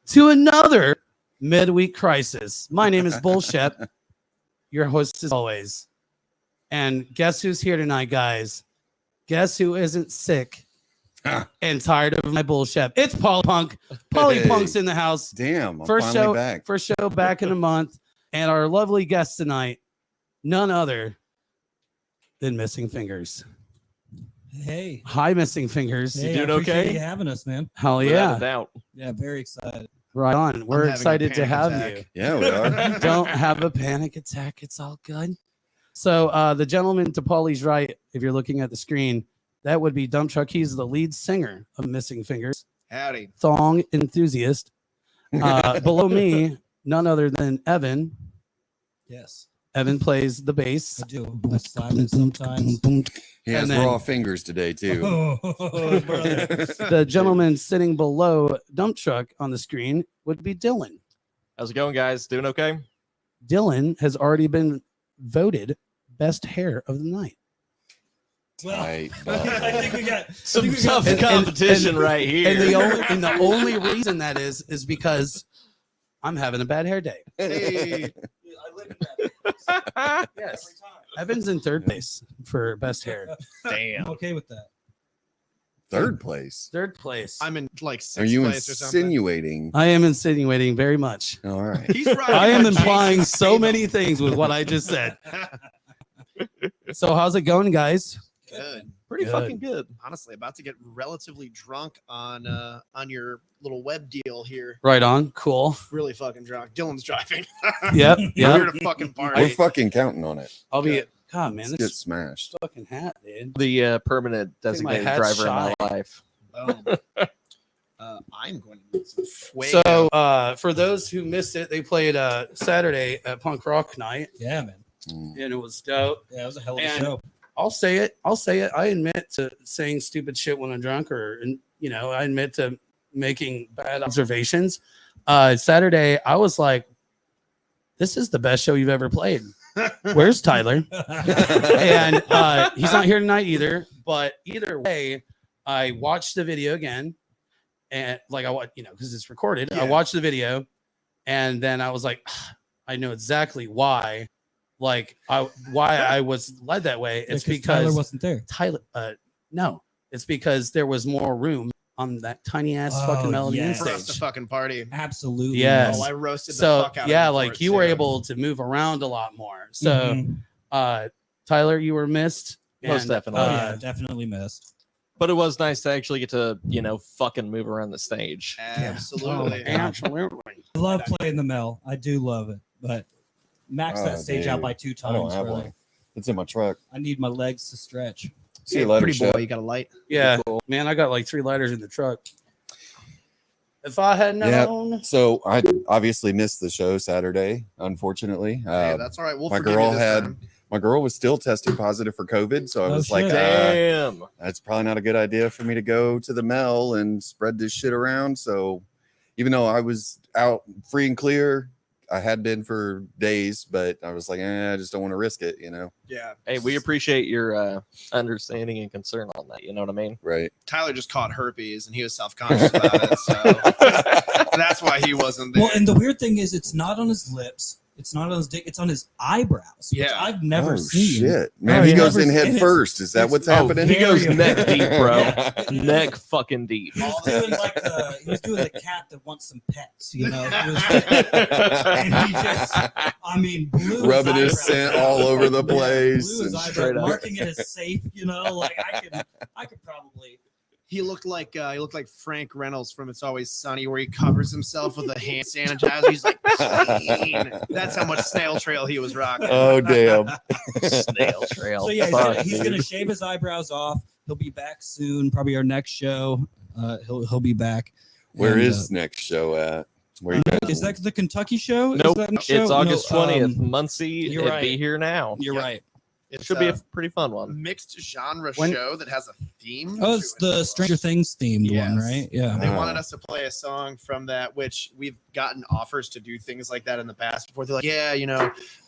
to another Midweek Crisis. My name is Shep, your host as always. And guess who's here tonight, guys? Guess who isn't sick and tired of my bullshit? It's Polly Punk. Polly Punk's in the house. Damn, I'm first finally show back. First show back in a month. And our lovely guest tonight, none other than Missing Fingers. Hey. Hi, Missing Fingers. Hey, you doing appreciate okay? you having us, man. Hell Without yeah. a doubt. Yeah, very excited. Right on. We're excited to have you. Yeah, we are. Don't have a panic attack. It's all good. So the gentleman to Paulie's right, if you're looking at the screen, that would be Dump Truck. He's the lead singer of Missing Fingers. Howdy. Thong enthusiast. Below me, none other than Evan. Yes, Evan plays the bass. I do. I slap it sometimes. He has raw fingers today, too. The gentleman sitting below Dump Truck on the screen would be Dylan. How's it going, guys? Doing okay? Dylan has already been voted best hair of the night. Well, Right, I think we got Some tough competition right here. And the only reason that is because I'm having a bad hair day. Hey. I live in that. Yes. Evan's in third place for best hair. Damn. I'm okay with that. Third place. Third place. I'm in like Are sixth you place or something. insinuating? I am insinuating very much. All right. He's rocking I am like implying Jason so Statham. many things with what I just said. So how's it going, guys? Good. Pretty Good. fucking good. Honestly, about to get relatively drunk on your little web deal here. Right on. Cool. Really fucking drunk. Dylan's driving. Yep. We're Yep. here to fucking We're party. fucking counting on it. I'll be. God, man, Let's get this smashed. fucking hat, dude. The permanent my designated hat's driver in my life. Boom. I'm going to need some So for those who missed it, they played Saturday at Punk Rock Night, Yeah, man. and it was dope. Yeah, it was a hell of a And- show. I'll say it. I admit to saying stupid shit when I'm drunk, I admit to making bad observations. Saturday, I was like, "This is the best show you've ever played." Where's Tyler? And he's not here tonight either. But either way, I watched the video again, and because it's recorded. Yeah. I watched the video, and then I was like, I know exactly why. Why I was led that way. It's because Tyler wasn't there. No, it's because there was more room on that tiny ass Oh, fucking melody yes. for us to stage. fucking party. Absolutely. Yes. Oh, I roasted the So fuck out yeah, of him for like it, you were too. able to move around a lot more. So Mhm. Tyler, you were missed. Most and, definitely. Oh yeah, definitely missed. But it was nice to actually get to, fucking move around the stage. Absolutely. Absolutely. I love playing the Mel. I do love it, but max that stage out by 2 I don't times. have Really. one. It's in my truck. I need my legs to stretch. See you later, Pretty Shep. boy, you got a light. Yeah, Cool. man, I got like 3 lighters in the truck. If I had known, So I obviously missed the show Saturday, unfortunately. Hey, that's all right. We'll my forgive girl you this had- time. My girl was still tested positive for COVID, so I Oh, was like, shit. Damn. that's probably not a good idea for me to go to the Mel and spread this shit around. So even though I was out free and clear, I had been for days, but I was like, I just don't want to risk it, Yeah. Hey, we appreciate your understanding and concern on that. You know what I mean? Right. Tyler just caught herpes and he was self-conscious about it, so that's why he wasn't there. Well, and the weird thing is, it's not on his lips. It's not on his dick. It's on his eyebrows. Which Yeah. I've never Oh, seen. shit. Man, Oh, he yeah. goes in Never head seen it. first. Is that what's happening? He goes neck deep, bro. Yeah. Neck fucking deep. He was doing he was doing the cat that wants some pets, He was, and he just, blew Rubbing his eyebrows scent out. all over the Yeah, place. blew his and- eyebrows, straight up. marking it as safe. I could probably. He looked like Frank Reynolds from It's Always Sunny, where he covers himself with a hand sanitizer. He's like, clean. That's how much snail trail he was rocking. Oh, damn. Snail trail. So yeah, Fuck, he's dude. gonna shave his eyebrows off. He'll be back soon. Probably our next show. He'll be back. Where And, is next show at? Where you guys is that the Kentucky show? Is Nope. that the show? It's August No, 20th. Muncie. you're It'd right. be here now. You're Yep. right. It Should be a pretty fun one. mixed genre When- show that has a theme. Oh, it's to it. the Stranger Things themed one, Yes. right? Yeah. They Wow. wanted us to play a song from that, which we've gotten offers to do things like that in the past before. They're like, yeah,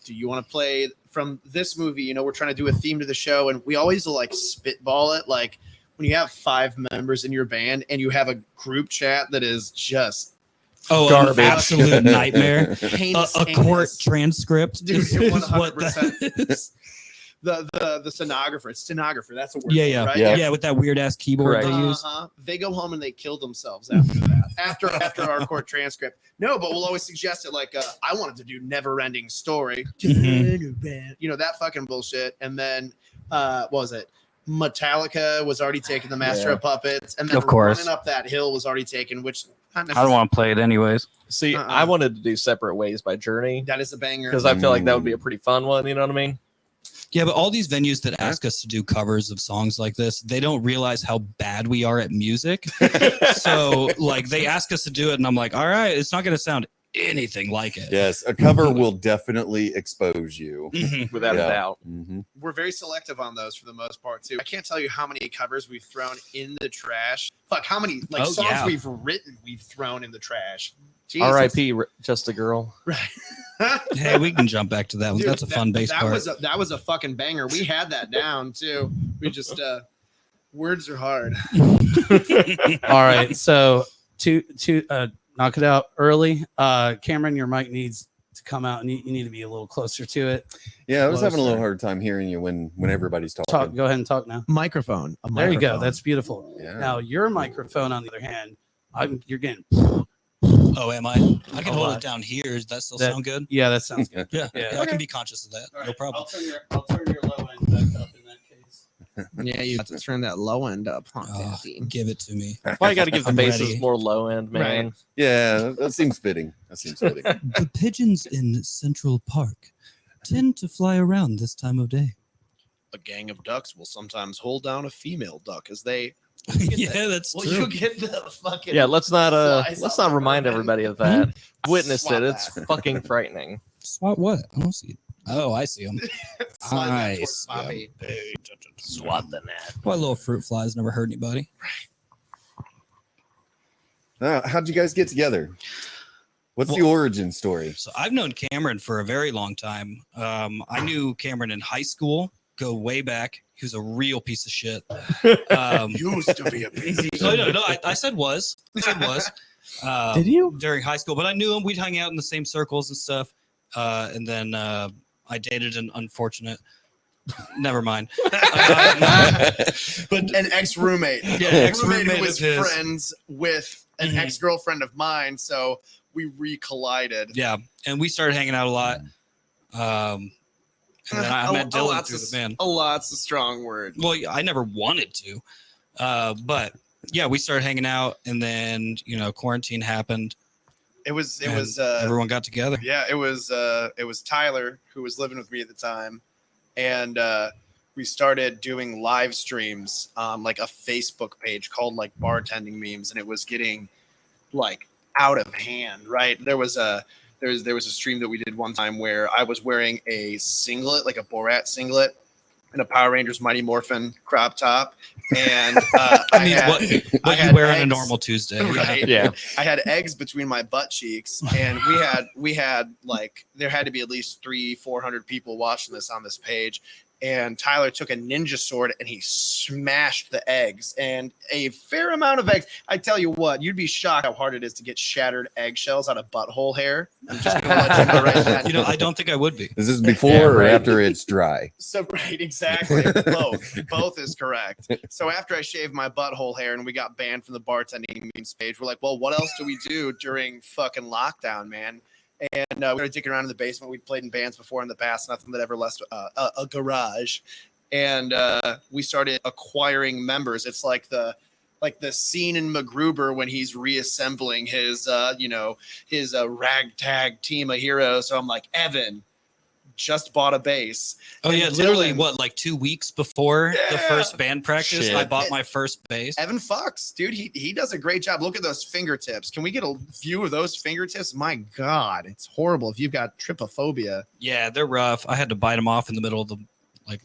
do you want to play from this movie? We're trying to do a theme to the show. And we always like spitball it. Like when you have 5 members in your band and you have a group chat that is just Oh, Garbage. an absolute nightmare. Heinous, A court heinous. transcript Dude, is what 100%. that is. The stenographer. That's a word. Yeah, for it, yeah, right? yeah. With that weird ass keyboard Correct. they use. They go home and they kill themselves after that. After our court transcript. No, but we'll always suggest it like I wanted to do never ending story. Mhm. You know, that fucking bullshit. And then what was it? Metallica was already taken, the Master Yeah. of Puppets, and then Of course. Running Up That Hill was already taken, which not I don't want to play it anyways. See, I wanted to do Separate Ways by Journey that is a banger. because I feel like that would be a pretty fun one. You know what I mean? Yeah, but all these venues that ask us to do covers of songs like this, they don't realize how bad we are at music. So, like, they ask us to do it, and I'm like, all right, it's not going to sound anything like it. Yes, a cover will definitely expose you. Mhm. Without a Yeah. doubt. Mhm. We're very selective on those for the most part too. I can't tell you how many covers we've thrown in the trash. Fuck, how many like Oh, songs yeah. we've written we've thrown in the trash. Jesus. R.I.P. Just a Girl. Right. Hey, we can jump back to that one. Dude, That's a fun bass that part. that was a fucking banger. We had that down too. We just words are hard. All right, so to knock it out early. Cameron, your mic needs to come out, and you need to be a little closer to it. Yeah, I was having a little Closer. hard time hearing you when everybody's talking. Talk. Go ahead and talk now. Microphone. There you go. That's beautiful. Yeah. Now your microphone, on the other hand, you're getting. Oh, am I? I can A hold lot. it down here. Does that still That- sound good? Yeah, that sounds good. Yeah, Yeah. I can be conscious of that. All No right, problem. I'll turn your low end back up in that case. Yeah, you have to turn that low end up, huh? Oh, Daddy? give it to me. Why you got to give the I'm basses ready. more low end, man? Right. Yeah, that seems fitting. That seems fitting. The pigeons in Central Park tend to fly around this time of day. A gang of ducks will sometimes hold down a female duck as they. Yeah, that's Well, true. you get the fucking. Yeah, let's not Flies let's off not the remind bird. everybody of that. Witnessed Swap it. It's that. fucking frightening. Swat what? I don't see it. Oh, I see them. Slide that towards Nice. Bobby. Swat the net. Why little fruit flies never hurt anybody. How'd you guys get together? What's the origin story? So I've known Cameron for a very long time. I knew Cameron in high school, go way back. He was a real piece of shit. Used to be a piece of No, I said was. I said was. Did you? During high school, but I knew him. We'd hang out in the same circles and stuff. And then I dated an unfortunate. Never mind. But An ex-roommate. Yeah, Ex-roommate ex-roommate who was of his. friends with an Mhm. ex-girlfriend of mine, so we recollided. yeah, and we started hanging out a lot. And then I met Dylan through the band. A lot's a strong word. Well, I never wanted to, but yeah, we started hanging out, and then quarantine happened. It was and everyone got together. yeah, it was Tyler who was living with me at the time, and we started doing live streams on like a Facebook page called like Bartending Memes, and it was getting like out of hand. Right, there was a stream that we did one time where I was wearing a singlet, like a Borat singlet, and a Power Rangers Mighty Morphin crop top, and I mean, what I you had wear on a eggs. normal Tuesday? Right. Yeah. I had eggs between my butt cheeks, and we had like there had to be at least 300-400 people watching this on this page. And Tyler took a ninja sword and he smashed the eggs, and a fair amount of eggs. I tell you what, you'd be shocked how hard it is to get shattered eggshells out of butthole hair. I'm just gonna let you know right now. I don't think I would be. Is this before Yeah, or right. after it's dry? So right, exactly. Both is correct. So after I shaved my butthole hair and we got banned from the bartending memes page, we're like, well, what else do we do during fucking lockdown, man? And we started dicking around in the basement. We'd played in bands before in the past, nothing that ever left a garage. And we started acquiring members. It's like the scene in MacGruber when he's reassembling his ragtag team of heroes. So I'm like, Evan just bought a bass. Oh And yeah, literally Dylan- like 2 weeks before the Yeah. first band practice, Shit. I bought my first bass. Evan Fox, dude, he does a great job. Look at those fingertips. Can we get a view of those fingertips? My God, it's horrible if you've got trypophobia, Yeah, they're rough. I had to bite them off in the middle of the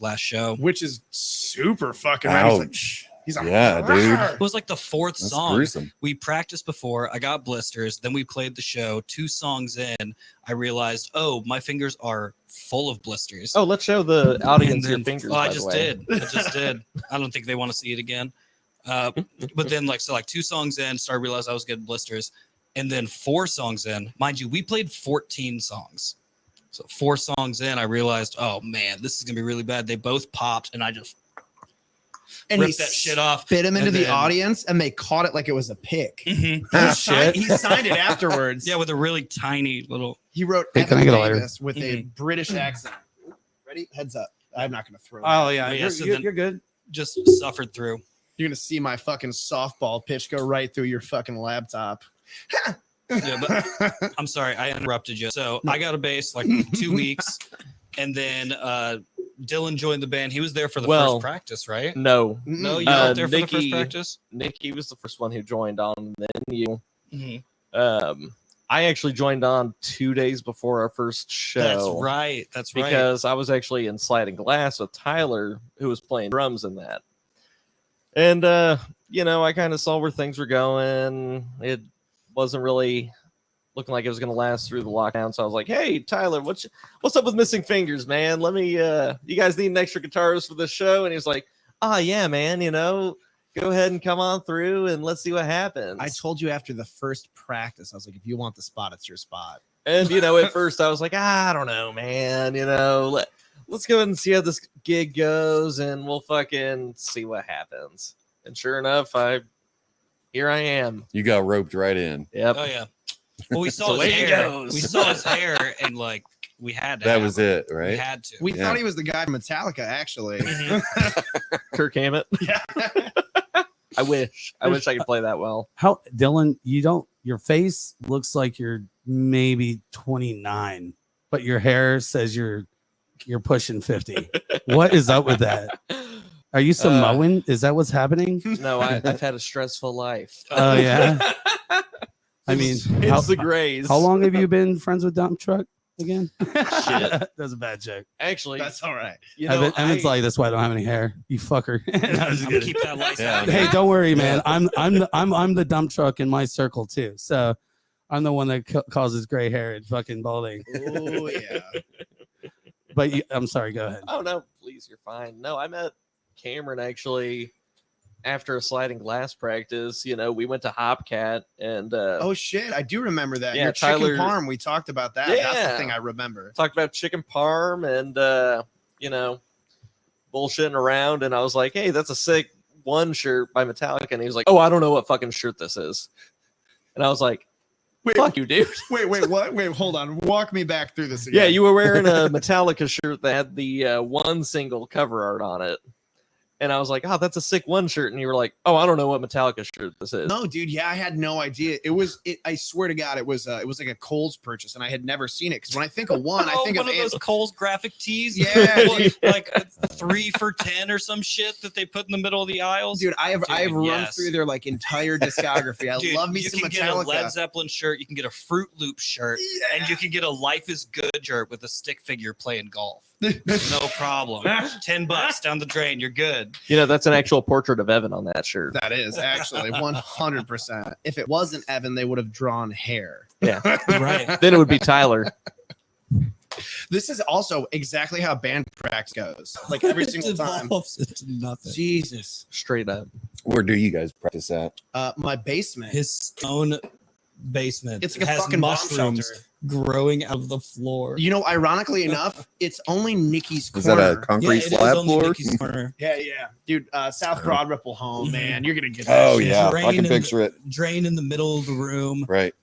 last show. which is super fucking rad. Ouch. He's like, Yeah, dude. It was like the fourth That's song. gruesome. We practiced before. I got blisters. Then we played the show. 2 songs in, I realized, oh, my fingers are full of blisters. Oh, let's show the audience And your then- fingers. Oh, I by the just way. did. I just did. I don't think they want to see it again. But then, like 2 songs in, started realizing I was getting blisters. And then 4 songs in, mind you, we played 14 songs. So 4 songs in, I realized, oh man, this is gonna be really bad. They both popped, and I just ripped that shit off. Spit him into And the then- audience, and they caught it like it was a pick. Mhm. He signed it afterwards. Yeah, with a really tiny little. He wrote Hey, can I Evan get a lighter? Davis with a British accent. Ready? Heads up. I'm not going to throw it. Oh yeah, Yeah, you're, so you're, then- you're good. Just suffered through. You're going to see my fucking softball pitch go right through your fucking laptop. Yeah, but I'm sorry, I interrupted you. So I got a bass like 2 weeks, and then Dylan joined the band. He was there for the first practice, right? No, No, you Mm-mm. weren't there for the first Nikki- practice. Nikki was the first one who joined on. And then you. Mhm. I actually joined on 2 days before our first show. That's right. That's right. Because I was actually in Sliding Glass with Tyler, who was playing drums in that. And I kind of saw where things were going. It wasn't really looking like it was going to last through the lockdown. So I was like, "Hey, Tyler, what's up with Missing Fingers, man? Let me. You guys need an extra guitarist for this show?" And he was like, "Oh yeah, man. Go ahead and come on through, and let's see what happens." I told you after the first practice, I was like, if you want the spot, it's your spot. And at first I was like, I don't know, man. Let's go ahead and see how this gig goes, and we'll fucking see what happens. And sure enough, here I am. You got roped right in. Yep. Oh yeah. Well, we saw The his way it hair. goes. We saw his hair, and like we had to. That have was him. it, We right? had to. We Yeah. thought he was the guy from Metallica, actually. Kirk Hammett. Yeah. I wish I could play that well. How Dylan? Your face looks like you're maybe 29, but your hair says you're pushing 50. What is up with that? Are you Samoan? Is that what's happening? No, I've had a stressful life. Oh yeah. I mean, It's the Grays. how long have you been friends with Dump Truck again? Shit. That's a bad joke. Actually, That's all right. Evan's like, that's why I don't have any hair. You fucker. No, I'm just I'm gonna kidding. keep that lights Yeah. out. Hey, don't worry, man. I'm the dump truck in my circle too. So I'm the one that causes gray hair and fucking balding. Oh yeah. But I'm sorry. Go ahead. oh no, please, you're fine. No, I met Cameron actually after a Sliding Glass practice. We went to Hopcat and Oh shit, I do remember that. Yeah, Your chicken Tyler- parm. We talked about that. That's Yeah. the thing I remember. talked about chicken parm and bullshitting around, and I was like, hey, that's a sick One shirt by Metallica, and he was like, oh, I don't know what fucking shirt this is. And I was like, Wait, fuck you, dude. wait, what? Wait, hold on. Walk me back through this again. Yeah, you were wearing a Metallica shirt that had the one single cover art on it. And I was like, oh, that's a sick One shirt. And you were like, oh, I don't know what Metallica shirt this is. No, dude. Yeah, I had no idea. I swear to God, it was like a Kohl's purchase, and I had never seen it. Because when I think of One, I think one of of those Kohl's graphic tees. Yeah, like a 3 for $10 or some shit that they put in the middle of the aisles. Dude, I have run yes. through their like entire discography. I Dude, love me you some can get a Led Metallica. Zeppelin shirt, you can get a Fruit Loop shirt, and you can get a Life is Good shirt with a stick figure playing golf. No problem. $10 down the drain, you're good. That's an actual portrait of Evan on that shirt. That is actually 100%. If it wasn't Evan, they would have drawn hair. Yeah. Right. Then it would be Tyler. This is also exactly how band practice goes. Like every single time. Into nothing. Jesus. Straight up. Where do you guys practice at? My basement. His stone basement. It's like a has fucking bomb mushrooms shelter. growing out of the floor. Ironically enough, it's only Nikki's Is corner. that a concrete it is slab only floor? Nikki's corner. Yeah. Dude, South Broad Ripple home, Mhm. man. You're gonna get that Oh shit. yeah, I Drain can in picture it. Drain in the middle of the room. Right.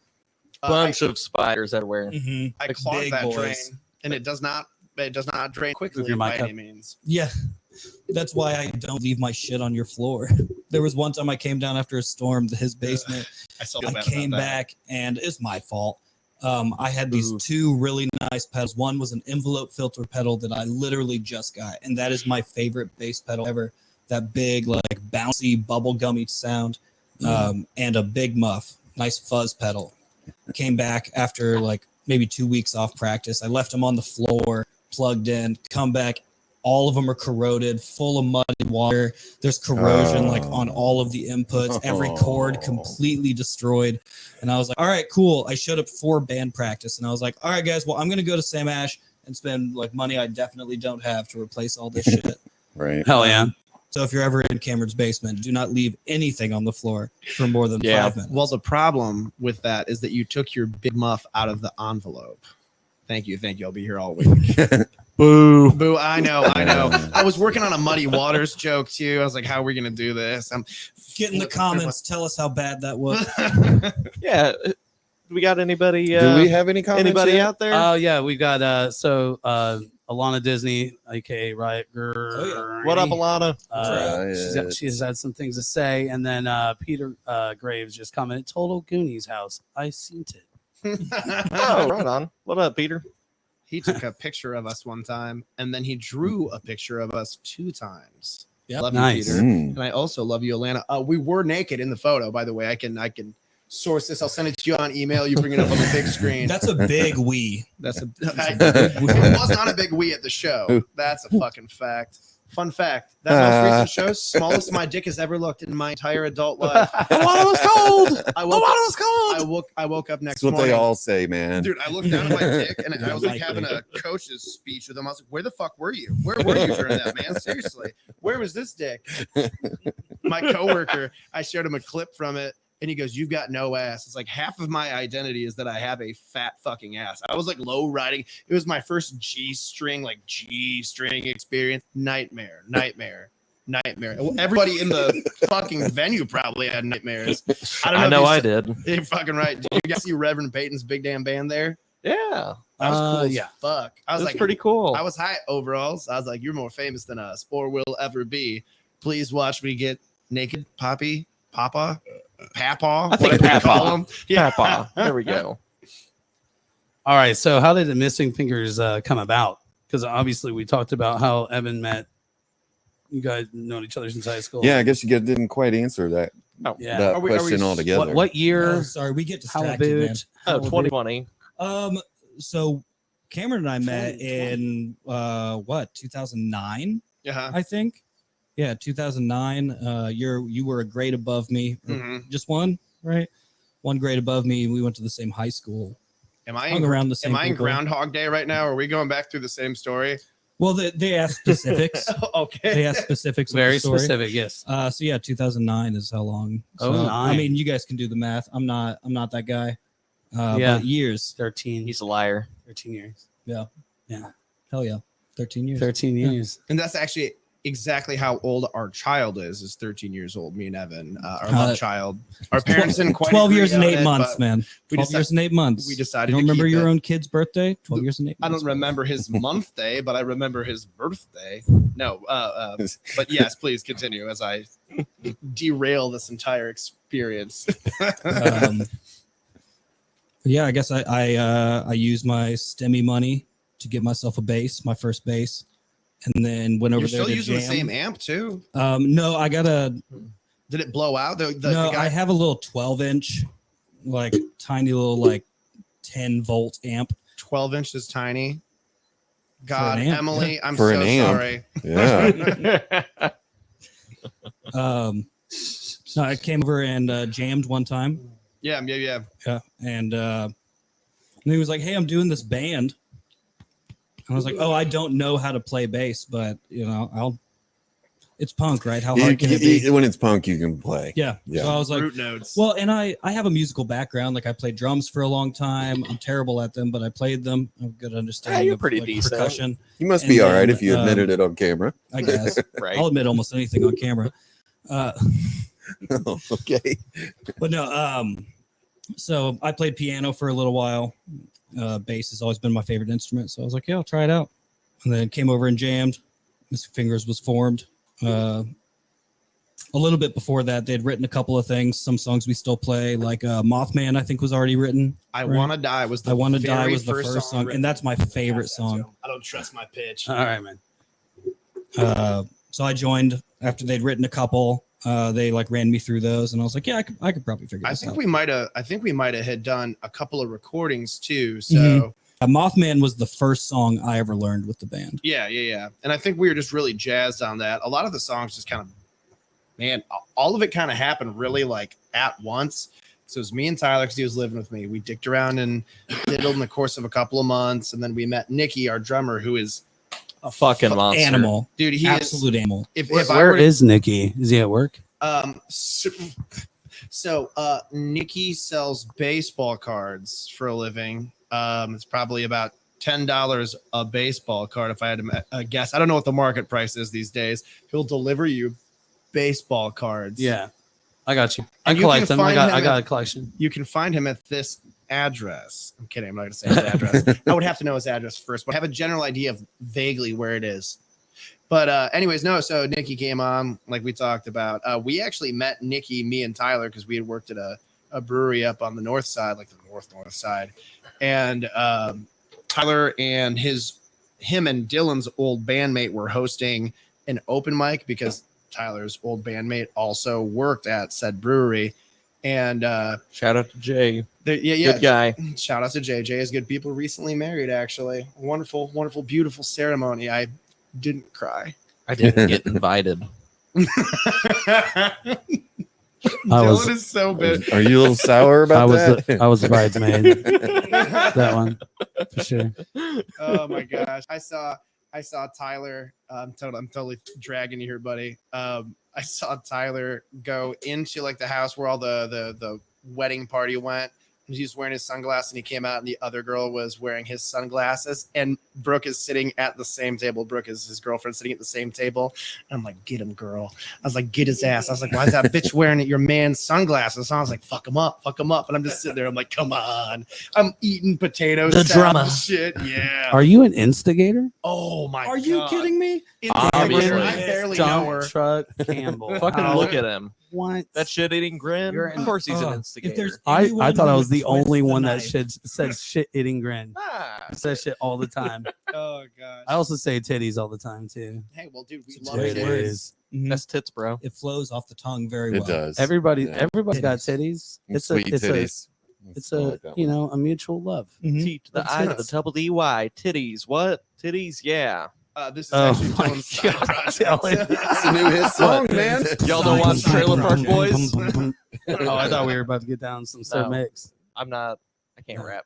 Bunch of spiders everywhere. Mhm. I Like clogged big that boys. drain, and it does not drain quickly your by mic up. any means. Yeah. That's why I don't leave my shit on your floor. There was one time I came down after a storm to his basement. I still I feel bad came about that. back and it's my fault. I had these Ooh. 2 really nice pedals. One was an envelope filter pedal that I literally just got, and that is my favorite bass pedal ever. That big, like bouncy, bubblegummy sound, and a big muff, nice fuzz pedal. Came back after like maybe 2 weeks off practice. I left them on the floor, plugged in. Come back, all of them are corroded, full of muddy water. There's corrosion like on all of the inputs. Every cord completely destroyed. And I was like, all right, cool. I showed up for band practice, and I was like, all right, guys, well, I'm gonna go to Sam Ash and spend like money I definitely don't have to replace all this shit. Right. Hell yeah. So if you're ever in Cameron's basement, do not leave anything on the floor for more than 5 minutes. Well, the problem with that is that you took your Big Muff out of the envelope. Thank you. I'll be here all week. Boo. I know. I was working on a Muddy Waters joke too. I was like, how are we going to do this? Get in the comments. Tell us how bad that was. Yeah. Do we got anybody? Do we have any comments? Anybody yet? out there? Oh yeah, we got Alana Disney, aka Riot Girl. Oh, yeah. What up, Alana? She's had some things to say, and then Peter Graves just commented, "Total Goonies house. I seen it." Oh, right on. What up, Peter? He took a picture of us one time, and then he drew a picture of us 2 times. Yep. Love Nice. you, Peter. Mm. And I also love you, Alana. We were naked in the photo, by the way. I can source this. I'll send it to you on email. You bring it up on the big screen. That's a big we. That's it was not a big we at the show. That's a fucking fact. Fun fact. That most recent show, smallest my dick has ever looked in my entire adult life. The water was cold. I woke up next That's what morning. they all say, man. Dude, I looked down at my dick and I was like having a coach's speech with him. I was like, where the fuck were you? Where were you during that, man? Seriously. Where was this dick? My coworker, I showed him a clip from it and he goes, you've got no ass. It's like half of my identity is that I have a fat fucking ass. I was like low riding. It was my first G-string experience. Nightmare. Everybody in the fucking venue probably had nightmares. I know I did. You're fucking right. Did you guys see Reverend Peyton's big damn band there? Yeah. That was cool as Yeah. fuck. I was That's like, pretty cool. I was high overalls. I was like, you're more famous than us or will ever be. Please watch me get naked, Papa, I think whatever you call Papa. him. Yeah. Papa. There we go. All right. So how did the Missing Fingers come about? Because obviously we talked about how Evan met. You guys known each other since high school. Yeah, I guess you didn't quite answer that, Yeah. that Are we- question altogether. What year? Oh, sorry, we get How distracted, man. about? 2020. So Cameron and I met in 2009, Yeah. I think. Yeah, 2009. You were a grade above me, Mhm. just one, right? One grade above me. We went to the same high school. Am I Hung around the same Am I in people. Groundhog Day right now? Are we going back through the same story? Well, they asked specifics. Okay. They asked specifics. of Very the story. specific. Yes. So yeah, 2009 is how long. So, 09. I mean, you guys can do the math. I'm not that guy. Yeah. But years. 13. He's a liar. 13 years. Hell yeah. 13 years. 13 years. And that's actually exactly how old our child is 13 years old. Me and Evan, our love child. Our parents didn't quite 12 agree years and on 8 it, months, but man. we 12 years and 8 months. we decided You don't to remember keep your it. own kid's birthday? 12 years and 8 I months. don't remember his month day, but I remember his birthday. No, but yes, please continue as I derail this entire experience. Yeah, I guess I used my STEMI money to get myself a bass, my first bass, and then went over You're there still to using the jam. same amp too? No, I got a Did it blow out? The no. guy- I have a little 12-inch, like tiny little like 10-volt amp. 12 inches tiny. God, an amp, Emily, I'm For so an amp. sorry. Yeah. No, I came over and jammed one time. Yeah. Yeah, and he was like, "Hey, I'm doing this band." And I was like, "Oh, I don't know how to play bass, but you know, It's punk, right? How hard can it be?" When it's punk, you can play. Yeah. Yeah. So I was like, Root nodes. well, and I have a musical background. Like I played drums for a long time. I'm terrible at them, but I played them. I have a good understanding you're of pretty like, decent. percussion, You must And be all right then, if you admitted it on camera. I guess. Right. I'll admit almost anything on camera. Okay. But no, so I played piano for a little while. Bass has always been my favorite instrument. So I was like, yeah, I'll try it out. And then came over and jammed. Mr. Fingers was formed. A little bit before that, they'd written a couple of things. Some songs we still play, like Mothman, I think was already written. I right? Want to Die was the I Want to Die very was the first song, written. and that's my favorite Yes, song. I don't trust my pitch. All right, man. So I joined after they'd written a couple. They like ran me through those, and I was like, yeah, I could probably figure I this think out. we might have had done a couple of recordings too. So Mhm. Mothman was the first song I ever learned with the band. yeah. And I think we were just really jazzed on that. A lot of the songs just kind of, man, all of it kind of happened really like at once. So it was me and Tyler because he was living with me. We dicked around and diddled in the course of a couple of months, and then we met Nikki, our drummer, who is A fucking monster. Animal. dude. He Absolute is. animal. If I Where were, is Nikki? Is he at work? So Nikki sells baseball cards for a living. It's probably about $10 a baseball card if I had to guess. I don't know what the market price is these days. He'll deliver you baseball cards. Yeah, I got you. I And you collect can them. I find got him a at- collection. You can find him at this address. I'm kidding. I'm not going to say his address. I would have to know his address first, but I have a general idea of vaguely where it is. But anyways, no. So Nikki came on, like we talked about. We actually met Nikki, me and Tyler, because we had worked at a brewery up on the north side, like the north side. And Tyler and him and Dylan's old bandmate were hosting an open mic because Tyler's old bandmate also worked at said brewery. And Shout out to Jay. yeah, Good guy. shout out to Jay. Jay is good people. Recently married, actually. Wonderful, beautiful ceremony. I didn't cry. I didn't get invited. Dylan is so big. Are you a little sour about that? I was the bridesmaid. That one for sure. Oh my gosh. I saw Tyler. I'm totally dragging you here, buddy. I saw Tyler go into like the house where all the wedding party went. And he was wearing his sunglasses and he came out and the other girl was wearing his sunglasses. And Brooke is sitting at the same table. Brooke is his girlfriend sitting at the same table. And I'm like, get him, girl. I was like, get his ass. I was like, why is that bitch wearing your man's sunglasses? And I was like, fuck him up. And I'm just sitting there. I'm like, come on. I'm eating potatoes. The drama. Shit. Yeah. Are you an instigator? Oh my Are God. you kidding me? Obviously. I barely know Dump her. truck Campbell. Fucking How- look at him. What? That shit-eating grin. You're Of course he's an If instigator. there's I anyone thought who I was would the only twist the one that knife- says shit eating grin. Ah, I say shit all the time. Oh gosh. I also say titties all the time too. Hey, well, dude, we It's love great it. words. Mhm. that's tits, bro. It flows off the tongue very well. It does. Everybody's Yeah. got Titties. titties. It's Sweet a titties. it's I a like that you one. know a mutual love. Mhm. T to the That's I to it. the double D-Y. Titties. What? Titties, yeah. This is Oh actually my Dylan's side God. project. It's a new hit song, man. Y'all don't watch Trailer Park Boys? Oh, I thought we were about to get down some Sir No. Mix. I'm not. I can't No. rap.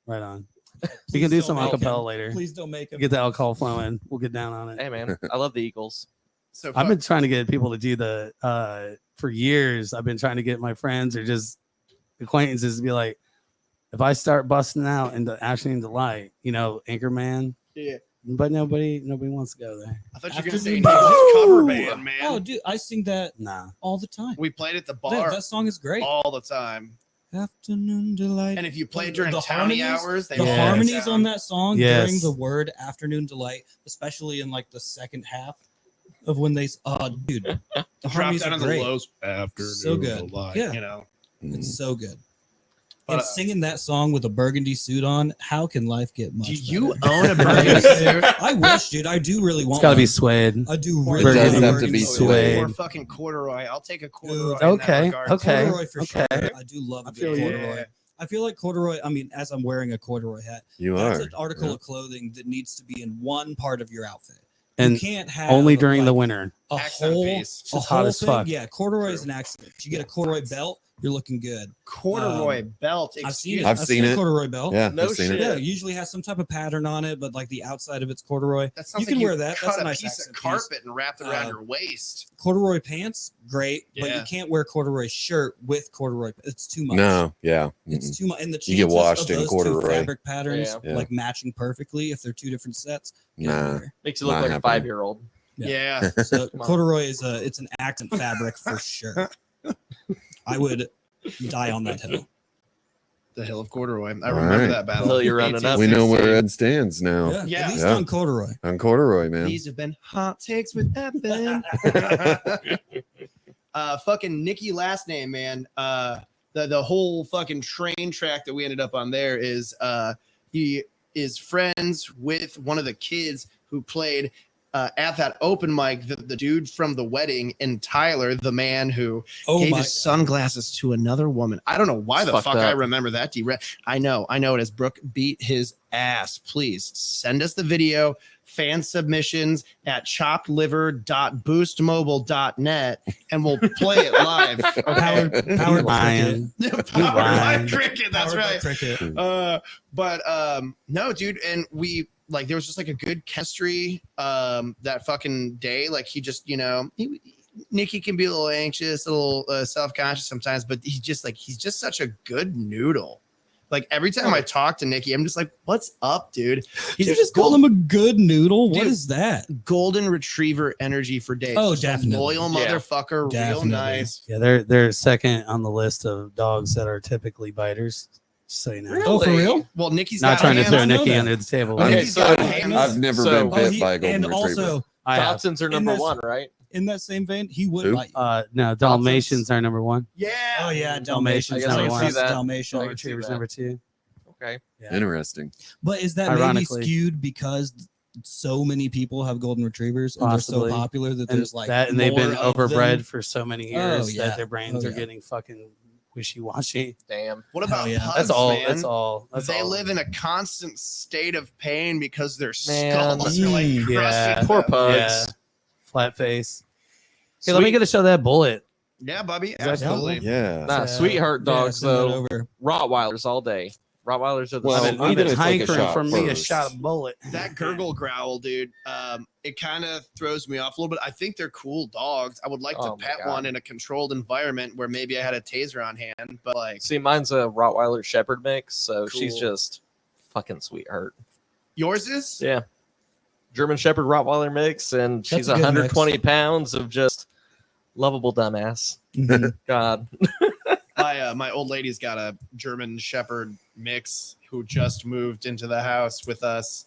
Right on. Please We can do don't some make acapella him. later. Please don't make him. Get the alcohol flowing. We'll get down on it. Hey, man. I love the Eagles. So I've been trying to get people to do the for years. I've been trying to get my friends or just acquaintances to be like, if I start busting out into Ashley and Delight, Anchorman, yeah. but nobody wants to go there. I thought you were gonna After say you- Nick's cover band, man. Oh, dude, I sing that Nah. all the time. We played at the That, bar that song is great. all the time. Afternoon delight. And if you play The during towny harmonies- hours, they the Yes. harmonies on that song Yes. during the word afternoon delight, especially in like the second half of when they dude, the drop harmonies down are on the great. lows after So good. Yeah. You know. It's so good. But, And singing that song with a burgundy suit on, how can life get much Do you better? own a burgundy suit? I wish, dude. I do really want It's got to be one. suede. I do Or really it does want a have to burgundy be suit. suede. Or fucking corduroy. I'll take a corduroy. Dude, in that okay, regard, okay. too. Corduroy for okay. sure. I do love a feel good you. corduroy. Yeah. I feel like corduroy. I mean, as I'm wearing a corduroy hat, You that's are. an article Yeah. of clothing that needs to be in one part of your outfit. And you can't have only during the like, winter. a Accent whole, piece. a It's hot whole as thing. fuck. Yeah, corduroy is True. an accident. You get a corduroy belt, you're looking good. Corduroy belt. I've seen it. I've seen a it. corduroy belt. Yeah, No I've seen shit. it. Yeah, it usually has some type of pattern on it, but like the outside of it's corduroy. That sounds You can like wear that. That's cut a nice piece of accent piece. carpet and wrapped it around Uh, your waist. Corduroy pants, great, but Yeah. you can't wear corduroy shirt with corduroy. It's too much. No, yeah. It's too much. And the You get chances washed of in those two corduroy. fabric patterns Yeah. Yeah. like matching perfectly if they're two different sets. get Nah. there. Makes you look Not like happening. a 5-year-old. Yeah. So Come on. corduroy is it's an accent fabric for sure. I would die on that hill. The hill of corduroy. I All remember right. that battle. Hill you're running up. We know where Ed stands now. Yeah, Yeah. at least Yeah. on corduroy. On corduroy, man. These have been hot takes with Evan. Fucking Nikki last name, man. The whole fucking train track that we ended up on there is he is friends with one of the kids who played at that open mic, the dude from the wedding, and Tyler, the man who Oh gave my his sunglasses to another woman. I don't know why It's the fucked fuck I up. remember that. I know it as Brooke beat his ass. Please send us the video, fan submissions at choppedliver.boostmobile.net, and we'll play it live. Powered by Lion. Powered by Lion. cricket. That's Powered by right. cricket. But no, dude, and we like there was just like a good chemistry that fucking day. Like he just, Nikki can be a little anxious, a little self-conscious sometimes, but he's just such a good noodle. Like every time I talk to Nikki, I'm just like, "What's up, dude?" You just call him a good noodle. What is that? Golden retriever energy for days. Oh, Just a definitely. loyal motherfucker, real Definitely. nice. Yeah, they're second on the list of dogs that are typically biters. Just so you know. Oh, for real? Well, Nikki's Not got trying to hands. throw know Nikki that. under the table. Okay, Nikki's so got hands. I've never So- been bit by a golden and retriever. also I have. Dachshunds are In number this- one, right? in that same vein, he would Who? bite you. No, Dalmatians are number one. Yeah. Oh yeah, Dalmatians I guess I number can one. see that. Dalmatian. Golden I can see Retrievers that. number two. Okay. Yeah. Interesting. But is that maybe Ironically. skewed because so many people have golden retrievers and Possibly. they're so popular that And there's like that, and they've been more of overbred them? for so many Oh, years yeah. that their brains Oh, are yeah. getting fucking wishy-washy. Damn. What Hell about yeah. pugs, That's all. man? That's all. That's They all. live in a constant state of pain because their Man. skulls are like Mm, crushing yeah. them. Poor pugs. Yeah. Flat face. Hey, let me get a show that bullet. Yeah, Bubby, that absolutely. Yeah. Nah, Yeah. sweetheart dogs send that though. over. Rottweilers all day. Rottweilers are the Well, I've same. been, I've even been if it's like a hankering shot for me a first. shot of bullet. That gurgle growl, dude, it kind of throws me off a little bit. I think they're cool dogs. I would like Oh to my pet God. one in a controlled environment where maybe I had a taser on hand, but like See, mine's a Rottweiler Shepherd mix, so she's Cool. just fucking sweetheart. yours is. Yeah. German Shepherd Rottweiler mix, and she's a good 120 pounds of just lovable dumbass. Mhm. God. My old lady's got a German Shepherd mix who just moved into the house with us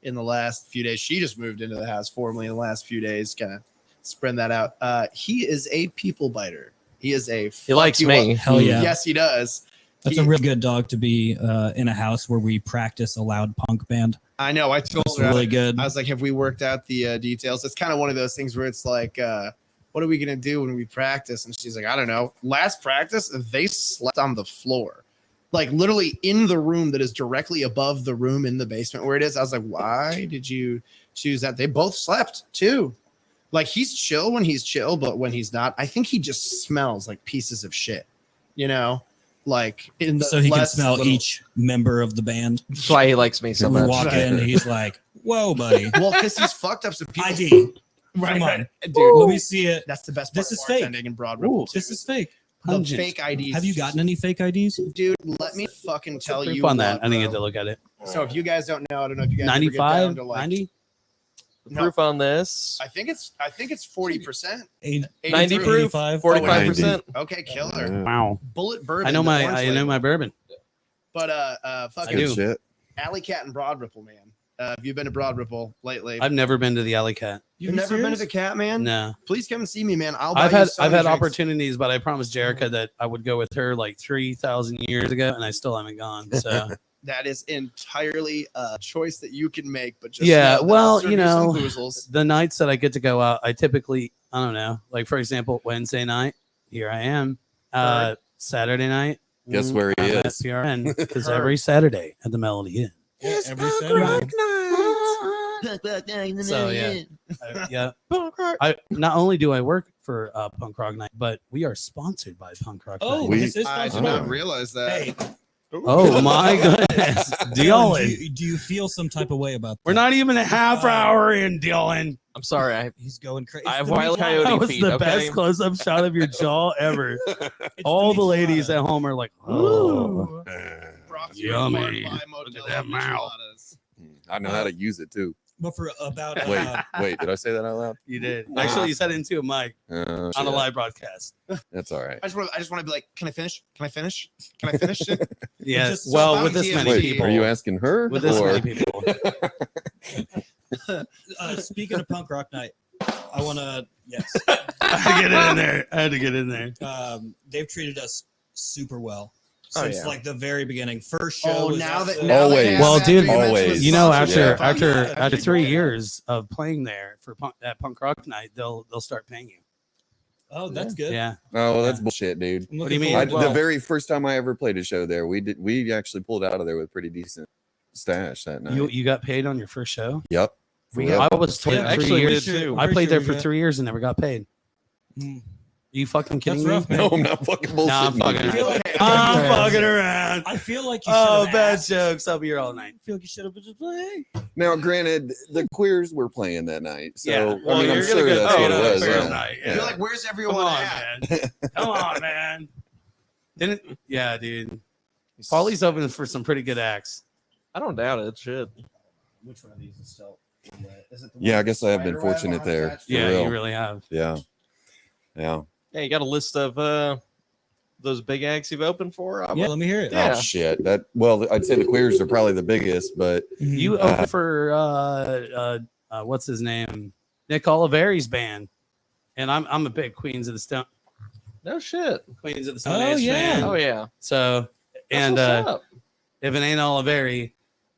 in the last few days. She just moved into the house formally in the last few days. Kind of spread that out. He is a people biter. He is a. He likes me. Hell yeah. Yes, he does. That's a real good dog to be in a house where we practice a loud punk band. I know. I told That's her. really good. I was like, have we worked out the details? It's kind of one of those things where it's like, what are we going to do when we practice? And she's like, I don't know. Last practice, they slept on the floor, like literally in the room that is directly above the room in the basement where it is. I was like, why did you choose that? They both slept too. Like he's chill when he's chill, but when he's not, I think he just smells like pieces of shit, like in the So he can less smell little- each member of the band. That's why he likes me so we much. walk in, he's like, "Whoa, buddy, Well, because he's fucked up some people. ID, Right, come on, right. Dude, let me see it. that's the best part. This is of fake. bartending in Broad Ripple. Ooh, This is fake." The Pungent. fake IDs. Have you gotten any fake IDs? Dude, let me fucking tell Proof you on that. what, I didn't get bro. to look at it. So if you guys don't know, I don't know if you guys ever get down 95, to like 90. The No. proof on this, I think it's 40%. 90 proof, 85. 45%. Okay, killer. Yeah. Wow. Bullet bourbon. I know the my orange I know label. my bourbon. But I fucking do. Good shit. Alley Cat and Broad Ripple, man. Have you been to Broad Ripple lately? I've never been to the Alley Cat. You've Are you never been to serious? the Cat, man? No. Please come and see me, man. I'll buy I've you had so I've many had drinks. opportunities, but I promised Jerica that I would go with her like 3,000 years ago, and I still haven't gone. So That is entirely a choice that you can make, but just Yeah, know that I'll well, serve you some know, boozles. the nights that I get to go out, I typically I don't know, like for example, Wednesday night, here I am. Saturday night, Guess where he I'm at is? PRN because Heard. every Saturday at the Melody Inn. Yeah, every Saturday. So yeah, yeah. I not only do I work for Punk Rock Night, but we are sponsored by Punk Rock Oh, Night. We- this is I did sponsored not by- realize that. Hey, Oh my goodness, Dylan, Dylan! do you feel some type of way about that? We're not even a half hour in, Dylan. I'm sorry. He's going crazy. I have Wile E. Coyote That was feet, the okay? best close-up shot of your jaw ever. All the ladies at home are like, "Oh, Brought to you Yummy. by Look at Motel that mouth." Enchiladas. I know how to use it too. But for about Wait, did I say that out loud? you did." Actually, you said it into a mic on a Shit. live broadcast. That's all right. I just want to be like, can I finish? Can I finish? Can I finish? Yeah. just- Well, so with this about many Wait, people, are you asking her? with this or- many people, speaking of Punk Rock Night, I want to yes. I had to get it in there. I had to get in there. They've treated us super well Oh, since yeah. like the very beginning. First show. Oh, was now that episode- now Always. That Well, after dude, you mentioned always. it's You know, sponsored after by Punk Rock, after I after keep 3 going. years of playing there for at Punk Rock Night, they'll start paying you. Oh, that's good. Yeah. Oh, well, that's Yeah. bullshit, dude. I'm What do you looking mean? forward to The it. very first time I ever played a show there, we actually pulled out of there with pretty decent stash that night. You got paid on your first show. Yep. We Yep. I was Yeah, 23 actually, we years. did too. I Pretty played sure there for we got- 3 years and never got paid. Mm. you fucking kidding That's me? rough, man. No, I'm not fucking bullshitting. No, I'm fucking. you, dude. Okay, I'm okay. fucking around. I feel like you Oh, should have bad asked. jokes. I'll be here all night. I feel like you should have just played. Now, granted, the queers were playing that night, so Yeah. Well, I mean, I'm you're sure gonna get that's what paid it on a was. fair Yeah. night, Yeah. You're like, where's Come everyone on, at? man. Come on, man. Didn't? Yeah, dude. Paulie's open for some pretty good acts. I don't doubt it. Shit. Which one of these is still? Is it the Yeah, one I guess I have been spider web fortunate on there. attached? For Yeah, real. you really have. Yeah. Yeah. Yeah, you got a list of those big acts you've opened for? Yeah, let me hear it. Yeah. Oh shit. Well, I'd say the queers are probably the biggest, but You opened for what's his name? Nick Oliveri's band. And I'm a big Queens of the Stone Queens of the Stone Oh, Age yeah. fan. Oh yeah. So and That's what's up. if it ain't Oliveri,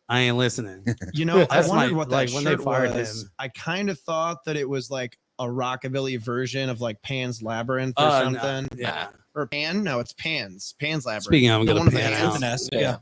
I ain't listening. You know, I That's wondered my- what that like, when they shirt fired was. him. I kind of thought that it was like a rockabilly version of like Pan's Labyrinth or No. something. Yeah. Or Pan? No, it's Pan's Labyrinth. Speaking of, I'm The gonna one with the pan hands? out. Fantastic. Yeah.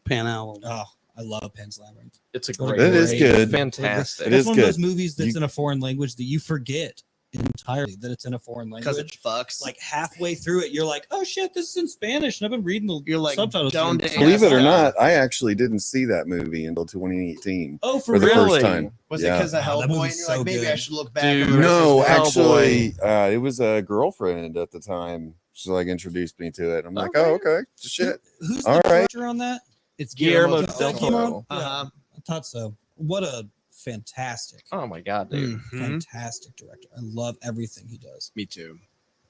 Pan out. Oh, I love Pan's Labyrinth. It's a What a great. It is great- good. Fantastic. It That's is one of good. those movies that's You- in a foreign language that you forget entirely that it's in a foreign Because it language. fucks. Like halfway through it, you're like, "Oh shit, this is in Spanish," and I've been reading the You're like, subtitles. "Don't in dance." believe it or Yeah. not, I actually didn't see that movie until 2018 Oh, for the really? first time. was it Yeah. because of Wow, that Hellboy? And movie's you're so like, maybe good. I should look back. Dude, on the rest No, of this actually, it was a girlfriend at the time. She like introduced me to it. I'm like, oh, okay, shit. Who's All the right. director on that? It's Guillermo Is that del Guillermo? Toro. Uh-huh. I thought so. What a fantastic, Oh my god, dude. Mhm. fantastic director. I love everything he does. Me too.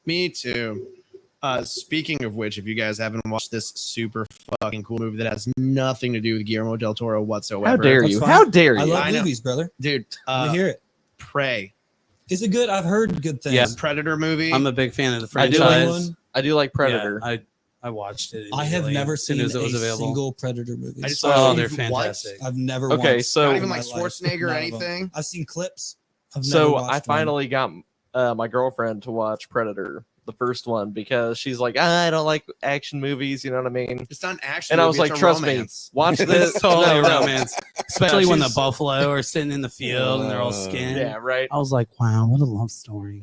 Me too. Speaking of which, if you guys haven't watched this super fucking cool movie that has nothing to do with Guillermo del Toro whatsoever, How dare That's you? fine. How dare I you? love I know. movies, brother. dude, Let me hear it. Prey, Is it good? I've heard good things. Yeah. Predator movie. I'm a big fan of the I do franchise. like- I do like Predator. Yeah, I watched it. I have immediately never as soon seen as it was a available. single Predator movie. I just Oh, saw they're what? fantastic. I've never. Okay, once so- Not in even my like life, Schwarzenegger or none of them. anything. I've seen clips. I've never So watched I one. finally got my girlfriend to watch Predator, the first one, because she's like, I don't like action movies. You know what I mean? It's not an action. And I movie, was like, it's a trust romance. me, watch this. It's totally No, a no. romance, especially when the she's- buffalo are sitting in the field and they're all skinned. Yeah, right. I was like, wow, what a love story.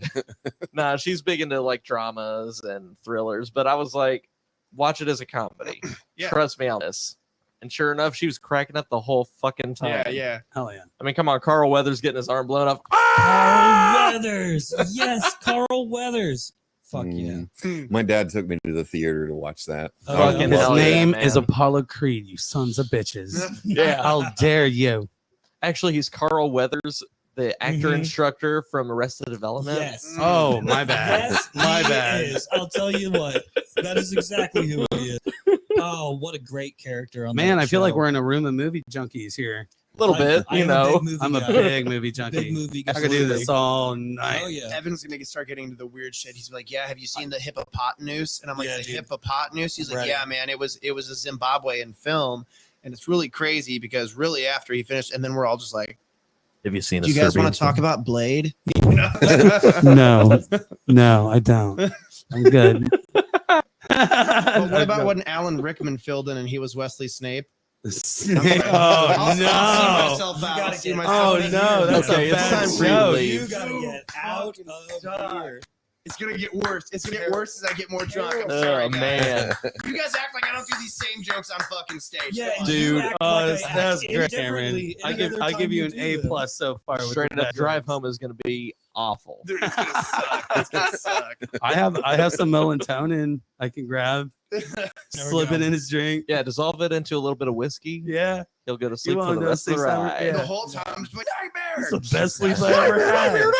Nah, she's big into like dramas and thrillers, but I was like, watch it as a comedy. Yeah. Trust me on this. And sure enough, she was cracking up the whole fucking time. Yeah, yeah. Hell yeah. I mean, come on, Carl Weathers getting his arm blown off. Carl Weathers. Yes, Carl Weathers. Fuck yeah. My dad took me to the theater to watch that. Oh, Fucking His hell yeah, name man. is Apollo Creed, you sons of bitches. Yeah. How dare you? Actually, he's Carl Weathers, the actor Mhm. instructor from Arrested Development. Yes. Oh, my bad. Yes, My he bad. is. I'll tell you what. That is exactly who he is. Oh, what a great character on Man, that I feel like show. we're in a room of movie junkies here. A little bit, I you am a know. big movie I'm a guy. big movie junkie. Big movie guy. I could do this all night. Oh yeah. Evan's gonna start getting into the weird shit. He's like, "Yeah, have you seen the hippopotamus?" And I'm like, Yeah, "The dude. hippopotamus?" He's like, Right. "Yeah, man, it was a Zimbabwean film, and it's really crazy because really after he finished, and then we're all just like, Have you seen do you guys want to talk about Blade?" No, no, I don't. I'm good. But what about when Alan Rickman filled in and he was Wesley Snape? Snake? I'll Oh see no! myself You out. gotta I'll see get- myself Oh out. no! That's Okay, a it's bad time for you to joke. leave. You gotta get out of here. It's gonna get worse. It's gonna get worse as I get more drunk. I'm Oh sorry, guys. man. You guys act like I don't do these same jokes on fucking stage. Yeah, Come on. you Dude, act oh, like that's, I act that's great, Cameron. indifferently any other I time give you you an do A this. plus so far. with Straight the up bad drive jokes. home is gonna be awful. Dude, it's gonna suck. It's gonna suck. I have some melatonin I can grab, slip it in his drink. Yeah, dissolve it into a little bit of whiskey. Yeah, He'll go to sleep want for the those rest of the 6 hours? ride. Yeah. The whole time, I'm just like, it's nightmare. the best sleep I ever had.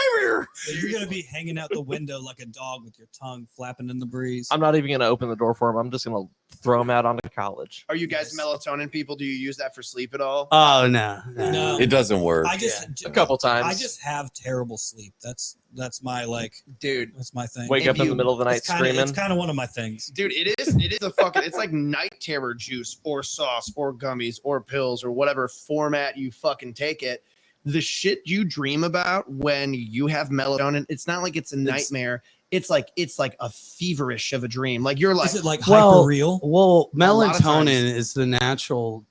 So you're gonna be hanging out the window like a dog with your tongue flapping in the breeze. I'm not even gonna open the door for him. I'm just gonna throw him out onto college. Are you guys melatonin people? Do you use that for sleep at all? Oh no, No. It doesn't work. I just A couple times. I just have terrible sleep. That's my Dude, that's my thing. wake if up in you- the middle of the night it's kinda, screaming. It's kind of one of my things. dude, it is a fucking, it's like night terror juice or sauce or gummies or pills or whatever format you fucking take it. The shit you dream about when you have melatonin, it's not like it's a nightmare. It's like a feverish of a dream. Like you're like, Is it like Well, hyper real? Well, lot of times- melatonin is the natural,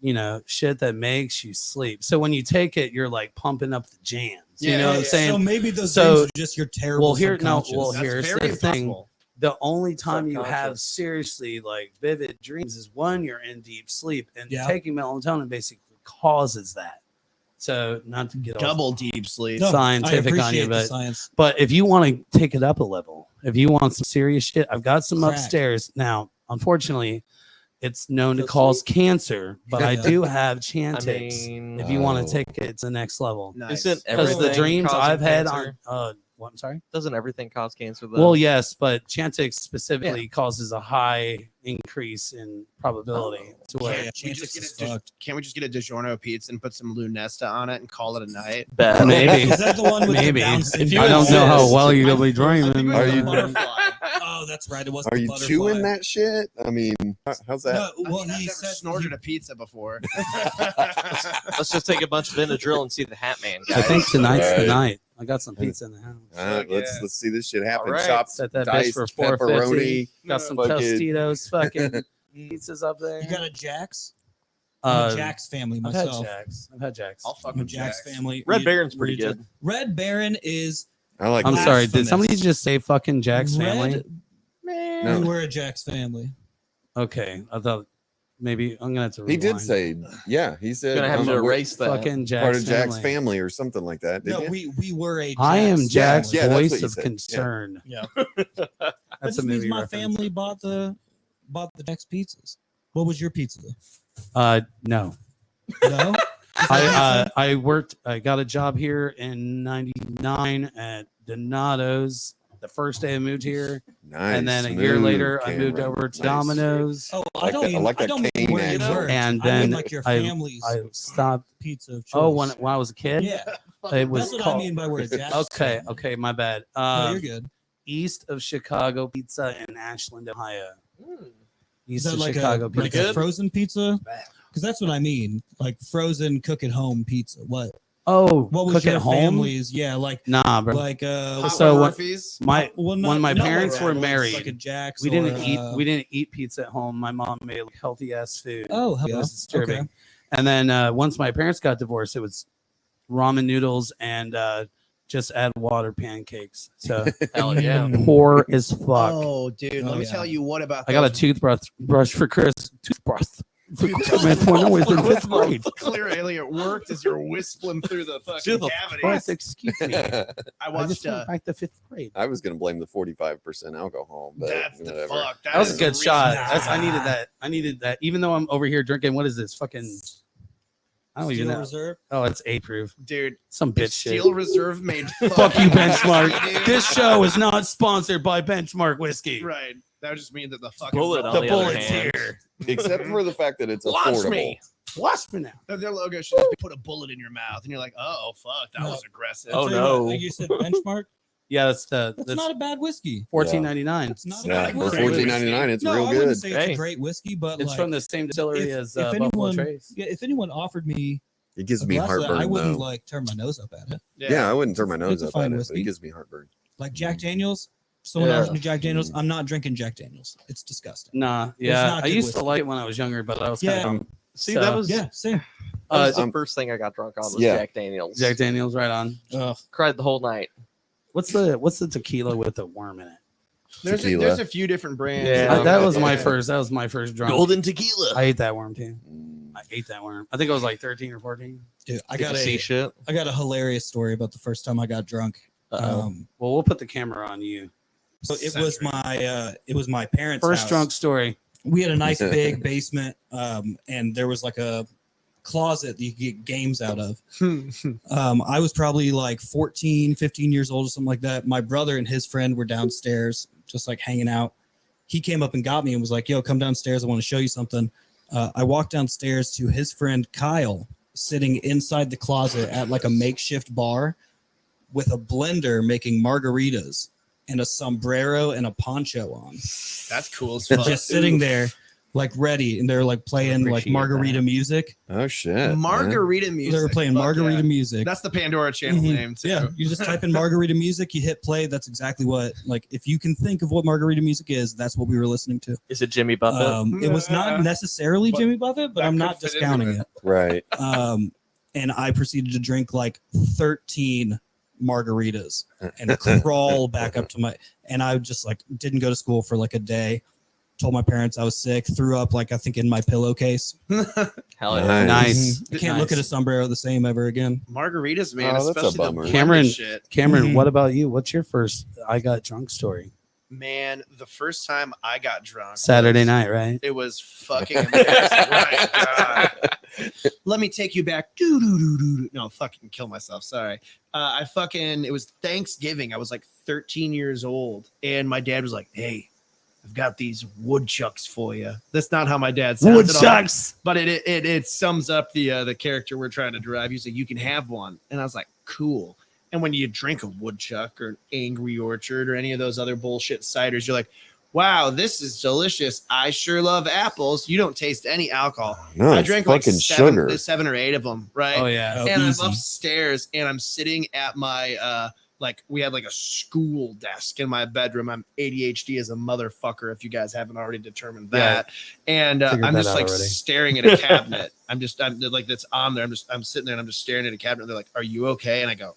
shit that makes you sleep. So when you take it, you're like pumping up the jams. You Yeah, know what yeah, I'm yeah. saying? So maybe those So- things are just your terrible well, subconscious. well, that's here's very the thing. possible. the only time you have Subconscious. seriously like vivid dreams is when you're in deep sleep, and Yeah. taking melatonin basically causes that. So not to get all Double deep sleep. No, scientific I on you, appreciate the but science. if you want to take it up a level, if you want some serious shit, I've got some Crack. upstairs now. Unfortunately, it's known to Go cause sleep. cancer, but I Yeah. do have I Chantix. mean, If you want Oh. to take it to the next level, Nice. Isn't because the everything dreams causing I've had cancer? on what I'm sorry. Doesn't everything cause cancer though? Well, yes, but Chantix specifically causes a high increase in probability to where Yeah, Can't we just Chantix get is a fucked. Can't we just get a DiGiorno pizza and put some Lunesta on it and call it a night? Bet. Maybe. Is that the one with Maybe. the Down If you I don't know how insist. well you're gonna be I think dreaming. it was Are the you- butterfly. Oh, that's right. It was Are the you butterfly. chewing that shit? I mean, how's that? No, well, I mean, I've he never said snorted a pizza before. Let's just take a bunch of Benadryl and see the Hat Man. I Guys. think tonight's the Right. night. I got some pizza in the house. Let's yeah. let's see this shit happen. All right. Chopped, Set that bitch diced for $4.50. pepperoni. Got some Fucking- Tostitos, fucking pizzas up there. You got a Jax? I'm a Jax family I've had myself. Jax. I've had Jax. I'll fuck I'm a with Jax Jax. family. Red You- Baron's pretty you- good. Red Baron is I like. I'm that. sorry. Did blasphemous. somebody just say fucking Jax family? Red, No. We were a Jax family. Okay, I thought maybe I'm gonna have to. He did rewind. say, yeah. He said Gonna have to we're erase that. fucking Jax part of Jack's family. family or something like that. Did No, you? we were a Jax I am Jack's Yeah, that's what voice you of said. concern. Yeah. That's That a just means movie my reference. family bought the Jax pizzas. What was your pizza? No. No? I worked. I got a job here in '99 at Donato's. The first day I moved here, Nice. and then a year smooth, later I moved Cameron. over to Nice. Domino's. Oh, I I like don't that- I mean, like I that don't mean cane where you accent. worked. And I mean then like your I family's I stopped. pizza of choice. Oh, when I was a kid, yeah, it was that's what called. I mean by we're a Jax. Okay, family. okay, my bad. No, you're good. East of Chicago Pizza in Ashland, Ohio. Is East that of like Chicago a, like Pizza. a frozen pizza? Because that's what I mean, like frozen cook at home pizza. What Oh, was cook your at home? family's? Yeah, like Nah, bro. like Hot So what- Murphy's. My well, when my not parents like were that, but married, like a Jax. we didn't or, eat pizza at home. My mom made like, healthy ass food. Oh, hell It yeah. was disturbing. Okay. And then once my parents got divorced, it was ramen noodles and just add water pancakes. So Hell yeah. poor as fuck. Oh, dude, Oh, let me yeah. tell you what about. I got a those- toothbrush for Chris. Toothbrush. For Christmas when I was in fifth grade. Clearly, it worked as you're whistling through the fucking Right, cavities. excuse me. I I watched. just went back to fifth grade. I was gonna blame the 45% alcohol, but That's the whatever. fuck. That was a is good the shot. reason- That's, I needed that. I needed that. Even though I'm over here drinking, what is this? Fucking. I don't even Steel know. Reserve. Oh, it's A proof. dude. Some If bitch shit. Steel Reserve made. Fuck you, fucking Benchmark. whiskey, dude. This show is not sponsored by Benchmark Whiskey. Right. That would just mean that the fucking Bullet on The the other bullet's hand. here. Except for the fact that it's Watch affordable. me. Watch me now. Their logo should just be put a bullet in your mouth, and you're like, oh fuck, that No. was aggressive. Oh, I'll tell you what, no. like you said, Benchmark. Yeah, that's That's that's not a bad whiskey. $14.99. It's not a Yeah, bad for whiskey. $14.99, it's no, real I wouldn't good. say it's Hey. a great whiskey, but It's like, from the same distillery as if Buffalo anyone- Trace. yeah, if anyone offered me It gives a me glass of that, heartburn I wouldn't though. like turn my nose up at it. Yeah, I wouldn't turn my nose It's a up fine at it, but whiskey. it gives me heartburn. Like Jack Daniels. Someone Yeah. offers me Jack Daniels. I'm not drinking Jack Daniels. It's disgusting. Nah, yeah. not I good used to whiskey. like it when I was younger, but I was Yeah. kind of See, So- that was Yeah, same. that was Uh, the first thing I got drunk on was yeah. Jack Daniels. Jack Daniels right on. Ugh. Cried the whole night. What's the tequila with the worm in it? Tequila. There's a few different brands. Yeah. That was my Yeah. first. That was my first drunk. Golden tequila. I ate that worm too. Mm. I ate that worm. I think I was like 13 or 14. Dude, I Get got to see a shit. I got a hilarious story about the first time I got drunk. Well, we'll put the camera on you. So it was my parents' First house. drunk story. We had a nice big basement, and there was like a closet that you could get games out of. I was probably like 14, 15 years old or something like that. My brother and his friend were downstairs just like hanging out. He came up and got me and was like, yo, come downstairs. I want to show you something. I walked downstairs to his friend Kyle sitting inside the closet at like a makeshift bar with a blender making margaritas and a sombrero and a poncho on. That's cool as fuck. Just sitting there like ready, and they're like playing like Appreciate margarita that. music. Oh shit. Margarita music. They were playing Fuck margarita yeah. music. That's the Pandora channel Mhm. name too. Yeah, you just type in margarita music, you hit play. That's exactly what, like, if you can think of what margarita music is, that's what we were listening to. Is it Jimmy Buffett? It was not necessarily But Jimmy Buffett, but that I'm could not fit into discounting it. it. Right. And I proceeded to drink like 13 margaritas and crawl back up to and I just like didn't go to school for like a day. Told my parents I was sick, threw up like I think in my pillowcase. Hell yeah. Nice. I can't look at a sombrero the same ever again. Margaritas, man, Oh, that's a especially the bummer. blended shit. Cameron, what about you? What's your first I got drunk story? Man, the first time I got drunk Saturday night, right? It was fucking embarrassing. Right, God. Let me take you back. No, fucking kill myself. Sorry. It was Thanksgiving. I was like 13 years old. And my dad was like, hey, I've got these woodchucks for you. That's not how my dad sounds. Woodchucks. But it sums up the character we're trying to drive. He's like, you can have one. And I was like, cool. And when you drink a woodchuck or an Angry Orchard or any of those other bullshit ciders, you're like, wow, this is delicious. I sure love apples. You don't taste any alcohol. No, I drank like fucking sugar. seven or eight of them, right? Oh yeah. And easy. I'm upstairs and I'm sitting at my we had like a school desk in my bedroom. I'm ADHD as a motherfucker, if you guys haven't already determined that. And Figured I'm that just out like already. staring at a cabinet. I'm like that's on there. I'm sitting there and I'm just staring at a cabinet. They're like, "Are you okay?" And I go,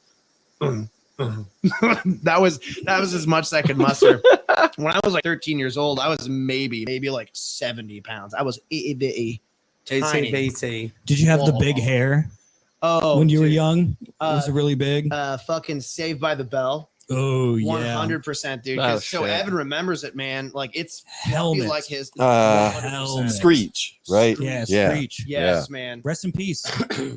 that was as much as I could muster. When I was like 13 years old, I was maybe like 70 pounds. I was itty bitty. Tiny. Did you have the big hair Oh, when you were dude. young? Was it really big? Fucking Saved by the Bell. Oh yeah. 100%, dude. Oh, So shit. Evan remembers it, man. Like it's Helmet. like his Helmet. Screech, right? Yeah, Yeah. Screech. Yes, man. Rest in peace.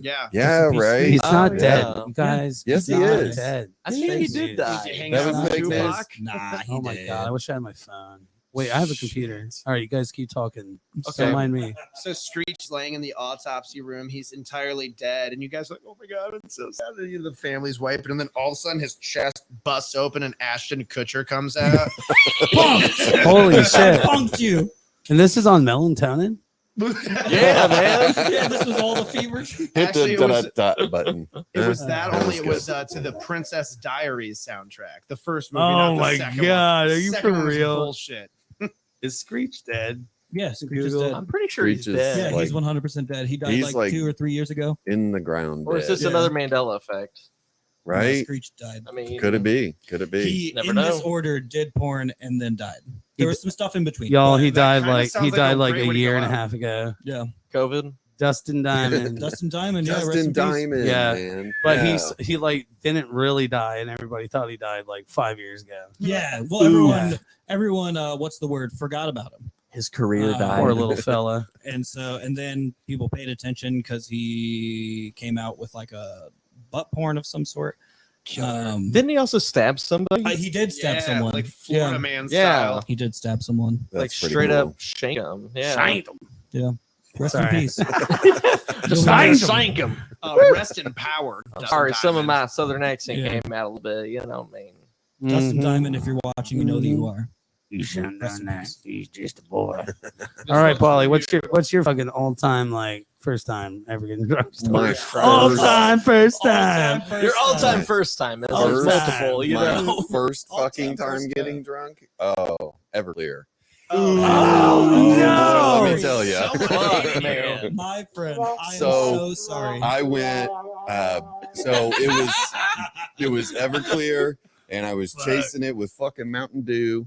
Yeah. Yeah, Rest in peace, right. He's not Oh, dead, yeah. you guys. Yes, He's he not is. dead. I think he Thank did you. die. Did you hang That out was with fake news. Tupac? Nah, he Oh my did. god, I wish I had my phone. Wait, I have a computer. All right, you guys keep talking. Okay. Don't mind me. So Screech laying in the autopsy room. He's entirely dead. And you guys are like, oh my God, it's so sad. And the family's wiping. And then all of a sudden his chest busts open and Ashton Kutcher comes out. Holy shit. Punked you. And this is on Melatonin? Yeah, man. Yeah, this was all the fever. Hit Actually, the it was- dot button. It was that That only. was It was to the Princess Diaries soundtrack. The first movie. not Oh the my second God, one. are you Second for one was real? Bullshit. Is Screech dead? Yeah, Screech is Google. dead. I'm pretty sure he's Screech is- dead. Yeah, like- he's 100% dead. He died he's like like- 2 or 3 years ago. In the ground. Or is dead. this Yeah. another Mandela effect? Yeah, right? Screech died. I mean, Could it be? Could it be? He, Never in know. this order, did porn and then died. There was some stuff in between. Y'all, he that died kinda like sounds like a great a way to year go and a out. half ago. Yeah. COVID? Dustin Diamond. Dustin Diamond. Yeah, rest in Justin peace. Diamond, Yeah. man. But Yeah. he like didn't really die, and everybody thought he died like 5 years ago. Yeah. Well, everyone, what's the word? Forgot about him. His career Poor little fella. And then people paid attention because he came out with like a butt porn of some sort. Didn't he also stab somebody? He did stab Yeah, someone. like Florida Yeah. Man Yeah. style. He did stab someone. like That's pretty straight cool. up shank him. Yeah. Shanked him. Rest Sorry. in peace. Shanked him. him. Rest in power. I'm Dustin sorry, some of Diamond. my southern accent Yeah. came out a little bit. You know, I mean, Dustin Mhm. Diamond, if you're watching, you know that you are. You shouldn't Rest done in that. peace. He's just a boy. All right, Paulie, what's your fucking all time like first time ever getting drunk? My All first- time first time. your all-time first time. It's like First multiple. You my know. first All-time fucking time first getting drunk. Oh, Everclear. Oh, no. Let me Sorry. tell ya. Someone Fuck, hated you. man. My friend, I am So, so sorry. I went. So it was Everclear, and I was chasing it with fucking Mountain Dew,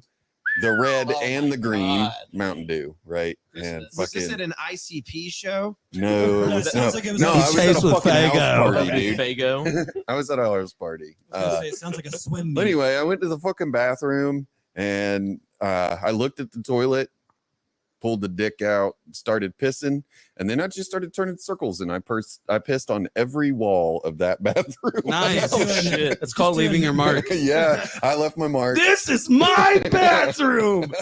the red Oh and my the green God. Mountain Dew, right? And Was this at fucking an ICP show? no, That sounds like it was no, a I was at a chase with fucking house Fago. party, dude. Fago. I was at a house party. I was gonna say, it sounds like a swim But meet. anyway, I went to the fucking bathroom and I looked at the toilet, pulled the dick out, started pissing, and then I just started turning circles and I pissed on every wall of that bathroom. Nice. Oh, shit. It's called leaving your mark. Yeah, I left my mark. This is my bathroom.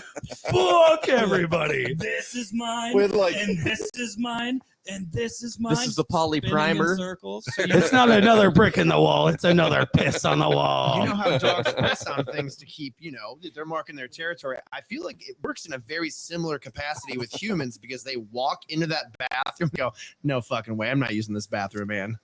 Fuck everybody. This is mine, With, like- and this is mine, and this is mine. This is the poly Spinning in primer. circles. It's not another brick in the wall. It's another piss on the wall. You know how dogs piss on things to keep, they're marking their territory. I feel like it works in a very similar capacity with humans because they walk into that bathroom and go, no fucking way. I'm not using this bathroom, man.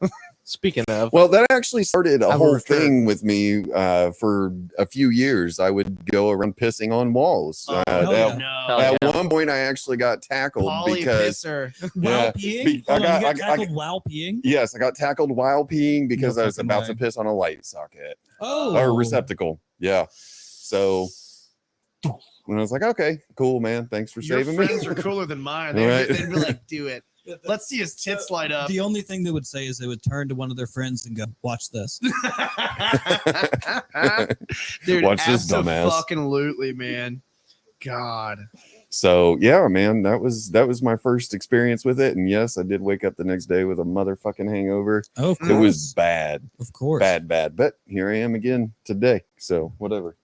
Speaking of, Well, that actually started I a will whole recur. thing with me for a few years. I would go around pissing on walls. Oh, hell at yeah. no. Hell at one point, I actually got tackled Polly because pisser. While Yeah. peeing? I Hold on, got- you got I- tackled while peeing? yes, I got tackled while peeing because No I was fucking about way. to piss on a light socket Oh. or receptacle. Yeah. So, and I was like, okay, cool, man. Thanks for Your saving me. friends are cooler than mine. Right. They'd be like, do it. Let's see his tits light up. The only thing they would say is they would turn to one of their friends and go, watch this. Dude, Watch this, dumbass. Absolutely, man. God. So yeah, man, that was my first experience with it. And yes, I did wake up the next day with a motherfucking hangover. Oh, of course. It was bad. Of course. Bad. But here I am again today. So whatever.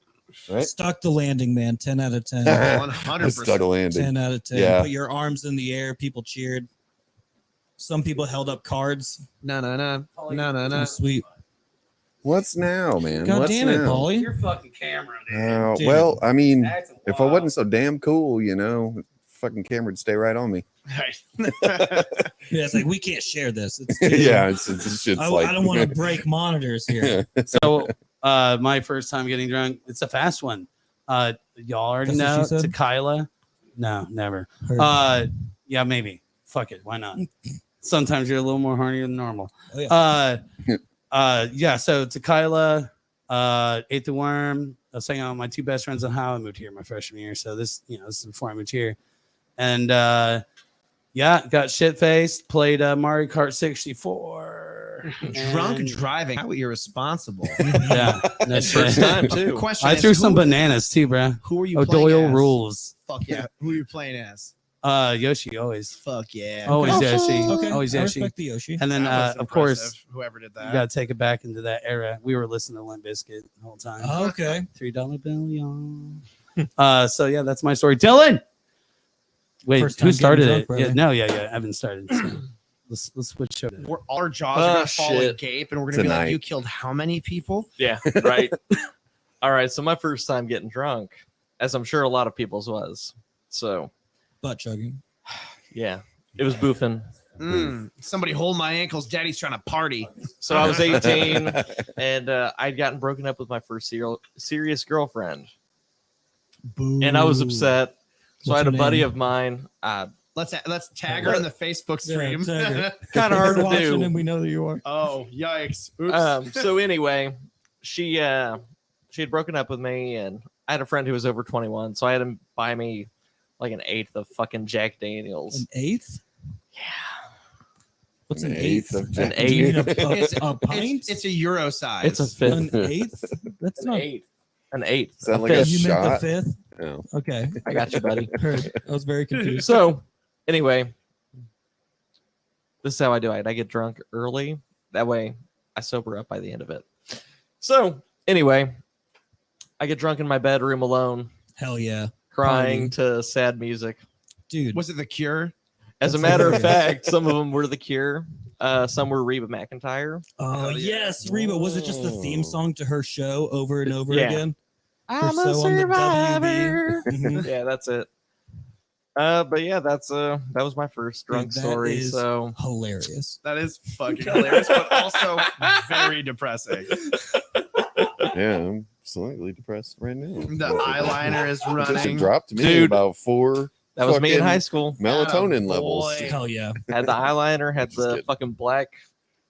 Right? Stuck the landing, man. 10 out of 10. 100%. I stuck a landing. 10 out of 10. Yeah. Put your arms in the air. People cheered. Some people held up cards. No. Oh, sweet. What's now, man? God What's damn it, now? Paulie. Your fucking camera, dude. Dude. Well, I mean, Acting if I wild. wasn't so damn cool, fucking camera would stay right on me. Right. Yeah, it's like, we can't share this. It's Yeah, it's just I, like I don't want to break monitors here. So, my first time getting drunk, it's a fast one. Y'all already That's what know she said? tequila. No, never. Heard. Yeah, maybe. Fuck it. Why not? Sometimes you're a little more horny than normal. Oh, yeah. Yeah. So tequila, ate the worm. I was hanging out with my two best friends on how I moved here my freshman year. So this is before I moved here. And yeah, got shit faced, played Mario Kart 64. Drunk and- driving. How irresponsible. Yeah. No shit. first time too. Question I is, through some who- bananas too, bro. Who are you Oh, playing Doyle as? rules. Fuck yeah. Who are you playing as? Yoshi always. Fuck yeah. Always Okay. Yoshi. Okay. Always I Yoshi. respect the Yoshi. And then That was of course impressive, whoever did you that. gotta take it back into that era. We were listening to Limp Bizkit the whole time. Okay. $3 bill, y'all. So yeah, that's my story. Dylan. Wait, First time who getting started drunk, it? brother. Yeah, no, yeah, Evan started. So let's switch over. We're, all our jaws are gonna fall shit. agape, and we're gonna be Tonight. like, "You killed how many people?" Yeah, right. All right. So my first time getting drunk, as I'm sure a lot of people's was. So Butt chugging. yeah, it was boofing. Somebody hold my ankles. Daddy's trying to party. So I was 18, and I'd gotten broken up with my first serious girlfriend, Boo. and I was upset. So I What's had a her buddy name? of mine. Let's tag her in the Facebook stream. Yeah, Kind of hard to watching do. and we know that you are. Oh, yikes! Oops. So anyway, she had broken up with me, and I had a friend who was over 21, so I had him buy me like an eighth of fucking Jack Daniels. An eighth? Yeah. What's an An eighth? eighth of An Jack Do you mean eighth. a pint? it's a Euro size. It's a fifth. An eighth? That's An not. eighth. An eighth. Sound A like a fifth. You meant the shot? fifth? Oh. Okay. I got you, buddy. Heard. I was very confused. So anyway, this is how I do it. I get drunk early. That way I sober up by the end of it. So anyway, I get drunk in my bedroom alone, Hell yeah. crying to sad music. Dude. Was it The Cure? As a That's matter of hilarious. fact, some of them were The Cure. Some were Reba McEntire. Oh, Hell yeah. yes. Reba. Was it just the theme song to her show over and over Yeah. again? I'm a survivor. Mhm. Yeah, that's it. But yeah, that was my first drunk that story. is- So Hilarious. That is fucking hilarious, but also very depressing. Yeah, I'm slightly depressed right now. The eyeliner is Just running. dropped me Dude. about 4 that was me in fucking high school. melatonin Attaboy. levels. Hell yeah. Had the eyeliner, had Which is the good. fucking black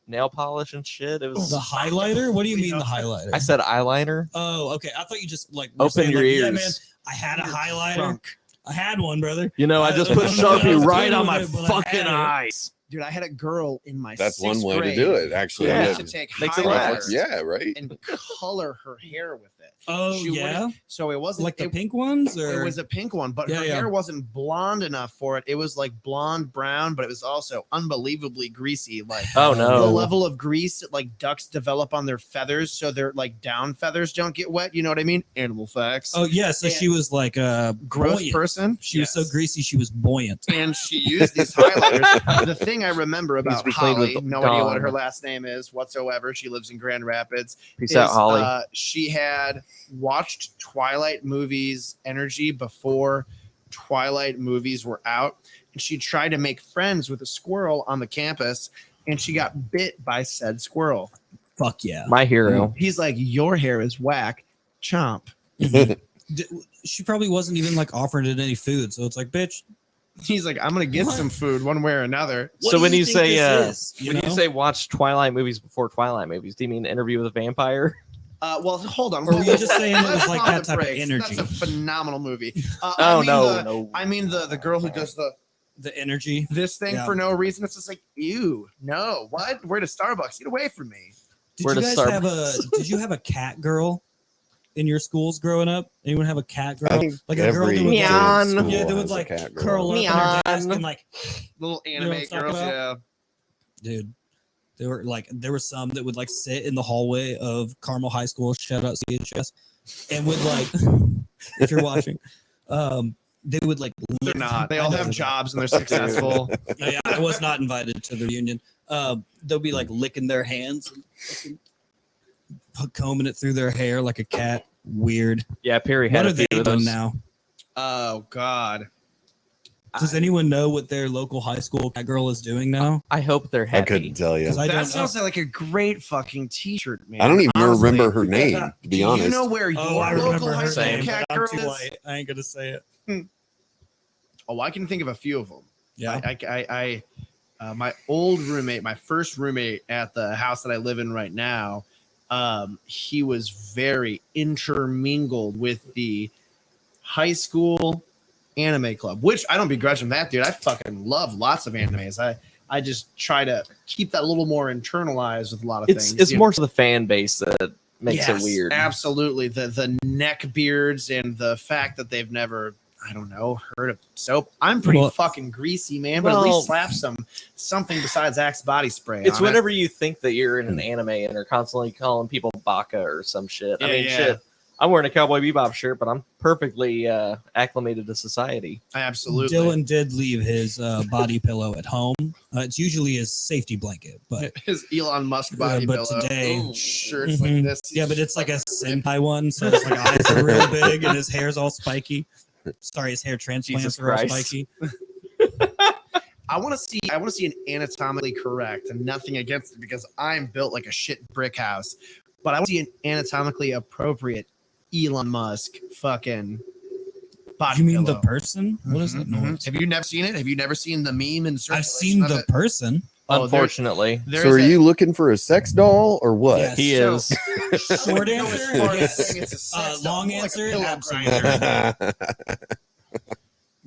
nail polish and shit. It was. The highlighter? What do you mean the highlighter? I said eyeliner. Oh, okay. I thought you just like were Open saying, your like, ears. Yeah, man. I had a highlighter. Drunk. I had one, brother. You know, I just put I Sharpie was right kidding on with my it, but I fucking had it. eyes. Dude, I had a girl in my That's one sixth way grade to do it, actually. Yeah. who Yeah, used to take Makes it highlighter last. yeah, right. and color her hair with it. Oh, She yeah. wouldn't- So it wasn't Like the it, pink ones? Or it was a pink one, but Yeah, her yeah. hair wasn't blonde enough for it. It was like blonde brown, but it was also unbelievably greasy. Like Oh the no. level of grease that like ducks develop on their feathers, so their like down feathers don't get wet. You know what I mean? Animal facts. Oh, yeah. So she was like a Gross buoyant. person. She was so Yes. greasy, she was buoyant. And she used these highlighters. The thing I remember about be cleaned Holly, with no idea what Dawn. her last name is whatsoever. She lives in Grand Rapids. Peace out, Holly. She had watched Twilight movies Energy before Twilight movies were out, and she tried to make friends with a squirrel on the campus. and she got bit by said squirrel. Fuck yeah. My hero. He's like, your hair is whack. Chomp. She probably wasn't even like offering it any food. So it's like, bitch. He's like, I'm gonna get What? some food one way or another. What So do when you think say this is, when you know? say watch Twilight movies before Twilight movies, do you mean Interview with a Vampire? Well, hold on. Or were you just saying it was Let's like pump that the type of brakes. energy? That's a phenomenal movie. Oh no. I mean the girl who does The energy. this thing Yeah. for no reason. It's just like, ew, no, what? We're at a Starbucks. Get away from me. Did Where you to guys start? have did you have a cat girl in your schools growing up? Anyone have a cat girl? I think Like a girl every that would kid like, in Meow. school yeah, they would has a like cat girl. curl up on her desk Meow. and like, Little know anime what I'm talking girls. about? Yeah. dude, there were some that would like sit in the hallway of Carmel High School, shout out CHS, and would like, if you're watching, they would like. They're not. They all have jobs and they're successful. Yeah, I was not invited to the reunion. They'll be like licking their hands, and fucking combing it through their hair like a cat. Weird. Yeah, Perry What had are a few they of doing those. now? Oh God. Does anyone know what their local high school cat girl is doing now? I hope they're I happy. couldn't tell you. 'Cause I That don't know. sounds like a great fucking t-shirt, man. I don't even Honestly. remember her name, to be Do honest. you know where Oh, your I local remember high her school name, cat but girl I'm too is? white. I ain't gonna say it. Oh, I can think of a few of them. Yeah. My old roommate, my first roommate at the house that I live in right now, he was very intermingled with the high school anime club, which I don't begrudge him that, dude. I fucking love lots of animes. I just try to keep that a little more internalized with a lot of It's things. it's you more to the fan base that makes Yes, it weird. Absolutely. The neck beards and the fact that they've never, I don't know, heard of soap. I'm pretty Well- fucking greasy, man, but at Well- least slap something besides Axe body spray. It's on it. whenever you think that you're in an anime and are constantly calling people baka or some shit. I Yeah, mean, yeah. shit. I'm wearing a Cowboy Bebop shirt, but I'm perfectly acclimated to society. Absolutely. Dylan did leave his body pillow at home. It's usually his safety blanket, but His Elon Musk body but pillow. today- Ooh, shirts Mhm. like this. yeah, but it's like a senpai one, so his like eyes are real big and his hair's all spiky. Sorry, his hair transplants Jesus are all Christ. spiky. I want to see an anatomically correct, and nothing against it because I'm built like a shit brick house. But I want to see an anatomically appropriate Elon Musk fucking body You mean pillow. the person? What is that Mhm, noise? mhm. Have you never seen it? Have you never seen the meme and I've seen the person. Oh, Unfortunately, There So is are a- you looking for a sex doll or what? Yes. he So- is. Short Go as answer, far as yes. saying it's a sex doll, Long more like a answer, pillow absolutely. grinder.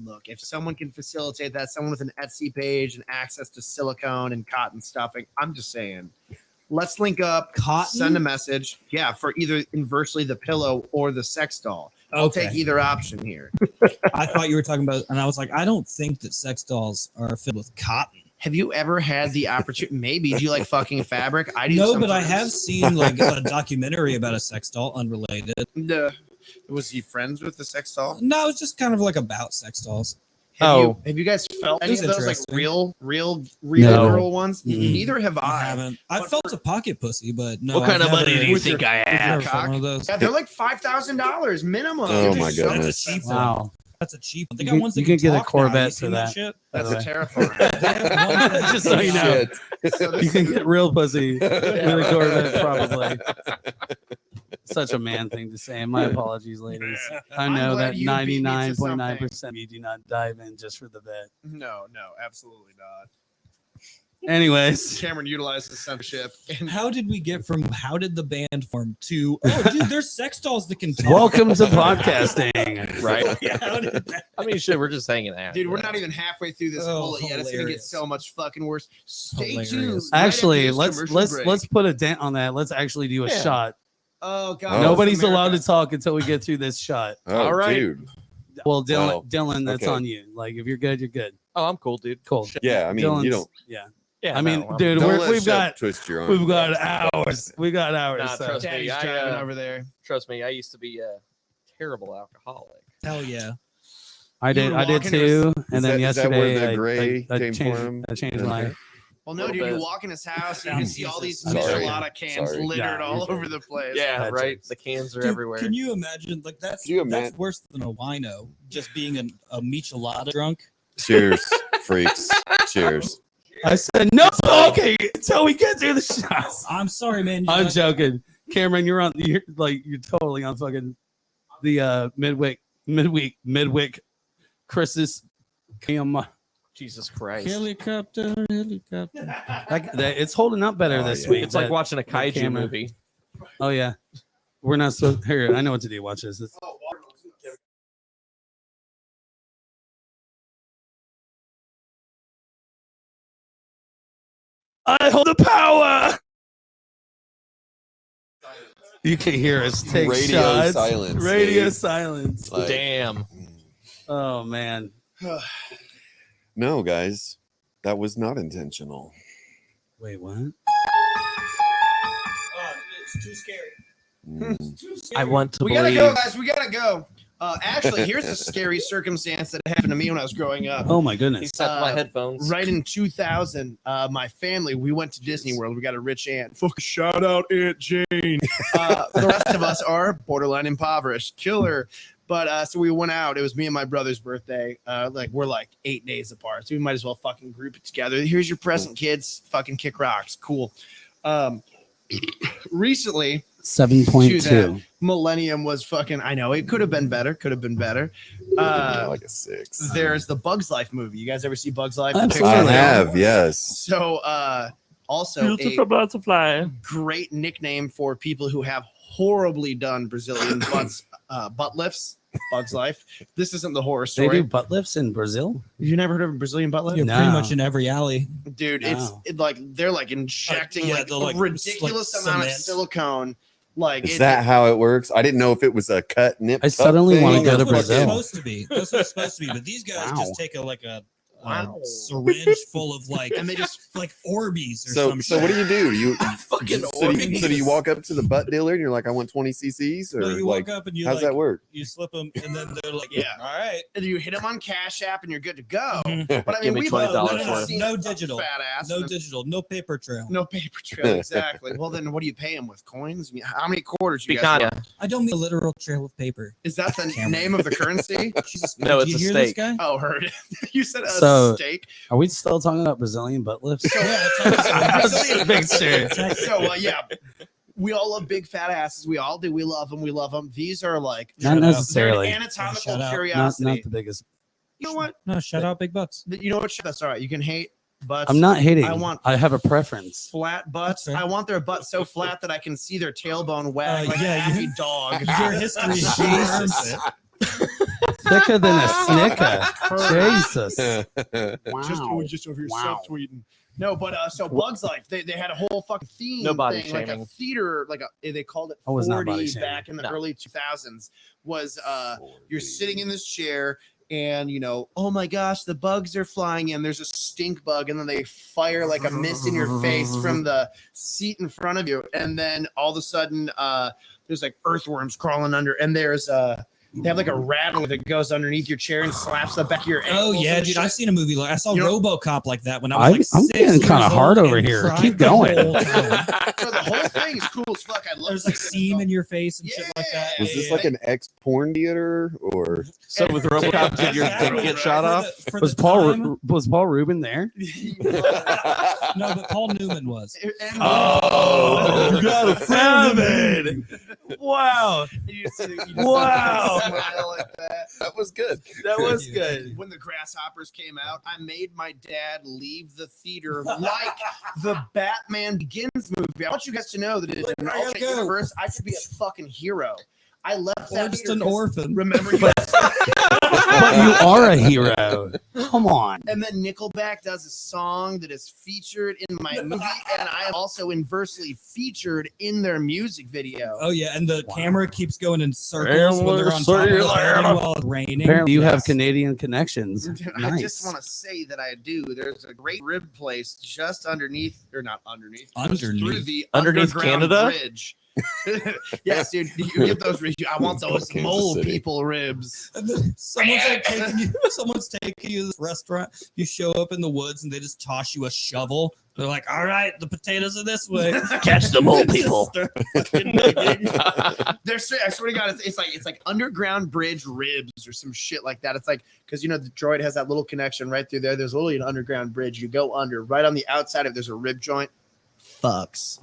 Look, if someone can facilitate that, someone with an Etsy page and access to silicone and cotton stuffing, I'm just saying, let's link up, Cotton? send a message. Yeah, for either inversely the pillow or the sex doll. I'll Okay. take either option here. I thought you were talking about, and I was like, I don't think that sex dolls are filled with cotton. Have you ever had the opportunity? Maybe. Do you like fucking fabric? I do. No, but I sometimes. have seen like a documentary about a sex doll, unrelated. Was he friends with the sex doll? No, it's just kind of like about sex dolls. Have you guys felt It any was of those like interesting. real No. girl ones? Mm-mm. Neither have I I. haven't. I But felt a pocket pussy, but no. What kind I've of money never- do you with think your- I I've have? never felt one of those. Yeah, they're like $5,000 minimum. Oh Dude, my so goodness. That's a cheap one. Wow. That's a cheap one. They You got can- ones you that can can get a talk now. Corvette You for seen that. shit? by the That's way. terrifying. They have ones that- Just so you know. So this You can is- get real pussy with a Corvette, probably. Such a man thing to say. My apologies, ladies. I I'm know glad that you beat me to 99.9% you do not dive in just for the vet. no, absolutely not. Anyways, Cameron utilizes censorship. And How did we get from how did the band form to dude, there's sex dolls that can talk. welcome to podcasting. Right. Yeah, how did that- I mean, shit, we're just hanging out. dude, we're not even halfway through this Oh, bullet yet. It's gonna get hilarious. so much fucking worse. Stay Hilarious. tuned. right Actually, after this let's commercial let's break. let's put a dent on that. Let's actually do a Yeah. shot. Oh god, Oh. Nobody's America. allowed to talk until we get through this shot. Oh, All right. dude. Well, Dylan, Well, Dylan, that's okay. on you. Like, if you're good, you're good. Oh, I'm cool, dude. Cool. Yeah, I mean, Dylan's- you don't. Yeah. Yeah, I mean, no, I'm- dude, Don't we're, let we've Shep got twist your arm. we've got hours. We got hours. Nah, so. trust me. Daddy's I, driving over there. Trust me, I used to be a terrible alcoholic. Hell yeah. I You did. were I did walking too. Is And then that- is that where yesterday, the gray I came changed. from? I changed my. Okay. Well, no, Little dude, you bit. walk in his house, you Down can see all these Jesus. Sorry. Michelada cans Sorry. littered Yeah, all you're over the place. Yeah, Bad right. jokes. The cans are Dude, everywhere. Can you imagine? Like that's Can you that's imagine- worse than a wino. Just being a michelada drunk. Cheers, freaks. Cheers. I said no. Okay, until we get through the shots. I'm sorry, man. I'm joking. Cameron, you're totally on fucking the midweek crisis. Jesus Christ. Helicopter. It's holding up better this week. It's like watching a kaiju camera. movie. Oh yeah, we're not supposed. Here, I know what to do. Watch this. I hold the power. You can hear us take Radio shots. silence, Radio dude. silence. Like, Damn. Oh man. no, guys, that was not intentional. Wait, what? It's too scary. Mm. I want to We believe. gotta go, guys. We gotta go. Actually, here's a scary circumstance that happened to me when I was growing up. Oh my He goodness. set my headphones. Right in 2000, my family, we went to Disney World. We got a rich aunt. Fucking shout out Aunt Jane. The rest of us are borderline impoverished. Killer. But so we went out. It was me and my brother's birthday. We're like 8 days apart. So we might as well fucking group it together. Here's your present, kids. Fucking kick rocks. Cool. Recently, 7.2. Millennium was fucking, I know it could have been better. Like a 6. There's the Bugs Life movie. You guys ever see Bugs Life? Absolutely. I have, yes. So also a butterfly. great nickname for people who have horribly done Brazilian butt lifts. Bugs Life. This isn't the horror They story. do butt lifts in Brazil? You never heard of a Brazilian butt lift? You're No. pretty much in every alley. Dude, No. it's like they're like injecting Yeah, like they're a like- ridiculous like amount of cement. silicone. Like Is that how it works? I didn't know if it was a cut nip. I tuck suddenly thing wanna or go to fucking- That's what Brazil. it's supposed to be. That's what it's supposed to be. But these guys Wow. just take a Wow. syringe full of like and they just like Orbeez or So some what shit. do? You fucking so do you walk up to the butt dealer and you're like, I want 20 cc's, or No, you like, walk up and you how's like, that work? you slip them and then they're like, Yeah. all right. and you hit them on Cash App and you're good to go. Mhm. But I Give mean, me we've $20 all worth. seen No a digital. fat ass, No and digital, no paper trail. no paper trail. Exactly. Well, then what do you pay them with? Coins? I mean, how many quarters you guys? Picanha. want? I don't mean a literal trail of paper. Is that the Cameron. name of the currency? Jesus, No, did it's you a hear this steak. guy? Oh, heard it. You said a So- steak. Are we still talking about Brazilian butt lifts? Yeah, it's Brazilian Big sure. So yeah, we all love big fat asses. We all do. We love them. We love them. These are like Not they're an necessarily. anatomical Shout out. curiosity. Not the biggest. You know what? No, shout out big butts. You know what? That's all right. You can hate butts. I'm not hating. I I have a preference. flat butts. That's fair. I want their butt so flat that I can see their tailbone wag like yeah, a happy dog. Your history Jesus. confirms it. Thicker than a snicker. Jesus. Just over here Wow. subtweeting. No, but so Bugs Life, they had a whole fucking theme No body thing, like a shaming. theater, they called it I was not body 40 shaming. back in the No. early 2000s. Was you're sitting in this chair and oh my gosh, the bugs are flying in. There's a stink bug, and then they fire like a mist in your face from the seat in front of you, and then all of a sudden there's like earthworms crawling under, and there's they have like a rattle that goes underneath your chair and slaps the back of your ankles. Oh yeah, and dude! shit. I've seen a movie like I saw You know- RoboCop like that when I was I'm like 6 getting kinda years hard old over and here. cried Keep the going. whole time. So the whole thing is cool as fuck. I love There's like seam in your face and shit like that. Was this like an ex porn theater or? So with RoboCop, did your dick get shot off? Was Paul Rubin there? No, but Paul Newman was. Oh, you got a friend of it. Wow. Wow. Smile like that. That was good. That was good. When the Grasshoppers came out, I made my dad leave the theater like the Batman Begins movie. I want you guys to know that in an I gotta alternate go. universe, I could be a fucking hero. I left Or that just theater an 'cause- orphan. Remember, you But you are a hero. Come on. and then Nickelback does a song that is featured in my movie, and I am also inversely featured in their music video. Oh yeah, and the Wow. camera keeps going in circles when they're on top of the building while it's raining. Apparently, you have Yes. Canadian connections. Dude, I Nice. just want to say that I do. There's a great rib place just underneath, or not underneath, just Underneath. through the Underneath underground Canada? bridge. Yes, dude. You get those ribs. I want those Kansas mole City. people ribs. And then someone's taking you to this restaurant. You show up in the woods and they just toss you a shovel. They're like, "All right, the potatoes are this way. Catch the mole people. Start fucking digging. They're straight. I swear to God, it's like underground bridge ribs or some shit like that. It's like because the droid has that little connection right through there. There's literally an underground bridge. You go under. Right on the outside of there's a rib joint. Fucks.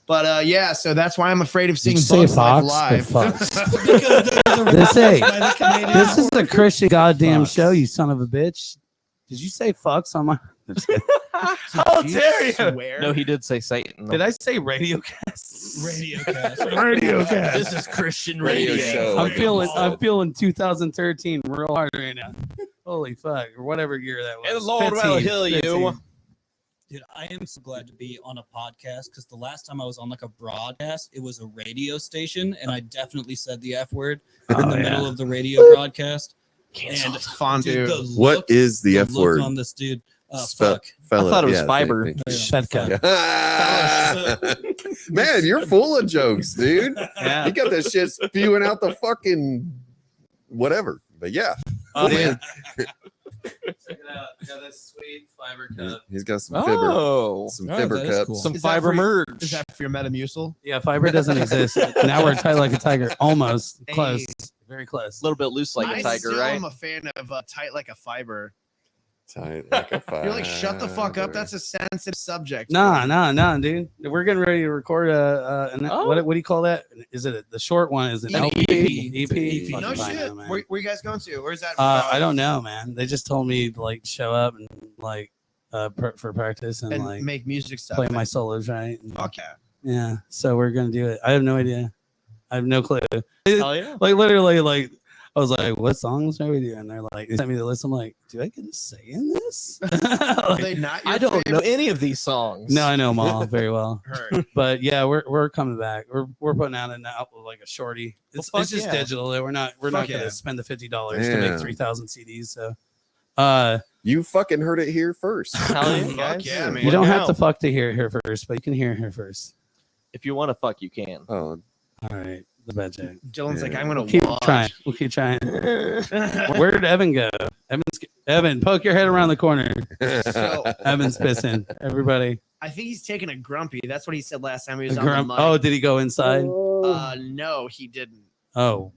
But yeah, so that's why I'm afraid of seeing Did you say Bugs Life Fox or live. Fucks? Because there's a This ain't- by the Canadian This is a Christian goddamn Fucks. show, you son of a bitch. Did you say fucks on my? How dare you? Swear? No, he did say Satan. Did I say radio cast? radio cast. Radio cast. This is Christian Radio radio. show. I'm feeling 2013 real hard right now. Holy fuck, or whatever year that was. And the Lord will 15, heal you. 15. Dude, I am so glad to be on a podcast because the last time I was on like a broadcast, it was a radio station, and I definitely said the F word in the middle of the radio broadcast. And Fondue. dude, the What look- is the F look word? on this dude. Spell- Fuck. fella- I thought it was yeah, fiber. thank you. Fedka. Man, you're full of jokes, dude. Yeah. You got that shit spewing out the fucking whatever. But yeah, Oh, cool, yeah. man. Check it out. Got this sweet fiber cup. He's got some fibber, Oh, some Oh, fibber that is cups. cool. some Is that fiber for- merge. Is that for your Metamucil? Yeah, fiber doesn't exist. Now we're tight like a tiger. Almost Hey. close. Very close. A little bit loose like I a tiger, still right? am a fan of tight like a fiber. Tight like a fiber. You're like, shut the fuck up. That's a sensitive subject. Nah, dude. We're getting ready to record Oh. what do you call that? Is it the short one? Is it An LP? EP. EP? No Fucking fine, shit. man. Where you guys going to? Where's that? I don't know, man. They just told me to, like show up and like for practice and, and like make music stuff. play my solos right. And, Fuck yeah. yeah, so we're gonna do it. I have no idea. I have no clue. Hell yeah. Like literally, like I was like, "What songs are we doing?" And they're like, "They sent me the list." I'm like, "Do I get to say in this?" Are Like, they not your I don't know favorite? any of these songs. no, I know them all very well. Heard. But yeah, we're coming back. We're putting out an album like a shorty. It's fuck just yeah. digital. We're not Fuck gonna yeah. spend the $50 to make Yeah. 3,000 CDs. So You fucking heard it here first. Hell yeah, Fuck guys. yeah, man. you don't Look have to out. fuck to hear it here first, but you can hear it here first. If you want to fuck, you can. Oh, All right, the bad joke. Dylan's like, Yeah. I'm gonna We'll keep watch. trying. We'll keep trying. Where did Evan go? Evan, poke your head around the corner. So Evan's pissing. Everybody. I think he's taking a grumpy. That's what he said last time he was A on grump- the mic. oh, did he go inside? No, he didn't. Oh,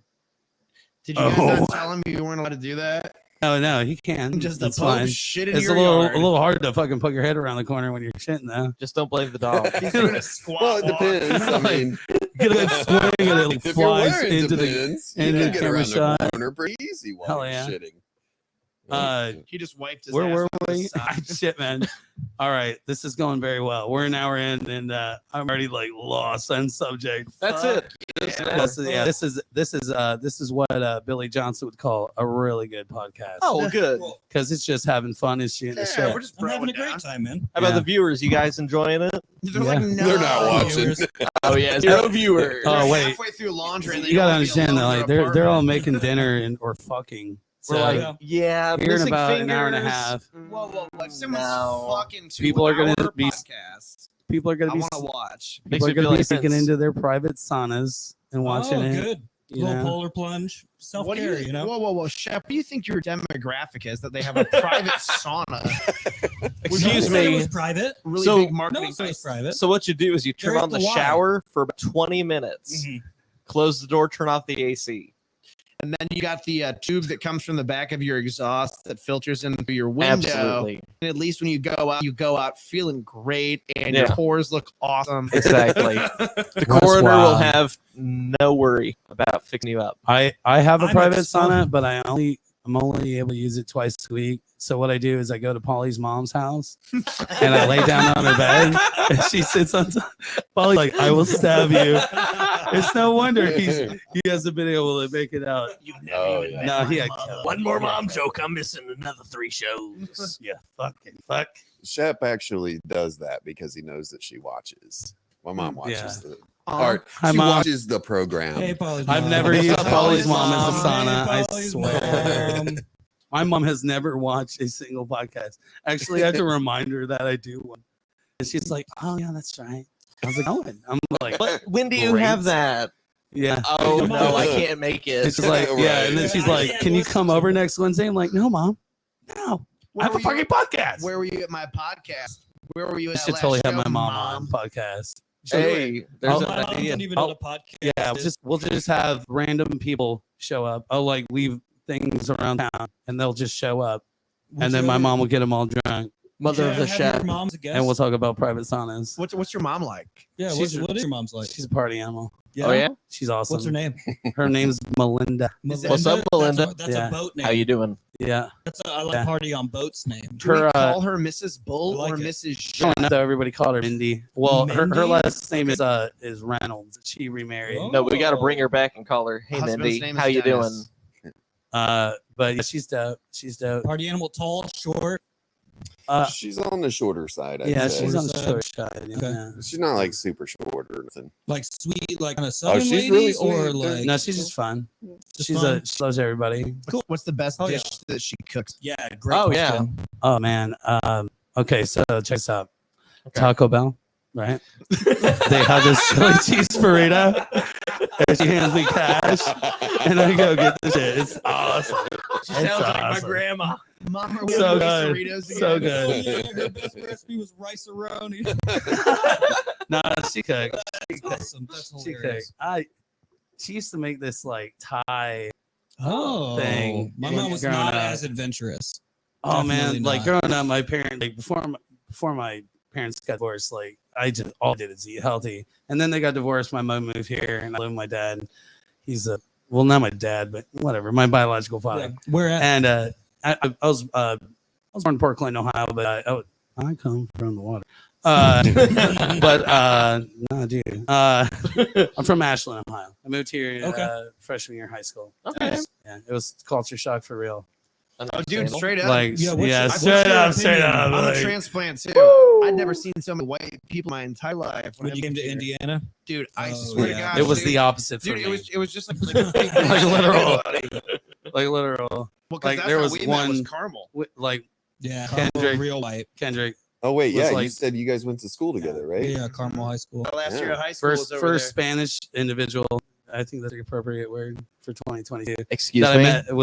Did you guys Oh. not tell him you weren't allowed to do that? no, he can. Just the That's Pope fine. shit in It's a your little yard. hard to fucking poke your head around the corner when you're shitting though. Just don't blame the dog. He's doing a squat well, it walk. depends. I mean, Get a good swing and it like, if you're flies wearing into the. depends, you into can the get camera around shot. the corner pretty easy while Hell you're yeah. shitting. He just wiped his Where ass were with his we? sock. Shit, man. All right, this is going very well. We're an hour in, and I'm already like lost on subject. That's Fuck. it. This is what Billy Johnson would call a really good podcast. Oh, good. Cool. because it's just having fun and shooting the Yeah, shit. we're just I'm having throwing a great down. time, man. How about Yeah. the viewers? You guys enjoying it? They're like, Yeah. no. They're not watching. Viewers. Oh yeah, zero viewers. Oh, They're wait. halfway through laundry. And they You gotta don't wanna be understand though, alone in like their they're all apartment. making dinner and or fucking. So We're like, Yeah. yeah, here in missing about an hour and a fingers. half, Whoa. If someone's No. fucking to People are gonna our be- podcast, people are I gonna be want to watch. Makes people are me feel gonna be like sneaking Vince. into their private saunas and watching Oh, it. good. You Little know? polar plunge, self What do care. You know. Whoa, Shep. What do you think your demographic is that they have a private sauna? Excuse No one said It me. was private. Really So- big No marketing. one said it was private. So what you do is you turn They're on at the the Y. shower for about 20 minutes, Mhm. close the door, turn off the AC. And then you got the tube that comes from the back of your exhaust that filters in through your window. Absolutely. And at least when you go out feeling great and Yeah. your pores look awesome. Exactly. The That's coroner will wild. have no worry about fixing you up. I have a I'm private excited. sauna, but I'm only able to use it twice a week. So what I do is I go to Polly's mom's house and I lay down on her bed and she sits on top. Polly's like, I will stab you. It's no wonder he hasn't been able to make it out. You've never Oh, even yeah. No, he had One more mom joke. I'm missing another 3 shows. Yeah, fucking fuck. Shep actually does that because he knows that she watches. My mom watches Yeah. the Aw. art. Hi, She Mom. watches the program. Hey, Polly's I've mom. never used Polly's mom as a Hey, sauna. I Polly's swear. mom. My mom has never watched a single podcast. Actually, I had to remind her that I do one. And she's like, oh, yeah, that's right. How's it going? I'm like, But when do you have that? yeah. Oh Come no, on. I can't make it. It's just like, yeah. And then she's like, Yeah, can you listen come to over it. next Wednesday? I'm like, no, mom. No. I have a were you fucking at- podcast. Where were you at my podcast? Where were you I at? should last totally have show, my mom on podcast. Hey, there's Oh, an My mom idea. doesn't even know what a podcast Yeah, is. we'll just have random people show up. I'll like leave things around town, and they'll just show up, and then my mom will get them all drunk, Mother of the Have your chef. mom's a guest. and we'll talk about private saunas. What's your mom like? Yeah, she's- what is your mom's like? She's a party animal. Oh yeah. She's awesome. What's her name? Her name's Melinda. What's up, Belinda? That's Yeah. a boat name. How you doing? Yeah. I like Yeah. party on boats name. Do we Her, call her Mrs. Bull I like or it. Mrs. Growing Shep? up, though, everybody called her Mindy. Well, her Mindy? last name is Reynolds. She remarried. Oh. No, we got to bring her back and call her. Hey, Husband's Mindy, name is how you Dennis. doing? But yeah, she's dope. She's dope. Party animal, tall, short. She's on the shorter side. I'd Yeah, say. she's on the Side. short side. Yeah. Okay. She's not like super short or nothing. Like sweet, like kind of southern she's lady, really or sweet. like No, she's just fun. just She's fun? she loves everybody. What's the best Oh, yeah. dish that she cooks? Yeah, great. Oh, yeah. question. Oh man. Okay, so check this out. Okay. Taco Bell, right? They have this chili cheese burrito. And she hands me cash, and I go get the shit. It's awesome. She It's sounds like my awesome. grandma. Mom, are we So gonna good. make Doritos So again? good. Oh, yeah, her best recipe was rice-a-roni. No, she cooked. That's awesome. That's She cooked. hilarious. She used to make this like Thai. Oh, Thing my mom was growing not up. as adventurous. Oh Definitely man, like not. growing up, my parents like before my parents got divorced, like I just all I did is eat healthy. And then they got divorced. My mom moved here, and I live with my dad. He's not my dad, but whatever, my biological father. Yeah. Where at? And I was born in Portland, Ohio, but I come from the water. No, dude. I'm from Ashland, Ohio. I moved here freshman year of high school. Okay. Yeah, it was culture shock for real. Oh, dude, straight up. Like, Yeah, what's yeah, your- straight what's your up, straight opinion? up. I'm a like- transplant too. I'd never seen so many white people my entire life. When you came to Indiana? dude, I Oh, swear to yeah. God, it was dude, the opposite for dude. me. It was just like, Like literal. Like literal. Well, 'cause like, that's there how was we met, was one- caramel. Like Yeah, Kendrick. real white. Kendrick, Oh wait, Was yeah. You like- said you guys went to school together, right? Yeah, Carmel High School. My last Yeah. year of high school was first over there. Spanish individual. I think that's the appropriate word for 2022. Excuse that me. I met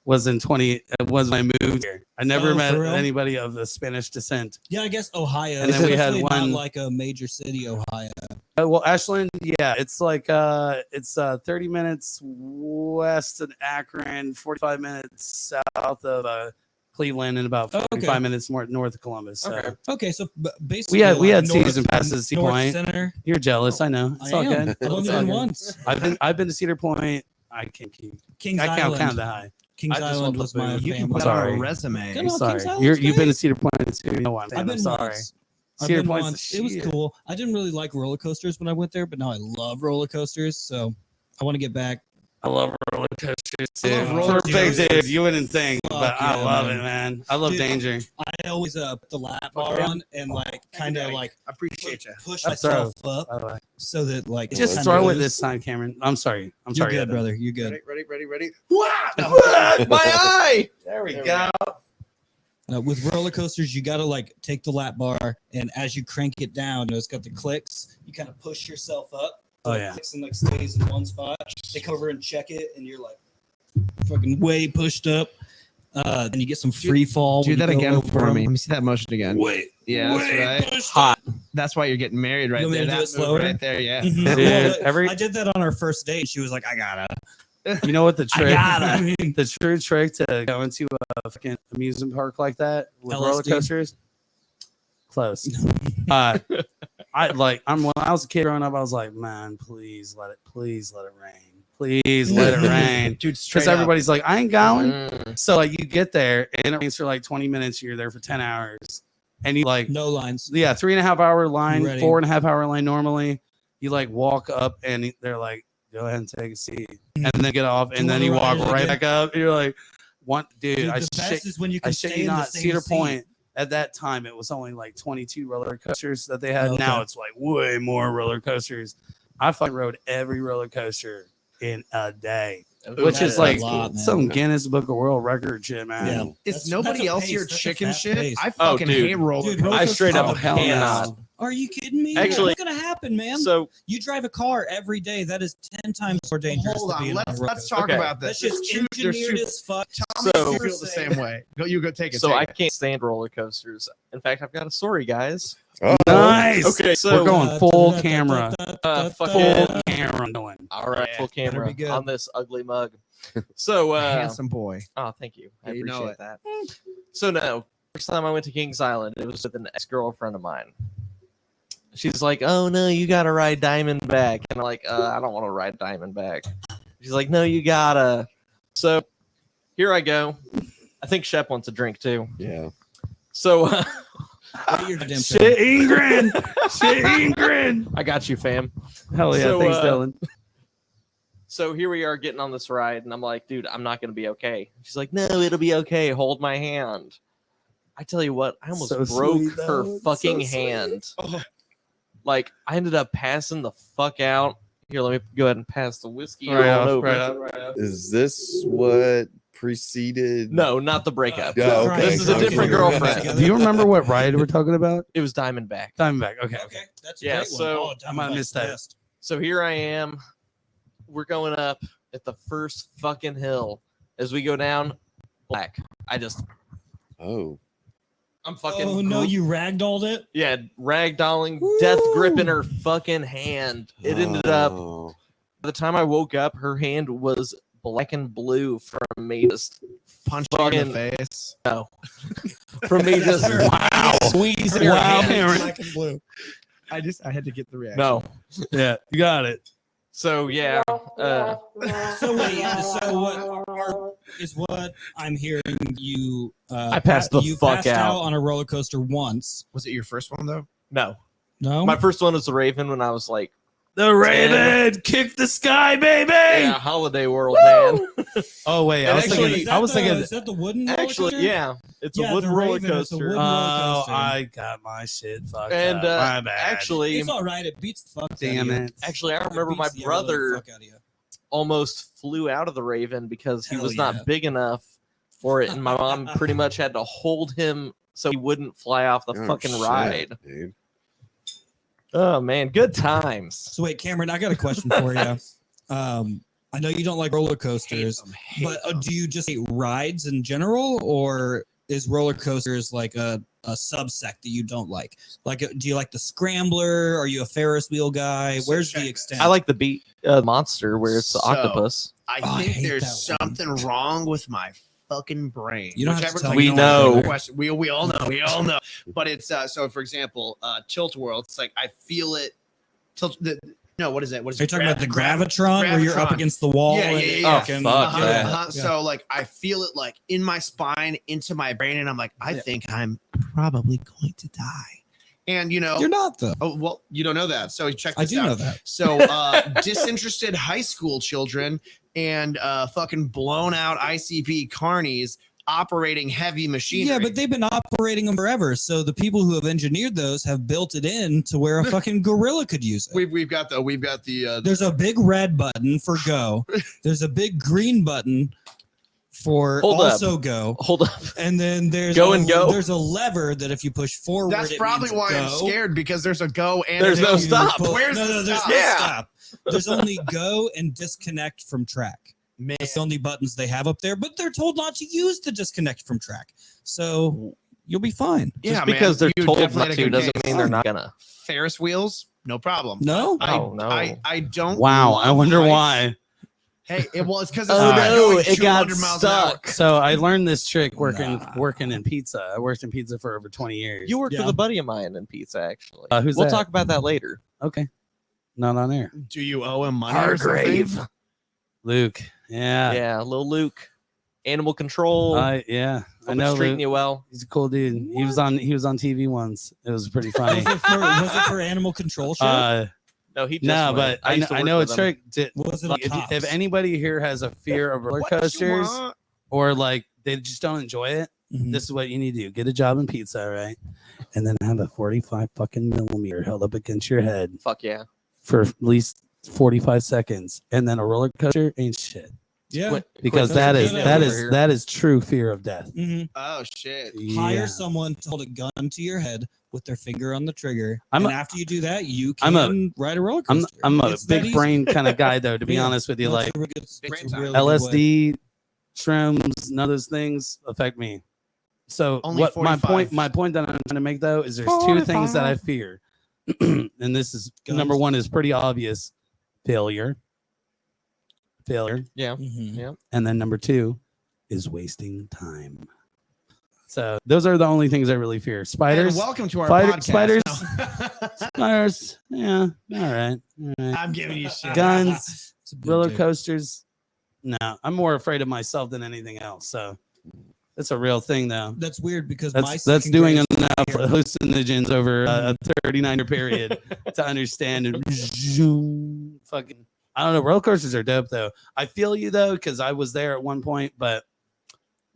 was in 20. It was when I moved here. I never Oh, met for real? anybody of the Spanish descent. Yeah, I guess Ohio. And then we had Definitely one- not like a major city, Ohio. Well, Ashland, yeah, it's like it's 30 minutes west of Akron, 45 minutes south of Cleveland, and about 45 Okay. minutes more north of Columbus. So Okay. Okay, so basically, we had north- season passes to Cedar North Point. Center. You're jealous, I know. It's I all am. good. I've It's only all been good. once. I've been to Cedar Point. I can't keep. Kings I can't Island. count that high. Kings I just Island want the was my food. You can family. put that on Sorry. a resume. Good I'm on sorry. Kings Island's You've been great. to Cedar Point too. You know what I'm saying? I've I'm been sorry. once. I've Cedar been Point's once. the It was shit. cool. I didn't really like roller coasters when I went there, but now I love roller coasters. So I want to get back. I love roller coasters I love too. roller For a big coasters. dude, you wouldn't think, Fuck but I yeah, love man. it, man. I love Dude, danger. I always put the lap bar on and like kind of like I appreciate you. push That's myself up By the way. so that like Just Just kinda throw it goes- this time, Cameron. I'm sorry. I'm You're sorry. good, Evan. brother. You're good. Ready. My eye. There we There we go. With roller coasters, you got to like take the lap bar, and as you crank it down, it's got the clicks. You kind of push yourself up. Oh, it yeah. clicks and like stays in one spot. They come over and check it, and you're like fucking way pushed up. Then you get some free fall. Do when that you go again over for them. me. Let me see that motion again. Wait. Yeah, that's way right. pushed Hot. That's why you're getting married right You want me there. to do That it move slower? right there, yeah. Mhm. Dude, Well, I did that on our first date. And she was like, "I gotta." You know what the I trick? gotta. The true trick to go into a fucking amusement park like that with roller LSD? coasters. Close. When I was a kid growing up, I was like, man, please let it rain. Please let it rain. Dude, straight Because up. everybody's like, I ain't going. Mm. So like you get there and it rains for like 20 minutes, you're there for 10 hours. And you like No lines. 3.5 hour line, Ready. 4.5 hour line normally. You like walk up and they're like, go ahead and take a seat. And then get off Do and you then you wanna walk ride it right again? back up. And you're like, dude, Dude, I the best shit, is when you I can shit stay you in the not. same Cedar seat. Point at that time, it was only like 22 roller coasters that they had. Okay. Now it's like way more roller coasters. I fucking rode every roller coaster in a day, which That is is a like lot, man. some Guinness Book of World Record shit, man. Yeah. Is That's nobody a else pace. here That's a chicken fast shit? pace. I Oh, fucking dude. hate roller Dude, coasters. roller I straight Oh, up hell cannot. no. Are you kidding me? Actually- what's gonna happen, man? So You drive a car every day. That is 10 times more dangerous. Hold than on, being on a let's roller talk coaster. about That's this. just There's engineered as fuck. Tell me So- if you feel the same way. You go take it. so take I it. can't stand roller coasters. In fact, I've got a story, guys. Nice. Okay, so We're going full camera. fucking Full camera going. all right, full better camera be good. on this ugly mug. So handsome boy. oh, thank you. I Yeah, you know appreciate it. that. So no, first time I went to Kings Island, it was with an ex-girlfriend of mine. She's like, "Oh no, you gotta ride Diamondback," and I'm like, "I don't want to ride Diamondback." She's like, "No, you gotta." So here I go. I think Shep wants a drink too. Yeah. So Wait your damn Shit, Ingrid. Shit, Ingrid. I got you, fam. Hell yeah. So, Thanks, uh, Dylan. So here we are getting on this ride, and I'm like, "Dude, I'm not gonna be okay." She's like, "No, it'll be okay. Hold my hand." I tell you what, I almost So broke sweet, her though. It's fucking so sweet. hand. Oh. Like I ended up passing the fuck out. Here, let me go ahead and pass the whiskey Right on off, over. right off, right off. Is this what preceded? No, not the breakup. Yeah, okay. This is a Okay. different Okay. girlfriend. Do you remember what ride we're talking about? It was Diamondback. Diamondback. Okay. Okay, that's a Yeah, great so one. I might have missed that. Best. So here I am. We're going up at the first fucking hill. As we go down, black. Oh. I'm fucking. Oh no, you ragdolled it. Yeah, ragdolling, death gripping her fucking hand. It ended up. Oh. By the time I woke up, her hand was black and blue from me just Punch you in fucking the face. no. From me just squeezing her Wow, hand. Aaron. Black and blue. I had to get the reaction. No. Yeah, you got it. So yeah. So wait, so what I'm hearing you I passed the you fuck passed out. on a roller coaster once. Was it your first one though? No. No, My first one was the Raven when I was like, The Raven, kick the sky, baby. yeah, Holiday World, man. Oh wait, I And was actually- thinking. I was thinking. Is that the wooden roller Actually, coaster? yeah, it's Yeah, a wooden the roller Raven is a coaster. wooden- Oh, coaster. I got my shit fucked And up. My bad. actually, It's all right. It beats the fuck. damn out of you. it. actually, I It remember my beats the ever living brother fuck out of you. almost flew out of the Raven because he Hell was yeah. not big enough for it, and my mom pretty much had to hold him so he wouldn't fly off the Oh, fucking shit, ride. dude. Oh man, good times. So wait, Cameron, I got a question for you. I know you don't like roller coasters, but do you just hate rides in general, or is roller coasters like a subsect that you don't like? Like, do you like the scrambler? Are you a Ferris wheel guy? So Where's check the this. extent? I like the beat monster where it's the So- octopus. I Oh, I think hate there's that one. something wrong with my fucking brain. You don't have to Whichever tell type me. you We wanna know. question- We all know. We all know. But it's so for example, Tilt World. It's like I feel it. No, what is it? What is Are you it? talking about the gravitron, where you're up Gravitron. against the wall? Yeah, and yeah, it yeah. fucking- fuck Uh-huh, that. uh-huh. Yeah. So like I feel it like in my spine, into my brain, and I'm like, I Yeah. think I'm probably going to die. And you know, You're not though. oh well, you don't know that. So check I this do out. know that. So disinterested high school children and fucking blown out ICP carnies operating heavy machinery. Yeah, but they've been operating them forever. So the people who have engineered those have built it in to where a fucking gorilla could use it. we've got the There's a big red button for go. There's a big green button for Hold up. also go. Hold up. And then there's Go a, and go? There's a lever that if you push forward, that's it probably means why I'm go. scared because there's a go and There's a no go. stop. Where's no, the no, there's stop? no Yeah. stop. There's only go and disconnect from track. Man, That's the only buttons they have up there, but they're told not to use the disconnect from track. So you'll be fine. yeah, Just because man, they're you told definitely not had a to good doesn't case. mean they're not gonna. Ferris wheels, no problem. No? Oh, no. I don't. Wow, I love wonder heights. why. Hey, it was because Oh no, it's it got 200 miles an hour. stuck. So I learned this trick Nah. working in pizza. I worked in pizza for over 20 years. You worked Yeah. with a buddy of mine in pizza, actually. Who's we'll that? talk about that later. Okay, not on air. Do you owe him money? Or something? Luke. Yeah. Yeah, little Luke, animal control. Yeah. I Hope know it's treating Luke. you well. He's a cool dude. He was on TV once. It was pretty funny. Was it for animal control show? No, he just No, went. but I used to work know a with him. trick. Was it Like, a if anybody here has a fear of roller What you coasters want? or like they just don't enjoy it, Mhm. this is what you need to do: get a job in pizza, right? And then have a 45 fucking millimeter held up against your head Fuck yeah. for at least 45 seconds, and then a roller coaster ain't shit. Yeah. because Quit that thinking is over here. that is true fear of death. hmm Oh shit. Hire Yeah. someone to hold a gun to your head with their finger on the trigger. I'm And a- after you do that, you I'm a- can ride a roller I'm coaster. I'm a It's that big easy. brain kind of guy though. To be Yeah. honest with you, That's like a really good- Brain it's a time. really good way. LSD, shrooms, none of those things affect me. So Only what 45. my point that I'm trying to make though is there's two things that I fear, and this is Guns. number one is pretty obvious: failure, Yeah. Mhm. Yeah. and then number two is wasting time. So those are the only things I really fear: spiders, And welcome to our Spider- podcast. spiders. spiders. Yeah, all right. I'm giving you shit. Guns, It's a big roller deal. coasters. No, I'm more afraid of myself than anything else. So that's a real thing, though. That's weird because my That's second doing grade enough fear- hallucinogens over a 39-year period to understand. And fucking, I don't know. Roller coasters are dope, though. I feel you though, because I was there at one point, but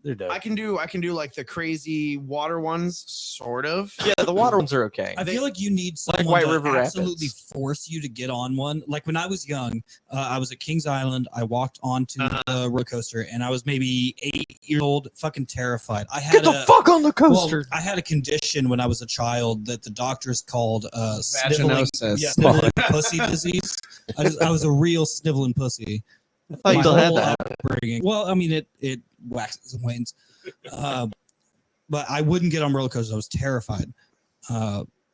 they're dope. I can do like the crazy water ones, sort of. Yeah, the water ones are okay. I feel like you need Like someone White to River absolutely Rapids. force you to get on one. Like when I was young, I was at Kings Island. I walked onto the roller coaster, and I was maybe 8 years old, fucking terrified. I had Get the fuck on the coaster. Well, I had a condition when I was a child that the doctors called sniveling, Vaginosis. sniveling pussy disease. I was a real sniveling pussy. I thought you My still had whole that. upbringing. Well, I mean, it waxes and wanes. But I wouldn't get on roller coasters. I was terrified.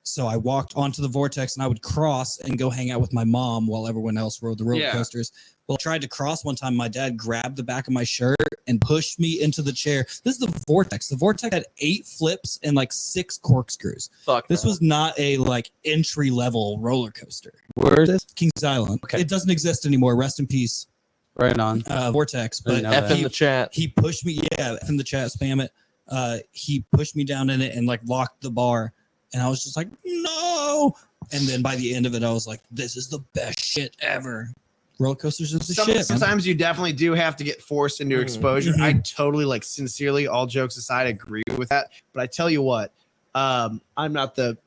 So I walked onto the vortex and I would cross and go hang out with my mom while everyone else rode the roller Yeah. coasters. Well, I tried to cross one time. My dad grabbed the back of my shirt and pushed me into the chair. This is the vortex. The vortex had 8 flips and like 6 corkscrews. Fuck. This no. was not a like entry level roller coaster. Where is this? Kings Island. Okay. It doesn't exist anymore. Rest in peace. Right on. Vortex. I didn't But know F that. in the chat. he pushed me. Yeah, in the chat, spam it. He pushed me down in it and like locked the bar, and I was just like, no. And then by the end of it, I was like, this is the best shit ever. Roller coasters is the shit. Man. Sometimes you definitely do have to get forced into Mhm. exposure. Mhm. I totally, like, sincerely, all jokes aside, agree with that. But I tell you what, I'm not the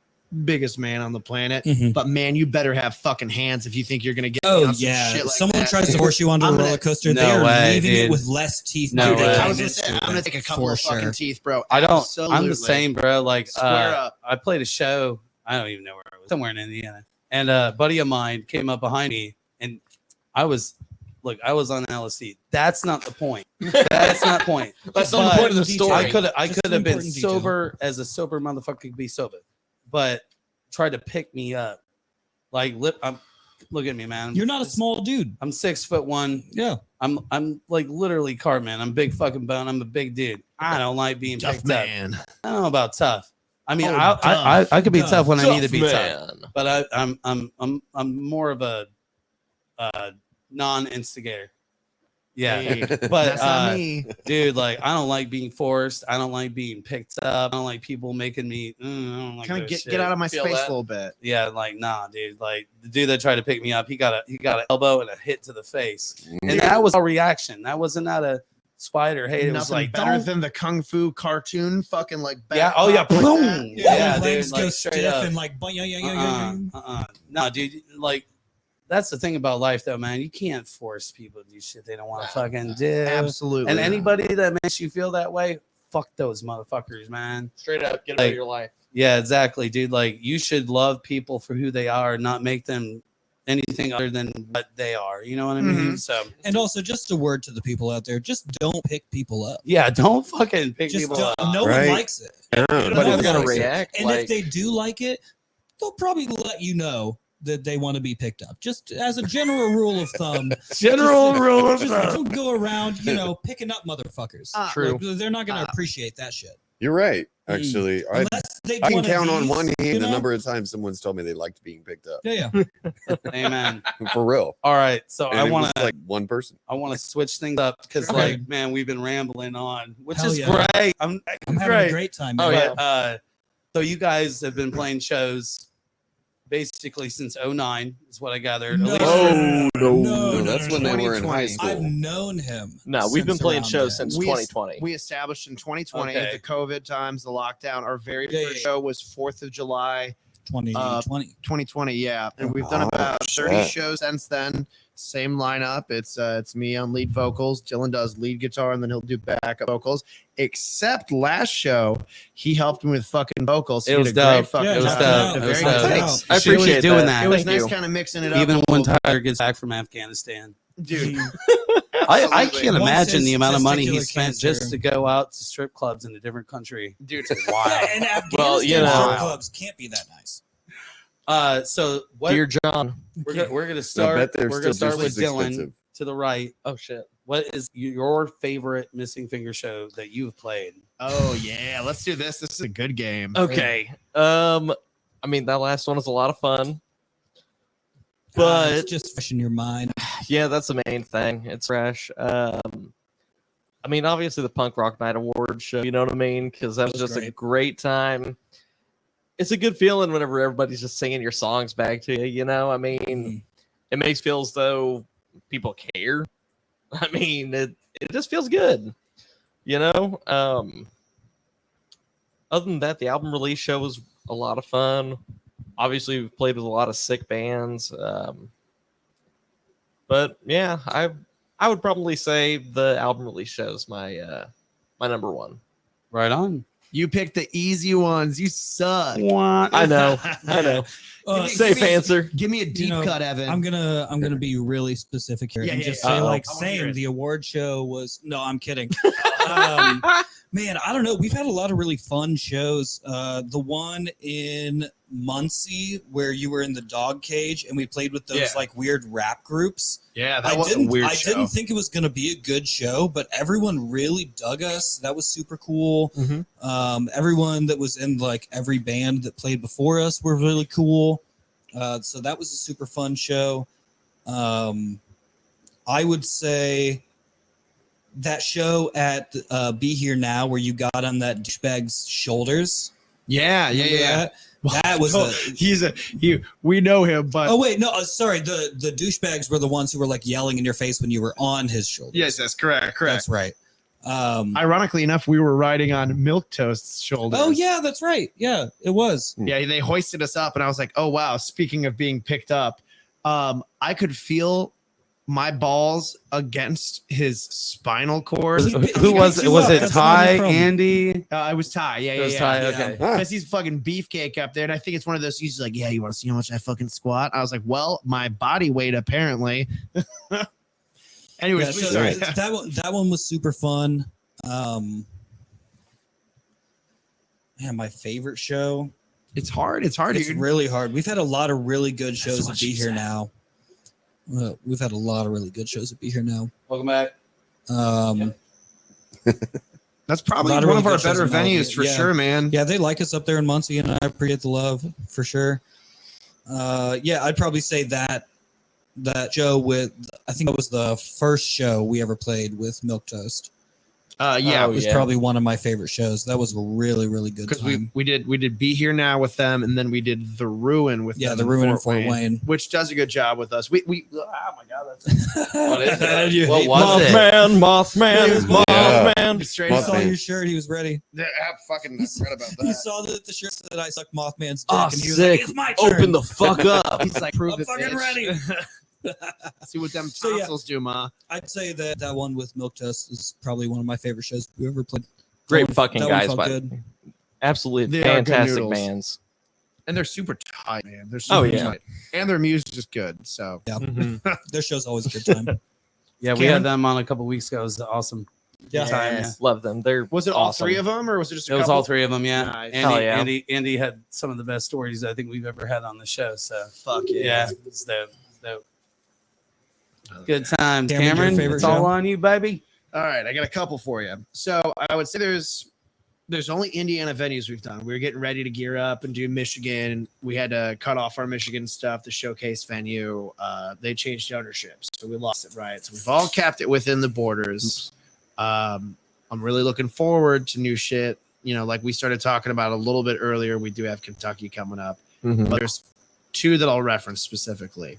biggest man on the planet, Mhm. but man, you better have fucking hands if you think you're gonna get. Oh on some yeah, shit like someone that. tries to force you onto I'm a gonna- roller coaster. No they are way, leaving it dude. with less teeth. No than way. they I was came gonna say, into I'm gonna it, take a couple for of fucking sure. teeth, bro. I don't. I'm Absolutely. the same, bro. Like, Square up. I played a show. I don't even know where it was. Somewhere in Indiana, and a buddy of mine came up behind me, and I was on LSD. That's not the point. That's not the point. That's not the But point of the detail. story. I could Just have an been important detail. sober as a sober motherfucker could be sober, but tried to pick me up. Like, look at me, man. You're not a small dude. I'm 6'1". Yeah. I'm like literally Cartman. I'm big fucking bone. I'm a big dude. I don't like being Tough picked up. man. I don't know about tough. I mean, Oh, I could be tough when I need to Tough be tough, man. but I'm more of a non-instigator. Yeah, Hey, but that's not me. dude, like I don't like being forced. I don't like being picked up. I don't like people making me. I don't like Kind of that get out of my Feel space that? a little bit. Yeah, like nah, dude. Like the dude that tried to pick me up, he got an elbow and a hit to the face, and that was a reaction. That wasn't out a spider. Hey, it was Nothing like better don't. than the kung fu cartoon, fucking like. Yeah. back Oh yeah. pop like Boom. that. Yeah, when dude. legs go Like straight stiff up. and like, No, dude. Like that's the thing about life, though, man. You can't force people to do shit they don't want to fucking do. Absolutely. And anybody that makes you feel that way, fuck those motherfuckers, man. Straight up, get out Like- of your life. Yeah, exactly, dude. Like you should love people for who they are, not make them anything other than what they are. You know what I mean? So And also, just a word to the people out there: just don't pick people up. yeah, don't fucking pick Just people don't, up. no Right. one likes it. Nobody's one gonna likes it. react. And like, if they do like it, they'll probably let you know that they want to be picked up. Just as a general rule of thumb, General rule of just thumb. don't go around, picking up motherfuckers. True. Like, they're not gonna appreciate that shit You're right. Actually, unless they. I do can one of count on these, one hand you the know? number of times someone's told me they liked being picked up. Yeah, Amen. For real. All right, so And I it want was to like one person. switch things up because, Okay. like, man, we've been rambling on, which Hell is yeah. great. I'm I'm having a great time. Oh, man. yeah. So you guys have been playing shows basically since 09 is what I gathered. No. At least No, That's when they were in high 2020. school. I've known him. no, we've been since playing around shows then. since We- 2020. We established in 2020, Okay. the COVID times, the lockdown. Our very Yeah, first yeah. show was 4th of July, 2020. 2020, yeah. And we've done Oh, about 30 shit. shows since then. Same lineup. It's me on lead vocals. Dylan does lead guitar, and then he'll do backup vocals. Except last show, he helped me with fucking vocals. He It did was a great dope. fucking Yeah, It was job. dope. Did a It was very good dope. job. I She was appreciate doing that. It was Thank nice you. kind of mixing it up. Even a when little Tyler gets back from Afghanistan. bit. Dude. I Absolutely. can't Once imagine his the amount of money he testicular spent cancer- just to go out to strip clubs in a different country. Dude, Wow. And Afghanistan Well, you know- strip clubs can't be that nice. So what Dear John. we're gonna I start. bet they're We're gonna still start just with as Dylan expensive. to the right. Oh shit. What is your favorite Missing Finger show that you've played? oh yeah, let's do this. This is a good game. Okay. I mean that last one was a lot of fun. But But it's just fresh in your mind. yeah, that's the main thing. It's fresh. I mean, obviously the Punk Rock Night Award show, you know what I mean? Because that was was just a great. great time. It's a good feeling whenever everybody's just singing your songs back to you, you know? I mean, it makes feel as though people care. I mean, it just feels good, you know? Other than that, the album release show was a lot of fun. Obviously, we've played with a lot of sick bands. But yeah, I would probably say the album release show is my my number one. Right on. You picked the easy ones. You suck. I know. Safe answer. Give me a deep know, cut, Evan. I'm gonna be really specific here Yeah, and yeah, just yeah. say like I wanna hear same. it. The award show was no, I'm kidding. Man, I don't know. We've had a lot of really fun shows. The one in Muncie where you were in the dog cage and we played with those Yeah. like weird rap groups. yeah, I didn't think it was going to be a good show, but everyone really dug us. That was super cool. Mhm. Everyone that was in like every band that played before us were really cool. So that was a super fun show. I would say that show at Be Here Now where you got on that douchebag's shoulders. Yeah, yeah, Remember yeah. that? That was we know him, but Oh wait, no, sorry. The douchebags were the ones who were like yelling in your face when you were on his shoulders. yes, that's correct. That's right. Ironically enough, we were riding on Milk Toast's shoulders. Oh yeah, that's right. Yeah, it was. Yeah, they hoisted us up, and I was like, "Oh wow!" Speaking of being picked up, I could feel my balls against his spinal cord. Who was it? Was it That's Ty, not a problem. Andy? I was Ty. Yeah, It yeah, was yeah. Ty. yeah. Okay. Because he's fucking beefcake up there, and I think it's one of those. He's like, "Yeah, you want to see how much I fucking squat?" I was like, "Well, my body weight apparently." Anyways, Yeah, we so started. that one was super fun. Man, my favorite show. It's hard. It's hard. It's dude. really hard. We've had a lot of really good shows what at Be she Here said. Now. We've had a lot of really good shows at Be Here Now. Welcome back. That's probably lot one of of really our good shows better in Malibu. venues for Yeah. sure, man. Yeah, they like us up there in Muncie, and I appreciate the love for sure. Yeah, I'd probably say that show with, I think it was the first show we ever played with Milk Toast. Yeah, It was probably one of my favorite shows. That was a really, really good because time. we did Be Here Now with them, and then we did The Ruin with Yeah, them The in Ruin in Fort Wayne. which does a good job with us. We oh my god, that's What is it? You What hate was it? Mothman. Yeah. straight He up. saw Mothman. your shirt. He was ready. Yeah, I fucking forgot about He that. saw the shirt that I suck Mothman's dick, Oh, and he was sick. like, "It's my turn." Open the fuck up. He's like, prove I'm it, fucking bitch. ready. See what them So, yeah. tonsils do, ma. I'd say that one with Milk Toast is probably one of my favorite shows we ever played. Great That one- fucking that one guys, felt but good. absolutely They are good fantastic noodles. bands. And they're super tight, man. They're super Oh, yeah. tight. And their music is good. So Their show's always a good time. Yeah, we had them on a couple weeks ago. It was awesome. Yeah. Time, Yes, love them. They're was it all awesome. three of them, or was it just a It was couple? all three of them. Yeah. Nice. Hell yeah. Andy had some of the best stories I think we've ever had on the show. So Fuck yeah, it's dope. It's dope. Good times, Cameron, your Cameron. favorite It's all show? on you, baby. All right, I got a couple for you. So I would say there's only Indiana venues we've done. We were getting ready to gear up and do Michigan. We had to cut off our Michigan stuff, the showcase venue. They changed ownership, so we lost it, right? So we've all kept it within the borders. I'm really looking forward to new shit. You know, like we started talking about a little bit earlier, we do have Kentucky coming up. Mhm. But there's two that I'll reference specifically.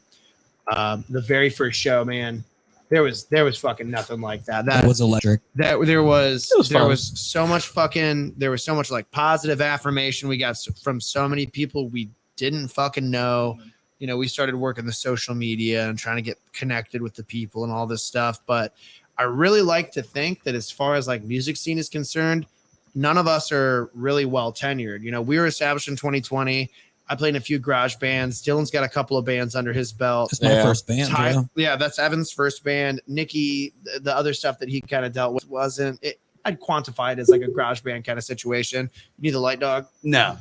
The very first show, man, there was fucking nothing like that. That was electric. That there was fun. so much fucking, there was so much like positive affirmation we got from so many people we didn't fucking know. You know, we started working the social media and trying to get connected with the people and all this stuff. But I really like to think that as far as like music scene is concerned, none of us are really well tenured. You know, we were established in 2020. I played in a few garage bands. Dylan's got a couple of bands under his belt. It's my first band. Yeah, that's Evan's first band. Nikki, the other stuff that he kind of dealt with wasn't it. I'd quantify it as like a garage band kind of situation. You need the light dog? No.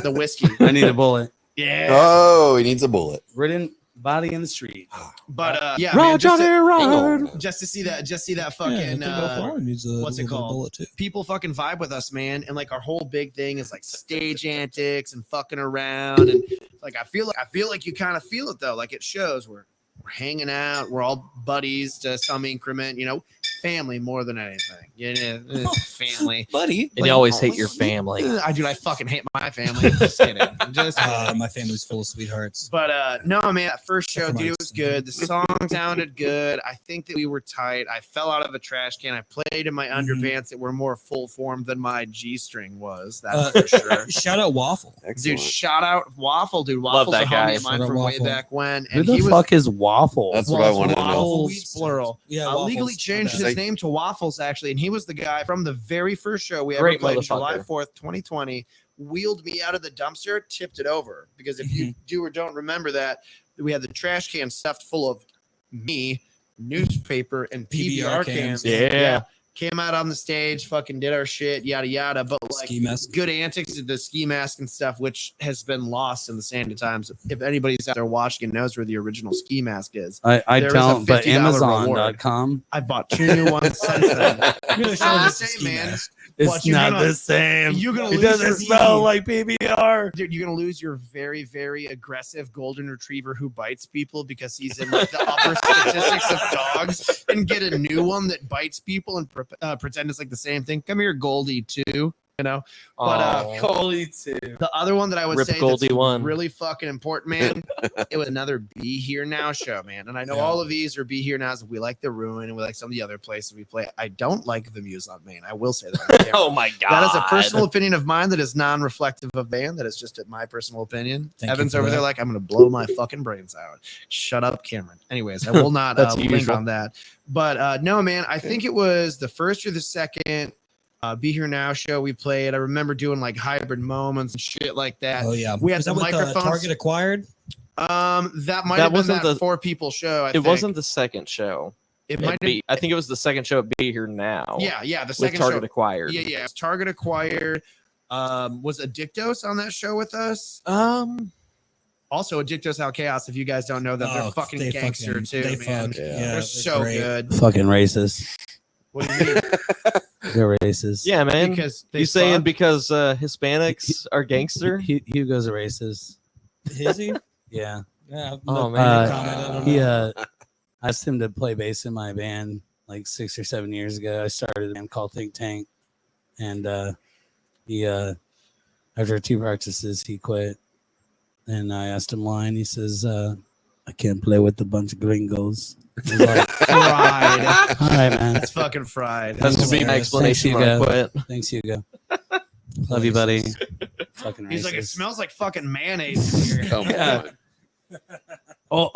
The whiskey. I need a bullet. Yeah. Oh, he needs a bullet. Ridden body in the street. But yeah, Ride, man, Johnny, ride. just to see that fucking what's it called? Bullet too. People fucking vibe with us, man. And like our whole big thing is like stage antics and fucking around. And like I feel like you kind of feel it though. Like it shows we're hanging out, we're all buddies to some increment, you know, family more than anything. Yeah, family. Buddy. And you always hate your family. I fucking hate my family. Just kidding. Just kidding. My family's full of sweethearts. But no, man, that first show, Except for dude, my it was good. The song sounded good. I think that we were tight. I fell out of a trash can. I played in my underpants that were more full form than my G-string was. That's for sure. Shout out Waffle. Excellent. Dude, shout out Waffle, dude. Love Waffle's that a guy. homie of mine Shout out from way Waffle. back when. Who And the he was fuck is Waffle? That's what I wanted to know. Waffles, plural. Yeah, Legally Waffles. changed Okay. his name to Waffles, actually, and he was the guy from the very first show we Great ever played, motherfucker. July 4th, 2020, wheeled me out of the dumpster, tipped it over. Because if you do or don't remember that, we had the trash can stuffed full of me, newspaper, and PBR PBR cans. cans. Yeah. Came out on the stage, fucking did our shit, yada yada. But like Ski mask. good antics did the ski mask and stuff, which has been lost in the sand of times. If anybody's out there watching and knows where the original ski mask is, I There is a don't, but $50 Amazon.com. I bought 2 new ones since then. You're gonna show I'm us the the same, ski man. mask. But It's you're not gonna- the same. you're gonna It lose doesn't your smell E. like PBR. Dude, you're gonna lose your very, very aggressive golden retriever who bites people because he's in like the upper statistics of dogs, and get a new one that bites people and pretend it's like the same thing. Come here, Goldie, too. You know, but Goldie too. the other one that I would Rip say Goldie that's one. really fucking important, man. It was another Be Here Now show, man. And I know Yeah. all of these are Be Here Nows. We like the Ruin and we like some of the other places we play. I don't like the Muse on Main. I will say that. Oh my god. That is a personal opinion of mine that is non-reflective of band. That is just my personal opinion. Thank you Evan's for over there that. like, I'm going to blow my fucking brains out. Shut up, Cameron. Anyways, I will not That's link usual. on that. But no, man, I think it was the first or the second Be Here Now show we played. I remember doing like hybrid moments and shit like that. Oh yeah. We had Is that the what microphones. Target acquired? That might That have been wasn't that the- 4-people show. I It think. wasn't the second show. It At might have. Be- I think it was the second show at Be Here Now. Yeah, the With second Target show. acquired. Yeah. It was Target acquired. Was Addictos on that show with us? Also, Addictos Al Chaos. If you guys don't know that, they're fucking they gangster too, they man. fuck. Yeah. Yeah, They're so great. good. Fucking racist. What do you mean? They're racist. Yeah, man. Because they You saying fuck? because Hispanics are gangster? Hugo's a racist. Is he? Yeah. Yeah. Oh, no man. comment, I don't He know. I asked him to play bass in my band like 6 or 7 years ago. I started a band called Think Tank, and he after 2 practices he quit. And I asked him why, and he says, "I can't play with a bunch of gringos." I was like, fried. all right, man. That's fucking fried. That's to be my Thanks, explanation when I Hugo. quit. Thanks, Hugo. Love you, buddy. Fucking He's like, it racist. smells like fucking mayonnaise in here. Come Yeah. on. Oh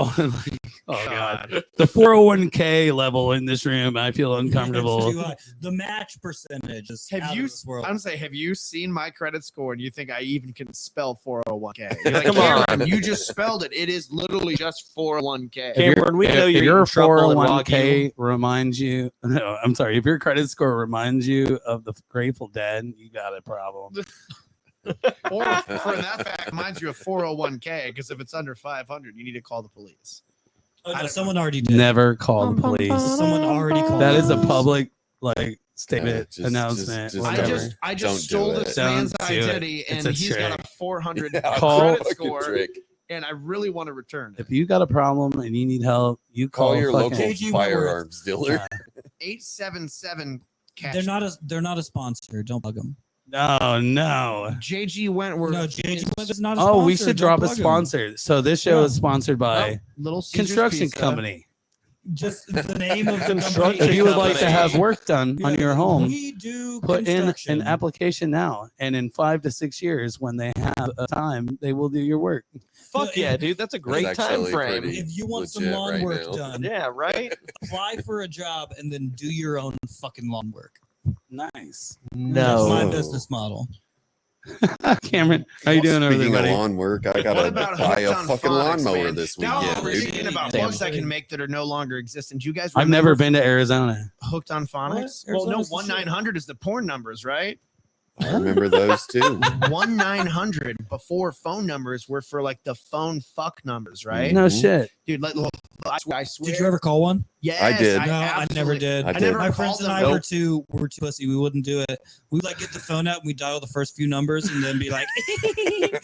God. The 401k level in this room, I feel It's uncomfortable. too high. The match percentage is Have out you? of this world. I'm gonna say, have you seen my credit score and you think I even can spell 401k? You're like, Come on. Cameron, you just spelled it. It is literally just 401k. Cameron, we know If you're your eating truffle and 401k reminds you, no, I'm sorry, if your credit score reminds you of the Grateful Dead, you got a problem. Or for that fact, reminds you of 401k, because if it's under 500, you need to call the police. Oh, I no, don't someone already did. Never call the police. Someone already called. That is a the police. public like statement just- announcement. just whatever. I Don't just do stole it. this man's Don't do it. identity, It's and a he's got a trick. 400 Call- credit Fucking score, trick. and I really want to return it. If you got a problem and you need help, you Call your fucking- local JG firearms dealer. 877 cash. They're not a sponsor. Don't bug them. No. JG Wentworth. No, JG is not a sponsor. Oh, we should Don't drop a plug 'em. sponsor. So this show Yeah. is sponsored by Little Caesar's construction Pizza. company. Just the name of the Construction company. If you would like to company. have work done on your home, we do put in construction. an application now, and in 5 to 6 years, when they have a time, they will do your work. Fuck yeah, dude. That's a great time actually frame. pretty- If you want some legit lawn right work now. done, Yeah, right? apply for a job and then do your own fucking lawn work. Nice. That's No. my Oh. business model. Cameron, how you doing over there, Speaking of buddy? lawn work, I What gotta about buy a hooked on fucking phonics, lawnmower man? this Now weekend, we're dude. thinking about Damn. plugs I can make that are no longer existent. Do you guys I've remember never been to Arizona. Hooked on Phonics? What? Well, no, Arizona's the shit. 1-900 is the porn numbers, right? I remember those too. 1-900 before phone numbers were for like the phone fuck numbers, right? No Mhm. shit. Dude, I swear. Did you ever call one? Yes, I did. No, I never absolutely- did. I I did. never My friends called and them. I were too pussy. We wouldn't do it. We'd like get the phone out and we dial the first few numbers and then be like,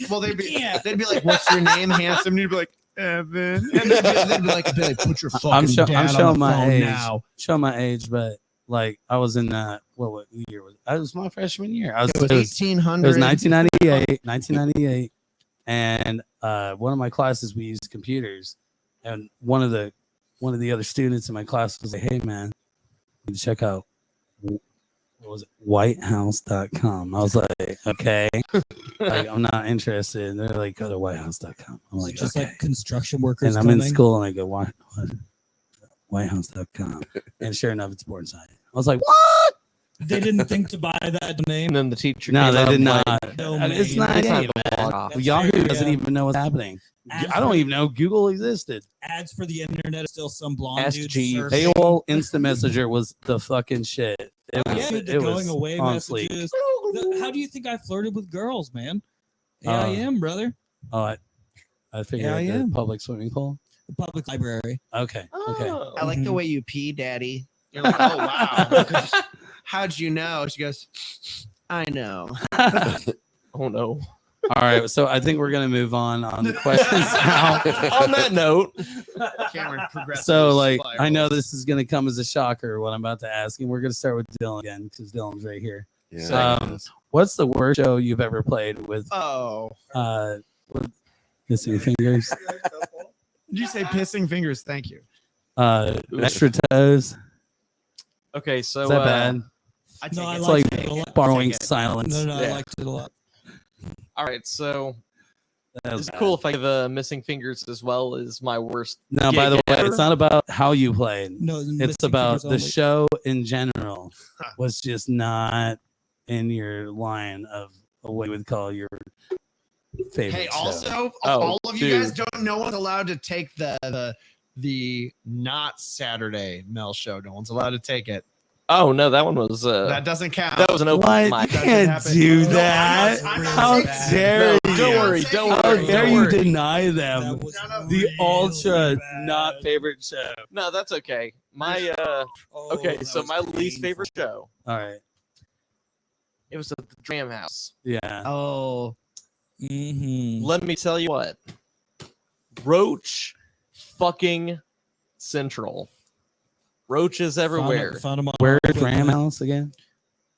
Well, they'd be Yeah. like, "What's your name, handsome?" And you'd be like, "Evan." And they'd be like, "Put your fucking I'm dad on showing the my phone age. now." Show my age, but like I was in that. What year was it? It was my freshman year. It was It was 1800. 1998, and one of my classes we used computers, and one of the other students in my class was like, "Hey man, you need to check out what was it, whitehouse.com." I was like, "Okay, like, I'm not interested." And they're like, "Go to whitehouse.com." I'm like, just "Okay." like construction workers. And I'm in coming. school and I go, "What? Whitehouse.com." And sure enough, it's porn site. I was like, "What?" They didn't think to buy that domain. And then the teacher No, came they up did and not. like, Domain. It's not It's hey, not man. log off. That's Yahoo fair, doesn't yeah. even know what's happening. Ads I don't for- even know Google existed. Ads for the internet is still some blonde Ask dude. Jeeves. surfing. AOL Instant Messenger was the fucking shit. It was, Yeah, dude, the it going was away on messages. fleek. How do you think I flirted with girls, man? Yeah, I am, brother. Oh, I figured Yeah, I the am. public swimming pool. The public library. Okay. Okay. Oh. I like the Mhm. way you pee, Daddy. You're like, "Oh wow." How'd you know? She goes, "I know." Oh no. All right. So I think we're gonna move on the questions now. On that note, Cameron progresses. So like I know this is gonna come as a shocker what I'm about to ask, and we're gonna start with Dylan again because Dylan's right here. Yeah. What's the worst show you've ever played with Oh, with missing fingers? did you say pissing fingers? Thank you. Extra toes. okay, so Is that bad? I No, I It's like like it a lot. borrowing Take it. silence. No, I Yeah. liked it a lot. all right, so That was it's bad. cool if I give missing fingers as well as my worst. No, by the gig way, ever. it's not about how you played. No, It's about the show in general was just not in your line of what you would call your favorite Hey, show. also, Oh, all of you guys dude. don't. No one's allowed to take the not Saturday Mel show. No one's allowed to take it. Oh no, that one was That doesn't count. that was an open What? You mic. Doesn't can't happen. do No, I'm that. not- I'm not How saying- dare No, you? don't worry, I'm don't saying- How worry, dare don't you worry. deny them That was the really ultra bad. not favorite show? No, that's okay. My Oh, okay, that so was my least painful. favorite show. All right. It was at the Dram House. Yeah. Oh, Mhm. Let me tell you what. Roach fucking central. Roaches everywhere. Found 'em on Where's Quick Ram Link. House again?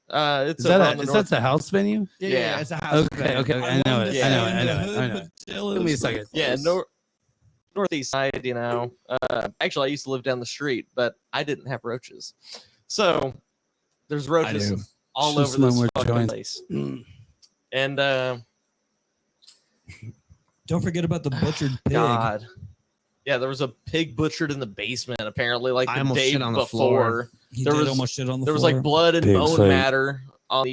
It's Is that over on the is north- that the house venue? yeah, Yeah. it's a house. Okay, okay, I know wanted it. to I know stay it. I in know the it. I hood, know it. but Dylan Give me a was second. Yeah, close. northeast side, you know. Actually I used to live down the street, but I didn't have roaches. So there's roaches do. all Just over this no more fucking joints. place. Mm. And Don't forget about the butchered pig. God. Yeah, there was a pig butchered in the basement apparently like I the almost day shit on the before. floor. He There did was- almost shit on the There was floor, like blood and Pig bone fight. matter on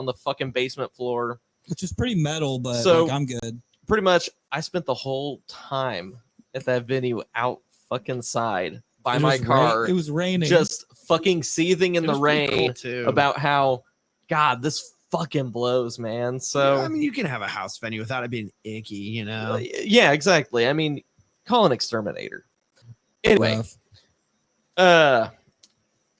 the fucking basement floor. which is pretty metal, but So- like, I'm good. Pretty much I spent the whole time at that venue out fucking side by It my was car it was raining. just fucking seething in It the was pretty rain cool, too. about how God this fucking blows, man. So I mean, you can have a house venue without it being icky, you know. yeah, exactly. I mean, call an exterminator. Anyway, rough.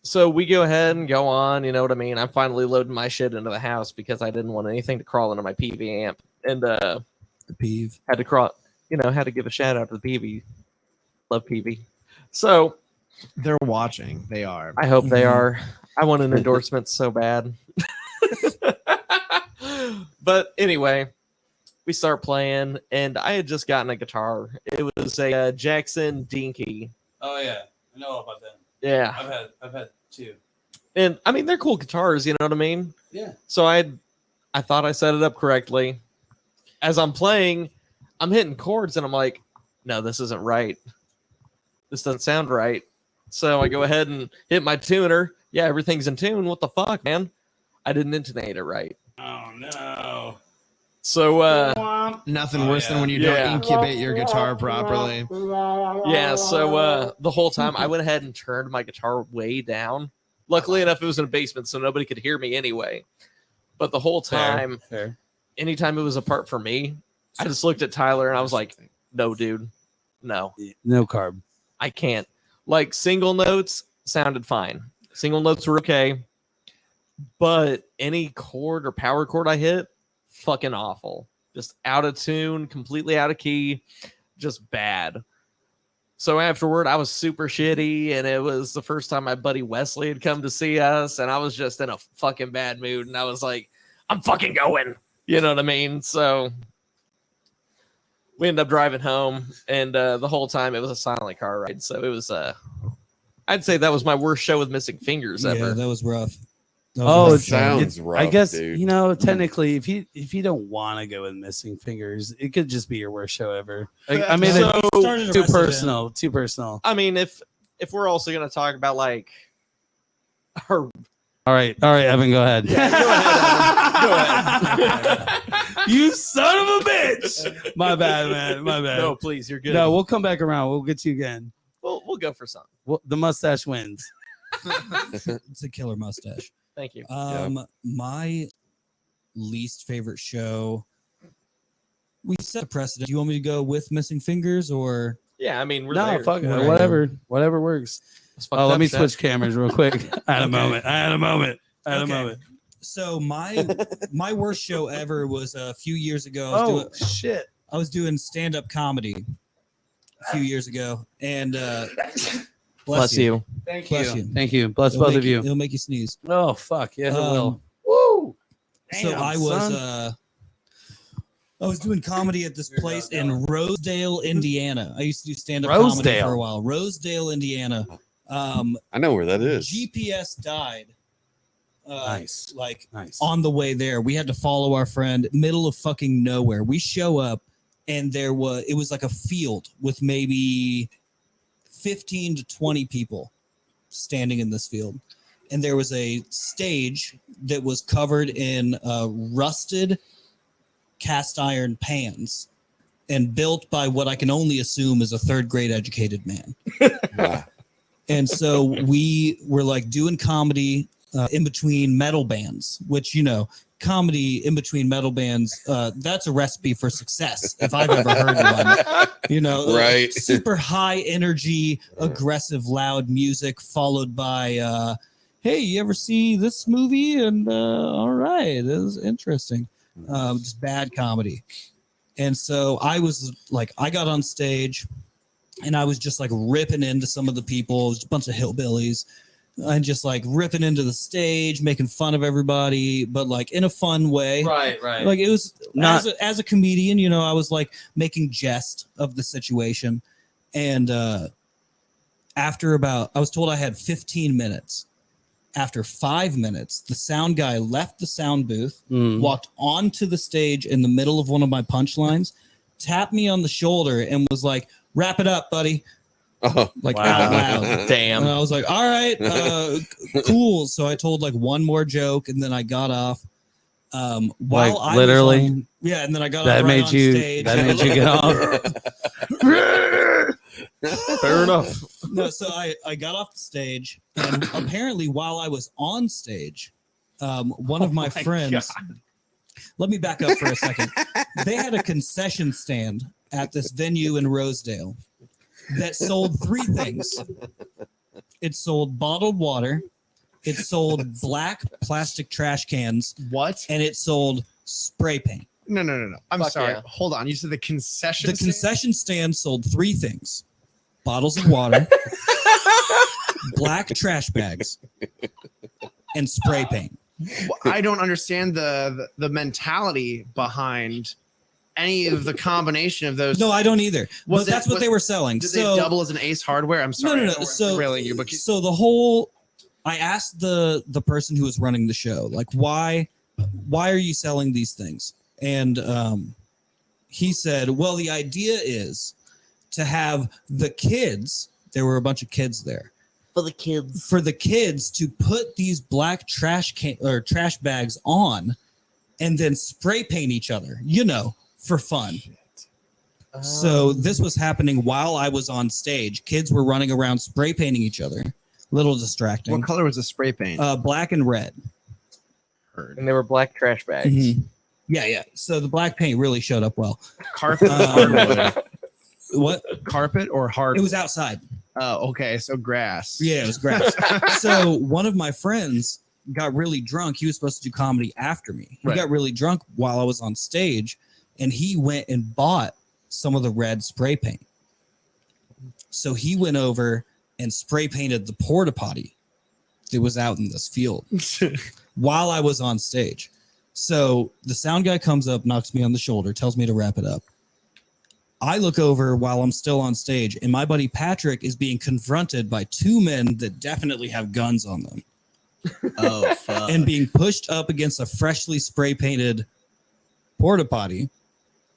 so we go ahead and go on, you know what I mean? I'm finally loading my shit into the house because I didn't want anything to crawl into my PV amp. And The peeve. had to crawl, had to give a shout out to the PV. Love PV. So They're watching. They are. I hope they Mhm. are. I want an endorsement so bad. But anyway, we start playing, and I had just gotten a guitar. It was a Jackson Dinky. Oh yeah. I know about them. Yeah. I've had 2. And I mean, they're cool guitars, you know what I mean? Yeah. So I thought I set it up correctly. As I'm playing, I'm hitting chords and I'm like, no, this isn't right. This doesn't sound right. So I go ahead and hit my tuner. Yeah, everything's in tune. What the fuck, man? I didn't intonate it right. Oh no. So Nothing worse than when you Yeah. don't incubate your guitar properly. yeah, so the whole time I went ahead and turned my guitar way down. Luckily enough, it was in a basement, so nobody could hear me anyway. But the whole time, Fair. anytime it was a part for me, I just looked at Tyler and I was like, no, dude, no, No carb. I can't. Like single notes sounded fine. Single notes were okay. But any chord or power chord I hit, fucking awful. Just out of tune, completely out of key, just bad. So afterward, I was super shitty, and it was the first time my buddy Wesley had come to see us, and I was just in a fucking bad mood, and I was like, I'm fucking going. You know what I mean? So we ended up driving home, and the whole time it was a silent car ride. So it was, I'd say that was my worst show with missing fingers Yeah, ever. that was rough. Oh, It sounds rough, I guess dude. you know. Technically, if you don't want to go with missing fingers, it could just be your worst show ever. Like, I mean, So- it's Started too arrested personal. Too personal. I mean, if we're also going to talk about like our All right, Evan, go ahead. Yeah, go ahead, You son of a bitch. My bad, man. My bad. no, please, you're good. No, we'll come back around. We'll get you again. we'll go for some. The mustache wins. It's a killer mustache. Thank you. My least favorite show. We set a precedent. Do you want me to go with missing fingers or? Yeah, I mean, we're No, there. fuck it. Whatever. Whatever works. It's fucked Oh, let up, me Shep. switch cameras real quick. I had a Okay. moment. Okay. So my worst show ever was a few years ago. Shit. I was doing stand-up comedy a few years ago, and Bless you. Thank Bless you. you. Thank you. Bless It'll both make of you. It'll make you sneeze. Oh fuck. Yes, it will. Um, Woo. So Damn, I was son. I was doing comedy at this place in Rosedale, Indiana. I used to do stand-up comedy Rosedale. for a while. Rosedale, Indiana. I know where that is. GPS died. Nice. Like Nice. on the way there, we had to follow our friend, middle of fucking nowhere. We show up, and it was like a field with maybe 15 to 20 people standing in this field, and there was a stage that was covered in rusted cast iron pans and built by what I can only assume is a third grade educated man. Wow. And so we were like doing comedy in between metal bands, which, you know, comedy in between metal bands, that's a recipe for success if I've ever heard one. You know, Right. super high energy, aggressive, loud music followed by, hey, you ever see this movie? And all right, this is interesting. Just bad comedy. And so I was like, I got on stage and I was just like ripping into some of the people, just a bunch of hillbillies, and just like ripping into the stage, making fun of everybody, but like in a fun way. Right. Like it was Not- as a comedian, you know, I was like making jest of the situation. And after I was told I had 15 minutes. After 5 minutes, the sound guy left the sound booth, walked onto the stage in the middle of one of my punchlines, tapped me on the shoulder, and was like, "Wrap it up, buddy." Oh, Like Wow. out loud. Damn. And I was like, all right, cool. So I told like one more joke, and then I got off. While Like, I literally? was on, yeah, and then I got That off right made on you. stage. That made you get off. Fair enough. No, so I got off the stage, and apparently while I was on stage, one of my friends. Let me back up for a second. They had a concession stand at this venue in Rosedale that sold 3 things. It sold bottled water, it sold black plastic trash cans, What? and it sold spray paint. No. I'm Fuck sorry. yeah. Hold on. You said the concession. The concession stand sold 3 things: bottles of water, black trash bags, and spray paint. I don't understand the mentality behind any of the combination of those. No, I don't either. Was But it- that's what was- they were selling. Did So they double as an Ace Hardware? I'm sorry. no. I know we're So railing you, but so the whole, I asked the person who was running the show, like, why are you selling these things? And he said, well, the idea is to have the kids. There were a bunch of kids there. For the kids to put these black trash bags on, and then spray paint each other, for fun. So this was happening while I was on stage. Kids were running around spray painting each other. Little distracting. what color was the spray paint? Black and red. And they were black trash bags. Mhm. Yeah. So the black paint really showed up well. Carpet, What? carpet or hard? It was outside. Oh, okay. So grass. Yeah, it was grass. So one of my friends got really drunk. He was supposed to do comedy after me. He Right. got really drunk while I was on stage, and he went and bought some of the red spray paint. So he went over and spray painted the porta potty that was out in this field while I was on stage. So the sound guy comes up, knocks me on the shoulder, tells me to wrap it up. I look over while I'm still on stage, and my buddy Patrick is being confronted by two men that definitely have guns on them Oh, fuck. and being pushed up against a freshly spray painted porta potty.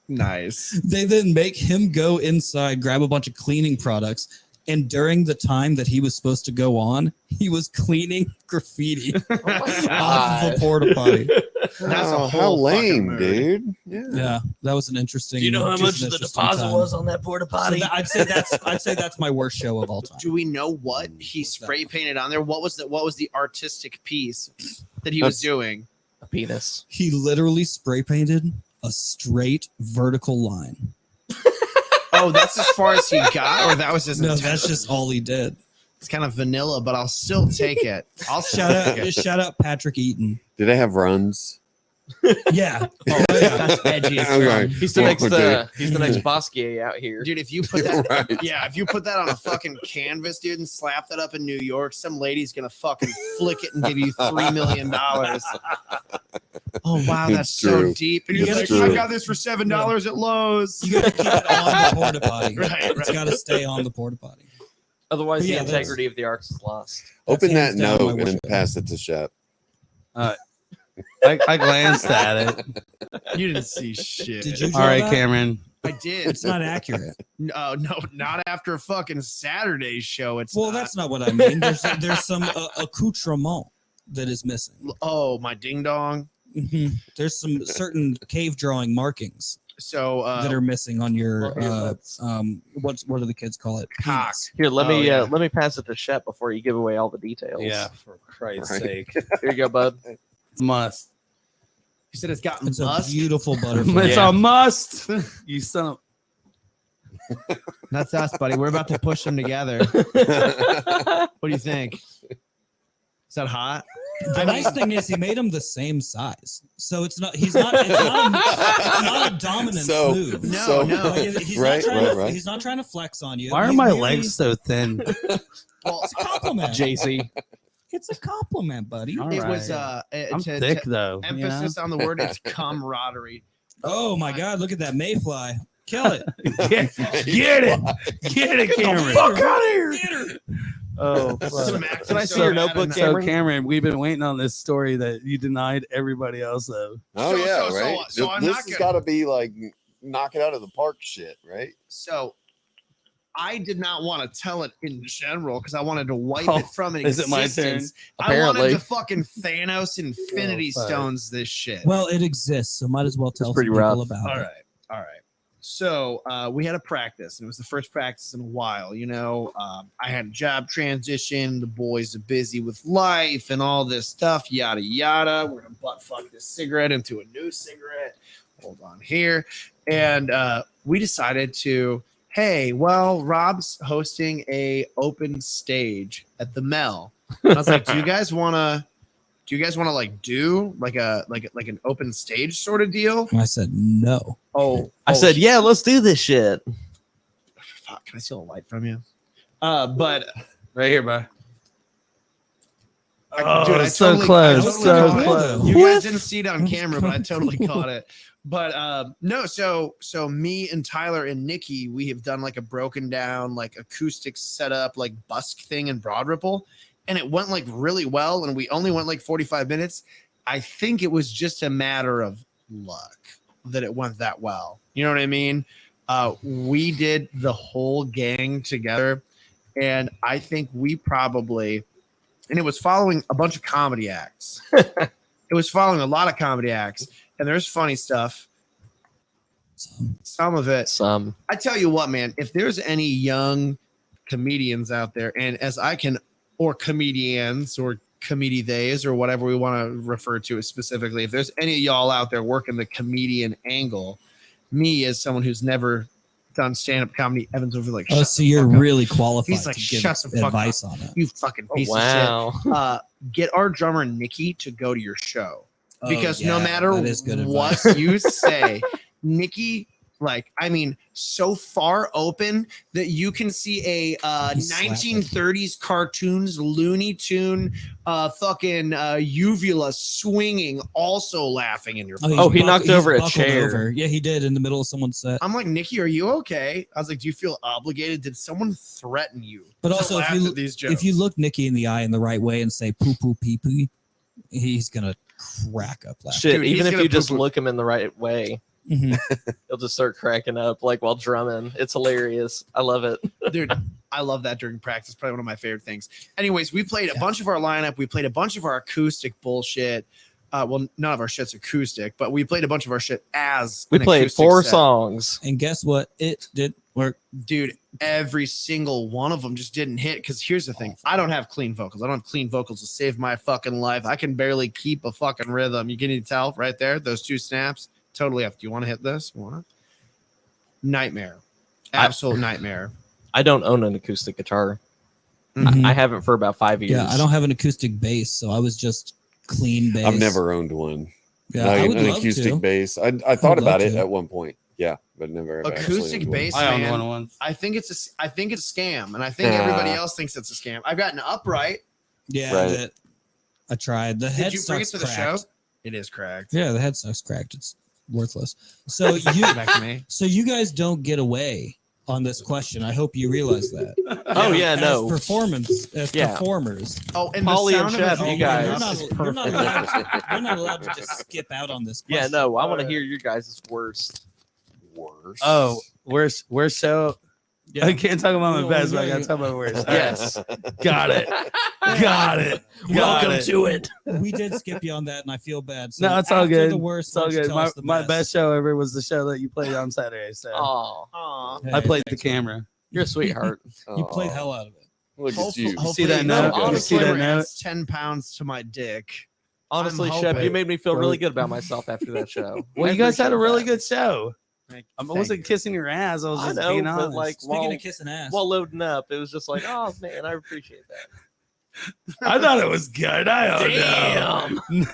Nice. They then make him go inside, grab a bunch of cleaning products, and during the time that he was supposed to go on, he was cleaning graffiti off of a porta potty. That's a Wow, whole how fucking lame, movie. dude. Yeah, that was an interesting. Do you know how just much an the interesting deposit time. was on that porta So potty? I'd say that's my worst show of all time. Do we know what he spray painted on there? What was the artistic piece that he was doing? A penis. He literally spray painted a straight vertical line. Oh, that's as far as he got, or that was his No, intention? that's just all he did. It's kind of vanilla, but I'll still take it. I'll Shout out Patrick Eaton. Did they have runs? Yeah. Oh, yeah. That's edgy as I'm fuck. sorry. He's the Oh, next. dude. He's the next Bosquier out here. Dude, if you put that, Right. yeah, if you put that on a fucking canvas, dude, and slap that up in New York, some lady's gonna fucking flick it and give you $3 million. Oh wow, that's It's so true. deep. And You you're gotta like, keep I it- got this for $7 at Lowe's. You gotta keep it on the porta potty. Right, It's right. gotta stay on the porta potty. Otherwise, Yeah, the that's- integrity of the arts is lost. Open that hands down my note worst and show. pass it to Shep. I glanced at it. You didn't see shit. Did you? All draw right, that? Cameron. I did. It's not accurate. No, not after a fucking Saturday show. It's Well, not. that's not what I mean. There's some accoutrement that is missing. Oh, my ding dong. Mhm. There's some certain cave drawing markings So that are missing on your Well, here, what do the kids call it? Cock. Penis. Here, let Oh, me yeah. let me pass it to Shep before you give away all the details. Yeah, for Christ's Right. sake. Here you go, bud. Must. you said it's got It's must. a beautiful butterfly. It's a must. You son of. That's us, buddy. We're about to push them together. What do you think? Is that hot? The nice thing is he made them the same size, so it's not. It's not a dominant So- move. No, So- no. Like, he's Right, not trying right, to. right. He's not trying to flex on you. Why are He's my merely- legs so thin? Well, It's a compliment. Jay-Z. It's a compliment, buddy. All it right. was I'm to thick though. you know? emphasis on the word. It's camaraderie. Oh my God! Look at that mayfly. Kill it. Get it, Cameron. Fuck out of here. Get her. Oh, Smack Can I you see so your bad notebook, in the- so Cameron? Cameron, we've been waiting on this story that you denied everybody else of. Oh So- yeah, so- right. so I'm This not has gonna- got to be like knock it out of the park shit, right? So I did not want to tell it in general because I wanted to wipe Oh, it from is it my existence. I Apparently. wanted to fucking Thanos Infinity Oh, fuck. Stones this shit. Well, it exists, so might as well tell some pretty people rough. about all it. right, all right. So we had a practice, and it was the first practice in a while. You know, I had a job transition. The boys are busy with life and all this stuff, yada yada. We're gonna butt fuck this cigarette into a new cigarette. Hold on here, and we decided to. Hey, well, Rob's hosting a open stage at the Mel. And I was like, do you guys want to like do like an open stage sort of deal? And I said no. I said, yeah, let's do this shit. fuck, can I steal a light from you? But Right here, bro. Oh, I so totally- close, I totally so caught it. close. You guys didn't see it on camera, but I totally caught it. But no, so me and Tyler and Nikki, we have done like a broken down like acoustic setup like busk thing in Broad Ripple, and it went like really well, and we only went like 45 minutes. I think it was just a matter of luck that it went that well. You know what I mean? We did the whole gang together, and I think we probably, and it was following a bunch of comedy acts. It was following a lot of comedy acts, and there's funny stuff. Some of it. I tell you what, man, if there's any young comedians out there, and as I can, or comedians or comedy-theys or whatever we want to refer to it specifically, if there's any of y'all out there working the comedian angle, me as someone who's never done stand-up comedy, Evan's over like, Oh, shut so the you're fuck up. really qualified He's like, to give shut the fuck advice on it. You fucking piece Wow. of shit. Get our drummer Nikki to go to your show. Because Oh, no yeah, matter that is good what advice. you say, Nikki, like, I mean, so far open that you can see a He's slapping. 1930s cartoons, Looney Tune, fucking uvula swinging, also laughing in your face. Oh, he he's knocked over a buckled chair. over. Yeah, he did in the middle of someone's set. I'm like, Nikki, are you okay? I was like, do you feel obligated? Did someone threaten you? But to also, laugh at these jokes? if you look Nikki in the eye in the right way and say poo poo pee pee, he's gonna crack up laughing. Shit, Dude, he's even if gonna you just poo-poo. look him in the right way, Mhm. he'll just start cracking up like while drumming. It's hilarious. I love it. Dude, I love that during practice. Probably one of my favorite things. Anyways, we played a bunch of our lineup. We played a bunch of our acoustic bullshit. Well, none of our shit's acoustic, but we played a bunch of our shit as We an played acoustic 4 set. songs. And guess what? It did work. Dude, every single one of them just didn't hit. Because here's the thing: I don't have clean vocals. I don't have clean vocals to save my fucking life. I can barely keep a fucking rhythm. You can tell right there, those 2 snaps. Totally off. Do you want to hit this? You want to? Nightmare, absolute nightmare. I don't own an acoustic guitar. Mhm. I haven't for about 5 years. Yeah, I don't have an acoustic bass, so I was just clean bass. I've never owned one. Yeah, Like I would an love acoustic to. bass. I thought love about it to. at one point. Yeah, but never have actually Acoustic owned one. bass, I owned man. one once. I think it's a scam, and I think Nah. everybody else thinks it's a scam. I've got an upright. Yeah, Right. I tried. The Did you bring it headstock's to the show? cracked. It is cracked. Yeah, the headstock's cracked. It's worthless. So Give you, it back to me. so you guys don't get away on this question. I hope you realize that. Oh yeah, As no. Yeah. performers. Oh, and Polly the and sound of Shep, it you going guys. up is You're not perfect. allowed to just skip out on this Yeah, question. no. I want to hear your guys' worst. Worse. Oh, worst show. Yeah. I can't talk about my No, best, but I yeah, gotta yeah. talk about worst. Yes. Got it. Got it. Got it. to it. We did skip you on that, and I feel bad. So No, it's all after good. The worst. It's all why don't you good. tell My, us the my best show ever was the show that you played on Saturday. So Oh, Aw. Hey, I played the thanks, man. camera. you're a sweetheart. You played Aw, hell out of it. Look at Hopefully, you. hopefully See that no, note? all You the see that camera note? adds 10 pounds to my dick. Honestly, I'm Shep, hoping. you made me feel really good about myself after that show. Well, I you guys had a appreciate really that. good show. I Thank wasn't you. kissing your ass. I was I just know, being but honest. like Speaking while, of kissing ass, while loading up, it was just like, oh man, I appreciate that. I thought it was good. I don't know.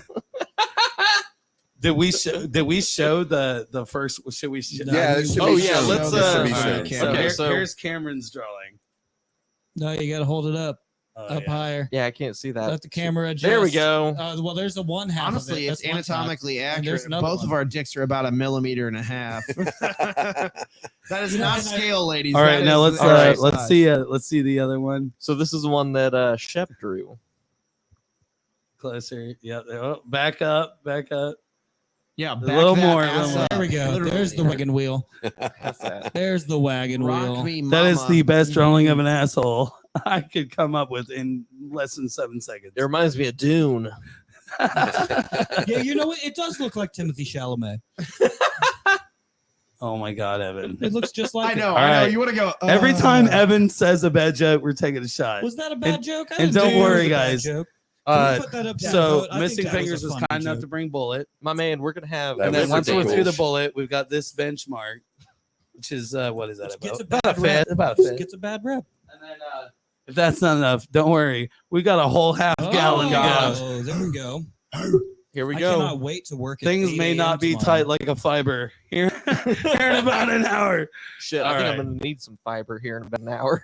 Did we show the first? Should we? Show, No, Yeah, you- it should Oh be yeah, shown. let's It should be All shown. right, shown. so, Okay, here- so- here's Cameron's drawing. no, you got to hold it up Oh, up yeah. higher. Yeah, I can't see that. Let the camera adjust. There we go. Well, there's the one half. Honestly, of it. it's That's one half. anatomically And there's accurate. another Both one. of our dicks are about 1.5 millimeters. That is You know, not and I- scale, ladies. All right, That now is let's the actual let's size. let's see the other one So this is the one that Shep drew. closer. Yep. Oh, back up. Yeah, A back little that more, a ass little up. There we go. Literally. There's the wagon wheel. That's that. There's the wagon Rock wheel. me, That is mama. the best drawing of an asshole I could come up with in less than 7 seconds. It reminds me of Dune. Yeah, you know what? It does look like Timothy Chalamet. Oh my God, Evan. It looks just I like know. All I know. right. You want to go Every time Evan says a bad joke, we're taking a shot. Was that a bad joke? I and didn't don't think it was worry, a bad guys. joke. Can we Uh, put that up there? so I think Missing that was a Fingers was funny kind enough joke. to bring Bullet. My man, we're gonna have. That And then was once we're through the ridiculous. Bullet, we've got this benchmark, which is what is that Which gets about? a About a bad rep. fifth. About a Just fifth. gets a bad rep. And then if that's not enough, don't worry. We got a whole half gallon to go. Oh, there we go. Here we I go. cannot wait to work. At Things 8 may a.m. not be tomorrow. tight like a fiber here, here in about an hour. Shit, I All think right. I'm gonna need some fiber here in about an hour.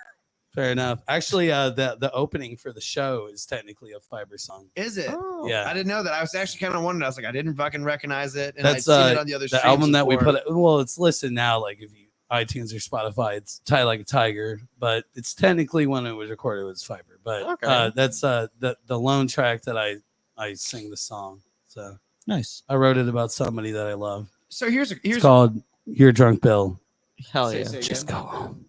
Fair enough. Actually, the opening for the show is technically a Fiber song. Is it? Oh. Yeah. I didn't know that. I was actually kind of wondering. I was like, I didn't fucking recognize it, and That's I'd seen it on the other the album streams that we before. put. Well, it's listed now. Like if you iTunes or Spotify, it's "Tie Like a Tiger," but it's technically when it was recorded, it was Fiber. But Okay. that's the lone track that I sing the song. So Nice. I wrote it about somebody that I love. So here's It's called "You're Drunk, Bill." Hell say- yeah. say Just go again. home.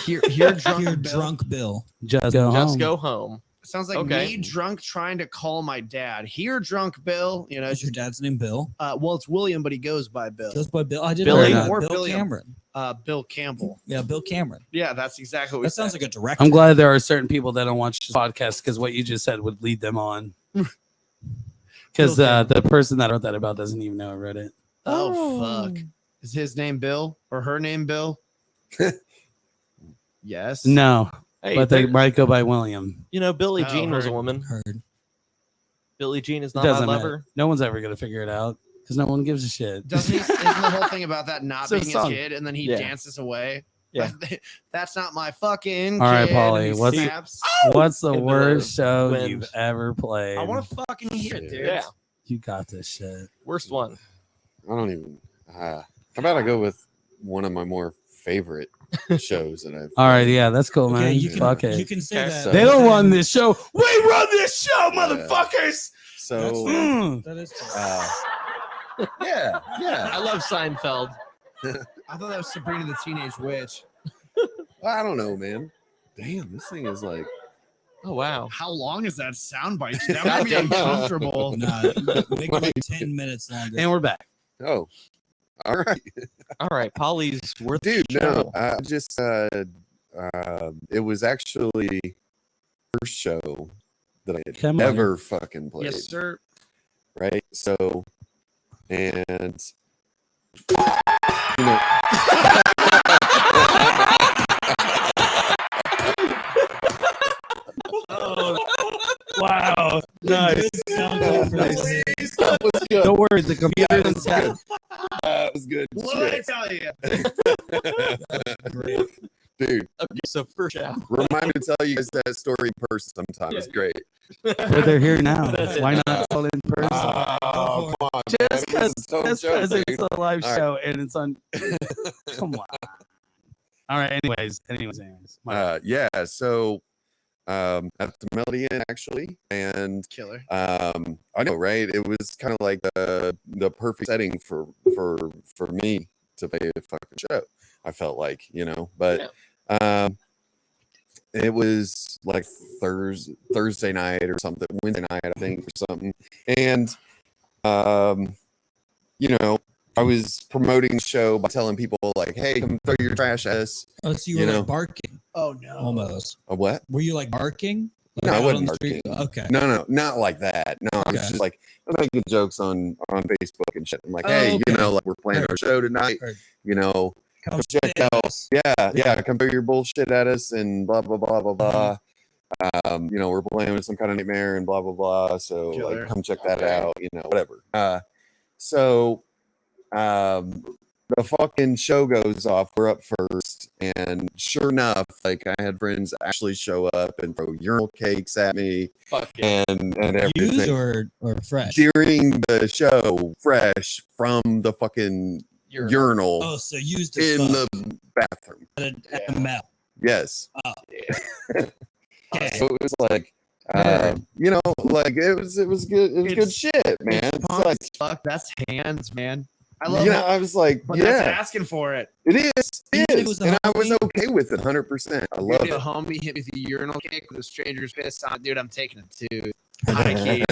Here, drunk, You're Bill. drunk, Bill. Just go Just home. go home. Sounds like Okay. me drunk trying to call my dad. Here, drunk Bill. You know, Is your dad's name Bill? well, it's William, but he goes by Bill. Just by Bill. I didn't Billy know that. or Bill Billiam. Cameron. Bill Campbell. Yeah, Bill Cameron. Yeah, that's exactly what we That sounds said. like a director. I'm glad there are certain people that don't watch this podcast because what you just said would lead them on. Because the person that I wrote that about doesn't even know I wrote it. Oh, fuck. Is his name Bill or her name Bill? Yes. No, Hey, but they might go by William. you know, Billie Oh, Jean was a heard. woman. Heard. Billie Jean is It not my doesn't lover. matter. No one's ever gonna figure it out because no one gives a shit. Doesn't he? Isn't the whole thing about that not It's a being his song. kid, and then he Yeah. dances away? Yeah. That's not my fucking. All right, kid, Pauly, and he what's- snaps. What's the Into the worst show wind. you've ever played? I want to fucking hear it, dude. Yeah. You got this shit. Worst one. I don't even. How about I go with one of my more favorite shows that I've. All right, yeah, that's cool, man. Okay, you can, Fuck it. you can say Okay, that. so- They don't run this show. We run this show, Yeah. motherfuckers. So Mm. That is yeah, yeah. I love Seinfeld. I thought that was Sabrina the Teenage Witch. I don't know, man. Damn, this thing is like. Oh wow. How long is that soundbite? That might be uncomfortable. Nah, make it like 10 minutes longer. And we're back. Oh, all right, All right, Polly's worth. dude. the No, show. I just. It was actually first show that I had Come on. ever fucking played. Yes, sir. Right. So, and you know. Wow. Nice. Nice. That was good. Don't worry, the computer is That was good. What did I Shit. tell you? Dude, Okay, so first show. remind me to tell you guys that story in person sometime. It's great. But they're here now. Why not tell it in person? Oh, come on. Just because it's a live All right. show and it's on. Come on. All right. Anyways. My- Yeah. So, at the Melody Inn actually, and Killer. I know, right? It was kind of like the perfect setting for me to play a fucking show. I felt like, but it was like Thursday night or something, Wednesday night, I think, or something. And I was promoting the show by telling people like, "Hey, come throw your trash at us." Oh, so you You were know. like barking Oh no. almost. A what? Were you like barking? No, I out wasn't on the street? barking. Okay. No, not like that. No, I was Okay. just like, I was making jokes on Facebook and shit. I'm like, Oh, hey, okay. like we're playing our show tonight. Heard. Come check out. Yeah, come throw your bullshit at us and blah blah blah blah blah. We're playing with some kind of nightmare and blah blah blah. So Killer. like, come check that out. Whatever. So the fucking show goes off. We're up first, and sure enough, like I had friends actually show up and throw urinal cakes at me Fuck yeah. and Used everything or fresh? during the show, fresh from the fucking urinal Oh, so used as in fuck the bathroom. at a mouth. Yes. Okay. So it was like, like it was good. It was good It's- shit, man. It's Punk like, as fuck. That's hands, man. I love yeah, that. I was like, But that's yeah, asking for it. it is, Even it if it is, was a and I was homie? okay with it, 100%. I love If a it. homie hit me with a urinal cake with a stranger's piss on, dude, I'm taking it too. High key.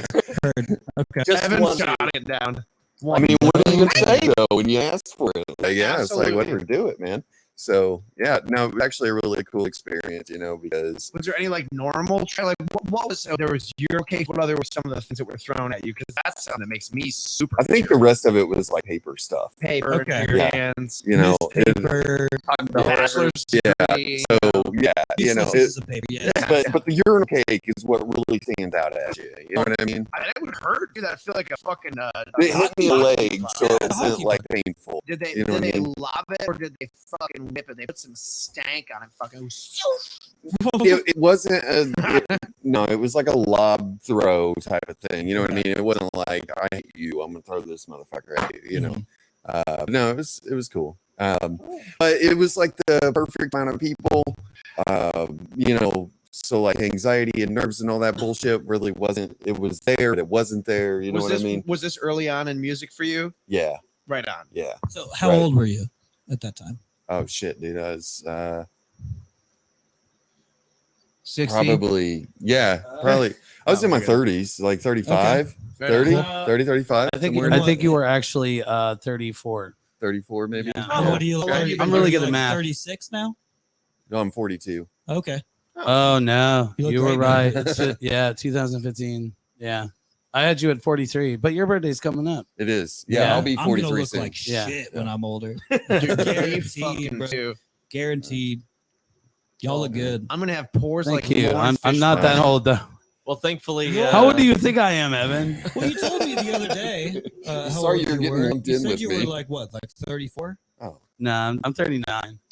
Okay. Just Evan's one. shot it down. I mean, what are you gonna say though when you ask for it? Like, yeah, it's like Absolutely. whatever, do it, man. So yeah, no, it was actually a really cool experience, because Was there any like normal like what was there was urinal cake? What other were some of the things that were thrown at you? Because that's something that makes me super. I think the rest of it was like paper stuff. paper, Okay. your Yeah. hands, Newspaper. bachelor's Yeah. degree. So yeah, Pieces of paper. Yeah. but the urinal cake is what really stands out at you. You know what I mean? It would hurt, dude. I feel like a fucking. It hit me in the leg, so it Yeah, wasn't hockey like painful. Did they You know did what I they mean? lob it or did they fucking whip and they put some stank on it. Fucking. It wasn't no, it was like a lob throw type of thing. You know what I mean? It wasn't like I hate you, I'm gonna throw this motherfucker at you. You know, no, it was cool. But it was like the perfect amount of people. You know, so like anxiety and nerves and all that bullshit really wasn't. It was there, but it wasn't there. You know what I mean? Was this early on in music for you? Yeah, Right on. yeah. So how old were you at that time? Oh shit, dude, I was 60. probably probably. I was in my 30s, like 35, Okay. 30, Uh, 30, 35. I think somewhere in I there. think you were actually 34. 34 maybe. Yeah. Oh, what do you? Yeah. Look, I'm really good at like math. 36 now. No, I'm 42. Okay. Oh no, You look you were great, man. right. Yeah, 2015. Yeah, I had you at 43, but your birthday's coming up. It is. Yeah, Yeah. I'll be I'm gonna 43 look soon. like Yeah. shit when I'm older. Dude, Guaranteed, fucking bro. too. Guaranteed. Y'all look good. I'm gonna have pores Thank like you. Lawrence I'm not that Fishburne. old though. Well, thankfully, How old do you think I am, Evan? Well, you told me the other day. How Sorry old you're you getting were. lumped You in said with you me. were like what, like 34, Oh, No, I'm 39.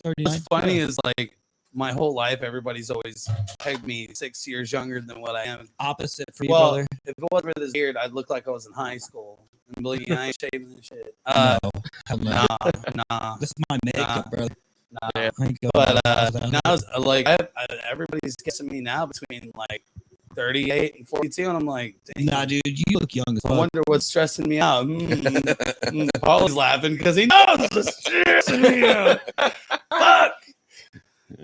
39? What's funny is like my whole life, everybody's always pegged me 6 years younger than what I am. Opposite for you, Well, brother. if it wasn't for this beard, I'd look like I was in high school. And believe me, I ain't shaving and shit. No, hell no. Nah. This is my makeup, brother. Nah. I ain't going But out without now it. it's, like everybody's guessing me now between like 38 and 42, and I'm like, dang, Nah, dude, you look young as I fuck. wonder what's stressing me out. Paul's laughing because he knows what's stressing me out. Fuck.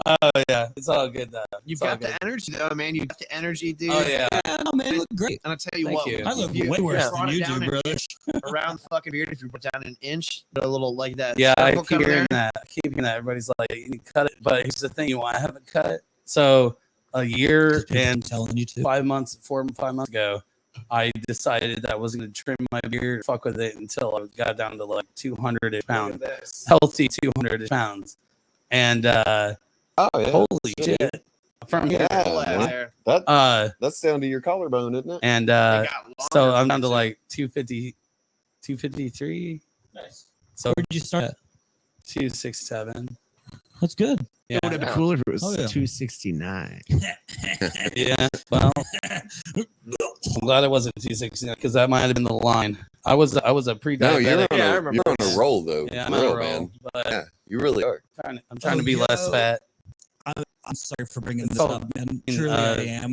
Oh yeah, it's all good though. You've It's all got the good. energy though, man. You got the energy, dude. Oh yeah. Yeah, no, man, you look great. And I'll tell you Thank what, you. I look if way worse brought than it you down do, an brother. inch around the fucking beard, if you put down an inch, a little like that. Yeah, I circle keep coming hearing there. that. I keep hearing that. Everybody's like, you need to cut it. But here's the thing, you want to have it cut. So a year People keep and telling you to. 5 months, 5 months ago, I decided that I wasn't going to trim my beard, fuck with it until I got down to like 200 pounds, healthy 200 pounds. And oh yeah. holy shit. From Yeah, Pull that man. there. That's down to your collarbone, isn't it? and They got so longer I'm for down to you, like 250, 253. Nice. So Where'd you start at? 267. That's good. Yeah. It would have been cooler if it was Oh, yeah. 269. Yeah. Well, I'm glad it wasn't 269 because that might have been the line. I was a pre-diabetic. No, you're on, Yeah, I a, remember you're on a roll though. Yeah, For I'm on real, a roll, man. but Yeah, you really are. I'm trying to be less yo. fat. I'm sorry for bringing It's this all up, man. in, Truly, I am.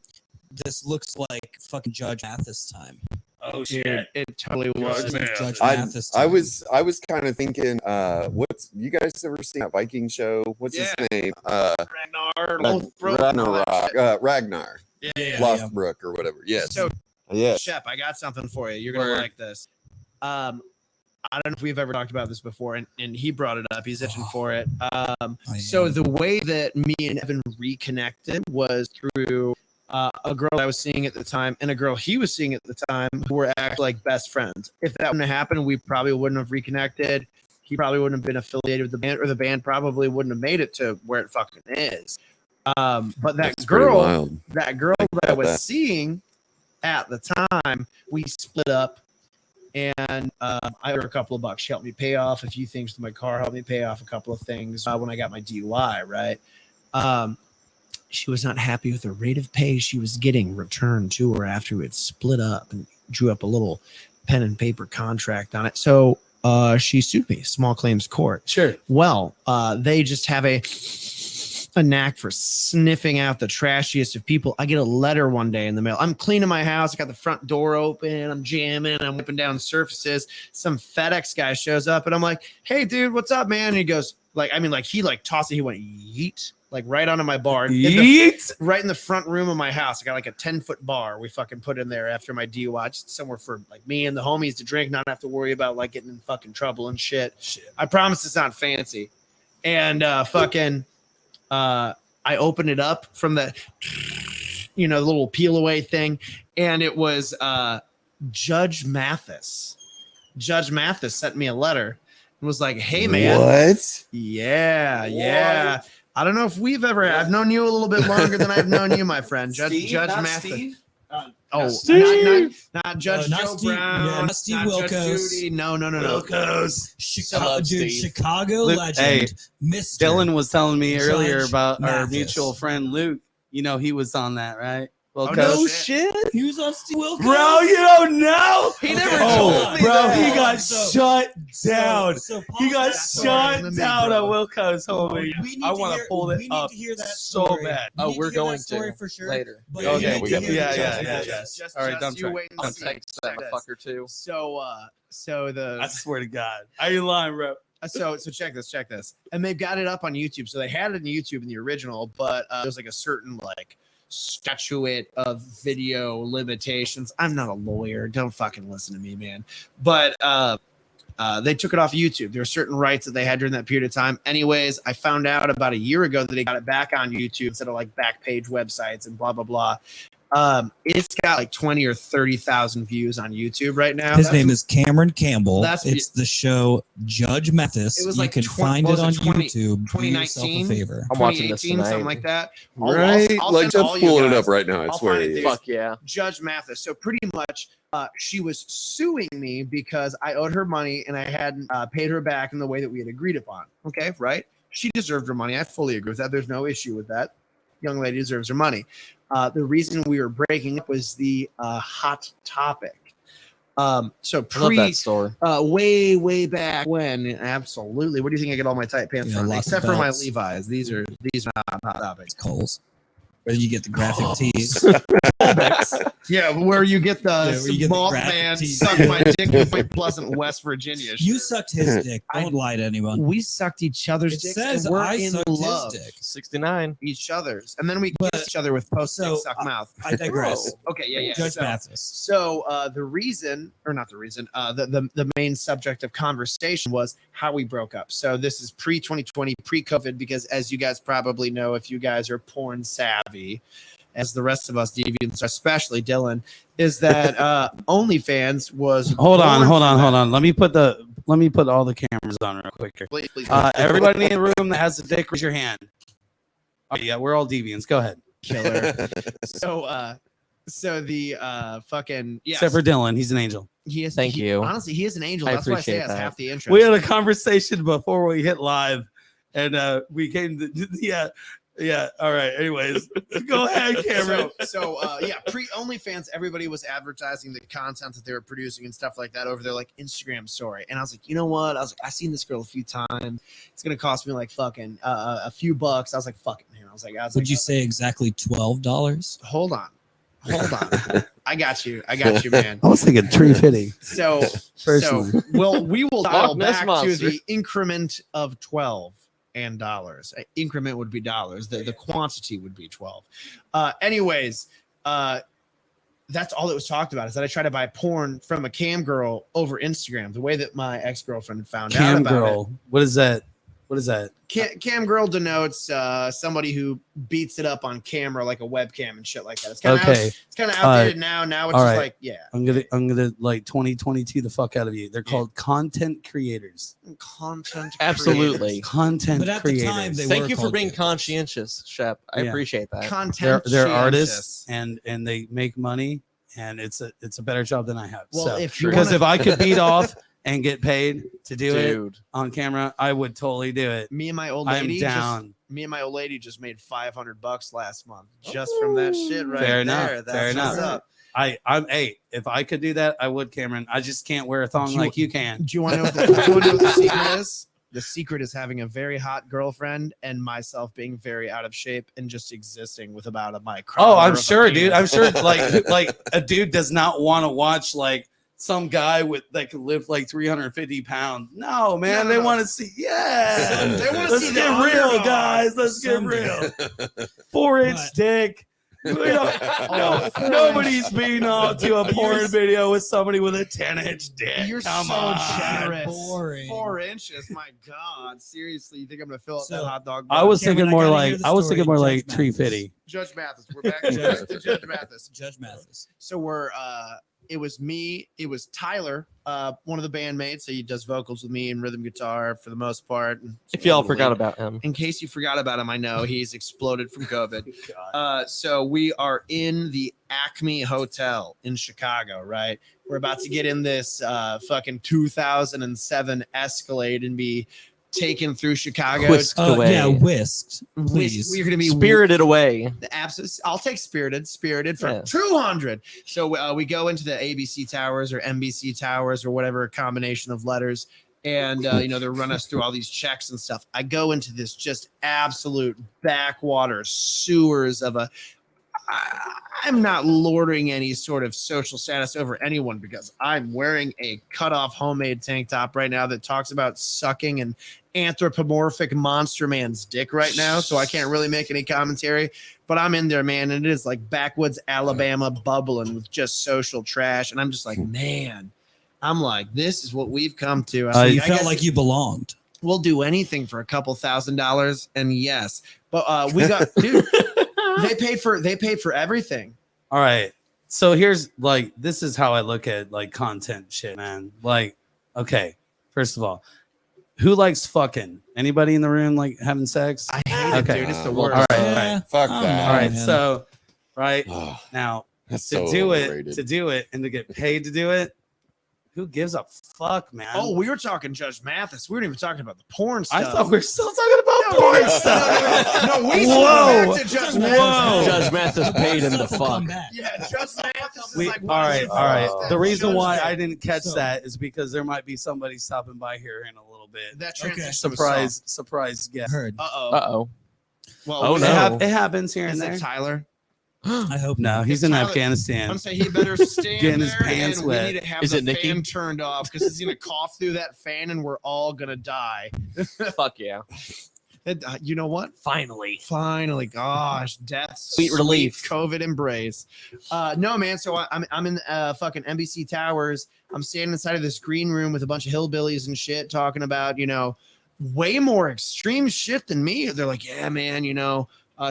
This looks like fucking Judge Mathis time. Oh Dude, it totally was. Judge Mathis. Judge I Mathis I time. was kind of thinking, what's you guys ever seen that Viking show? What's his name? Ragnar, Lothbrok, all that shit. Ragnar, yeah, yeah. Lothbrok or whatever. Yes, So, yes. Shep, I got something for you. You're gonna Word. like this. I don't know if we've ever talked about this before, and he brought it up. He's itching for it. So the way that me and Evan reconnected was through a girl I was seeing at the time and a girl he was seeing at the time who were actually like best friends. If that wouldn't have happened, we probably wouldn't have reconnected. He probably wouldn't have been affiliated with the band, or the band probably wouldn't have made it to where it fucking is. But that That's pretty girl, wild. that girl that I was seeing at the time, we split up. And I owe her a couple of bucks. She helped me pay off a few things to my car, helped me pay off a couple of things when I got my DUI, right? She was not happy with the rate of pay she was getting returned to her after we had split up, and drew up a little pen and paper contract on it. So she sued me, small claims court. Sure. Well, they just have a knack for sniffing out the trashiest of people. I get a letter one day in the mail. I'm cleaning my house. I got the front door open. I'm jamming. I'm whipping down surfaces. Some FedEx guy shows up, and I'm like, "Hey, dude, what's up, man?" And he goes, he tossed it. He went yeet, like right onto my bar. Yeet. Right in the front room of my house. I got like a 10-foot bar we fucking put in there after my DUI, just somewhere for like me and the homies to drink, not have to worry about like getting in fucking trouble and shit. I promise it's not fancy. And I opened it up from the, the little peel away thing, and it was Judge Mathis. Judge Mathis sent me a letter and was like, "Hey, man, What? yeah. I don't know if I've known you a little bit longer than I've known you, my friend, Judge Mathis." Oh, Steve! not Judge not Joe Steve- Brown. yeah, not Steve Judge Wilkos. Judy. No. Wilkos. Chicago, love dude, Steve. Chicago Luke, legend, hey, Mr. Dylan was telling me earlier Judge about our Mathis. mutual friend Luke. You know, he was on that, right? Wilkos. no shit. He was on Steve Wilkos. Bro, you don't know. He never Oh, told me bro, that. he got So- shut down. So He got That's what I'm shut gonna be, down bro. at Wilkos. Holy, We need I to want to hear- pull we it need up to hear that so story. bad. We Oh, need to we're hear that going story to for sure. later. But Okay, you need we to got- hear yeah, the yeah, Judge yeah, Mathis. yeah. All right, dump you truck. wait and I'll see. text that Check this. fucker too. So the I swear to God, I ain't lying, bro. so check this, and they've got it up on YouTube. So they had it on YouTube in the original, but there's like a certain like statute of video limitations. I'm not a lawyer. Don't fucking listen to me, man. But they took it off YouTube. There were certain rights that they had during that period of time. Anyways, I found out about a year ago that they got it back on YouTube instead of like back page websites and blah blah blah. It's got like 20 or 30,000 views on YouTube right now. His name is Cameron Campbell. That's- It's the show Judge Mathis. It was you like can 20 find what it was on it, 20 YouTube. Do yourself a 2019? favor. I'm watching this 2018, something tonight. like that. Right? I'll Like, send all Jeff's you pulling it guys. up right now. I I'll swear find he it, is. dude. Fuck yeah. Judge Mathis. So pretty much, she was suing me because I owed her money and I hadn't paid her back in the way that we had agreed upon. Okay, right? She deserved her money. I fully agree with that. There's no issue with that. Young lady deserves her money. The reason we were breaking up was the hot topic. So I love that pre, story. way back when, absolutely. Where do you think I get all my tight pants Yeah, from? lots of Except for my belts. Levi's. These are not hot topics. Coles. Where you get the graphic tees. Yeah, where you get the Yeah, where you get the graphic Mothman tee. suck my dick in Point Pleasant, West Virginia. You shirt. sucked his dick. Don't lie to anyone. We sucked each other's It dicks. says and we're I in sucked love. his dick. 69. Each other's, and then we But- kiss each other with post so, suck mouth. I digress. Okay, yeah. Judge So, Mathis. so the reason, or not the reason, the main subject of conversation was how we broke up. So this is pre 2020, pre COVID, because as you guys probably know, if you guys are porn savvy, as the rest of us deviants, especially Dylan, is that OnlyFans was. Hold on. born from that. Let me put all the cameras on real quick here. Please. Everybody in the room that has a dick, raise your hand. Oh, yeah, we're all deviants. Go ahead. Killer. So the fucking yes, Except for Dylan, he's an angel. he is. Thank you. Honestly, he is an angel. I That's why I say appreciate that's that. half the interest. We had a conversation before we hit live, and we came to yeah. All right. Anyways, go ahead, Cameron. Yeah, pre OnlyFans, everybody was advertising the content that they were producing and stuff like that over their like Instagram story. And I was like, you know what? I was like, I seen this girl a few times. It's gonna cost me like fucking a few bucks. I was like, fuck it, man. I was like, Would you say exactly $12? hold on. I got you, man. I was thinking $350. So Personally. we will dial Loch Ness back to Monster. the increment of 12 and dollars. Increment would be dollars. The quantity would be 12. Anyways, that's all that was talked about is that I tried to buy porn from a cam girl over Instagram. The way that my ex-girlfriend found out Cam about girl. What is that? it. Cam girl denotes somebody who beats it up on camera like a webcam and shit like that. It's kind of Okay. it's kind of outdated now. Now it's all just right. like, yeah, I'm gonna like 2022 the fuck out of you. They're called content creators. content. Absolutely. Content But at the creators. time, they Thank were you for called being dick. conscientious, Shep. I Yeah. appreciate that. Content. they're artists and they make money, and it's a better job than I have. Well, so if you because wanna- if I could beat off and get paid to do it Dude. on camera, I would totally do it. Me and my old I'm lady down. just made $500 last month just from that shit right Fair enough, there. That's fair what's enough. up. I'm if I could do that, I would, Cameron. I just can't wear a thong Do you- like you can. Do you want to know what the secret is? The secret is having a very hot girlfriend and myself being very out of shape and just existing with about a micro. Oh, I'm sure, dude. I'm sure like a dude does not want to watch like some guy that could lift like 350 pounds. No, man. No, they no. want to see, yeah. They wanna Let's see the get real, underdog. guys. Let's get Someday. real. 4-inch But- dick. We don't- no, nobody's being on to a porn video with somebody with a 10-inch dick. You're Come so on. generous. Boring. 4 inches, my God. Seriously, you think I'm gonna fill up So, that hot dog? I was Cameron, thinking I more gotta like hear the I was story. thinking more Judge like Mathis. 350. Judge Mathis. We're back to Judge Mathis. Judge Mathis. So we're It was me. It was Tyler, one of the bandmates. So he does vocals with me and rhythm guitar for the most part. If y'all forgot about him. In case you forgot about him, I know he's exploded from COVID. So we are in the Acme Hotel in Chicago, right? We're about to get in this fucking 2007 Escalade and be taken through Chicago. Whisked away. Yeah, whisked. Please. We're going to be Spirited away. the absence. I'll take Spirited for Yeah. 200. So we go into the ABC Towers or NBC Towers or whatever combination of letters. And, they run us through all these checks and stuff. I go into this just absolute backwater sewers of I'm not lording any sort of social status over anyone because I'm wearing a cutoff homemade tank top right now that talks about sucking an anthropomorphic monster man's dick right now. So I can't really make any commentary, but I'm in there, man. And it is like backwoods Alabama bubbling with just social trash. And I'm just like, man, I'm like, this is what we've come to. So you felt like you belonged. We'll do anything for a couple $1,000s. And yes, but we got, dude, they paid for everything. All right. So here's like, this is how I look at like content shit, man. Like, okay, first of all, who likes fucking? Anybody in the room like having sex? I hate it, dude. It's the worst. All right. Fuck I don't that. All right. man. So, right Oh, now, that's to so do overrated. it and to get paid to do it, who gives a fuck, man? Oh, we were talking Judge Mathis. We weren't even talking about the porn I stuff. thought we were still talking about porn stuff. No, we Whoa. back to Judge Whoa. Mathis. Judge Mathis paid him to Stuff will come fuck. back. Yeah, Judge Mathis is We, like, all what right, is all right. Oh. The reason Judge why Mathis. I didn't catch So- that is because there might be somebody stopping by here in a little bit. That Okay. transition was Surprise guest. Heard. soft. Uh-oh. Uh-oh. Well, Oh, we no. have- It happens here and Is there. it Tyler? I hope No, not. he's in Tyler- Afghanistan. I'm saying he better stand Getting his there pants and wet. we need to have Is the it Nikki? fan turned off because he's going to cough through that fan and we're all going to die. Fuck yeah. You know what? Finally. Finally, gosh, death, Sweet relief. COVID embrace. No, man. So I'm in fucking NBC Towers. I'm standing inside of this green room with a bunch of hillbillies and shit, talking about way more extreme shit than me. They're like, yeah, man,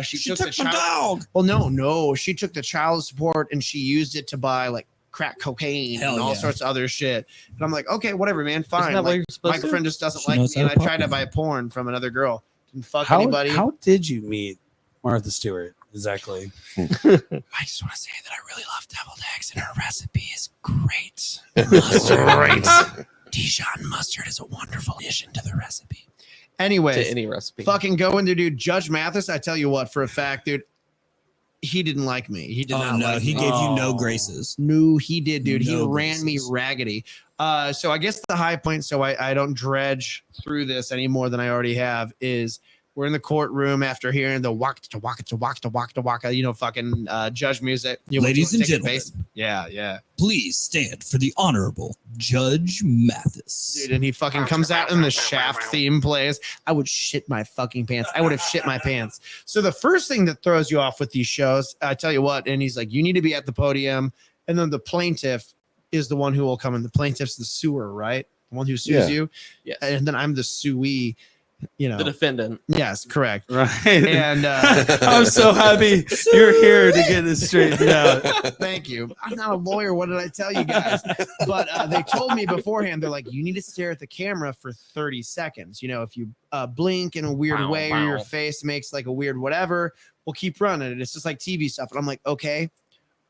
she She took took the my child. dog. Well, no, she took the child support and she used it to buy like crack cocaine Hell and all yeah. sorts of other shit. And I'm like, okay, whatever, man, fine. Isn't that what Like, you're my supposed to? friend just doesn't She like knows me, and how I to tried to fuck buy porn from another girl. Didn't fuck How, anybody. how did you meet Martha Stewart exactly? I just want to say that I really love deviled eggs, and her recipe is great. Mustard, Dijon mustard is a wonderful addition to the recipe. Anyways, To any recipe. fucking going to do Judge Mathis. I tell you what, for a fact, dude, he didn't like me. He did Oh not no, like he me. gave you no Oh. graces. No, he did, dude. He No ran me graces. raggedy. So I guess the high point, so I don't dredge through this any more than I already have, is we're in the courtroom after hearing the waka, fucking judge music. Ladies and take a gentlemen. face? Yeah. Please stand for the Honorable Judge Mathis. Dude, and he fucking comes out and the Shaft theme plays. I would shit my fucking pants. I would have shit my pants. So the first thing that throws you off with these shows, I tell you what, and he's like, you need to be at the podium. And then the plaintiff is the one who will come in. The plaintiff's the suer, right? The one who sues Yeah. you. Yes. And then I'm the suee, The defendant. Yes, correct. Right. And I'm so happy you're here to get this straightened out. thank you. I'm not a lawyer. What did I tell you guys? But they told me beforehand, they're like, you need to stare at the camera for 30 seconds. If you blink in a weird Wow, way or your wow. face makes like a weird whatever, we'll keep running it. It's just like TV stuff. And I'm like, okay.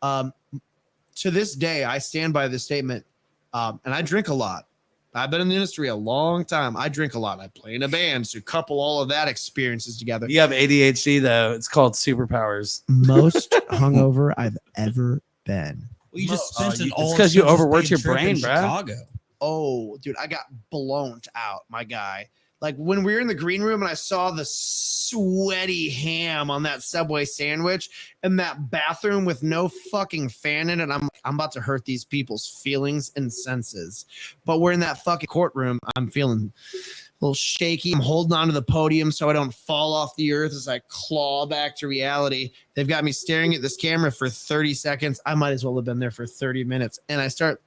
To this day, I stand by this statement. And I drink a lot. I've been in the industry a long time. I drink a lot. I play in a band. So couple all of that experiences together. You have ADHD though. It's called superpowers. Most hungover I've ever been. Well, you just spent it's an all 'cause you expenses overworked paid your trip brain, in bruh. Chicago. Oh, dude, I got blown out, my guy. Like when we were in the green room and I saw the sweaty ham on that Subway sandwich and that bathroom with no fucking fan in it, I'm about to hurt these people's feelings and senses. But we're in that fucking courtroom. I'm feeling a little shaky. I'm holding onto the podium so I don't fall off the earth as I claw back to reality. They've got me staring at this camera for 30 seconds. I might as well have been there for 30 minutes. And I start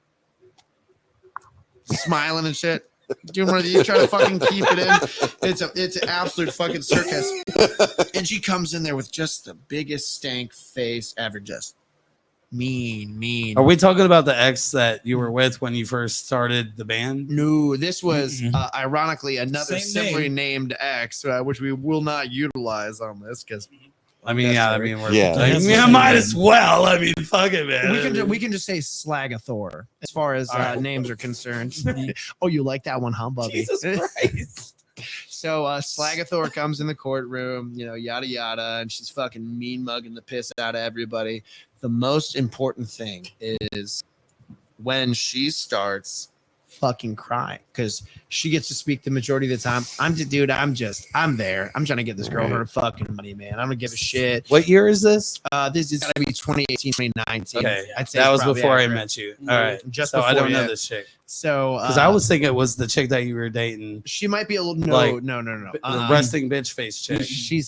smiling and shit. Doing one of these, trying to fucking keep it in. It's an absolute fucking circus. And she comes in there with just the biggest stank face ever. Just Mean. Are we talking about the ex that you were with when you first started the band? No, this was Mm-mm. ironically another Same similarly name. named ex, which we will not utilize on this because I mean, yeah, I mean, we're, Yeah. I mean, I might as well. I mean, fuck it, man. we can just say Slagathor as far as All right. names are concerned. Oh, you like that one, huh, Bubby? Jesus Christ. So Slagathor comes in the courtroom, yada yada, and she's fucking mean mugging the piss out of everybody. The most important thing is when she starts fucking crying because she gets to speak the majority of the time. I'm there. I'm trying to get this girl her fucking money, man. I don't give a shit. What year is this? This is gotta be 2018, 2019. Okay, I'd say that it's was probably before I accurate. met you. All right, Just so I before, don't know yeah. this chick So because I was thinking it was the chick that you were dating, she might be a little like, no. the resting bitch face chick. She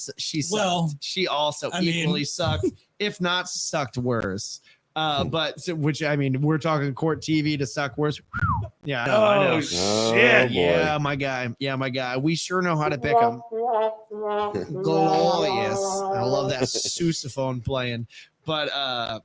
Well, sucked. She also I mean- equally sucked, if not sucked worse. But which I mean, we're talking court TV to suck worse. Yeah, I know. Oh, boy. Yeah, my guy. We sure know how to pick him. Glorious. I love that sousaphone playing. But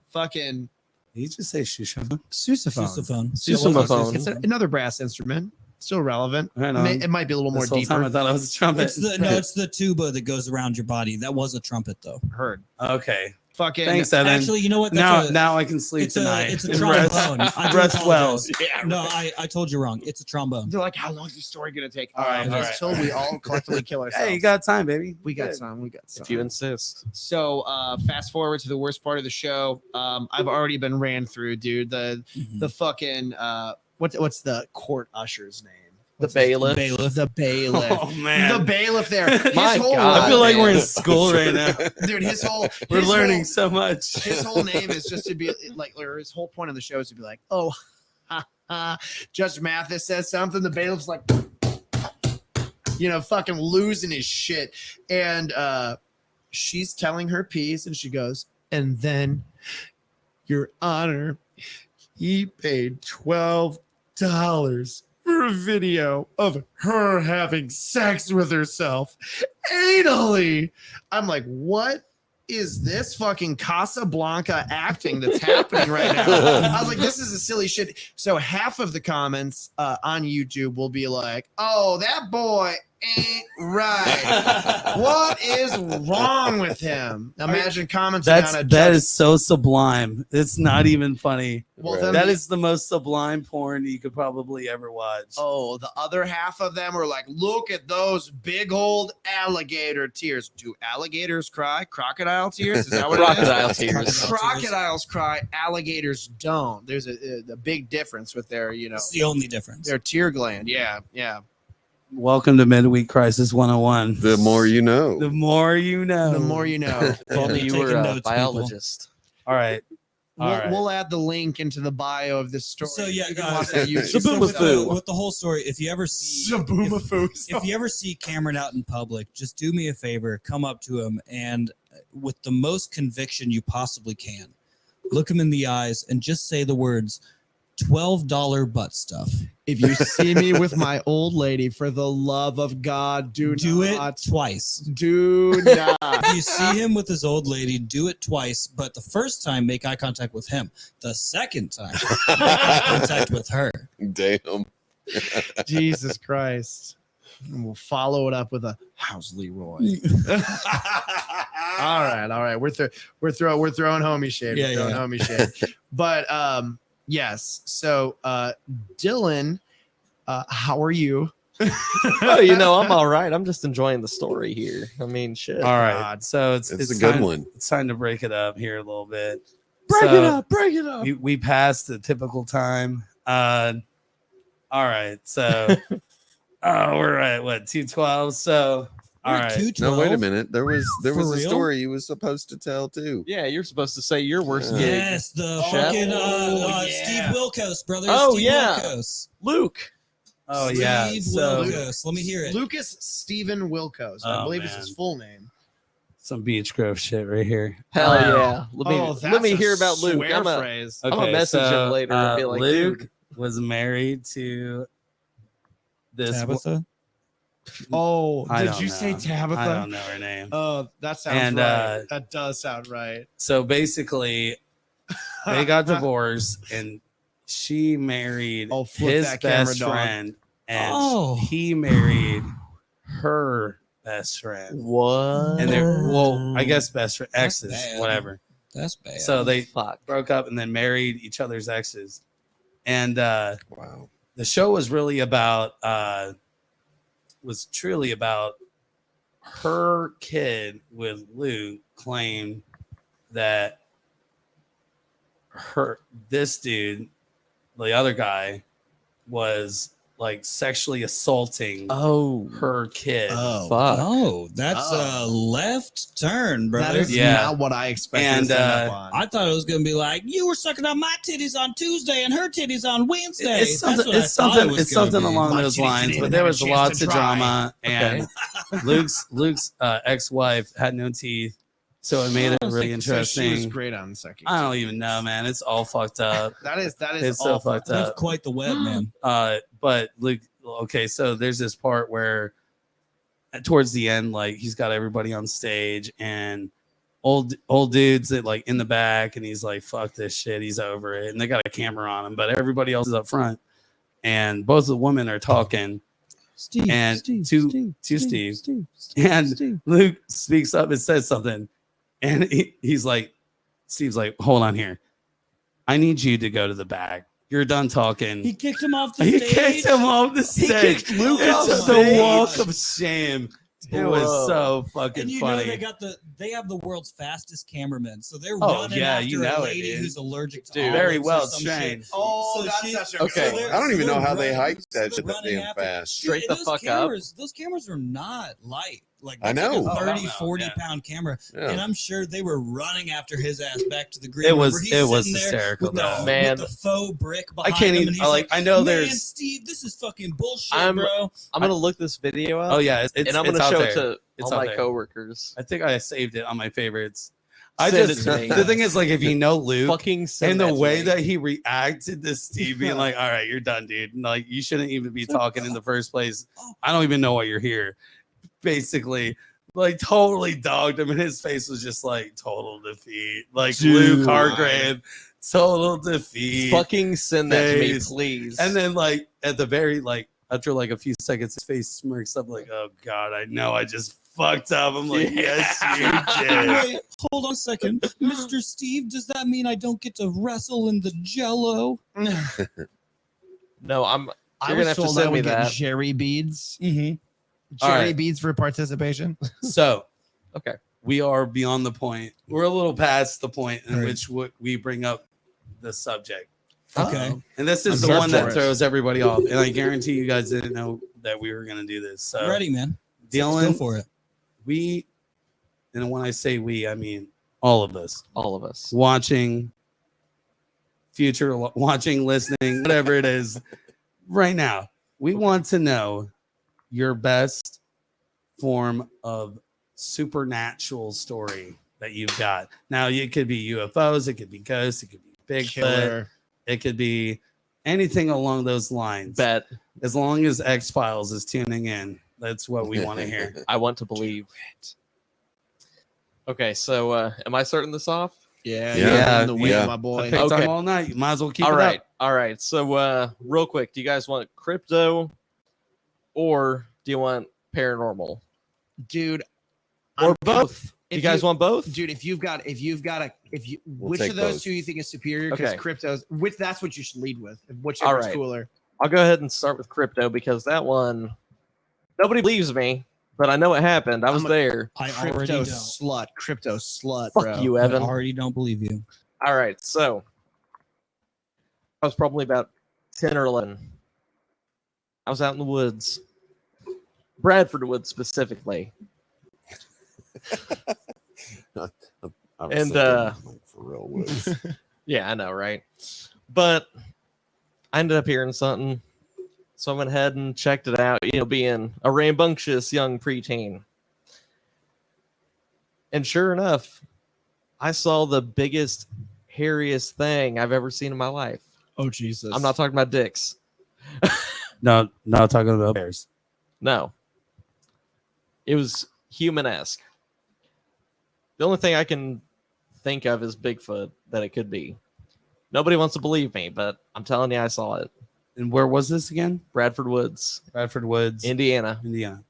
fucking Did you just say shusha? sousaphone. Sousaphone. It's another brass instrument. Still relevant. Right on. It might be a little more This whole time I deeper. thought it was a trumpet. It's the tuba that goes around your body. That was a trumpet, though. Heard. Okay, Fucking. thanks, Evan. Actually, you know what? now I can sleep it's tonight. it's a and trombone. rest, I do rest well. apologize. No, I told you wrong. It's a trombone. They're like, how long is the story gonna take? All right, all right. Until we all collectively kill ourselves. Hey, you got time, baby. We got Good. some. We got some. If you insist. So fast forward to the worst part of the show. I've already been ran through, dude. The fucking what's the court usher's name? The bailiff. The bailiff. Oh man, The bailiff there. His My whole God, I feel like man. we're in school right now. dude, his whole We're his learning whole- so much. his whole name is just to be like, or his whole point of the show is to be like, oh, Judge Mathis says something. The bailiff's like, fucking losing his shit. And she's telling her piece, and she goes, and then, Your Honor, he paid $12 for a video of her having sex with herself anally. I'm like, what is this fucking Casablanca acting that's happening right now? I was like, this is a silly shit. So half of the comments on YouTube will be like, oh, that boy ain't right. What is wrong with him? Imagine commenting on a That judge. is so sublime. It's not even funny. Well, Right. then That the- is the most sublime porn you could probably ever watch. Oh, the other half of them were like, look at those big old alligator tears. Do alligators cry? Crocodile tears? Is that what Crocodile it is? tears. Crocodiles cry, alligators don't. There's a big difference with their, That's the only difference. their tear gland. Yeah. Welcome to Midweek Crisis 101. The more you know. The more you know. The more you know. If only you taking were a notes, people. biologist. All right. All right. We'll add the link into the bio of this story. So yeah, You can watch that YouTube. so with, Zaboomafu. with the whole story, if you ever see if you ever see Cameron out in public, just do me a favor, come up to him and with the most conviction you possibly can, look him in the eyes and just say the words $12 butt stuff. If you see me with my old lady, for the love of God, do it not. twice. Do not. If you see him with his old lady, do it twice. But the first time, make eye contact with him. The second time, make eye contact with her. Damn. Jesus Christ. And we'll follow it up with a how's Leroy. all right. We're throwing homie shade. Yeah, We're throwing yeah. homie shade. But yes. So Dylan, how are you? Oh, I'm all right. I'm just enjoying the story here. I mean, shit. All right. God. So it's It's a good time, one. It's time to break it up here a little bit. Break So, it up. Break it up. We passed the typical time. All right. So we're at what 2:12. So all right. No, wait a minute. There was For a real? story you was supposed to tell too. Yeah, you're supposed to say your worst Yeah. gig. Yes, the Shep? fucking yeah. Steve Wilkos, brother. Oh, Steve yeah. Wilkos. Luke. Oh yeah. Steve So Wilkos. Let me hear it. Lucas Stephen Wilkos. I Oh, believe is man. his full name. some Beach Grove shit right here. Hell Uh, yeah. Let me hear about Luke. Swear I'm a phrase. I'm gonna message him later and be like, Luke dude. was married to this. Tabitha. Oh, I did don't you know. say Tabitha? I don't know her name. Oh, that sounds And, right. That does sound right. So basically, they got divorced, and she married Oh, flip his that camera, best dog. friend, and Oh. he married her best friend. What? And they're I guess best friend That's exes, bad. whatever. That's bad. So they Fuck. broke up and then married each other's exes. And Wow. the show was really about was truly about her kid with Luke claimed that this dude, the other guy, was like sexually assaulting Oh. her kid. Oh, Fuck. Oh, that's a Oh. left turn, brother. that is Yeah. not what I expected And, to stand up on. I thought it was gonna be like you were sucking on my titties on Tuesday and her titties on Wednesday. It's something. That's what I It's thought something. it was It's gonna something be. along My those titties lines. didn't But even there have a was chance lots to of try. drama, and Luke's ex-wife had no teeth, so it made it really So she was interesting. great on the second. I don't even know, man. It's all fucked up. That is It's so awful. fucked That's up. quite the web, man. But Luke. Okay, so there's this part where towards the end, like he's got everybody on stage and old dudes that like in the back, and he's like, "Fuck this shit," he's over it, and they got a camera on him, but everybody else is up front, and both the women are talking, Steve, and Steve, to Steve, Steve, Steve, and Steve. Luke speaks up and says something, and he's like, Steve's like, "Hold on here, I need you to go to the back. You're done talking." He kicked him off the He stage. kicked him off the stage. kicked Luke It's off just the the stage. walk of shame. It was Whoa. so fucking And you know funny. they have the world's fastest cameramen, so they're Oh, running yeah, after you know a it, lady dude. who's allergic to Dude, olives very or well some trained. shit. Oh, So that's she- such a Okay. good- I don't even they're know how they running- hiked that so shit they're that running damn after- fast. Straight Dude, the fuck up. Those cameras are not light. Like I that's know. like Oh, a hell 30, no, 40 yeah. pound camera. Yeah. And I'm sure they were running after his ass back to the green. It room was where he's it was sitting there hysterical with the, though. Man. with the faux brick behind can't him, even- and he's like, I know "Man, there's- Steve, this is fucking bullshit, I'm- bro." I'm gonna look this video up. Oh yeah, it's and I'm it's gonna out show there. it to It's all out my there. coworkers. I think I saved it on my favorites. Send it to me. The thing is, like, if you know Luke Fucking send and the that to way me. that he reacted to Steve being like, "All right, you're done, dude. Like, you shouldn't even be talking in the first place. I don't even know why you're here." Basically, like, totally dogged him, and his face was just like total defeat. Like Dude. Luke Hargrave, total defeat. fucking send that to me, face. please. And then, like, at the very after like a few seconds, his face smirks up like, "Oh God, I know I just fucked up." I'm like, "Yes, you did." Wait, hold on a second, Mr. Steve. Does that mean I don't get to wrestle in the Jello? no, I You're was gonna have to told send I me would get that. Jerry beads. Mm-hmm. All Jerry right. beads for participation. So, Okay. we are beyond the point. We're a little past the point in Right. which we bring up the subject. Okay. And this is I'm the here one for that it. throws everybody off. And I guarantee you guys didn't know that we were going to do this. So, Ready, man. Let's go Dylan, for it. and when I say we, I mean all of us all of us. watching, listening, whatever it is, right now. We want to know your best form of supernatural story that you've got. Now, it could be UFOs, it could be ghosts, it could be Bigfoot, Killer. it could be anything along those lines. Bet. As long as X Files is tuning in, that's what we want to hear. I want to believe. Okay, so am I starting this off? Yeah, Yeah, you're in the way, yeah. my boy. Picked Okay. on all night. You might as well keep All it right, up. all right. So real quick, do you guys want crypto or do you want paranormal? Dude. Or I'm- both? You if guys want both? Dude, if you We'll which take of those both. two you think is superior? Because Okay. that's what you should lead with. Whichever's right. cooler. I'll go ahead and start with crypto because that one nobody believes me, but I know it happened. I was I'm a- there. I already Crypto don't. slut, Fuck bro. you, I Evan. already don't believe you. All right, so I was probably about 10 or 11. I was out in the woods, Bradford Woods specifically. I was And, thinking, like, for real woods. Yeah, I know, right? But I ended up hearing something, so I went ahead and checked it out, being a rambunctious young preteen. And sure enough, I saw the biggest, hairiest thing I've ever seen in my life. Oh Jesus. I'm not talking about dicks. No, not talking about bears. No. It was human-esque. The only thing I can think of is Bigfoot that it could be. Nobody wants to believe me, but I'm telling you, I saw it. And where was this again? Bradford Woods, Bradford Woods, Indiana. Indiana.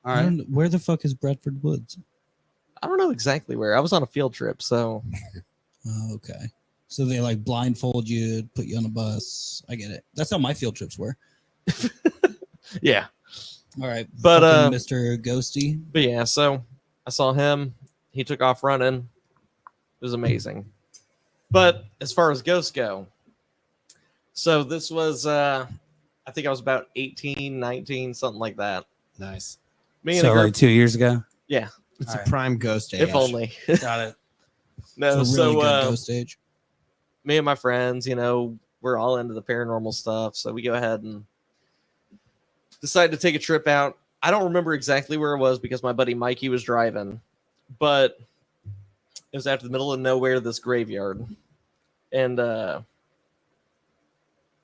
All I right. don't know, where the fuck is Bradford Woods? I don't know exactly where. I was on a field trip, so Oh, okay. So they like blindfold you, put you on a bus. I get it. That's how my field trips were. yeah. All right. But, fucking Mr. Ghosty. But yeah, so I saw him. He took off running. It was amazing. But as far as ghosts go, so this was, I think I was about 18, 19, something like that. Nice. Me and So a group, like 2 years ago. yeah, It's All a right. prime ghost age. if only. Got it. No, It's a really so good ghost age. me and my friends, we're all into the paranormal stuff. So we go ahead and decide to take a trip out. I don't remember exactly where it was because my buddy Mikey was driving, but it was after the middle of nowhere, this graveyard. And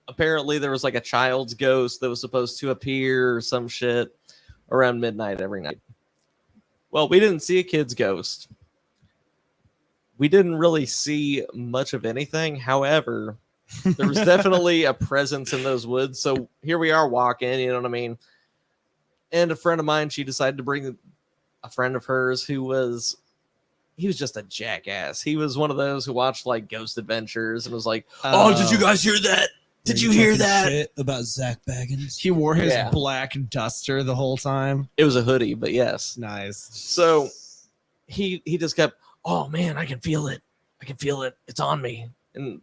apparently there was like a child's ghost that was supposed to appear or some shit around midnight every night. Well, we didn't see a kid's ghost. We didn't really see much of anything. However, there was definitely a presence in those woods. So here we are walking, you know what I mean? And a friend of mine, she decided to bring a friend of hers he was just a jackass. He was one of those who watched like Ghost Adventures and was like, "Oh, did you guys hear that? Did Are you hear talking that?" shit about Zach Baggins? He wore his Yeah. black duster the whole time. It was a hoodie, but yes. Nice. So he just kept, "Oh man, I can feel it. I can feel it. It's on me." And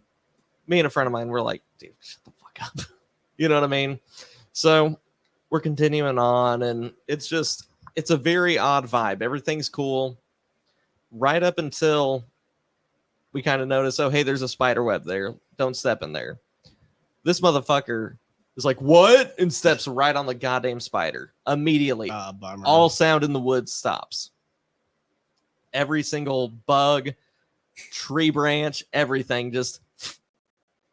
me and a friend of mine were like, "Dude, shut the fuck up." You know what I mean? So we're continuing on, and it's a very odd vibe. Everything's cool. Right up until we kind of notice, oh, hey, there's a spider web there. Don't step in there. This motherfucker is like, what? And steps right on the goddamn spider. Immediately. Bummer. All sound in the woods stops. Every single bug, tree branch, everything just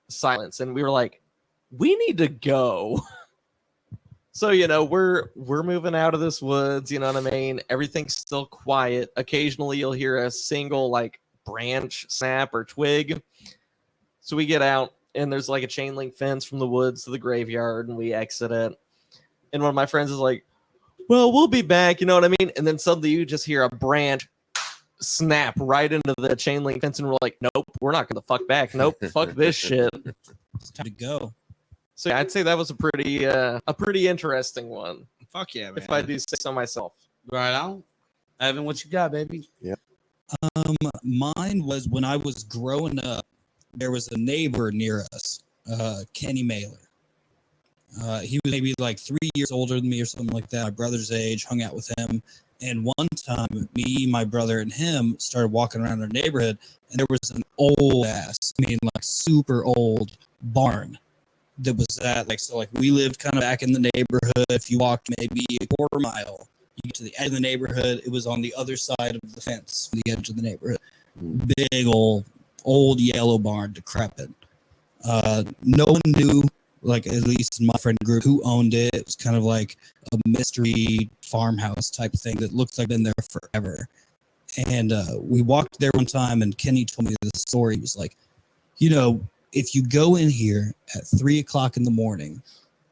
silence. And we were like, we need to go. So, we're moving out of this woods, you know what I mean? Everything's still quiet. Occasionally you'll hear a single like branch snap or twig. So we get out and there's like a chain link fence from the woods to the graveyard and we exit it. And one of my friends is like, well, we'll be back, you know what I mean? And then suddenly you just hear a branch snap right into the chain link fence and we're like, nope, we're not going to fuck back. Nope, fuck this shit. It's time to go. So yeah, I'd say that was a pretty interesting one, Fuck yeah, man. if I do say so myself. Right on. Evan, what you got, baby? Mine was when I was growing up. There was a neighbor near us, Kenny Mailer. He was maybe like 3 years older than me or something like that. My brother's age, hung out with him. And one time, me, my brother, and him started walking around our neighborhood, and there was an old ass, like super old barn that was we lived kind of back in the neighborhood. If you walked maybe a quarter mile, you get to the edge of the neighborhood. It was on the other side of the fence, the edge of the neighborhood. Big old yellow barn, decrepit. No one knew, like at least in my friend group, who owned it. It was kind of like a mystery farmhouse type thing that looks like been there forever. And we walked there one time, and Kenny told me this story. He was like, if you go in here at 3 o'clock in the morning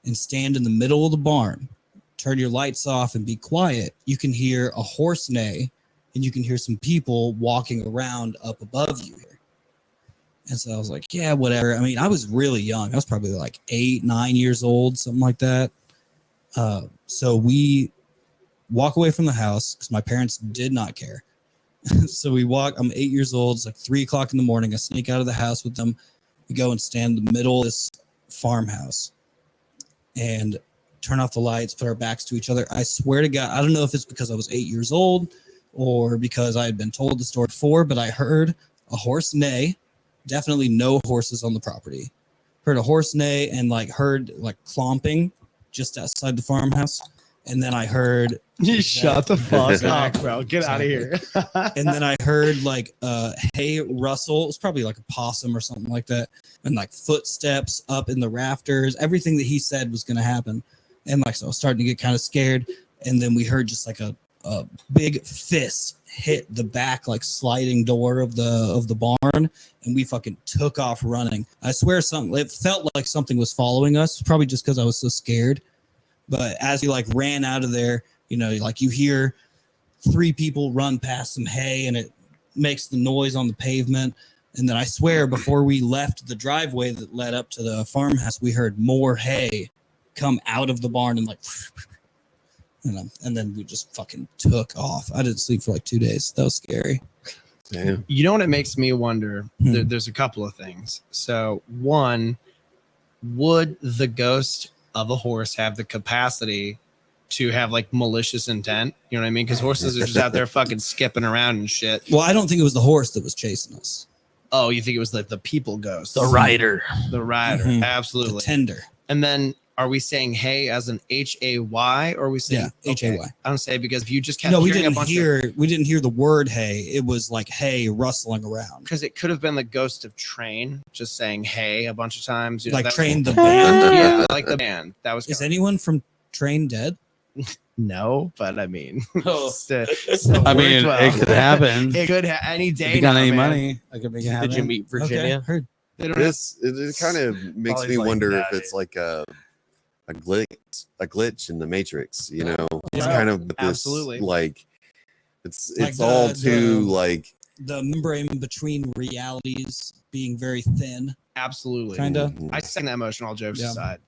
and stand in the middle of the barn, turn your lights off and be quiet, you can hear a horse neigh and you can hear some people walking around up above you here. And so I was like, yeah, whatever. I mean, I was really young. I was probably like 8, 9 years old, something like that. So we walk away from the house because my parents did not care. So we walk, I'm 8 years old. It's like 3 o'clock in the morning. I sneak out of the house with them. We go and stand in the middle of this farmhouse and turn off the lights, put our backs to each other. I swear to God, I don't know if it's because I was 8 years old or because I had been told the story before, but I heard a horse neigh. Definitely no horses on the property. Heard a horse neigh and heard clomping just outside the farmhouse. And then I heard Shut the fuck Zach, up, bro. Get out of here. and then I heard hay rustle. It was probably like a possum or something like that. And footsteps up in the rafters. Everything that he said was going to happen. And so I was starting to get kind of scared. And then we heard just a big fist hit the back like sliding door of the barn, and we fucking took off running. I swear it felt like something was following us, probably just because I was so scared. But as we like ran out of there, you know, like you hear 3 people run past some hay and it makes the noise on the pavement. And then I swear before we left the driveway that led up to the farmhouse, we heard more hay come out of the barn and like, and then we just fucking took off. I didn't sleep for like 2 days. That was scary. Damn. You know what it makes me wonder? There's a couple of things. So one, would the ghost of a horse have the capacity to have like malicious intent? You know what I mean? Because horses are just out there fucking skipping around and shit. Well, I don't think it was the horse that was chasing us. Oh, you think it was like the people ghost? The rider. The rider. Mhm. Absolutely. The tender. And then are we saying hay as an Hay, or are we saying Hay? I don't say, because if you just kept No, we hearing didn't a bunch hear the word hay. It was like hay rustling around. because it could have been the ghost of Train just saying hey a bunch of times. You know, Like that- Train the band. Yeah, like the band. That was Is anyone from Train dead? no, but I mean, Oh. still I mean, worked well. it could happen. It could any If day. you got now, any man. money, I could make it happen. Did you meet Virginia? Okay, heard. They don't have, It kind of makes Probably me like wonder that, if it's like a glitch in the Matrix. You know, it's Yeah. kind of this, Absolutely. like it's Like all the- too like The membrane between realities being very thin. absolutely. Kinda. I second that emotion. All jokes Yeah. aside.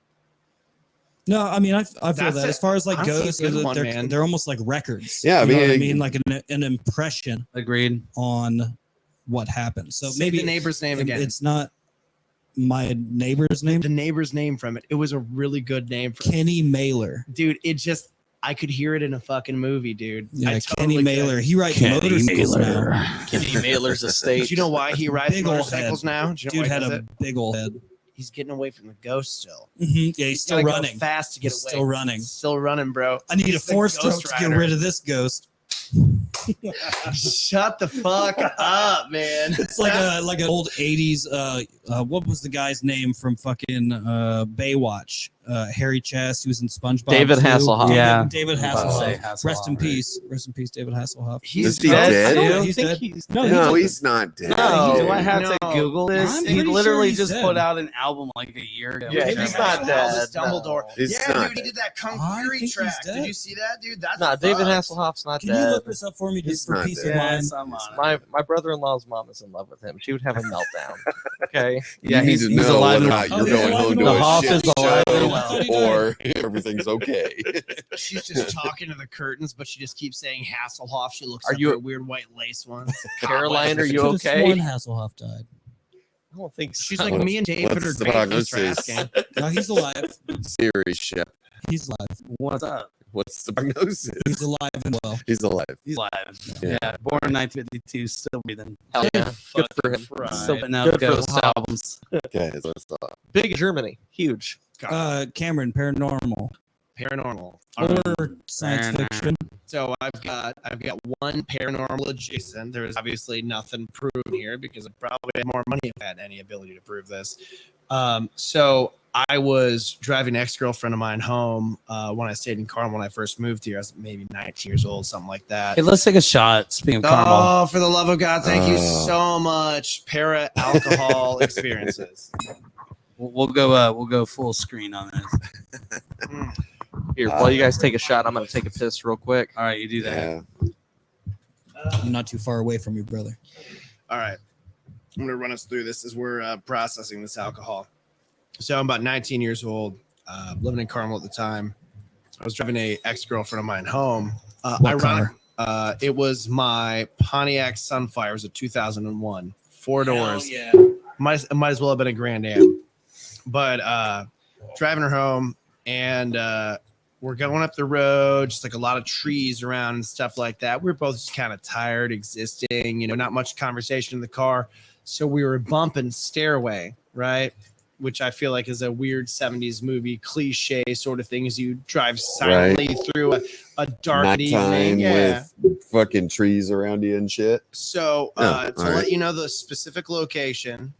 No, I mean I feel That's that. it. As far as like Honestly, ghosts, a good one, they're man. they're almost like records. Yeah, I You know mean, what I it- mean, like an impression Agreed. on what happened. So Say maybe the neighbor's name again. it's not my neighbor's name. the neighbor's name from it. It was a really good name for Kenny Mailer. dude. It just I could hear it in a fucking movie, dude. Yeah, I Kenny totally could. Mailer. He rides motorcycles now. Kenny Mailer's estate. Do you know why he rides Big ol' motorcycles head. now? Do you know Dude why he had does a it? big old head. He's getting away from the ghost still. Yeah, he's still Gotta go running. fast to get He's away. still running. Still running, bro. I need a He's the 4-stroke Ghost to get Rider. rid of this ghost. Shut the fuck up, man. It's like an old 80s what was the guy's name from fucking Baywatch? Hairy Chest, he was in SpongeBob. David too. Hasselhoff. Yeah. David I was about to say Hasselhoff. Hasselhoff, Rest in right? peace. Rest in peace, David Hasselhoff. He's Is he dead. dead? I don't He's think dead. he's No, no, he's he's not dead. No. Do I have No. to Google I'm this? pretty He sure literally he's just dead. put out an album like a year ago. Yeah, Maybe he's it's not Albus dead, Dumbledore. He's Yeah, not dude, he did that Kung I Fury think he's track. dead. Did you see that, dude? That's Nah, David fucked. Hasselhoff's not Can you dead. look this up for me He's just for not peace dead. of mind? Yes, I'm on it. My brother-in-law's mom is in love with him. She would have a meltdown. Okay. Yeah, you need he's to he's know alive whether or and not well. you're Oh, he's going alive home and to well. a The Hoff shit is alive and show, well. or everything's okay. She's just talking to the curtains, but she just keeps saying Hasselhoff. She looks Are up you- her weird white lace ones. Caroline, are you Could've okay? sworn Hasselhoff died. I don't think She's so. like, me and David What's are the great. Thanks for prognosis? asking. No, he's alive. Serious Shep. He's alive. What's up? What's the prognosis? He's alive and well. He's alive. He's alive. Yeah. Yeah, born in 1952, still breathing. Hell yeah. Good for him. Still putting out Good for ghost the albums. Okay, so let's talk. Big in Germany. Huge. Cameron, paranormal Paranormal. or science Paranormal. fiction. So I've got one paranormal adjacent. There is obviously nothing proven here because I probably had more money if I had any ability to prove this. So I was driving an ex-girlfriend of mine home when I stayed in Carmel when I first moved here. I was maybe 19 years old, something like that. Hey, let's take a shot. Speaking of Carmel, Oh, for the love of God, thank you Oh. so much. Para alcohol experiences. we'll go full screen on this. Here, while you guys take a shot, I'm going to take a piss real quick. All right, you do that. Yeah. I'm not too far away from your brother. All right. I'm going to run us through this as we're processing this alcohol. So I'm about 19 years old, living in Carmel at the time. I was driving a ex-girlfriend of mine home. What car? It was my Pontiac Sunfire. It was a 2001. 4 doors. Yeah. Might as well have been a Grand Am. But driving her home, and we're going up the road, just like a lot of trees around and stuff like that. We were both just kind of tired existing, not much conversation in the car. So we were bumping Stairway, right? Which I feel like is a weird 70s movie cliche sort of thing as you drive silently through a dark evening. Nighttime Yeah. with fucking trees around you and shit. So Oh, to all right. let you know the specific location,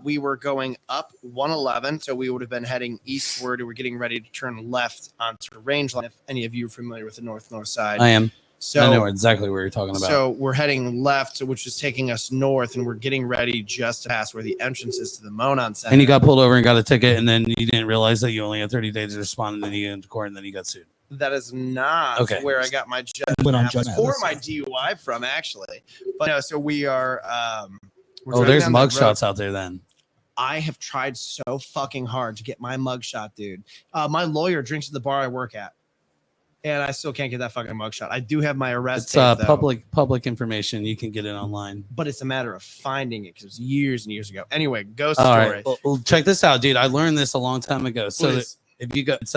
we were going up 111, so we would have been heading eastward. We were getting ready to turn left onto Rangeline. If any of you are familiar with the north side, I am. So I know exactly what you're talking about. So we're heading left, which is taking us north, and we're getting ready just to pass where the entrance is to the Monon Center. And you got pulled over and got a ticket, and then you didn't realize that you only had 30 days to respond, and then you got into court, and then you got sued. That is not Okay. where I got my judge Went on Mathis Judge or Mathis. my DUI from, actually. But no, so we are. We're Oh, driving there's down the road. mugshots out there then. I have tried so fucking hard to get my mugshot, dude. My lawyer drinks at the bar I work at, and I still can't get that fucking mugshot. I do have my arrest It's tape, though, public information. You can get it online. but it's a matter of finding it because it was years and years ago. Anyway, ghost All story. right. Well, check this out, dude. I learned this a long time ago. So Please. if you go, it's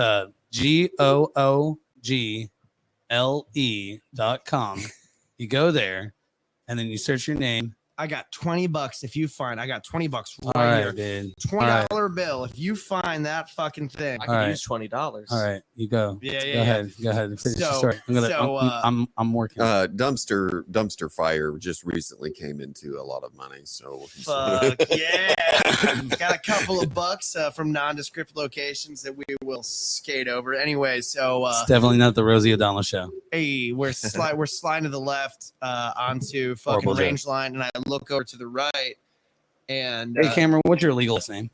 GOOGLE.com. You go there, and then you search your name. I got $20 if you find. I got $20 All right right, here. dude. $20 bill if you find that fucking thing. I All could right. use $20. All right, you go. Yeah, yeah, Go ahead. Go ahead. Finish the So- story. so, I'm working. Dumpster fire just recently came into a lot of money. So Fuck yeah! Got a couple of bucks from nondescript locations that we will skate over. Anyway, so It's definitely not the Rosie O'Donnell show. hey, we're sliding to the left onto fucking Horrible joke. range line, and I look over to the right, and Hey, Cameron, what's your legal last name?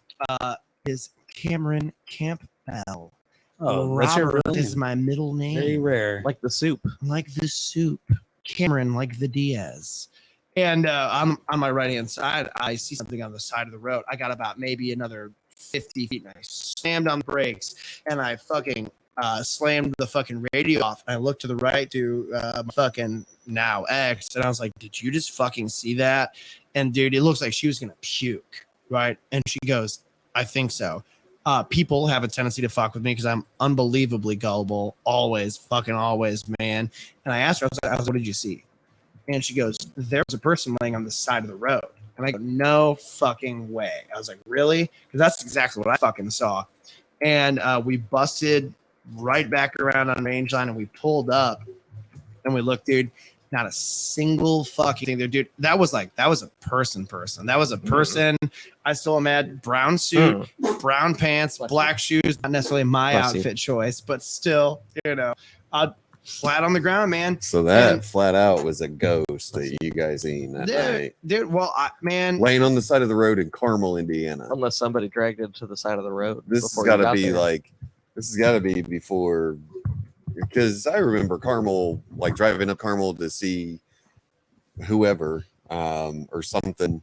is Cameron Campbell. Oh, that's your Robert real is name. my middle name. Very rare. Like the soup. Like the soup. Cameron, like the Diaz. And on my right hand side, I see something on the side of the road. I got about maybe another 50 feet, and I slammed on the brakes, and I fucking slammed the fucking radio off. And I looked to the right to my fucking now ex, and I was like, "Did you just fucking see that?" And dude, it looks like she was gonna puke, right? And she goes, "I think so." People have a tendency to fuck with me because I'm unbelievably gullible, always, fucking always, man. And I asked her, I was like, "What did you see?" And she goes, "There was a person laying on the side of the road." And I go, "No fucking way." I was like, "Really?" Because that's exactly what I fucking saw. And we busted right back around on range line, and we pulled up, and we looked, dude. Not a single fucking thing there, dude. That was a person. That was a person. I still am at brown suit, brown pants, black shoes. Not necessarily my Bless you. outfit choice, but still, flat on the ground, man. So that And- flat out was a ghost that you guys seen that night. Dude, well, man, Laying on the side of the road in Carmel, Indiana. Unless somebody dragged it to the side of the road. This has before got you to got be there. this has got to be before, because I remember Carmel, like driving up Carmel to see whoever or something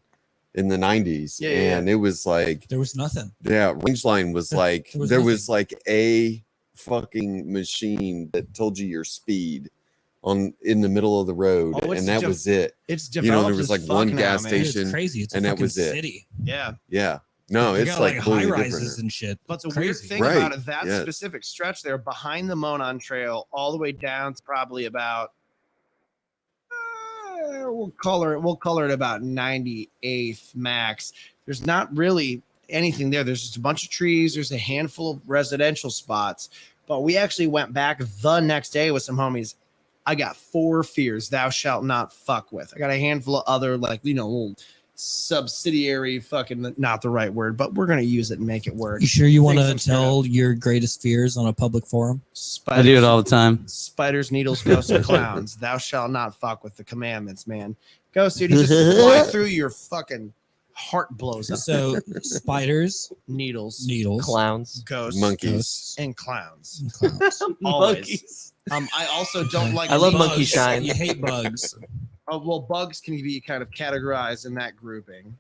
in the 90s. Yeah, yeah, and it was like, There was nothing. yeah, range line was like, There was there was like a fucking machine that told you your speed in the middle of the road, Oh, it's and that de- was it. it's You developed. know, there was as like one fuck gas now, man. Dude, station. it's crazy. It's a and that fucking was it. city. Yeah. Yeah, no, You it's got like high completely rises different. and shit. But the weird Crazy. thing Right, about it, that yeah. specific stretch there behind the Monon Trail, all the way down to probably about, we'll color it about 98th max. There's not really anything there. There's just a bunch of trees. There's a handful of residential spots. But we actually went back the next day with some homies. I got 4 fears thou shalt not fuck with. I got a handful of other, little subsidiary fucking, not the right word, but we're going to use it and make it work. You sure you want Things to I'm scared tell your greatest fears on a public forum? I do it all the time. Spiders, needles, ghosts, and clowns. Thou shalt not fuck with the commandments, man. Ghost, dude, you just fly through, your fucking heart blows up. So spiders, Needles, needles, Clowns. ghosts, Monkeys. and clowns. and clowns. Always. Monkeys. I also don't like. I love bugs. monkey shine. You hate bugs. Well, bugs can be kind of categorized in that grouping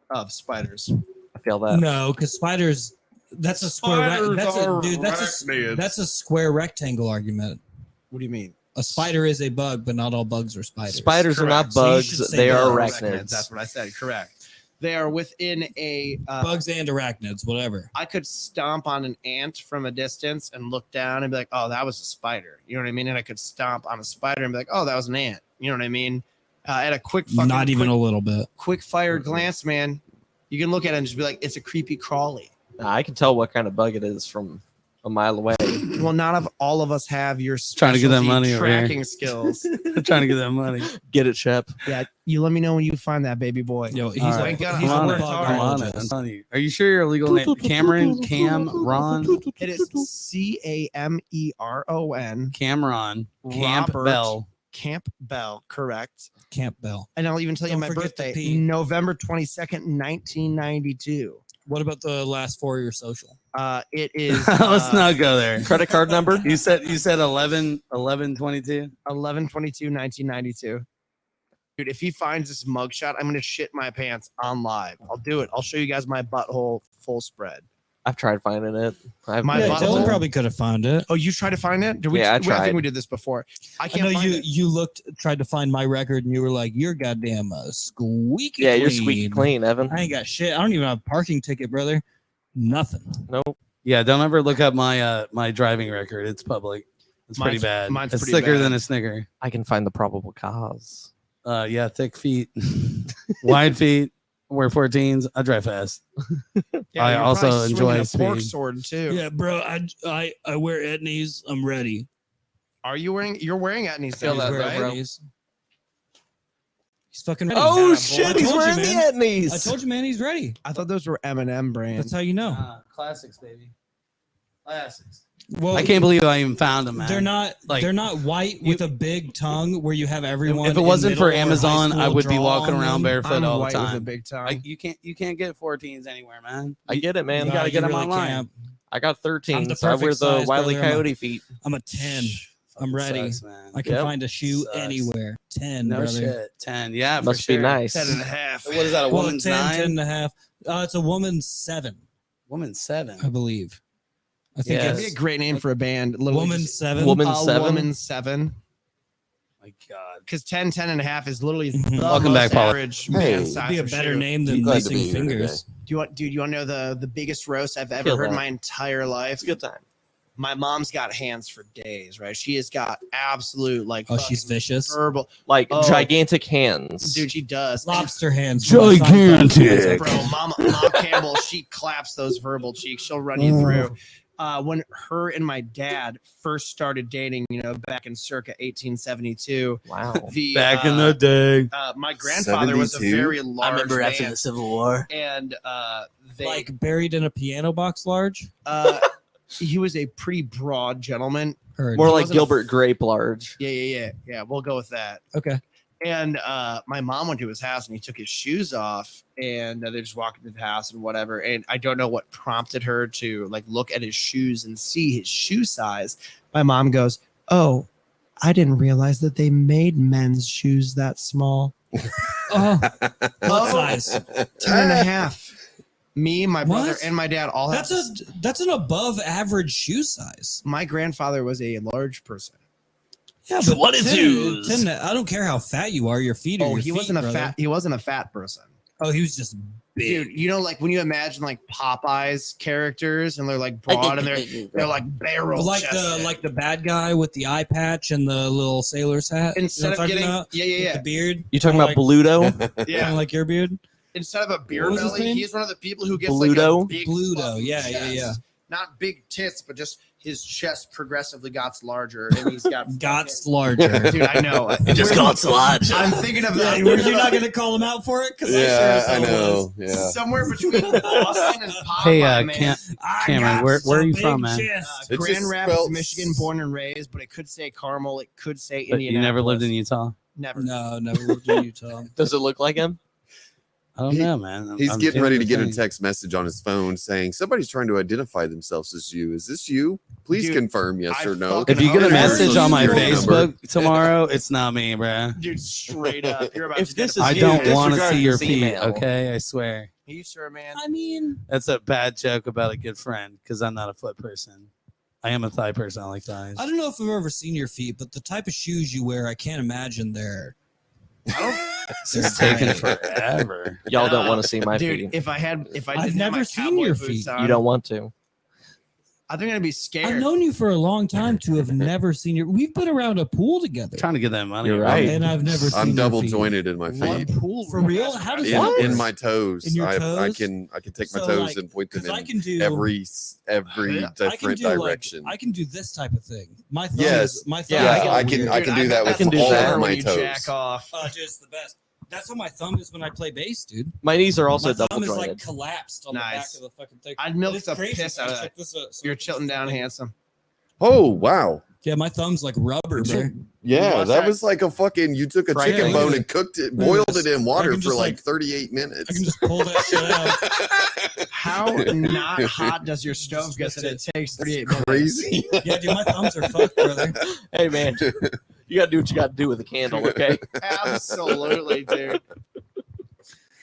of spiders. I feel that. No, because spiders. That's a square. Spiders That's a are dude. arachnids. That's a square rectangle argument. What do you mean? A spider is a bug, but not all bugs are spiders. Spiders are not Correct. So you bugs. should say They are bugs. arachnids. That's what I said. Correct. They are within a Bugs and arachnids, whatever. I could stomp on an ant from a distance and look down and be like, "Oh, that was a spider." You know what I mean? And I could stomp on a spider and be like, "Oh, that was an ant." You know what I mean? At a quick, Not even a little bit. quick fire glance, man. You can look at it and just be like, "It's a creepy crawly." I can tell what kind of bug it is from a mile away. Well, not of all of us have your Trying to get that specialty money over here. tracking skills. I'm trying to get that money. Get it, Shep. Yeah, you let me know when you find that baby boy. Yo, he's All a, right. God, he's I'm a on it. bug I'm on it. I'm biologist. telling you. Are you sure your legal name? Cameron, Ron, It is CAMERON. Cameron, Robert Campbell. Campbell, correct. Campbell. And I'll even tell you Don't my forget the birthday, P. November 22nd, 1992. What about the last 4 of your social? It is Let's not go there. Credit card number? You said 11 22. 11/22/1992. Dude, if he finds this mugshot, I'm gonna shit my pants on live. I'll do it. I'll show you guys my butthole full spread. I've tried finding it. My Yeah, butthole- Dylan probably could have found it. Oh, you tried to find it? Did we? Yeah, I I tried. think we did this before. I I can't know find you. it. You tried to find my record, and you were like, "You're goddamn squeaky." Yeah, you're clean. squeaky clean, Evan. I ain't got shit. I don't even have a parking ticket, brother. Nothing. Nope. Yeah, don't ever look up my my driving record. It's public. It's pretty Mine's- bad. mine's It's pretty thicker bad. than a Snicker. I can find the probable cause. Yeah, thick feet, wide feet. Wear 14s. I drive fast. I you're also probably enjoy swinging a pork speed. sword too. Yeah, bro. I wear etnies. I'm ready. Are you wearing? You're wearing etnies, Feel though, that, Wear right? bro. etnies. He's fucking ready. Oh boy. shit! I He's told you, wearing man. the etnies. I told you, man. He's ready. I thought those were M&M brands. That's how you know. Classics, baby. Classics. Well, I can't believe I even found them, man. they're not. Like, they're not white with a big tongue where you have everyone. If it in wasn't for middle or high Amazon, I school would be draw walking on around them. barefoot I'm all the white with a time. big tongue. Like, you can't get 14s anywhere, man. I get it, man. You Nah, gotta get them really online. can't. I got 13. I'm the So I wear perfect the size, Wile E. brother. Coyote feet. I'm a 10. I'm ready. Sucks, man. I can Yep. find a shoe Sucks. anywhere. 10, No brother. shit. 10. Yeah, for Must sure. be nice. 10.5. What is that? A Well, woman's 10, 9? 10 and a half. It's a woman's 7, Woman's 7. I believe. I think Yes. That'd be a great name for a band. Literally woman just 7. Woman a 7? woman 7. My God. Because 10, 10.5 is literally the Mhm. Welcome most back, Paula. average Hey. man size It'd be a of better shoe. name than Glad to be Missing here Fingers. Do you want to know the biggest roast I've ever Feel heard in that. my entire life? It's a good time. My mom's got hands for days, right? She has got absolute like Oh, she's fucking vicious. verbal. Like Oh. gigantic hands. Dude, she does. Lobster hands. from a Gigantic. Bro, Mom Campbell, she claps those verbal cheeks. She'll run you through. When her and my dad first started dating, back in circa 1872, Wow. Back in the day. my grandfather was a 72? very large man, Civil War. and they Like buried in a piano box large? he was a pretty broad gentleman. Heard. More He like wasn't a- Gilbert Grape large. Yeah. We'll go with that. Okay. And my mom went to his house and he took his shoes off and they just walked into the house and whatever. And I don't know what prompted her to like look at his shoes and see his shoe size. My mom goes, "Oh, I didn't realize that they made men's shoes that small." Oh, what size? 10.5. Me, my brother, What? and my dad all have. That's an above average shoe size. My grandfather was a large person. Yeah, but 10, I don't care how fat you are. Your feet are. Oh, your he feet, wasn't a brother. fat. He wasn't a fat person. Oh, he was just big. Dude, like when you imagine like Popeye's characters and they're like broad and they're like barrel like chested. the bad guy with the eye patch and the little sailor's hat. Instead of getting with the beard. You talking Kinda about Bluto? Kind of like your beard. Instead of a beer What was his belly, name? he's one of the people who gets Bluto? like a big Bluto, fucking yeah. chest. Not big tits, but just his chest progressively got larger, and he's got Got larger. Dude, I know. It just got large. I'm thinking of Yeah, that. were you not going to call him out for it? Because Yeah, I know. Yeah. Somewhere between Boston and Popeye, Hey, man. Cameron, where are you from, man? It Grand just Rapids, spells- Michigan, born and raised, but it could say Carmel. It could say But Indianapolis. you never lived in Utah? Never. No, never lived in Utah. Does it look like him? I don't know, man. He's I'm getting doing ready the to get a thing. text message on his phone saying somebody's trying to identify themselves as you. Is this you? Please Dude, confirm yes I or no. fucking If you get a hope message on my Social security number. Facebook tomorrow, it's not me, bruh. Dude, straight up. You're about If to this get is I you, don't want to disregard see your this feet, email. okay? I swear. Are you sure, man? I mean, That's a bad joke about a good friend because I'm not a foot person. I am a thigh person. I like thighs. I don't know if I've ever seen your feet, but the type of shoes you wear, I can't imagine they're. This is taking forever. Y'all don't want to see my Dude, feet. if I didn't I've have never my seen cowboy your boots feet. on, You don't want to. I think I'd be I've scared. known you for a long time to have never seen your. We've been around a pool together, Trying to get that money. You're right. and I've never seen. I'm your double feet. jointed in my What feet. pool? For real? How does In, that in work? my toes. In your I toes? can take my So, toes like, and point them 'Cause I in can do every I I can different do direction. Like, I can do this type of thing. My thumb Yes. is, my thumb Yeah, is I can- weird. I can do that bet with that's all of better my when you toes. Jack off. Just the best. That's how my thumb is when I play bass, dude. My knees are also My double thumb is like jointed. collapsed on the back Nice. of the fucking thing. I'd milk It's the crazy, piss man. out of Check that. this out. So You're tilting down, handsome. Oh wow! Yeah, my thumb's like rubber, bro. Yeah, What's that that? was like a fucking. You took a Fried chicken chicken. bone and cooked it, boiled it in water can for just, like like- 38 I can minutes. just pull that shit out. How not hot does your stove get that it takes 38 minutes? Crazy. Yeah, dude, my thumbs are fucked, brother. Hey, man, you got to do what you got to do with a candle, okay? Absolutely, dude.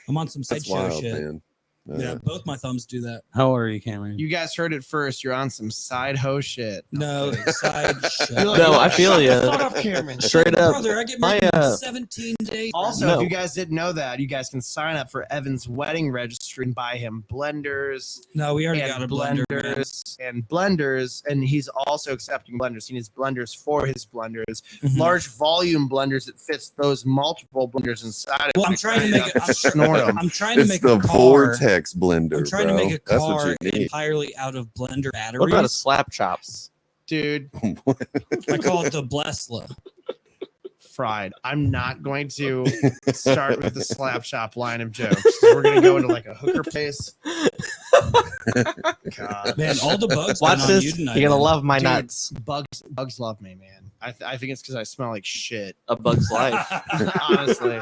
I'm on some That's sideshow wild, shit. man. Yeah, both my thumbs do that. How old are you, Cameron? You guys heard it first. You're on some side hoe shit. No, side shit. No, I feel Shut ya. the fuck up, Cameron. Straight up. Brother, I get My, married in 17 days. Also, No. if you guys didn't know that, you guys can sign up for Evan's wedding registry and buy him blenders No, we already and got a blender. Man. blenders, and he's also accepting blenders. He needs blenders for his blenders, Mhm. large volume blenders that fits those multiple blenders inside. Well, I'm trying to make it. snort them. I'm trying to It's make the a car. vortex blender, I'm trying bro. to make a That's car what you need. entirely out of blender batteries. What about a slap chops? Dude, I call it the Blesla. fried. I'm not going to start with the slap shop line of jokes. We're gonna go into like a hooker place. God. Man, all the bugs Watch been on this. you You're tonight. going to man. love my Dude, nuts. Bugs love me, man. I think it's because I smell like shit. A bug's life. Honestly,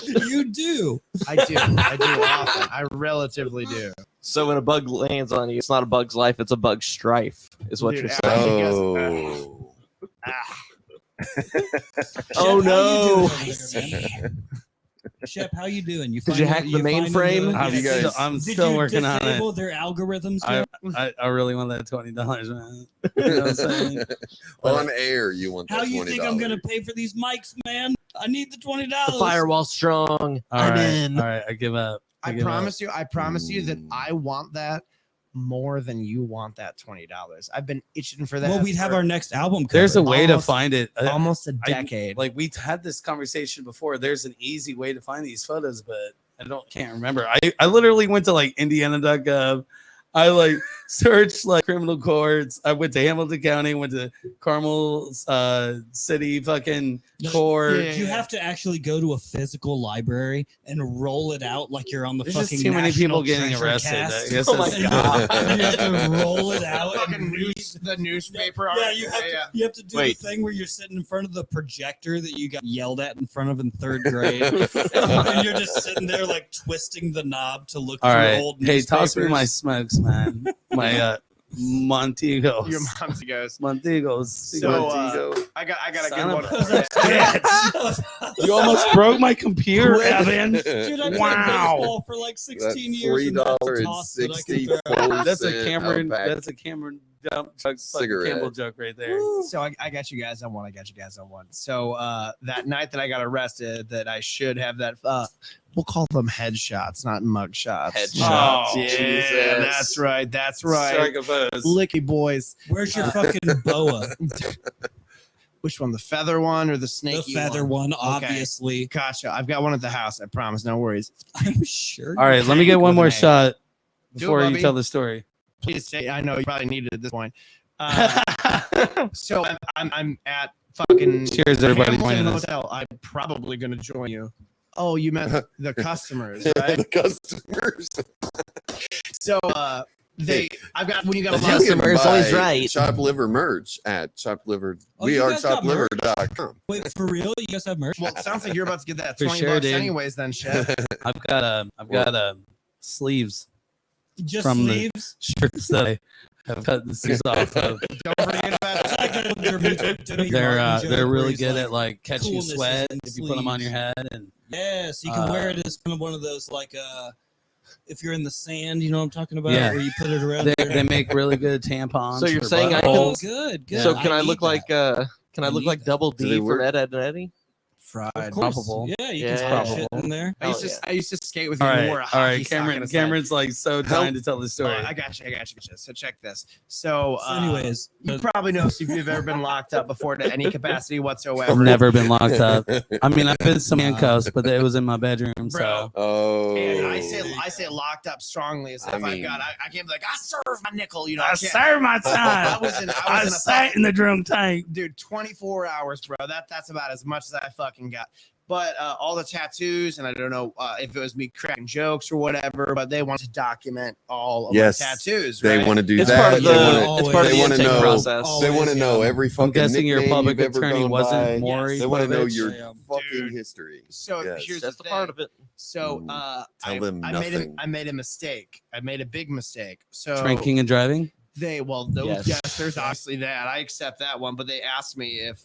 You do. I do often. I relatively do. So when a bug lands on you, it's not a bug's life, it's a bug strife, is what Dude, you're I saying. think Oh. Oh, Shep, how you no. doing over there? Shep, how you doing? You Did you hack the mainframe? I'm Yeah, still- I'm did still you working on it. disable their algorithms I, yet? I really want that $20, man. You know what I'm saying? On air, you want that How you think I'm $20. gonna pay for these mics, man? I need the $20. The firewall's strong. All I'm right, in. all right, I give up. I give up. promise you that I want that more than you want that $20. I've been itching for that. Well, we'd have for our next album cover. There's a way to Almost- find it. almost a decade. Like we had this conversation before. There's an easy way to find these photos, but can't remember. I literally went to like Indiana.gov. I like searched like criminal courts. I went to Hamilton County, went to Carmel City fucking No, court. yeah. You have to actually go to a physical library and roll it out like you're on the There's fucking. just too many National people getting Treasure arrested. cast. I guess Oh my that's- God. You have to roll it out. fucking and read. the newspaper. Yeah, article. you have to do Wait. the thing where you're sitting in front of the projector that you got yelled at in front of in third grade, and you're just sitting there like twisting the knob to look All through right. old Hey, toss me newspapers. my smokes, man. My Montegos. Your mom's goes. Montegos. So, Montego. I got a Son good of one. a for you. You almost broke my computer, Evan. Dude, I played Wow. baseball for like 16 That years. and that's a toss that I can throw. $3.64. That's a Cameron. pack. That's a Cameron dump truck Cigarette. Campbell joke right there. So I got you guys on one. So that night that I got arrested, that I should have that. We'll call them headshots, not mug shots. Headshots. Oh, Yeah, Jesus. that's right. That's right. Strike a pose. Licky boys. Where's your fucking boa? Which one? The feather one or the The snaky feather one, obviously. Gotcha. I've got one at the house. I promise. No worries. I'm sure. All right, let me get Hank one with more an A. shot Do it, before you Bubby. tell the story. Please say. I know you probably need it at this point. So I'm at fucking Cheers, everybody. Hamilton Joining us. Hotel. I'm probably gonna join you. Oh, you meant the customers, the right? customers. So I've got when you got a The lot of customer is always Buy right. Chop liver merch at chopliver. Oh, we you are guys got merch? chopliver.com. Wait, for real? You guys have merch? Well, it sounds like you're about to get that For $20 sure, dude. anyways. Then, Shep. I've got sleeves Just from the- sleeves? shirts that I have cut the sleeves off of. Don't forget about They're really good at like catching Coolness sweat in if you put them on your sleeves. head, and Yeah, so you can wear it as kind of one of those like if you're in the sand, you know what I'm talking about? Yeah. Where you put it around they there. make really good tampons. So you're for saying I can- Oh, buttholes. good, good. So can I need look that. like can I I look need like that. Double Do D they from work? Ed, Ed, and Eddie? fried. Of course. Probable. Yeah, you Yeah. can stick shit in there. I used Hell to I used to skate with you All and right, wore a all hockey right. sock on Cameron, his head. Cameron's like so dying to tell the story. I got you. So check this. So, So anyways, you probably know if you've ever been locked up before to any capacity whatsoever. I've never been locked up. I mean, I've been some handcuffs, but it was in my bedroom. So Oh. And I say locked up strongly as if I mean- I can't be like I serve my nickel. You know, I can't- served my I time. was in I a sat in the drum tank. dude 24 hours, bro. That's about as much as I fucking got. but all the tattoos, and I don't know if it was me cracking jokes or whatever, but they want to document all of Yes, my tattoos. They right? want to do It's that. part of They the wanna- it's part of they the wanna intake know- process. They want to know every fucking I'm guessing your nickname public you've ever attorney gone wasn't by. Maury. They want to know Povich. your Yeah. fucking Dude. history. So Yes. here's That's the the part thing. of it. So Tell them I nothing. made a mistake. I made a big mistake. So Drinking and driving. Yes, Yes. there's obviously that. I accept that one, but they asked me if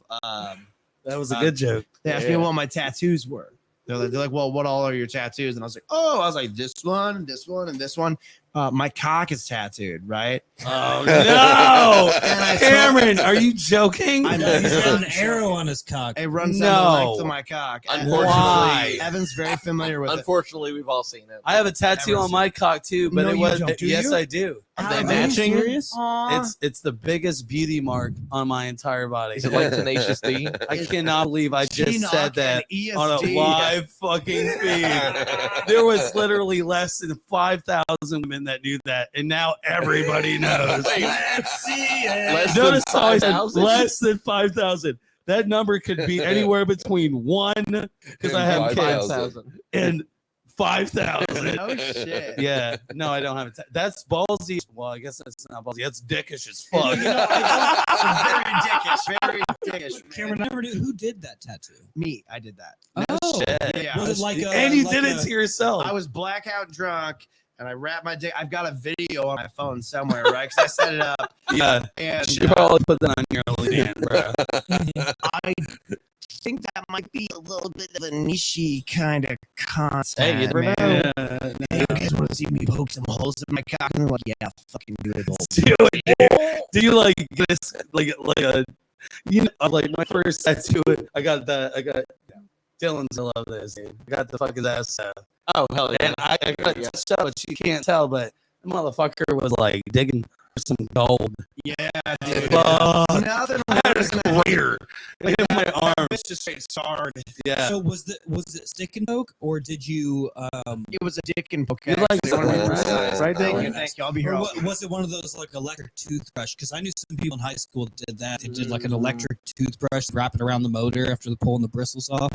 That was a Uh, good joke. they asked me what my tattoos were. They're like, well, what all are your tattoos? And I was like, this one, this one, and this one. My cock is tattooed, right? Oh no, And I Cameron, are you joking? I He's know. got an arrow on his cock. It runs down the No. length of my cock. Unfortunately, Evan's very familiar with it. unfortunately, we've all seen it. I have a tattoo Never on my cock too, but No, it you was don't, do yes, you? I do. Are they Are you matching? serious? Aw. It's the biggest beauty mark on my entire body. Is it like Tenacious D? I cannot believe I just G-Knock said that and on a ESD. live fucking feed. There was literally less than 5,000 women that knew that, and now everybody knows. Let's see it. Less Notice than how I said 5,000? less than 5,000. That number could be anywhere between 1, because I have And kids, 5,000. and 5,000. Oh shit. Yeah, no, I don't have it. That's ballsy. Well, I guess that's not ballsy. That's dickish as fuck. Very dickish. Very dickish. Cameron, I never knew who did that tattoo. Me, I did that. Oh, Shit. Yeah. was it like a? And you like did a- it to yourself. I was blackout drunk and I wrapped my dick. I've got a video on my phone somewhere, right? Because I set it up. Yeah, And you should probably put that on your OnlyFans, bro. I think that might be a little bit of a niche kind of concept. Hey, you never man. know. Hey, you guys want to see me poke some holes in my cock? And I'm like, yeah, fucking do it. Do it, dude. Do you like this? Like a, you know, like my first tattoo. I got Dylan's. I love this. Dude. I got the fucking ass. Oh hell yeah! And I got to show it. You can't tell, but the motherfucker was like digging for some gold. Yeah, dude. Fuck. Nothing I had worse than a crater in my arm. It's just straight hard. Yeah. So was it stick and poke, or did you? It was a dick and poke. You like actually. that, right? Right, Thank Dylan? you, thank you. I'll be here. Or all was it one of those like electric toothbrush? Because I knew some people in high school did that. They did like an electric toothbrush, wrap it around the motor after pulling the bristles off,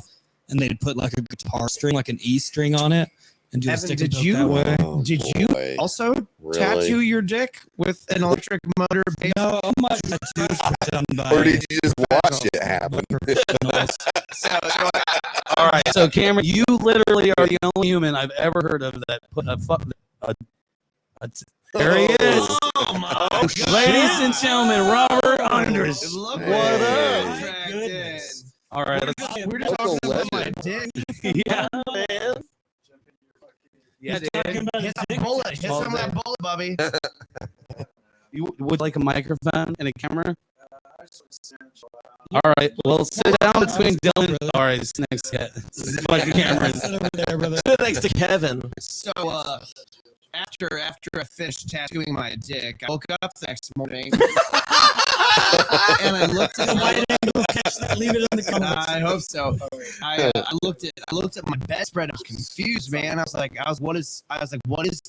and they'd put like a guitar string, like an E string on it, and do a Evan, stick did and poke you- that way. Oh, Did you boy. also Really? tattoo your dick with an electric motor? No, my tattoos were done by. Or did you just watch it happen? professionals. All right. So Cameron, you literally are the only human I've ever heard of that put there he is. Oh my God. Ladies and gentlemen, Robert Anders. Look What what up? up. Goodness. All right. We're just talking about my dick. Yeah. Man. Yeah, Talking dude. about Hit a the dick bullet. tattoo. Hit some of that bullet, Bubby. You would like a microphone and a camera? All right. Well, sit down between Dylan. All right. This next guy. This is fucking Cameron. Sit over there, brother. Thanks to Kevin. So, after I finished tattooing my dick, I woke up the next morning and I looked at my. Leave it in the comments. I hope so. I looked at my bedspread. I was confused, man. I was like, what is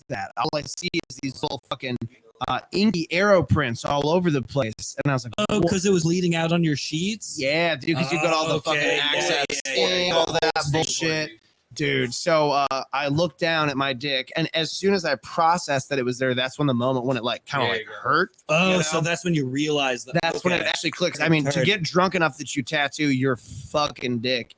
that? All I see is these little fucking inky arrow prints all over the place, and I was like, Oh, because it was leading out on your sheets. yeah, dude, because you got all the Okay, fucking yeah, access, yeah. all that bullshit. Dude, so I looked down at my dick, and as soon as I processed that it was there, that's when the moment when it like kind of like hurt. Oh, You know? so that's when you realize that. That's when it actually clicks. I mean, to Heard. get drunk enough that you tattoo your fucking dick,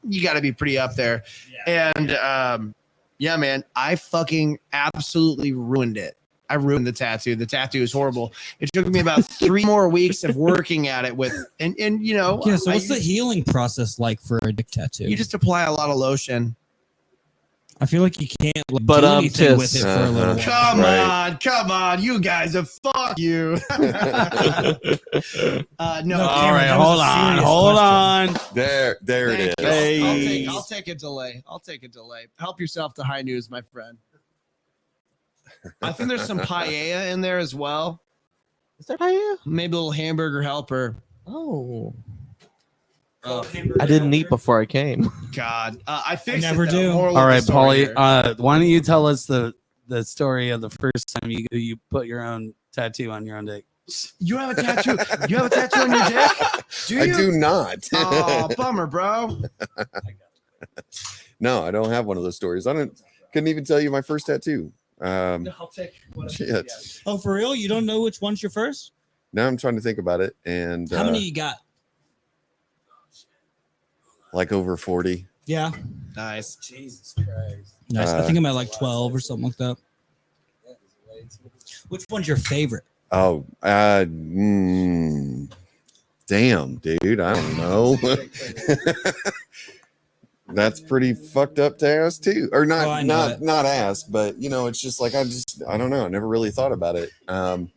you got to be pretty up there. Yeah. And yeah, man, I fucking absolutely ruined it. I ruined the tattoo. The tattoo is horrible. It took me about 3 more weeks of working at it with, and you know, Yeah. So I- what's the healing process like for a dick tattoo? you just apply a lot of lotion. I feel like you can't like, But, do anything with tis. it for a little while. Come on, you guys are fuck you. No, All right. Hold on. There it Thank is. you. Hey. I'll take a delay. Help yourself to high news, my friend. I think there's some paella in there as well. Is there paella? Maybe a little hamburger helper. Oh. I didn't eat before I came. God, I fixed never it, though. do. Moral All of the right, story Paulie. here. Why don't you tell us the story of the first time you put your own tattoo on your own dick? You have a tattoo. You have a tattoo on your dick? Do I you? do not. Oh, bummer, bro. No, I don't have one of those stories. Couldn't even tell you my first tattoo. I'll take Shit. Oh, for real? You don't know which one's your first? Now I'm trying to think about it, and How many you got? like over 40. Yeah. Nice. Jesus Christ. Nice. I think I'm at like 12 or something like that. Which one's your favorite? Oh, damn, dude, I don't know. That's pretty fucked up to ask too, or not, Oh, I know it. not ask, but you know, it's just like I don't know. I never really thought about it. One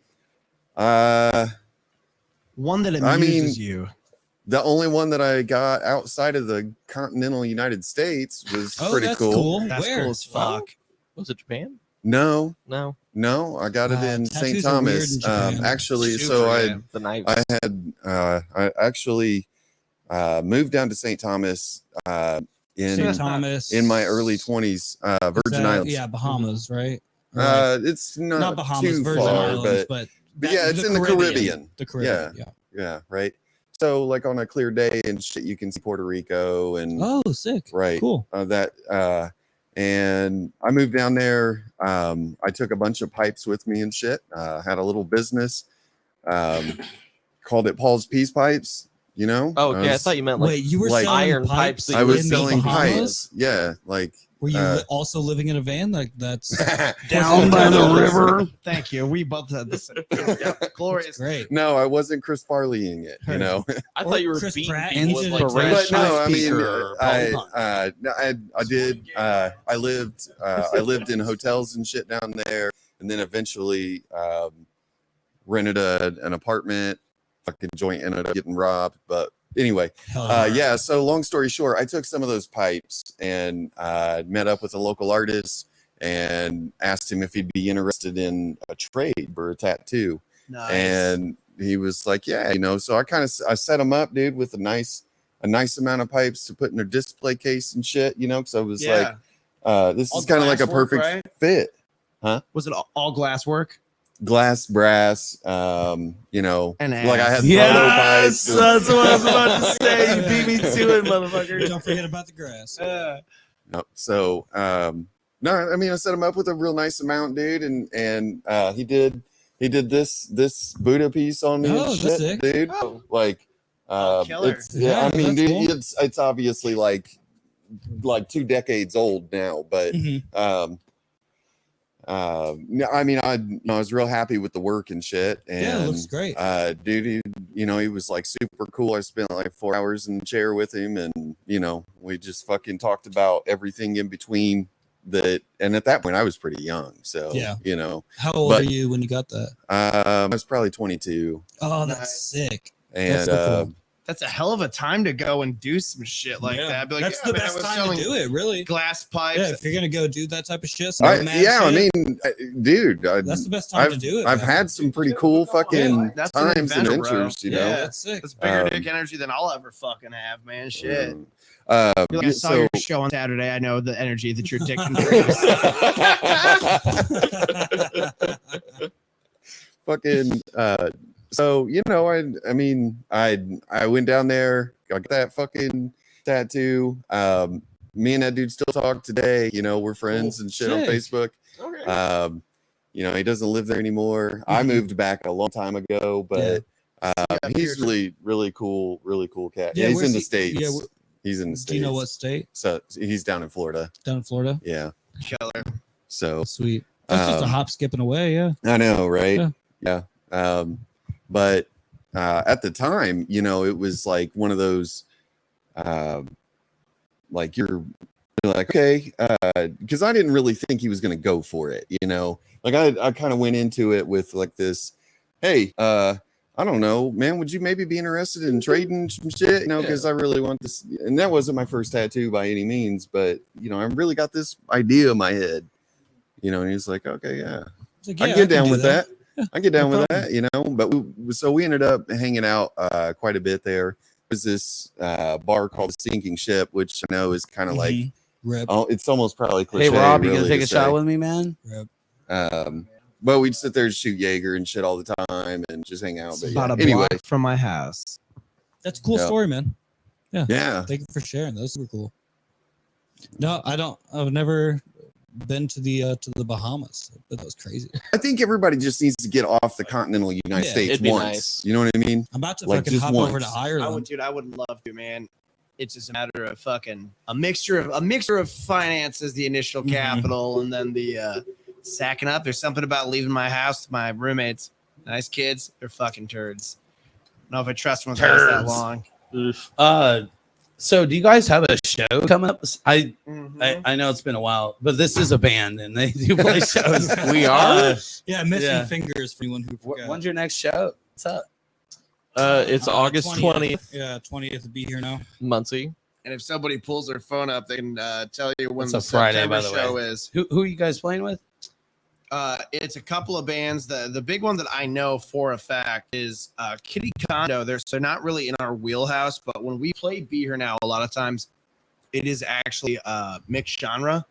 that I mean, amuses you. The only one that I got outside of the continental United States was pretty that's cool. That's Where? cool as fuck. Was it Japan? No, No. I got it in St. tattoos are weird Thomas. in Japan. Actually, Super, so yeah. The knife. I actually moved down to St. Thomas St. Thomas. in my early 20s, Virgin Islands. Yeah, Bahamas, right? Or like- It's not not Bahamas, too Virgin far, Islands, but but yeah, it's in the Caribbean. The Caribbean, yeah. Yeah, right. So like on a clear day and shit, you can see Puerto Rico and Oh, sick. right. Cool. And I moved down there. I took a bunch of pipes with me and shit. Had a little business. Called it Paul's Peace Pipes. You know? Oh, okay. I thought you meant like Wait, you were like selling iron pipes? pipes that I you was in the selling Bahamas? pipes. Yeah, like Were you also living in a van? Like that's Down by the river. Thank you. We both had the same. Yeah, glorious. great. no, I wasn't Chris Farleying it. You know. I Or thought you were Chris beating Pratt people with into like the a trash. But no, I mean, speaker. I did. I lived in hotels and shit down there, and then eventually rented an apartment. Fucking joint ended up getting robbed, but anyway, Hell yeah. So long story short, I took some of those pipes and met up with a local artist and asked him if he'd be interested in a trade for a tattoo. Nice. And he was like, yeah, you know. So I set him up, dude, with a nice amount of pipes to put in a display case and shit, you know, because I was like, this All is kind of like a glass work, perfect right? fit. Was it all glass work? Glass, brass, you know, And like I had ass. photo pipes. That's what I was about to say. You beat me to it, motherfucker. Don't forget about the grass. No, so no, I mean I set him up with a real nice amount, dude, and he did this Buddha piece on me Oh, and that's shit, sick. dude. Like killer. it's yeah, Yeah, I mean, that's dude, cool. it's obviously like 2 decades old now, but Mhm. I mean I was real happy with the work and shit, and Yeah, it looks great. dude, he was like super cool. I spent like 4 hours in the chair with him, and you know, we just fucking talked about everything in between that. And at that point I was pretty young, so Yeah. you know, How old but- are you when you got that? I was probably 22, Oh, that's Nice. sick. and That's so cool. That's a hell of a time to go and do some shit like Yeah. that. Be like, That's yeah, the man, I best was time selling to do it, really. glass pipes. Yeah, if you're gonna go do that type of shit, I shit, mean, dude, that's the best time to do it. I've man. had some pretty cool fucking That's an times and adventure, bro. ventures, you Yeah, know. that's sick. That's bigger Um, dick energy than I'll ever fucking have, man. Shit. Mm. You're like, I saw So- your show on Saturday. I know the energy that your dick can produce. Fucking so you know, I mean I went down there, got that fucking tattoo. Me and that dude still talk today, you know, we're friends and shit on Sick. Facebook. Okay. You know, he doesn't live there anymore. I moved back a long time ago, but he's really cool cat. Yeah, he's where's in the he- States. yeah, He's in the States. Do you know what state? So he's down in Florida. Down in Florida. Yeah. Killer. So Sweet. That's just a hop, skipping away. Yeah. I know, right? Yeah. Yeah. But at the time, you know, it was like one of those, like you're like, okay, because I didn't really think he was going to go for it, you know, like I kind of went into it with like this, hey, I don't know, man, would you maybe be interested in trading some shit, you know, because I really want this. And that wasn't my first tattoo by any means, but you know, I really got this idea in my head, you know, and he's like, okay, yeah. It's like, I yeah, get can down do with that. I get down no with problem. that, you know. But we ended up hanging out quite a bit there. There's this bar called the Sinking Ship, which I know is kind of like, Mhm. Rip. oh, it's almost probably cliche. Hey Rob, you really, gonna take to a shot say. with me, man? Rip. But we'd sit there and shoot Jaeger and shit all the time and just hang out. But About yeah. a Anyway, block from my house. That's a cool Yeah. story, man. yeah. Thank you for sharing. That's super cool. No, I don't. I've never been to the Bahamas, but that was crazy. I think everybody just needs to get off the continental United Yeah, States it'd be once. nice. You know what I mean? I'm about to Like, fucking just hop over to once. Ireland. I would love to, man. It's just a matter of fucking a mixture of finances, the initial Mhm. capital, and then the sacking up. There's something about leaving my house with my roommates, nice kids. They're fucking turds. I don't know if I trust them past that Turds. long. So do you guys have a show coming up? Mhm. I know it's been a while, but this is a band and they do play shows. We are? Yeah, missing Yeah. fingers for anyone who forgot. When's your next show? What's up? It's August 20th, Yeah, 20th to be here now. Muncie. And if somebody pulls their phone up, they can tell you when It's the a Friday, September by the show way. is. Who are you guys playing with? It's a couple of bands. The big one that I know for a fact is Kitty Kondo. They're not really in our wheelhouse, but when we play Be Here Now, a lot of times it is actually mixed genre,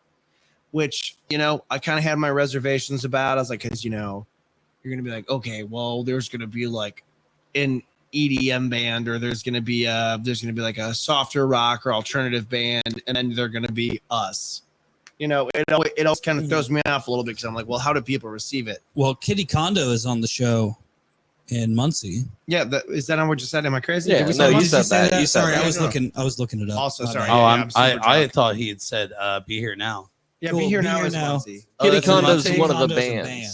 which I kind of had my reservations about. I was like, because you're gonna be like, okay, well, there's gonna be like an EDM band, or there's gonna be like a softer rock or alternative band, and then they're gonna be us. It always kind of throws me off a little bit because I'm like, well, how do people receive it? Well, Kitty Kondo is on the show in Muncie. Yeah, is that on what you said? Am I crazy? Yeah, Did we no, say you Muncie? said that. Say You said Sorry, that. I was No. looking it up. Also, My sorry. bad. Oh, Yeah, I'm I'm super I drunk. thought he had said "Be Here Now." Yeah, Cool, Be Here Be Now Here is Now. Muncie. Oh, Kitty that's in Kondo's Muncie? one of the Kondo's a bands. band.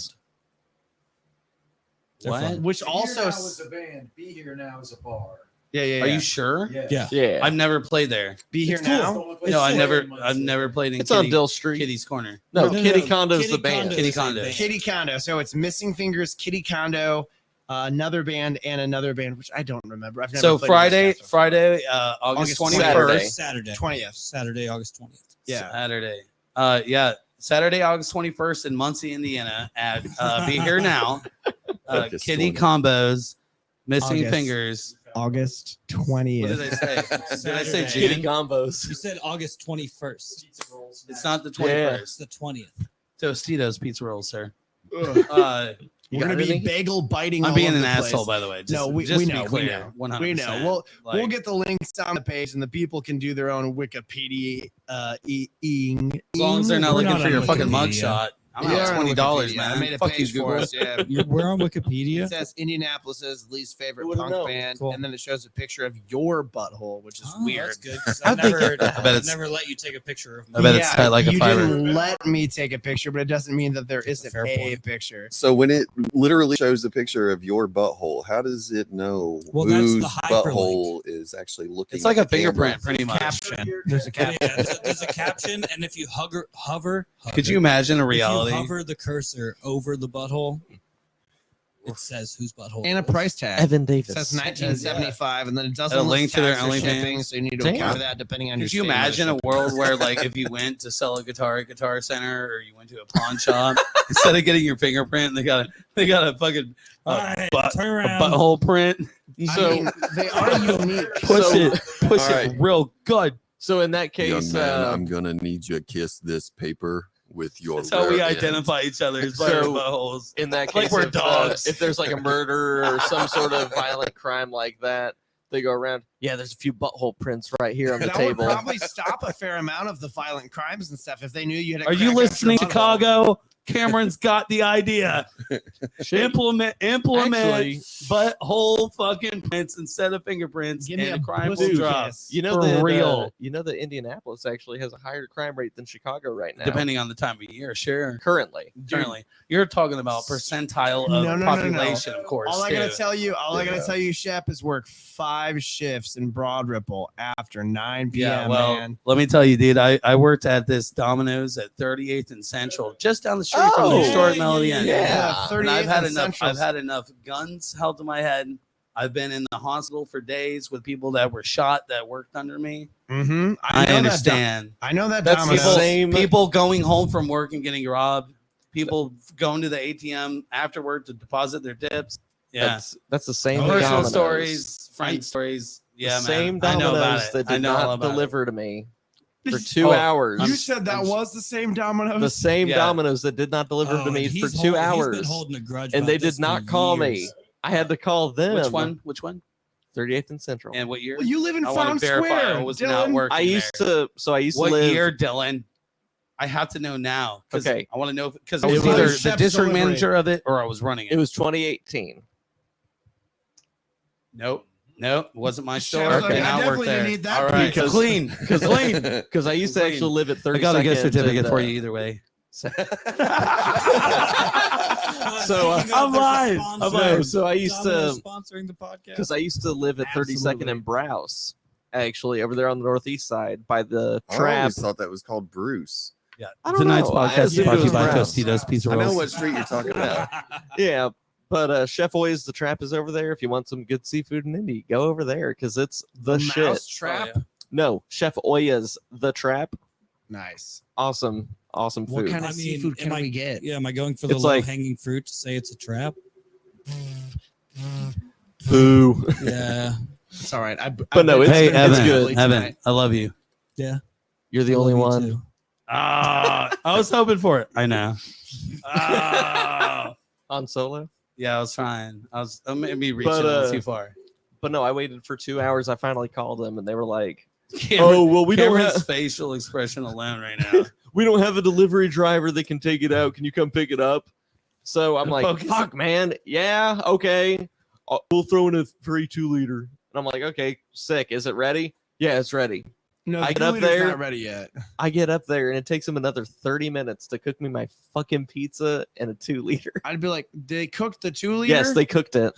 They're What? fun. Which Be Here also, Now is a band. Be Here Now is a bar. yeah. Are you sure? Yeah. Yeah. I've never played there. Be Here It's cool. Now? No, I've never played in It's on Kitty, Dill Street. Kitty's Corner. No, No, Kitty no, Kondo's Kitty the band. Kondo Kitty is a Kondo. band. Kitty Kondo. So it's Missing Fingers, Kitty Kondo, another band, and another band, which I don't remember. I've never So played with this guy Friday, before. August August 21st. Saturday. 20th. 20th. Saturday, August 20th. Yeah. Saturday. Yeah, Saturday, August 21st in Muncie, Indiana. At Be Here Now. August Kitty 20th. Combos, Missing August. Fingers. August What 20th. did I say? Did I say Saturday. Kitty June? combos. You said August 21st. It's not the Yeah. 21st. It's the 20th. Tostitos pizza rolls, sir. Ugh. You We're got gonna be anything? bagel biting. I'm all being over an the asshole, place. by the way. Just, No, we just to know, be clear, we know. 100%. We know. We'll Like, get the links on the page, and the people can do their own Wikipedia. as long as they're not We're looking not for on your fucking Wikipedia. mugshot. I'm Yeah, out on $20, Wikipedia. man. I made a Fuck you, page for Google. us. Yeah. We're on Wikipedia. It says Indianapolis's least favorite Who would've punk known? band, Cool. and then it shows a picture of your butthole, which is Oh, weird. That's good. 'cause I I've think never, I bet I've it's- never let you take a picture of me. I bet it's tight like a you fiber. didn't let me take a picture, but it doesn't mean that there isn't fair a point. picture. So when it literally shows the picture of your butthole, how does it know Well, that's the whose hyperlink. butthole is actually looking? It's like at a the camera? fingerprint, pretty much. Caption. There's a Yeah, caption. there's a caption, and if you hover, Could you imagine a if you reality? hover the cursor over the butthole, it says whose butthole. And a it is. price tag. Evan It Davis. says 1975, and then it doesn't A list link to their tax or OnlyFans. shipping, so you need to Damn. account for that depending on your. Could you state of imagine a ownership. world where, like, if you went to sell a guitar at Guitar Center, or you went to a pawn shop, instead of getting your fingerprint, they got a fucking All right, turn a around. butthole print. I So, mean, they are unique. Push So- push all it right. real good. so in that Young case, man, I'm gonna need you to kiss this paper with your. That's how we rear end. identify each other is by our So- buttholes. in that like case, we're if, dogs. if there's like a murder or some sort of violent crime like that, they go around. Yeah, there's a few butthole prints right here on the That would table. probably stop a fair amount of the violent crimes and stuff if they knew you had. A Are you crack up your listening, butthole. Chicago? Cameron's got the idea. Implement Actually, butthole fucking prints instead of fingerprints, Give me and a crime will pussy drop. kiss. you know For that real. you know that Indianapolis actually has a higher crime rate than Chicago right now. Depending on the time of year, sure. currently. Currently, you're talking about percentile of No. population, of course. All I gotta too. tell you, Yeah. Shep, is work 5 shifts in Broad Ripple after 9 p.m. Yeah, well, man. let me tell you, dude. I worked at this Domino's at 38th and Central, just down the street from the Oh, historic Melody Inn. yeah. And I've 38th had and enough. Central. I've had enough guns held to my head. I've been in the hospital for days with people that were shot that worked under me. Mm-hmm. I understand. I know that That's Domino's. people, Same- people going home from work and getting robbed. People going to the ATM afterward to deposit their tips. Yeah, That's the same. personal Domino's. stories, friend stories. Yeah, the same man. I know about Domino's it. that I did know all not about it. deliver to me for 2 Oh, hours. You said that was the same Domino's. the same Yeah. Domino's that did not deliver Oh, to me and for he's 2 He's hours, been holding a grudge and about they this did not for call me. years. I had to call them. Which one? Which one? 38th and Central. And what year? Well, you live in I want Farm to verify Square. I was not Dylan. working I used there. to What live. year, Dylan? I have to know now. Okay. I want to know because I It was was either the Shep's district delivery. manager of it or I was running it. It was 2018. Nope. It wasn't my Shep's store. like, Okay, I now I work definitely there. didn't need that All right, because- clean. Clean. Because I used to Clean. actually live at 32nd. I got to get a certificate and, for you either way. So I'm lying. so I used to sponsoring the podcast because I used to live at 32nd Absolutely. and Browse, actually over there on the northeast side by the I trap. always thought that was called Bruce. Yeah. I don't Tonight's know. I podcast is assumed brought it to you was by Browse. Tostitos Pizza I know Rolls. what street you're talking about. Yeah, but Chef Oy's the trap is over there. If you want some good seafood in Indy, go over there because it's the shit. Mouse trap. Oh, yeah. No, Chef Oya's the trap. Nice. Awesome food. What kind of I mean, seafood can am I- we get? Yeah, am I going for the It's low like- hanging fruit to say it's a trap? Boo. Yeah. It's all right. But no, it's- Hey, it's Evan. good. Evan, I love you. You're the only Love you one. too. I was hoping for it. I know. On Solo. Yeah, I was trying. I may be reaching But, a little too far. But no, I waited for 2 hours. I finally called them, and they were like, Cameron- well, we don't Cameron's have facial expression alone right now. we don't have a delivery driver that can take it out. Can you come pick it up? So I'm like, Focus. fuck, man. Yeah, okay. We'll throw in a free 2-liter. And I'm like, okay, sick. Is it ready? Yeah, it's ready. No, I the get up leader's there. not ready yet. I get up there, and it takes them another 30 minutes to cook me my fucking pizza and a 2-liter. I'd be like, did they cook the 2-liter? Yes, they cooked it.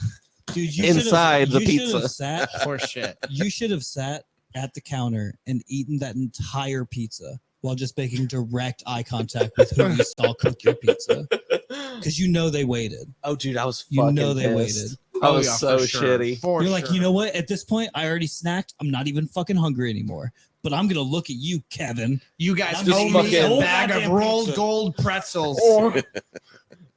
Dude, you Inside the you should have pizza. Sat, For shit. you should have sat at the counter and eaten that entire pizza while just making direct eye contact with who you saw cook your pizza. Because you know they waited. Oh, dude, I was You fucking know they pissed. waited. I was yeah, so for sure. shitty. For You're like, sure. you know what? At this point, I already snacked. I'm not even fucking hungry anymore. But I'm gonna look at you, Kevin. You guys I'm just owe me fucking- a bag of goddamn rolled pizza. gold pretzels.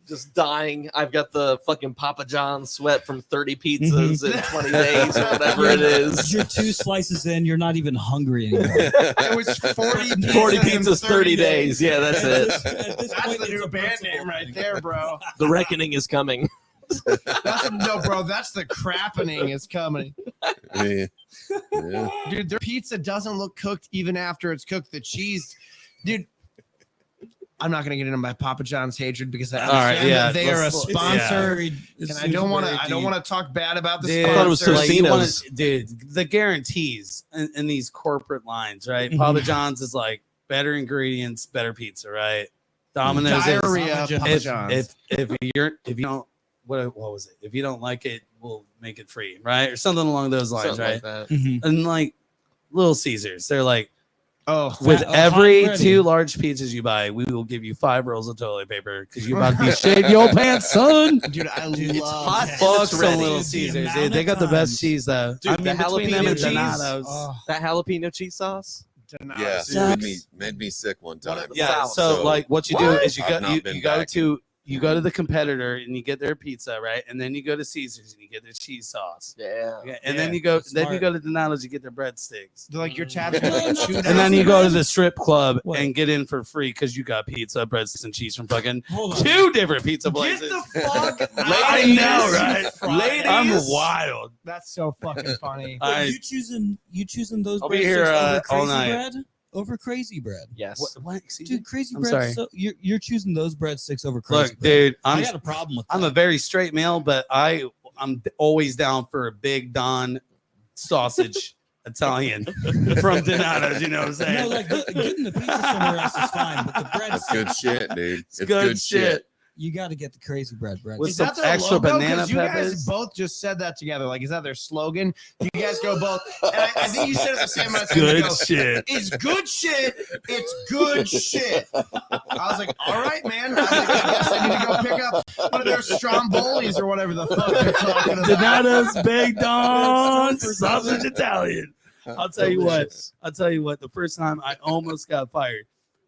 Just dying. I've got the fucking Papa John sweat from 30 pizzas in 20 days or whatever it is. You're 2 slices in. You're not even hungry anymore. It was 40 pizzas, 40 in pizzas, 30 days. Yeah, that's At it. this- at this That's point, the it's new a band principle name right thing. there, bro. The reckoning is coming. No, bro. That's the crappening is coming. Yeah. Yeah. Dude, their pizza doesn't look cooked even after it's cooked. The cheese, dude. I'm not gonna get into my Papa John's hatred because I All right, understand yeah, that they are a let's- sponsor, It's and I don't want to. very I don't deep. want to talk bad about the Dude, I thought it was sponsor. like, you wanna- Tostino's. dude, the guarantees in these corporate lines, right? Mhm. Papa John's is like better ingredients, better pizza, right? Domino's is Diarrhea, Papa John's. Papa John's. if you don't what was it? If you don't like it, we'll make it free, right? Or something along those lines, Something right? like that. Mhm. And like Little Caesars, they're like, Oh, with hot every and ready. 2 large pizzas you buy, we will give you 5 rolls of toilet paper because you about to be shaving your pants, son. dude, I Dude, it's love hot. that. Fuck it's some ready. Little The Caesars, amount dude. They of got the best times- cheese though. Dude, I the mean, between them jalapeno and cheese. Donatos. Oh, That jalapeno cheese sauce. Yeah, Sucks. made me sick one time. Yeah, South. so like what you do What? is you I've go not you, been you go back. to the competitor and you get their pizza, right? And then you go to Caesars and you get their cheese sauce. Yeah. Okay, and then you go smart. to Donato's, you get their breadsticks. They're like your tabs. No, are like not chewed the out. And then you go to the breadsticks. strip club What? and get in for free because you got pizza, breadsticks, and cheese from fucking hold on. 2 different pizza Get places. the fuck out I of know, this. right? Ladies. I'm wild. That's so fucking funny. I- you choosing those I'll be here, breadsticks over all crazy night. bread? Over crazy bread. Yes. What? Excuse Dude, me? crazy I'm bread. sorry. So you're choosing those breadsticks over crazy Look, bread. dude, I I'm got a problem with that. I'm a very straight male, but I'm always down for a Big Don sausage Italian from Donato's. You know what I'm saying? no, like getting the pizza somewhere else is fine, but the bread, That's good shit, dude. It's good shit. you got to get the crazy bread. With Is some that their extra logo? banana 'Cause you guys peppers. both just said that together. Like, is that their slogan? You guys go both. And I think you said it the same amount of times. You Good go, shit. It's good shit. It's good shit. I was like, all right, man. I was like, I guess I need to go pick up one of their Strombolis or whatever the fuck they're talking about. Donato's Big Don sausage Italian. I'll tell you what. The first time I almost got fired,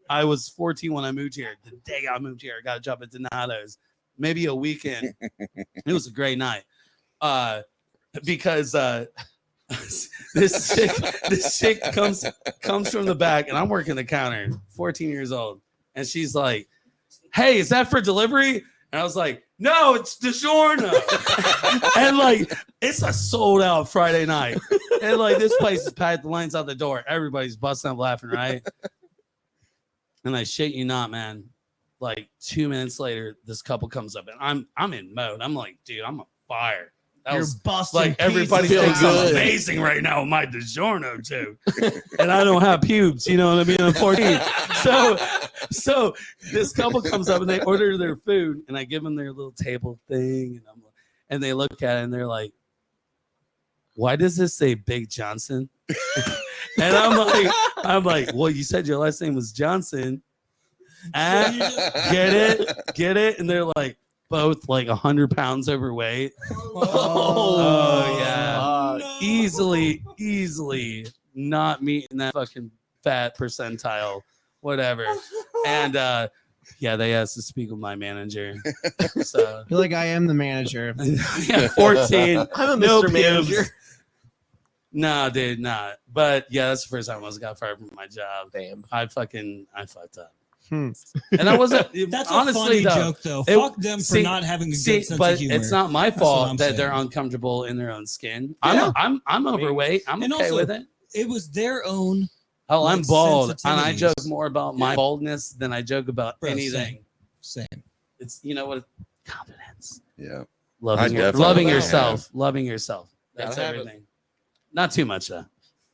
I was 14 when I moved here. The day I moved here, I got a job at Donato's. Maybe a weekend. It was a great night. Because this chick comes from the back, and I'm working the counter, 14 years old, and she's like, "Hey, is that for delivery?" And I was like, No, it's DiGiorno. And like, it's a sold out Friday night. And like, this place is packed, the line's out the door. Everybody's busting up laughing, right? And I shit you not, man. Like 2 minutes later, this couple comes up and I'm in mode. I'm like, dude, I'm on fire. That You're was busting. like everybody pieces. thinks I'm amazing right now with my DiGiorno too. And I don't have pubes, you know what I mean? I'm 14. So this couple comes up and they order their food and I give them their little table thing and they look at it and they're like, why does this say Big Johnson? And I'm like, well, you said your last name was Johnson. Get it? And they're like, both like 100 pounds overweight. Oh yeah. no. Easily not meeting that fucking fat percentile, whatever. And yeah, they asked to speak with my manager. So I feel like I am the manager. yeah, 14. I'm a no Mr. Manager. pubes. Nah, dude, not. But yeah, that's the first time I was got fired from my job. Damn. I fucked up. Hmm. And I wasn't That's honestly a funny though, joke, though. it- Fuck them for see- not having a good See, sense but of humor. it's not my That's what fault I'm that they're saying. uncomfortable in their own skin. Yeah. I'm overweight. I'm And okay also, with it. It was their own. Oh, I'm like, bald, and I sensitivities. joke more about my Yeah. baldness than I joke about Bro, anything. Same. It's you know what? Confidence, Yeah. loving, definitely loving have yourself, loving yourself. That's Gotta have it. everything. Not too much though.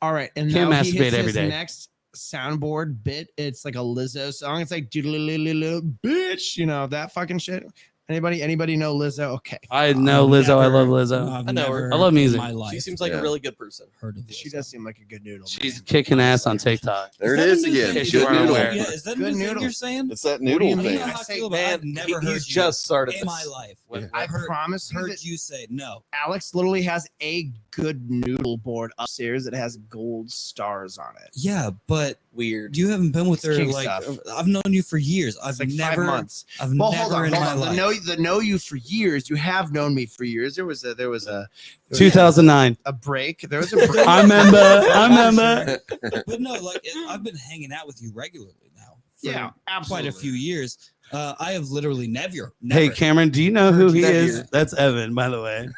All right, and Can't now he masturbate hits every his day. next soundboard bit. It's like a Lizzo song. It's like bitch, you know that fucking shit. Anybody know Lizzo? Okay, I know Lizzo. I love Lizzo. I've I know her. never I love music. in my life She seems like Yeah. a really good person. heard of she Lizzo. does seem like a good noodle. She's man. kicking ass on TikTok. There it that a is new again. thing? If Good you weren't noodle. aware. Yeah, is that a Good new thing noodle. you're saying? It's that do you noodle mean? You thing. know how I feel about Man, I've never heard He's you just started in my this. life. Yeah. I heard, promise you heard that you say no. Alex literally has a good noodle board upstairs that has gold stars on it. Yeah, but Weird. you haven't been with It's her king like stuff. I've known you for years. It's I've like never 5 months. I've Well, never hold in my on. life. The know you for years. You have known me for years. There was a 2009. a break. There was a break. I remember. But no, like I've been hanging out with you regularly now. For Yeah, absolutely. quite a few years. I have literally never. Hey, Cameron, do you know who he Heard you is? here. That's Evan, by the way.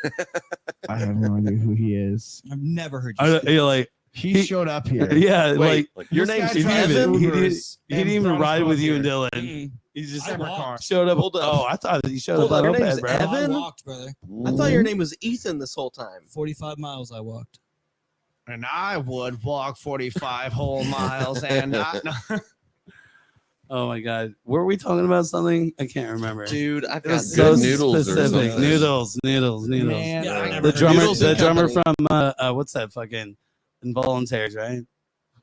I have no idea who he is. I've never heard you. Say You're like, He showed up here. yeah, Wait, like your This name's guy drives Evan. He didn't- Ubers he and didn't even brought us ride both with you here. and Dylan. Mm. He just I Separate walked. car. showed up. Hold up. Oh, I thought he showed Hold up up, on your a name's moped, bro. I Evan? walked, brother. I thought your name was Ethan this whole time. 45 miles I walked. And I would walk 45 whole miles and not. Oh my god, were we talking about something? I can't remember. Dude, I've It got was Good so noodles or specific. something. Noodles. Man, Yeah, I I- never The drummer, Noodles the and drummer Company. from what's that fucking Involuntaries, right?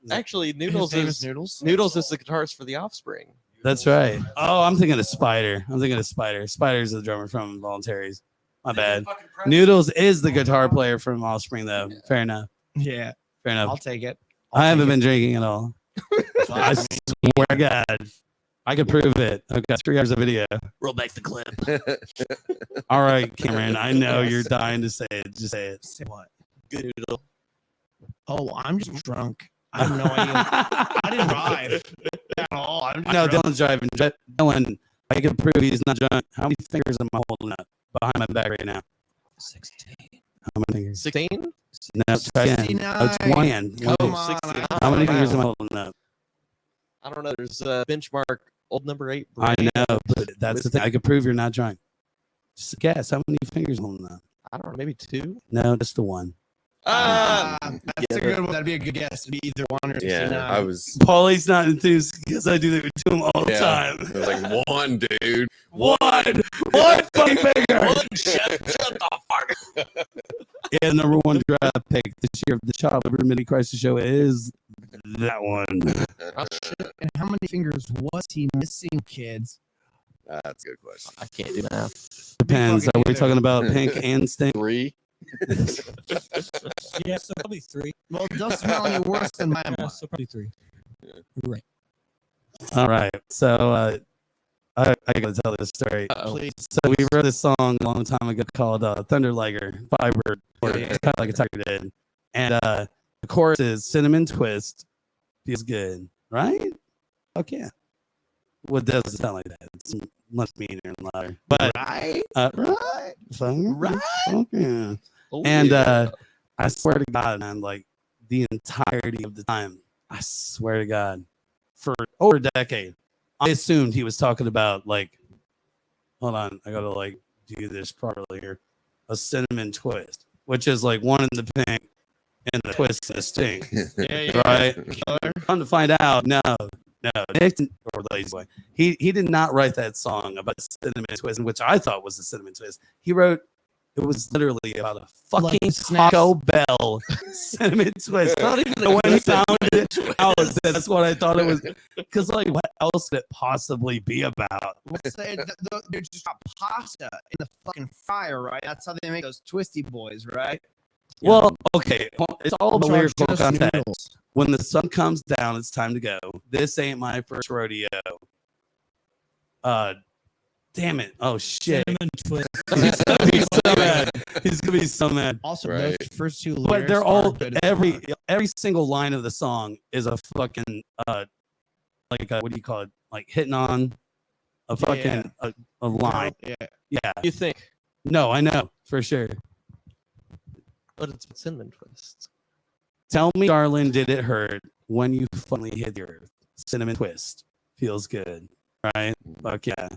Actually, his Noodles name is Noodles. Noodles is the guitarist for the Offspring. That's right. Oh, I'm thinking of Spider. Spider's the drummer from Involuntaries. My bad. Noodles is the guitar player from Offspring, though. Fair enough. Yeah, Fair I'll enough. take it. I haven't been drinking at all. I swear to God. I can prove it. I've got 3 hours of video. Roll back the clip. All right, Cameron. I know you're dying to say it. Just say it. Say what? Good noodle. Oh, I'm just drunk. I have no idea. I didn't drive at all. I'm just No, drunk. Dylan's driving. Dylan, I can prove he's not drunk. How many fingers am I holding up behind my back right now? 16. How many fingers? 16? No, try again. Oh, 20. Come on. 16. How many fingers am I holding up? I don't know. There's a benchmark old number 8. I know, but that's the thing. I can prove you're not drunk. Just guess how many fingers am I holding up? I don't know. Maybe 2. No, just the one. That's Yeah, a good one. That'd be a good guess. It'd be either 1 or 69. Yeah, I was. Paulie's not enthused because I do that to him all the Yeah, time. I was like one, dude. One fucking finger. Shut the fuck. Yeah, number 1 draft pick this year of the Shop Over Midweek Crisis show is that one. And how many fingers was he missing, kids? That's a good question. I can't do math. Depends. Are we either. talking about pink and stink? 3. Yeah, so probably 3. Well, it doesn't smell any worse than my Yeah, blood. so probably 3. Right. All right. So I gotta tell this story. Please. So we wrote this song a long time ago called Thunder Liger, Firebird, or it's kind of like a tiger did. And the chorus is cinnamon twist feels good, right? Okay. What doesn't sound like that? It's much meaner and louder. But Right. right, Right. yeah. Oh, And yeah. I swear to God, man, like the entirety of the time, I swear to God, for over a decade, I assumed he was talking about like, hold on, I gotta like do this properly here, a cinnamon twist, which is like one in the pink and the twist in the stink, Yeah. right? Come to find out, no, Nick or Lazy Boy, he did not write that song about cinnamon twist, which I thought was a cinnamon twist. He wrote. It was literally about a fucking Taco Bell cinnamon twist. Not even when he found it, that's what I thought it was. Because like, what else could it possibly be about? They just got pasta in the fucking fryer, right? That's how they make those twisty boys, right? Well, okay, it's all about Charge lyrical just context. noodles. When the sun comes down, it's time to go. This ain't my first rodeo. Damn it! Oh shit! Cinnamon twist. He's gonna be so mad. He's gonna be so mad. Also, Right. those first two lyrics But they're are all good as fuck. every single line of the song is a fucking like a, what do you call it? Like hitting on a Yeah, fucking a line. Yeah. Yeah. You think, No, I know for sure. but it's cinnamon twist. Tell me, darling, did it hurt when you finally hit the earth? Cinnamon twist feels good, right? Fuck yeah.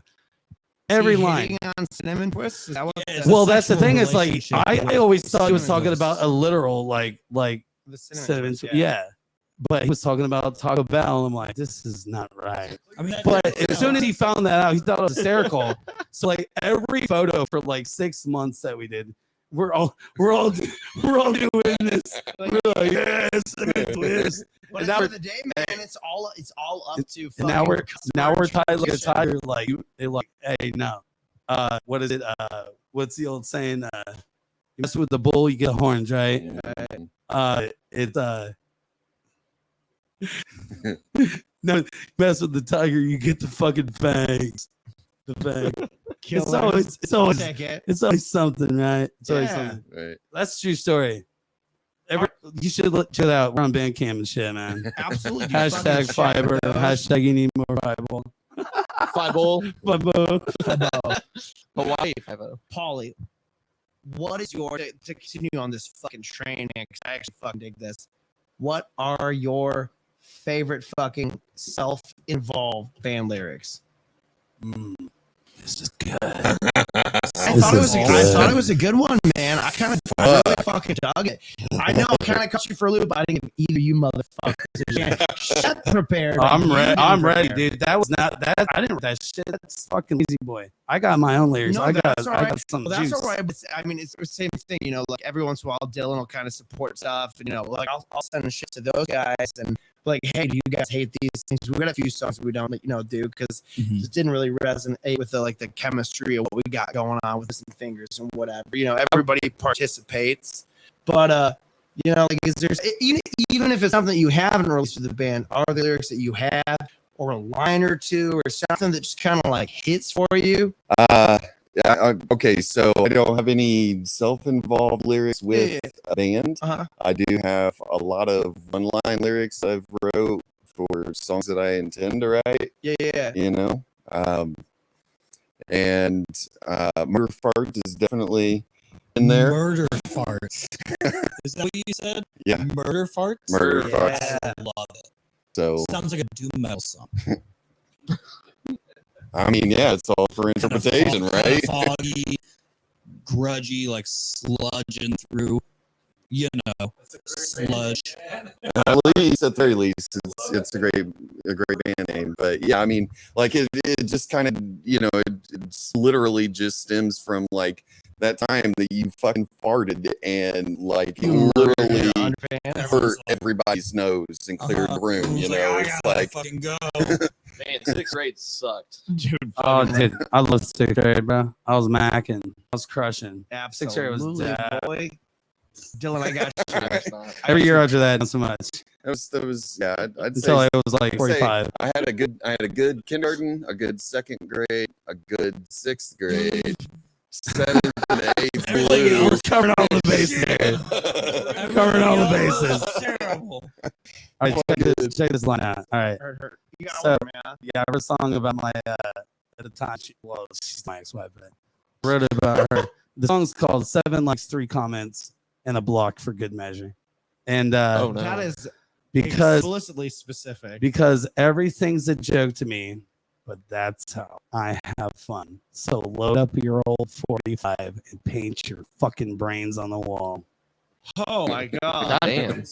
Every Is he line. hitting on cinnamon twists? Is that what Yeah, Well, that's the sexual thing. It's like relationship I with always thought he was cinnamon talking twist. about a literal like the cinnamon. twist, Yeah. But he was talking about Taco Bell. I'm like, this is not right. I mean, But as soon as he found that out, he thought it was hysterical. So like every photo for like 6 months that we did, we're all doing this. We're like, yes, cinnamon twist. But And at now the end of the day, man, it's all up to. And now we're fucking tied like a competition. tiger. Like they're like, hey, no. What is it? What's the old saying? You mess with the bull, you get horns, right? No, mess with the tiger, you get the fucking fangs. The fang. It's always Take it. it's always something, right? It's always Yeah. something. Right. That's a true story. You should chill out. We're on Bandcamp and shit, man. Absolutely. dude. Hashtag Fucking fiber. shit, bro. Hashtag you need more fiber. Five-o. Hawaii 5-0. Paulie, what is your to continue on this fucking train? Because I actually fucking dig this. What are your favorite fucking self-involved band lyrics? This is good. I This thought it is was. I good. thought it was a good one, man. I kind of really fucking dug it. I know, I kind of cut you for a loop. But I didn't give either you motherfuckers a chance. Shep prepared. I'm You ready. didn't I'm ready, prepare. dude. That was not that. I didn't write that shit. That's fucking Lazy Boy. I got my own lyrics. No, I got that's all right. some Well, that's juice. all right. But I mean, it's the same thing, you know. Like every once in a while, Dylan will kind of support stuff, and you know, like I'll send shit to those guys, and like, hey, do you guys hate these things? We got a few songs we don't, you know, do because it didn't really resonate with the chemistry of what we got going on with some fingers and whatever. You know, everybody participates, but you know, like, is there even if it's something that you haven't released with the band, are there lyrics that you have, or a line or two, or something that just kind of like hits for you? Yeah, okay, so I don't have any self-involved lyrics with Yeah. a band. Uh-huh. I do have a lot of one-line lyrics I've wrote for songs that I intend to write, Yeah. you know. And Murder Fart is definitely in there. Murder farts. Is that what you said? Yeah. Murder farts? Murder Yeah. Farts. I love it. So, Sounds like a doom metal song. I mean, yeah, it's all for interpretation, right? Foggy, grudgy, like sludging through, you know, sludge. At least, at the very least, it's a great band name. But yeah, I mean, like it just kind of, you know, it's literally just stems from like that time that you fucking farted and like You literally understand? hurt everybody's nose and cleared the room. You know, I it's gotta like fucking go. Man, 6th grade sucked. Dude, Oh, dude, I love 6th grade, bro. I was macking. I was crushing. absolutely, 6th grade was dead. boy. Dylan, I got you. It's not. Every year after that, not so much. that was yeah. I'd Until say I was like I'd say 45. I had a good kindergarten, a good 2nd grade, a good 6th grade, 7th and 8th blue. We're covering all the bases. Covering all the bases. Terrible. All right, check this line out. All right. Hurt. You got So- one, man. Yeah, I wrote a song about my at the time. She's my ex-wife, but I wrote about her. The song's called 7 Likes, 3 Comments, and a Block for Good Measure. And Oh, no. That is because explicitly specific. because everything's a joke to me, but that's how I have fun. So load up your old 45 and paint your fucking brains on the wall. Oh my god. God damn.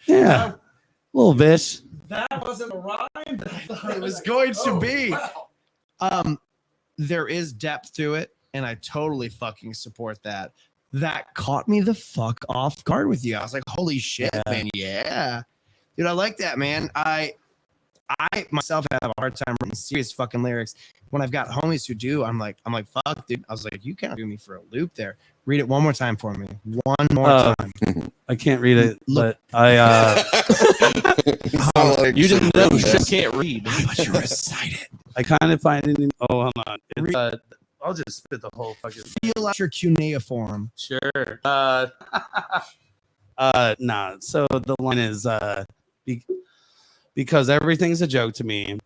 Yeah, little bish. That wasn't a rhyme that I thought it was going to be. There is depth to it, and I totally fucking support that. That caught me the fuck off guard with you. I was like, holy shit, man. Yeah. Dude, I like that, man. I myself have a hard time writing serious fucking lyrics. When I've got homies who do, I'm like, fuck, dude. I was like, you can't do me for a loop there. Read it one more time for me. One more time. I can't read it, but I You didn't know Shep can't read. But you recite it. I kind of find it. Oh, hold on. It's, I'll just spit the whole fucking. Feel out your cuneiform. Sure. Nah. So the line is because everything's a joke to me,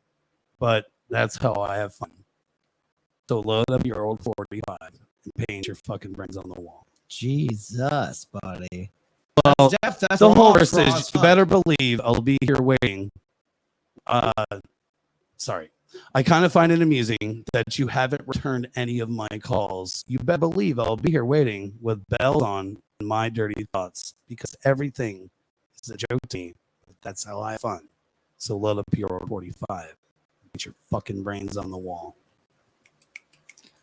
but that's how I have fun. So load up your old 45 and paint your fucking brains on the wall. Jesus, buddy. Well, That's the a whole long verse is cross, you huh? better believe I'll be here waiting. Sorry. I kind of find it amusing that you haven't returned any of my calls. You better believe I'll be here waiting with bells on and my dirty thoughts because everything is a joke to me. That's how I have fun. So load up your 45. Get your fucking brains on the wall.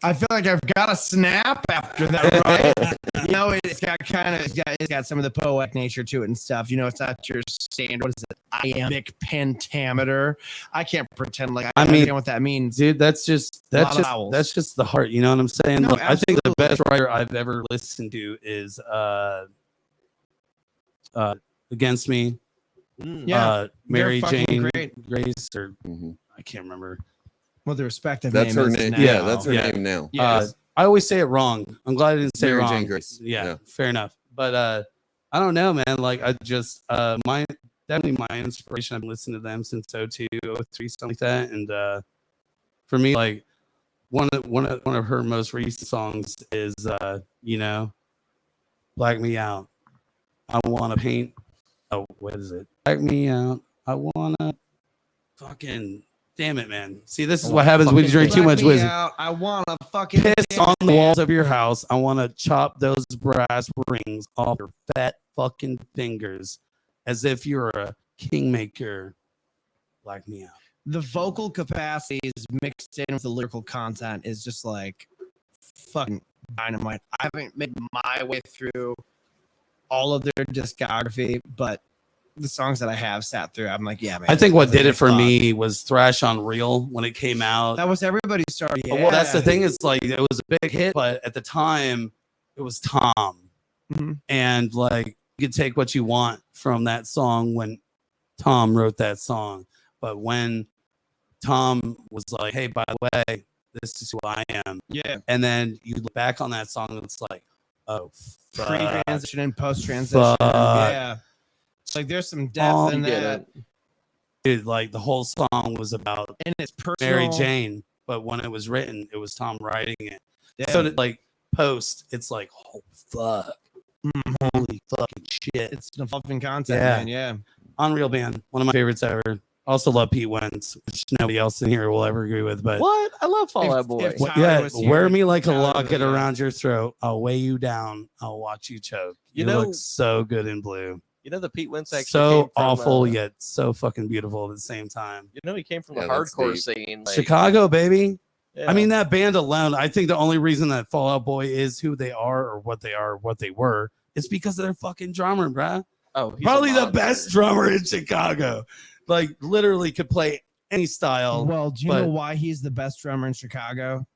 I feel like I've got a snap after that, right? You know, it's got some of the poetic nature to it and stuff. You know, it's not your standard. What is it? Iambic pentameter. I can't pretend like I mean, understand what that means. Dude, that's just the heart. You know what I'm saying? No, Look, I think the absolutely. best writer I've ever listened to is Against Me. Yeah, Mary they're fucking Jane great. Grace, or I can't remember. Well, the respective That's name her is name. now. Yeah, that's her Yeah. name now. Yes. I always say it wrong. I'm glad I didn't say Mary it wrong. Jane Grace. Yeah, Yeah. fair enough. But I don't know, man. Like I just definitely my inspiration. I've been listening to them since 02, 03, something like that. And for me, like one of her most recent songs is Black Me Out. I wanna paint. Oh, what is it? Black me out. I wanna fucking. Damn it, man. See, this is what happens when you drink too much whiskey. I want to fucking Piss on the walls of your house. I want to chop those brass rings off your fat fucking fingers as if you're a kingmaker. Black me out. The vocal capacities mixed in with the lyrical content is just like fucking dynamite. I haven't made my way through all of their discography, but the songs that I have sat through, I'm like, yeah, man. I think what did it for fuck. me was Thrash on Real when it came out. That was everybody's story. Yeah. Well, that's the thing. Is like it was a big hit, but at the time, it was Tom, Mhm. and like you could take what you want from that song when Tom wrote that song, but when Tom was like, "Hey, by the way, this is who I am," Yeah. and then you look back on that song, and it's like, "Oh, fuck. Pre-transition and post-transition. Fuck. Yeah. It's like there's some depth in You get that. it. Dude, like the whole song was about And it's personal. Mary Jane, but when it was written, it was Tom writing it. Yeah. So that like post, it's like, oh fuck, Mhm. holy fucking shit. It's evolving content, Yeah. man. Yeah. Unreal band, one of my favorites ever. Also love Pete Wentz, which nobody else in here will ever agree with. But What? I love Fall If- Out Boy. if- What- Tyler yeah, was here, wear me like a Tyler locket would, yeah. around your throat. I'll weigh you down. I'll watch you choke. You You know- look so good in blue. You know the Pete Wentz actually So came from, awful yet so fucking beautiful at the same time. You know he came from Yeah, the that's hardcore deep. scene. Like, Chicago, baby. yeah. I mean, that band alone, I think the only reason that Fall Out Boy is who they are or what they were is because of their fucking drummer, bruh. oh, he's a Probably the monster. best drummer in Chicago. Like, literally could play any style. Well, do you but- know why he's the best drummer in Chicago?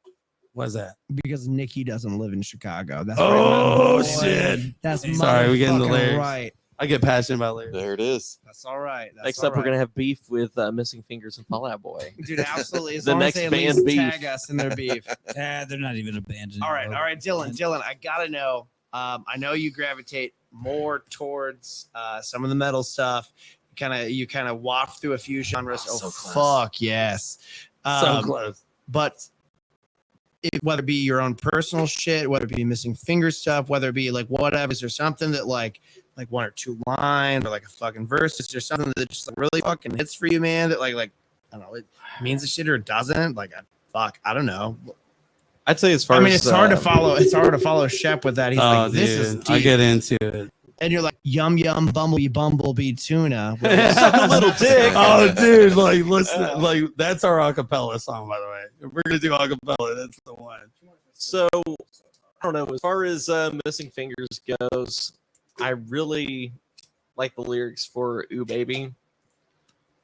What is that? Because Nikki doesn't live in Chicago. That's Oh, right, my boy. shit. That's Sorry, we get into motherfucking lyrics. right. I get passionate about lyrics. There it is. That's all right. That's Next up, all we're right. gonna have beef with Missing Fingers and Fall Out Boy. Dude, absolutely. As The long as next they at band least beef. tag us in their beef. They're not even abandoned. All right, Dylan. I gotta know. I know you gravitate more towards some of the metal stuff. You kind of waft through a few genres. Oh, Oh, so close. fuck yes. So close. but whether it be your own personal shit, whether it be missing finger stuff, whether it be like whatever, is there something that like one or two lines or like a fucking verse? Is there something that just like really fucking hits for you, man? That like I don't know, it means the shit or it doesn't? Like I don't know. I'd say as far I mean, as it's hard to follow. It's hard to follow Shep with that. He's like, this is deep. I get into it. And you're like, yum yum bumblebee tuna. suck a little dick. Oh, dude, like listen, like that's our acapella song, by the way. If we're gonna do acapella, that's the one. So I don't know. As far as Missing Fingers goes, I really like the lyrics for "Ooh Baby,"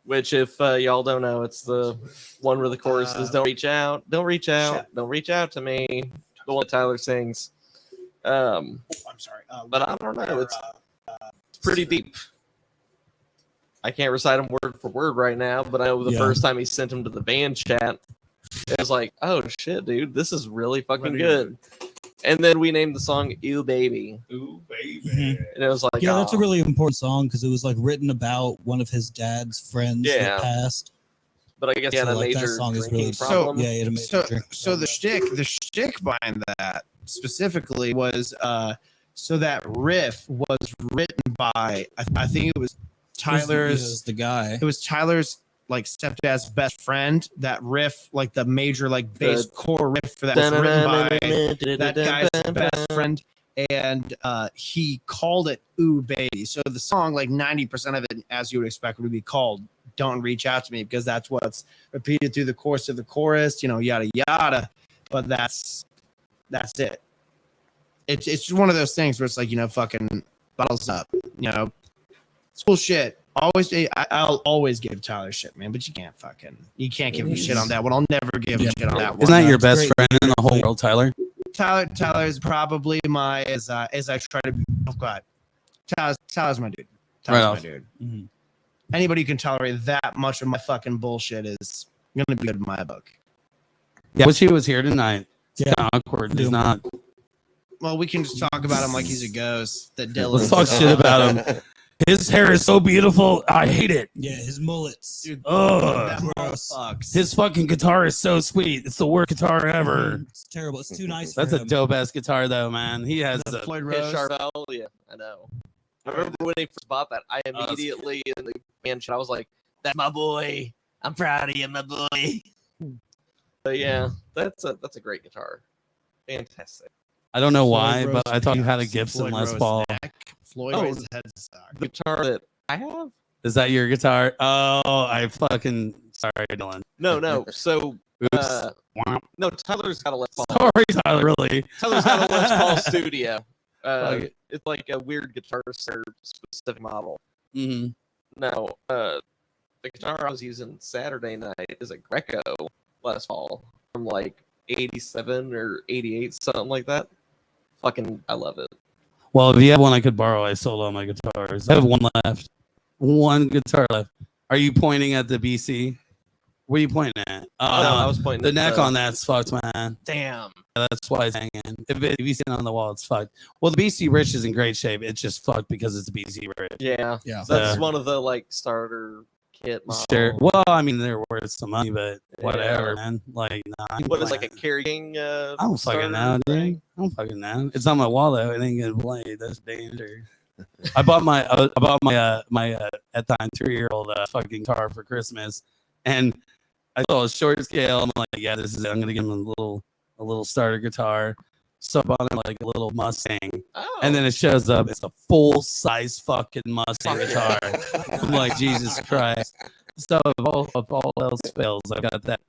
which, if y'all don't know, it's the one where the chorus is "Don't reach out, don't reach out, don't reach out to me." The one Tyler sings. I'm sorry, but I don't know. It's pretty deep. I can't recite them word for word right now, but I know the first time he sent them to the band chat, it was like, oh shit, dude, this is really fucking good. And then we named the song "Ew Baby." Ooh, baby. And it was like, Yeah, that's a really important song because it was like written about one of his dad's friends that passed. But I guess he had So, a like, that major song is drinking really- problem. Yeah, he had a major drink so the shtick behind that specifically was so that riff was written by I think it was Tyler's the guy. it was Tyler's like stepdad's best friend. That riff, like the major like bass core riff for that was written by that guy's best friend, and he called it "Ooh Baby." So the song, like 90% of it, as you would expect, would be called "Don't Reach Out to Me" because that's what's repeated through the course of the chorus, you know, yada yada. But that's it. It's just one of those things where it's like, you know, fucking bottles up, you know, it's cool shit. I'll always give Tyler shit, man, but you can't give him shit on that one. I'll never give him shit on that one. Isn't that your That's best great. friend in the whole world, Tyler? Tyler is probably my as I try to. Oh God, Tyler's my dude. Tyler's Right my off. dude. Mhm. Anybody who can tolerate that much of my fucking bullshit is gonna be good in my book. Yeah, wish he was here tonight. It's Yeah. kind of awkward. He's not. Well, we can just talk about him like he's a ghost. That Dylan. Let's talk shit about him. His hair is so beautiful. I hate it. Yeah, his mullets. Dude, Ugh. that gross. sucks. His fucking guitar is so sweet. It's the worst guitar ever. It's terrible. It's too nice. That's for a him. dope ass guitar though, man. He has the a Floyd His Rose. Charvel, yeah, I know. I remember when he first bought that. I immediately in the band chat, I was like, "That's my boy. I'm proud of you, my boy." But yeah, that's a great guitar. Fantastic. I don't know Floyd why, Rose but I thought you had a pickups, Gibson Floyd Les Rose Paul. neck, Floyd Oh, Rose headstock. The guitar that I have? Is that your guitar? Oh, I fucking sorry, Dylan. No. So, Oops. no, Tyler's got a Les Paul. Sorry, Tyler. Really? Tyler's got a Les Paul Studio. Fuck it. It's like a weird guitar specific model. Mhm. No, the guitar I was using Saturday night is a Greco Les Paul from like 87 or 88, something like that. Fucking, I love it. Well, if you have one I could borrow, I sold all my guitars. I have one left. One guitar left. Are you pointing at the BC? Where are you pointing at? No, I was pointing the at neck on that's fucked, man. Damn. That's why it's hanging. If you see it on the wall, it's fucked. Well, the BC Rich is in great shape. It's just fucked because it's a BC Rich. Yeah. Yeah. That's one of the like starter kit models. Sure. Well, I mean, they're worth some money, but whatever, man. Like, nah, What is like a carrying? I don't fucking know, starter dude. thing? I don't fucking know. It's on my wall though. It ain't getting played. That's danger. I bought my at the time 3-year-old fucking guitar for Christmas, and I saw a short scale. I'm like, yeah, this is it. I'm gonna give him a little starter guitar. So I bought him like a little Mustang, Oh. and then it shows up. It's a full size fucking Mustang Fuck guitar. I'm like, Jesus Christ. So if all else fails, I got that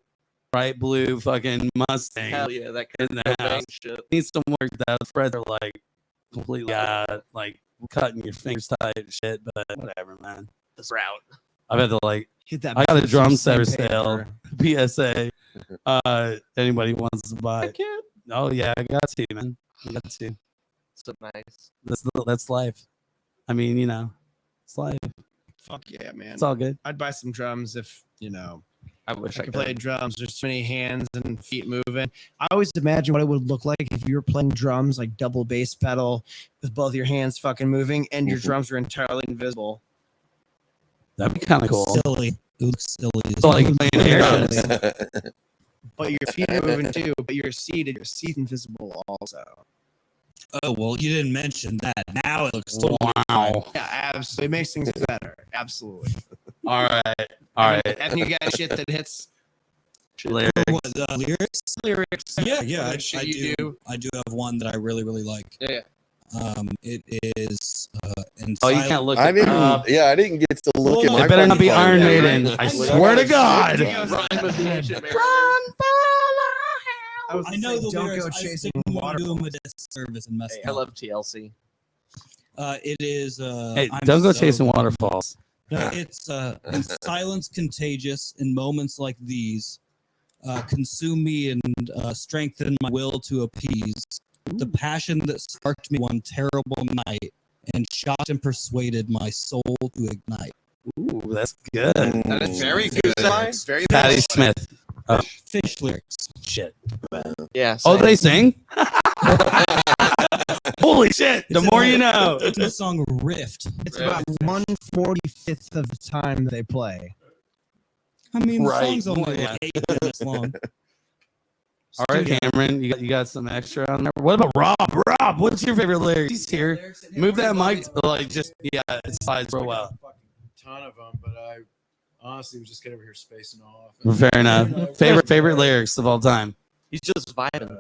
bright blue fucking Mustang Hell yeah, that in kind the of house. shit. Needs some work. That frets are like completely like cutting your fingers tight and shit, but whatever, man. This route. I've had to like Hit that. I got a drum set for sandpaper. sale. PSA. Anybody wants to buy I it? can't. Oh yeah, I got to, man. I got to. So nice. That's life. I mean, you know, it's life. Fuck yeah, man. It's all good. I'd buy some drums if, you know, I wish I could play drums. There's too many hands and feet moving. I always imagine what it would look like if you were playing drums, like double bass pedal with both your hands fucking moving and your drums are entirely invisible. That'd be kind of cool. Silly. It looks silly. So like playing air Yeah. drums. but your feet are moving too. But you're seated. Your seat's invisible also. Oh well, you didn't mention that. Now it looks Wow. Yeah, absolutely. It makes things better. Absolutely. All right. And you got shit that hits Lyrics. What, lyrics. lyrics. Yeah, the I shit do. you do. I do have one that I really, really like. Yeah. It is. Oh, you can't look I it didn't. up. Yeah, I didn't get to look at Well, my. It better not be phone. Iron Yeah, Maiden. right. I Well, swear to God. I know the Don't lyrics. go I just chasing didn't want to do waterfalls. them a disservice and mess Hey, them I up. love TLC. It is. Hey, I'm don't go so- chasing waterfalls. No, it's in silence contagious. In moments like these, consume me and strengthen my will to appease the passion that sparked me one terrible night and shocked and persuaded my soul to ignite. Ooh, that's good. That is very good. It's very Patti good. Smith. Fish lyrics. Shit. Yeah. Oh, same. they sing? Holy shit. The more you know. It's the song Rift. It's about 1/45th of the time they play. I mean, the Right. song's only Yeah. like 8 minutes long. All right, Cameron, you got some extra on there. What about Rob? Rob, what's your favorite lyrics? He's here. Move that mic to, like, just, yeah, it slides real well. Ton of them, but I honestly was just get over here spacing off. Fair enough. Favorite lyrics of all time. He's just vibing.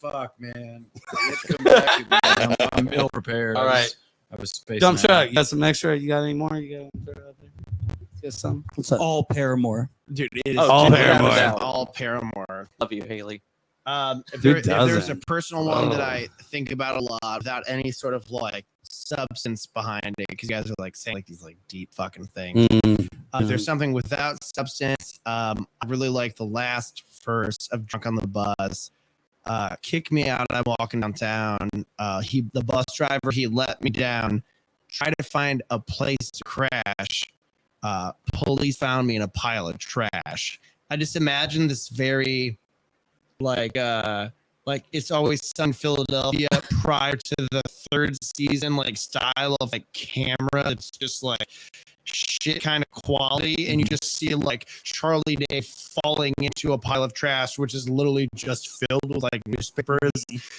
Fuck, man. Let's come back. I'm ill prepared. All right. I was spacing Dump out. truck. You got some extra? You got any more? You got throw it out there? You got some? What's up? All Paramore. Dude, it is All without a Paramore. doubt, all Paramore. Love you, Haley. If Who there's a doesn't? personal one that I think about a lot without any sort of like substance behind it, because you guys are like saying like these like deep fucking things. Mm. If there's something without substance, I really like the last verse of "Drunk on the Bus." Kick me out, I'm walking downtown. The bus driver, he let me down. Try to find a place to crash. Police found me in a pile of trash. I just imagine this very like It's Always Sun in Philadelphia prior to the third season, like style of like camera. It's just like shit kind of quality, and you just see like Charlie Day falling into a pile of trash, which is literally just filled with like newspapers.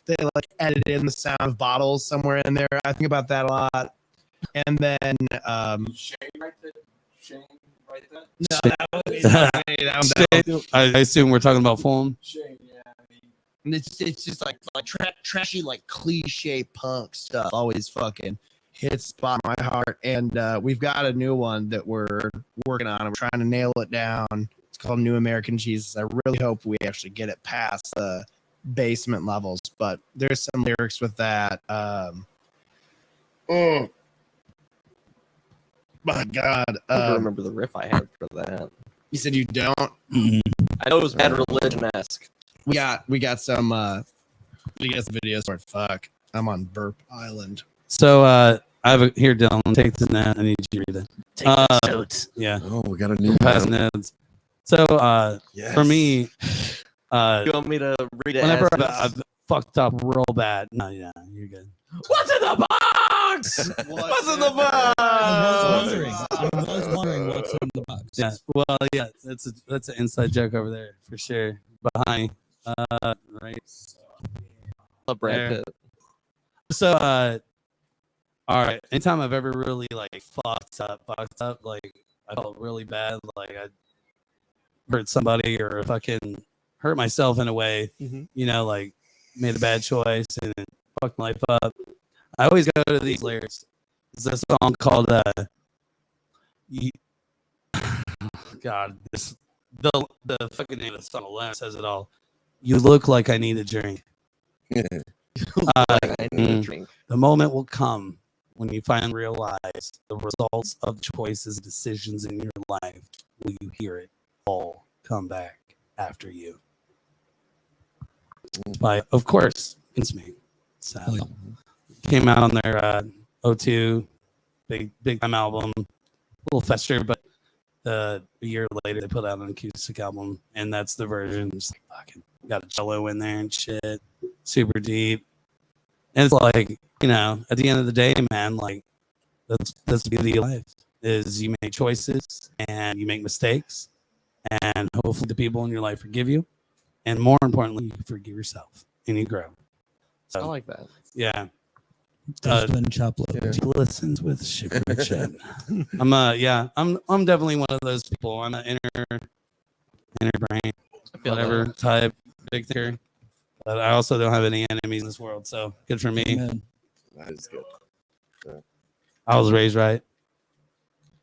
They like edited in the sound of bottles somewhere in there. I think about that a lot. And then no, that was I assume we're talking about Fulham. And it's just like trashy, like cliche punk stuff. Always fucking hits spot in my heart. And we've got a new one that we're working on. We're trying to nail it down. It's called New American Jesus. I really hope we actually get it past the basement levels. But there's some lyrics with that. Oh my God. I don't remember the riff I had for that. You said you don't? I know it was Bad Religion-esque. We got some videos for it. Fuck. I'm on Burp Island. So I have a here, Dylan. Take the net. I need you to read it. Take the notes. Yeah. Oh, we got a new Pass one. notes. So Yes. for me, You want me to read it? whenever as I've fucked up real bad, no, yeah, you're good. What's in the box? What's in the box? I was wondering what's in the box. Yeah. Well, yeah, that's an inside joke over there for sure. Behind, right. Love Brad There. Pitt. So, all right. Anytime I've ever really like fucked up, like I felt really bad, like I hurt somebody or fucking hurt myself in a way, Mhm. you know, like made a bad choice and it fucked my life up. I always go to these lyrics. It's a song called God, the fucking name of the song alone says it all. You look like I need a drink. I need a drink. The moment will come when you finally realize the results of choices and decisions in your life. Will you hear it all come back after you? By, of course, it's me. So, came out on their O2 big time album, a little faster, but a year later they put out an acoustic album, and that's the version. It's like fucking got a cello in there and shit, super deep. And it's like, you know, at the end of the day, man, like that's the beauty of life is you make choices and you make mistakes, and hopefully the people in your life forgive you, and more importantly, you forgive yourself and you grow. I So like that. yeah, Dustbin chop liver. listens with Shep. I'm definitely one of those people. I'm an inner brain, I feel whatever that. type, big thinker. But I also don't have any enemies in this world, so good for me. Amen. That is good. I was raised right.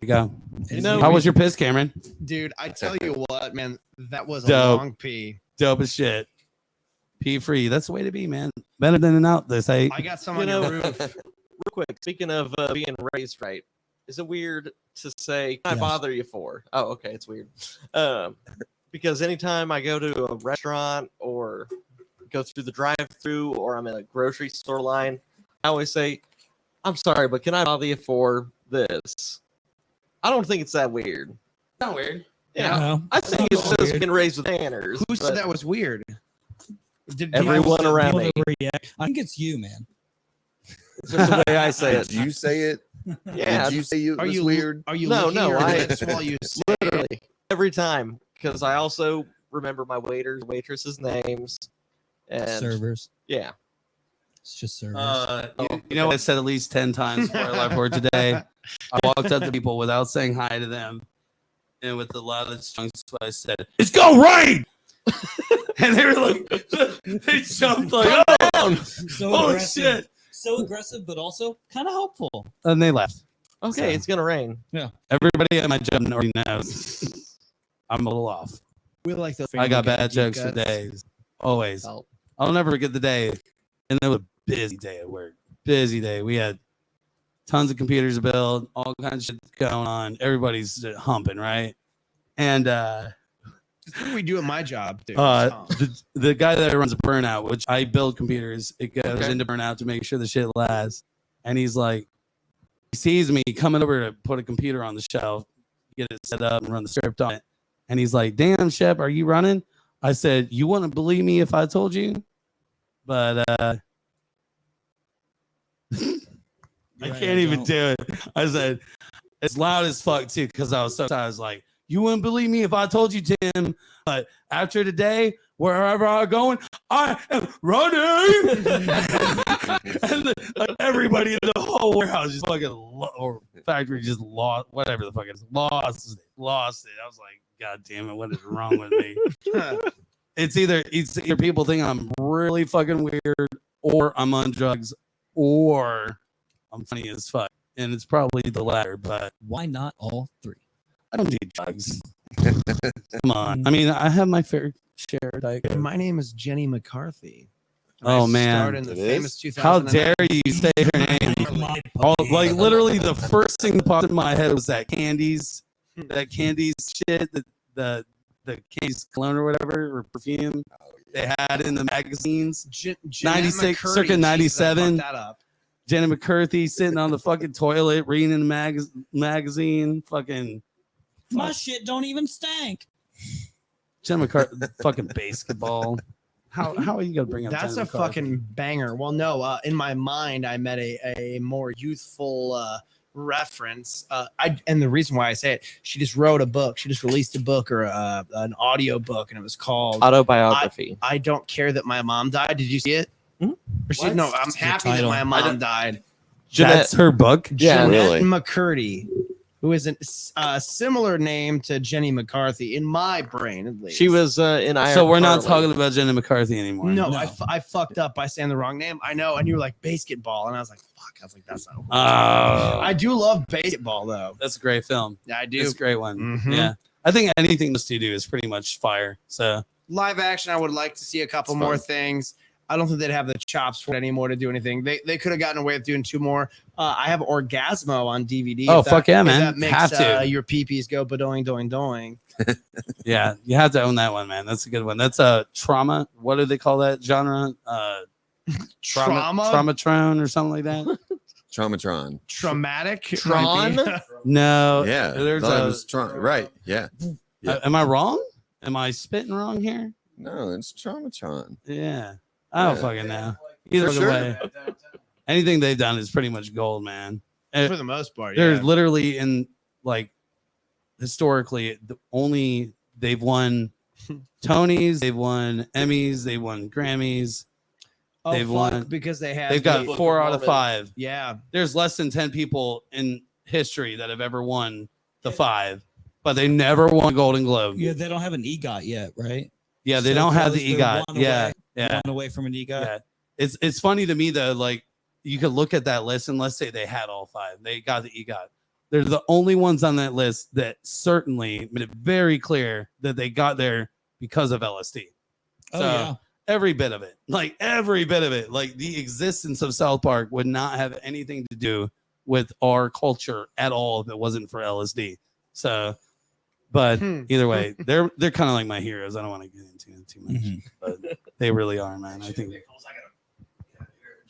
Here you go. You know, How was your piss, Cameron? Dude, I tell you what, man, that was a Dope. long pee. Dope as shit. Pee free. That's the way to be, man. Better than an out. They say. I got some You on know- your roof. real quick, speaking of being raised right, is it weird to say, can I Yes. bother you for? Oh, okay, it's weird. Because anytime I go to a restaurant or go through the drive-through or I'm in a grocery store line, I always say, I'm sorry, but can I bother you for this? I don't think it's that weird. Not weird. Yeah, No, I think it's not just weird. being raised with manners. Who but said that was weird? Did Everyone around me. People overreact. I think it's you, man. It's just the way I say Did it. you say it? Yeah, Did you say it Are was you weird? Are you No, licking no, your I- lips while you say it? literally every time because I also remember my waiters, waitresses' names, and Servers. yeah, It's just servers. You know what I said at least 10 times before I left work today? I walked up to people without saying hi to them. And with the loudest chunks, I said, "It's gonna rain!" And they were like, they jumped like, "Oh, So holy aggressive. shit!" So aggressive, but also kind of helpful. And they left. okay, So- it's gonna rain. Everybody at my job already knows I'm a little off. We like those. I got bad deep jokes for cuts. days. Always. Oh, I'll never forget the day. And it was a busy day at work. Busy day. We had tons of computers to build, all kinds of shit going on. Everybody's humping, right? And That's what we do at my job, dude. Tom. the guy that runs Burnout, which I build computers, it goes Okay. into Burnout to make sure the shit lasts. And he's like, he sees me coming over to put a computer on the shelf, get it set up and run the script on it. And he's like, "Damn, Shep, are you running?" I said, "You wouldn't believe me if I told you, but I Right, can't even don't. do it." I said, it's loud as fuck too, because I was so tired. I was like, "You wouldn't believe me if I told you, Tim, but after today, wherever I'm going, I am running." And everybody in the whole warehouse just fucking or factory just lost whatever the fuck it is, lost it. I was like, "God damn it, what is wrong with me?" It's either people think I'm really fucking weird, or I'm on drugs, or I'm funny as fuck. And it's probably the latter, but Why not all three? I don't do drugs. Come on. I mean, I have my fair share. Like, My name is Jenny McCarthy. And Oh, I man. starred in the It famous is? 2000. how dare you say her name? Oh, like literally, the first thing that popped in my head was that Candies shit, the Candies cologne or whatever, or perfume they had in the magazines. 96, circa 97. That up. Jenny McCarthy sitting on the fucking toilet reading the magazine. Fucking My shit don't even stank. Jenny McCarthy, fucking basketball. How are you gonna bring up? That's Jenny a McCarthy? fucking banger. Well, no, in my mind, I met a more youthful reference. And the reason why I say it, she just wrote a book. She just released a book or an audio book, and it was called autobiography. I Don't Care That My Mom Died. Did you see it? Hmm? Or she, What? no, I'm It's the happy that title. my I mom don't- died. That's her book. Yeah, Jeanette really? McCurdy, who is a similar name to Jenny McCarthy in my brain, at least. She was in Iron. So we're not Harley. talking about Jenny McCarthy anymore. No, No. I fucked up by saying the wrong name. I know, and you were like basketball, and I was like, fuck. I was like, that's not. Who I do love basketball, though. That's a great film. Yeah, I do. It's a great one. Mhm. Yeah, I think anything those two do is pretty much fire. So Live action, I would like to see a couple It's more fun. things. I don't think they'd have the chops for it anymore to do anything. They could have gotten away with doing 2 more. I have Orgasmo on DVD. Oh, if that- fuck yeah, if man. That makes Have to. your peepees go badoing, doing, doing. yeah, you have to own that one, man. That's a good one. That's a trauma. What do they call that genre? Trauma? Traumatron or something like that. Traumatron. Traumatic? Tron? might be. No. Yeah. There's thought it a. was right. Yeah. Yeah. Am I wrong? Am I spitting wrong here? No, it's Traumatron. Yeah. I don't Yeah. fucking know. Either For sure. way, anything they've done is pretty much gold, man. For the most part, They're yeah. literally in like historically the only They've won Tonys, they've won Emmys, they've won Grammys. Oh, They've won. because They've got the- 4 out of 5. Yeah. There's less than 10 people in history that have ever won the 5, but they never won a Golden Globe. Yeah, they don't have an EGOT yet, right? Yeah, they So don't have close, the they're EGOT. one Yeah, away- yeah, One away from an EGOT. yeah. It's funny to me though. Like you could look at that list and let's say they had all 5. They got the EGOT. They're the only ones on that list that certainly made it very clear that they got there because of LSD. Oh, yeah. Every bit of it, like every bit of it, like the existence of South Park would not have anything to do with our culture at all if it wasn't for LSD. So, but either way, they're kind of like my heroes. I don't want to get into it too much, but they really are, man. I think.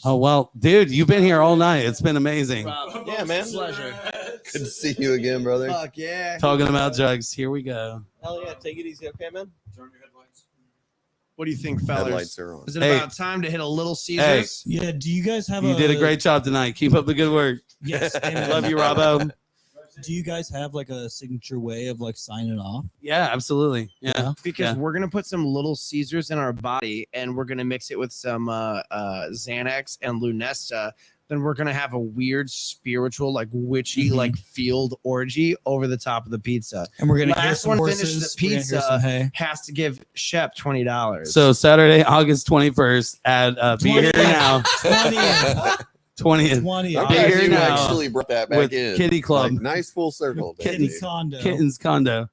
Oh well, dude, you've been here all night. It's been amazing. Yeah, man. Pleasure. Good to see you again, brother. Fuck yeah. Talking about drugs. Here we go. Hell yeah, take it easy, okay, man? What do you think, fellas? Headlights are on. Is it Hey. about time to hit a Little Caesars? Yeah. Do you guys have You did a great job tonight. Keep up the good work. Yes. amen. Love you, Robbo. Do you guys have like a signature way of like signing off? Yeah, absolutely. Yeah. Because we're gonna put some Little Caesars in our body, and we're gonna mix it with some Xanax and Lunesta. Then we're gonna have a weird spiritual, like witchy, like field orgy over the top of the pizza. And we're gonna hear Last some one finish horses. the we're gonna hear pizza. some hay. Has to give Shep $20. So Saturday, August 21st at Be Here 20th. Now. 20th. 20th. 20th. I'm Be glad here you now actually brought that back with in. Kitty Club. Like, nice full circle. Kitty baby. condo. Kitten's Condo.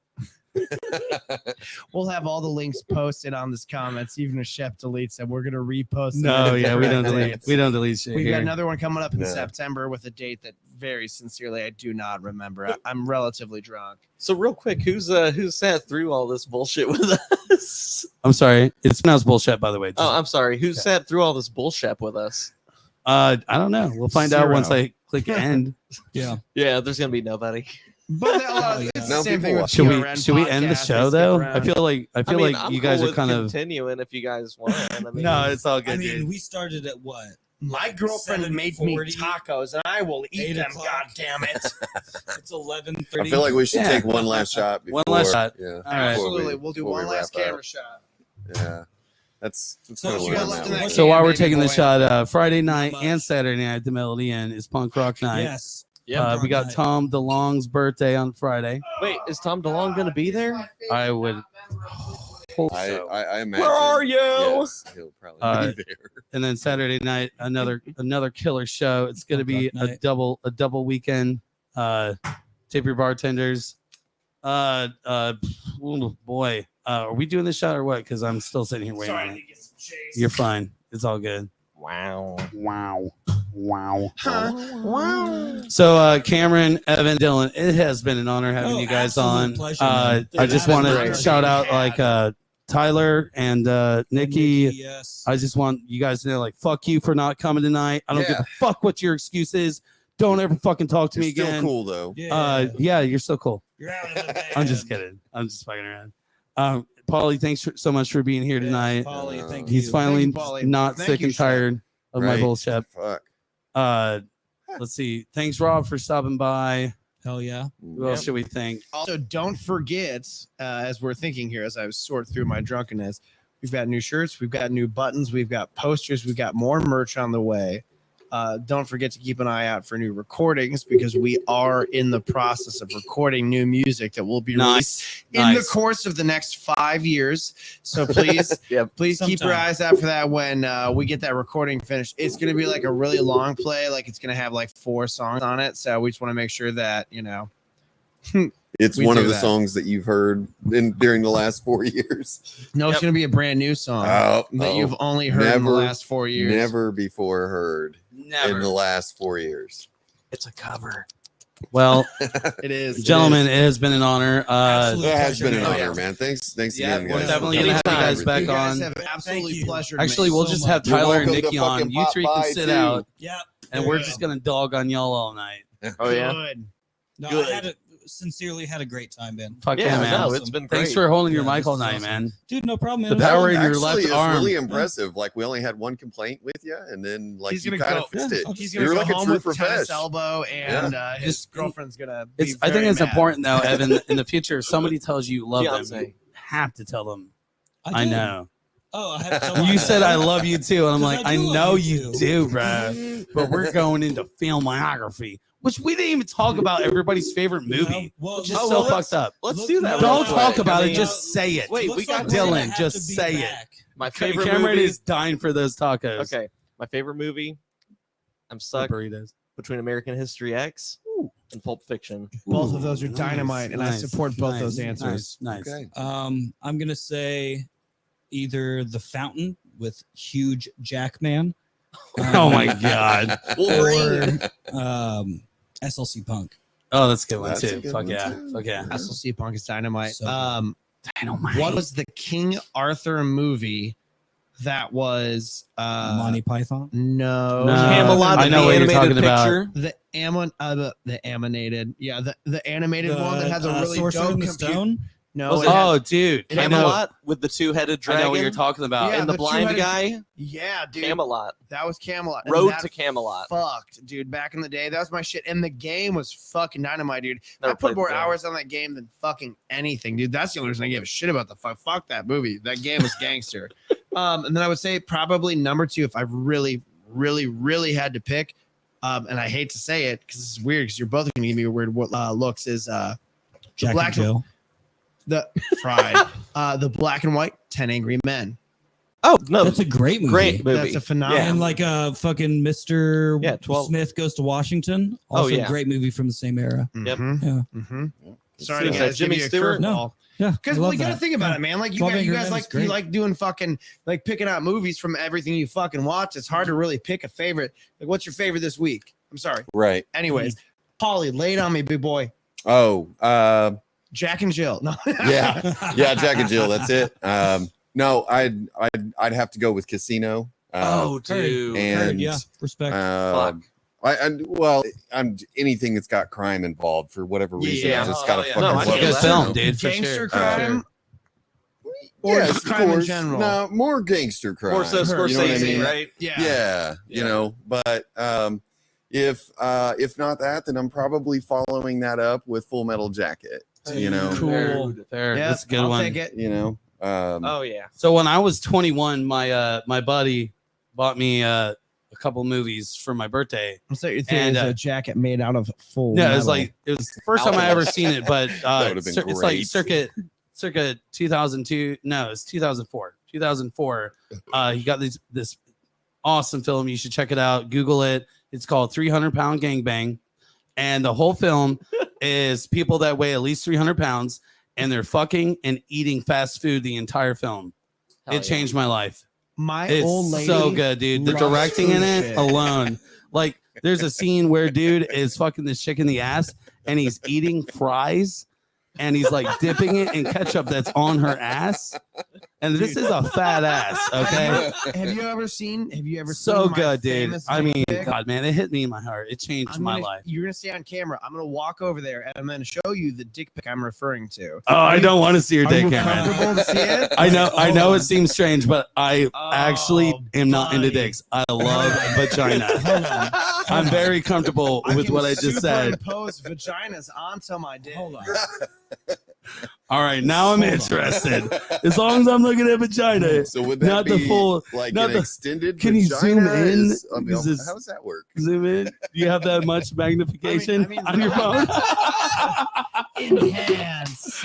We'll have all the links posted on this comments, even if Shep deletes them. We're gonna repost them. No, in yeah, we don't different delete. dates. We don't delete shit We got here. another one coming up in No. September with a date that very sincerely I do not remember. I'm relatively drunk. So real quick, who's sat through all this bullshit with us? I'm sorry. It's pronounced bullshit, by the way. Oh, I'm sorry. Who sat through all this bullshit with us? I don't know. We'll find out Zero. once I click end. Yeah. Yeah, there's gonna be nobody. But yeah. it's No, the same people thing with watch. Should we end the podcasts, they show stick though? around. I feel like I'm you cool guys are with kind of. continuing if you guys want. I mean, No, it's all good, I mean, dude. we started at what? My girlfriend made me 7:40, tacos, and I will eat 8 them. o'clock. God damn it! It's 11:30. I feel like we should Yeah. take one last shot. Before, One last shot. Yeah. All right. before Absolutely, we'll do before one we last wrap camera up. shot. Yeah. That's So kinda what where you got I'm left at in with that it. So while we're baby taking the boy. shot, Friday night much. and Saturday night at the Melody Inn is punk rock night. Yes. yeah. We got night. Tom DeLong's birthday on Friday. Wait, is Tom DeLonge gonna be there? I would hope so. I imagine. Where are you? Yes, he'll probably be there. And then Saturday night, another killer show. It's gonna be Punk rock a double weekend. Tip your bartenders. Oh boy. Are we doing this shot or what? Because I'm still sitting here waiting. on it. You're fine. It's all good. Wow. Wow. So Cameron, Evan, Dylan, it has been an honor having Oh, you guys absolute on. pleasure, man. I just want to Great. shout out like Tyler and Nikki. Yes. I just want you guys to know, like, fuck you for not coming tonight. I don't give Yeah. a fuck what your excuse is. Don't ever fucking talk to You're me still again. cool though. Yeah, you're so cool. You're out of the band. I'm just kidding. I'm just fucking around. Paulie, thanks so much for being here tonight. Polly, thank He's you. finally Thank you, Paulie. not Thank sick you, and Shep. tired of my Right. bullshit. Fuck. Let's see. Thanks, Rob, for stopping by. Hell yeah. Who else should we thank? Also, don't forget, as we're thinking here, as I sort through my drunkenness, we've got new shirts, we've got new buttons, we've got posters, we've got more merch on the way. Don't forget to keep an eye out for new recordings because we are in the process of recording new music that will be released in the course of the next 5 years. So please, please keep your Sometime. eyes out for that when we get that recording finished. It's going to be like a really long play, like it's going to have like 4 songs on it. So we just want to make sure that, you know, It's We one do of the that. songs that you've heard during the last 4 years. no, it's going to be a brand new song that you've only heard in the last 4 years. Never before heard in the last 4 years. It's a cover. Well, It is. gentlemen, it has been an honor. Absolute It has been an pleasure. honor, man. Thanks Yeah, again, we're guys. definitely gonna have you guys back You guys on. have absolutely Thank you. pleasured Actually, me. we'll so just much. have You're Tyler and welcome to Nikki on. fucking You pop three by, can sit too. out, Yeah. and we're just gonna dog on y'all all night. Oh yeah. Good. No, Good. I sincerely had a great time, Ben. Fuck Yeah, yeah, man. no, it's been great. Thanks for holding your Yeah, mic this all is night, awesome. man. Dude, no problem. The man. power in your Actually, left it's arm. really impressive. Like we only had one complaint with you, and then like He's you gonna kind go. of fixed it. He's You're gonna go like a home true with tennis profesh. elbow, and his Just- girlfriend's gonna. Be I think very it's mad. important though, Evan. In the future, if somebody tells you you love them, Fiance. you have to tell them. I did. know. Oh, I have to tell You my- said I love you too, and I'm 'Cause like, I I do love know you you too. do, bro. But we're going into filmography, which we didn't even talk about everybody's favorite movie, Well, which is well, so let's- fucked up. Let's Look, do that. no, real Don't no, talk quick. about I it, mean, just say it. Wait, looks we got like we're gonna Dylan, have just to be say it. back. my favorite Cameron movie. is dying for those tacos. Okay, my favorite movie. I'm Or stuck burritos. between American History X and Pulp Fiction. Both of those are Ooh, dynamite, and I support both those answers. Nice. Okay. I'm gonna say either The Fountain with huge Jackman. Oh my god. Or SLC Punk. Oh, that's a good one That's a too. good Fuck one, yeah. too. Fuck yeah. SLC Punk is dynamite. So Dynamite. What was the King Arthur movie that was Monty Python. no, No. Camelot, I know the what you're animated talking about. picture. the animated, yeah, the animated one that has a really Sorcerer dope in the computer. Stone. No, Was it it- had- Oh, dude. It I had know. Camelot with the two-headed I dragon. know what you're talking about. Yeah, and the the blind two-headed- guy. yeah, dude. Camelot. That was Camelot. And Road that to Camelot. Fucked, dude. Back in the day, that was my shit. And the game was fucking dynamite, dude. Never I played put the more game. hours on that game than fucking anything, dude. That's the only reason I gave a shit about the fuck. Fuck that movie. That game was gangster. And then I would say probably number 2 if I really, really, really had to pick. And I hate to say it because it's weird because you're both gonna give me weird looks. Is Jack Black- and Jill. the fried the black and white 10 Angry Men. Oh no, That's a great movie. great movie. That's a phenomenal. And like fucking Mr. Yeah, 12. Smith Goes to Washington. Oh, Also yeah. a great movie from the same era. Yep. Mhm. Yeah. Mhm. Sorry, Is that guys. Jimmy give you a Stewart? curveball. Yeah. Because I love we gotta that. think about Yeah. it, man. Like you 12 guys, Angry Men is like you great. like doing fucking like picking out movies from everything you fucking watch. It's hard to really pick a favorite. Like, what's your favorite this week? I'm sorry. Right. Anyways, Polly, lay it on me, big boy. Oh, Jack and Jill. No. yeah, yeah, Jack and Jill. That's it. No, I'd have to go with Casino. Oh, dude. and Yeah. Respect. well, I'm anything that's got crime involved for whatever reason. Yeah. I just Oh, gotta yeah. fucking No, I love It's a get good that. that. film, dude. For Gangster sure. crime. Or Yes, just of crime in course. general. No, more gangster crime. More so You know what I Scorsese, mean? right? Yeah. Yeah, you know, but if not that, then I'm probably following that up with Full Metal Jacket. You know, Cool. Fair. Yeah, That's a good I'll one. take it. you know. Oh yeah. So when I was 21, my buddy bought me a couple movies for my birthday. So your theory And, is a jacket made out of full. No, it was metal. like it was the first time I ever seen it, but That would've been it's like great. circa 2002. No, it's 2004. 2004. He got this awesome film. You should check it out. Google it. It's called 300-Pound Gangbang, and the whole film is people that weigh at least 300 pounds, and they're fucking and eating fast food the entire film. Hell It changed my life. my It's old lady. so good, dude. The loves directing in food it shit. alone. Like, there's a scene where dude is fucking this chick in the ass and he's eating fries and he's like dipping it in ketchup that's on her ass. And this is a fat ass, okay? Have you ever seen? So seen my good, dude. famous I mean, dick pic? God, man, it hit me in my heart. It changed my life. You're gonna stay on camera. I'm gonna walk over there and I'm gonna show you the dick pic I'm referring to. Oh, I don't want to see your Are dick, you Cameron. comfortable to see it? I know Hold it on. seems strange, but I actually Oh, am not into buddy. dicks. I love vagina. Hold on. I'm very comfortable with can what I just said. superimpose vaginas onto my dick. Hold on. All right, now I'm Hold on. interested. As long as I'm looking at vagina, So would that not be the full. like not an the- extended? Can you zoom vagina? in? I mean, Is this- how does that work? Zoom in. Do you have that much magnification I mean, on your phone? Enhance.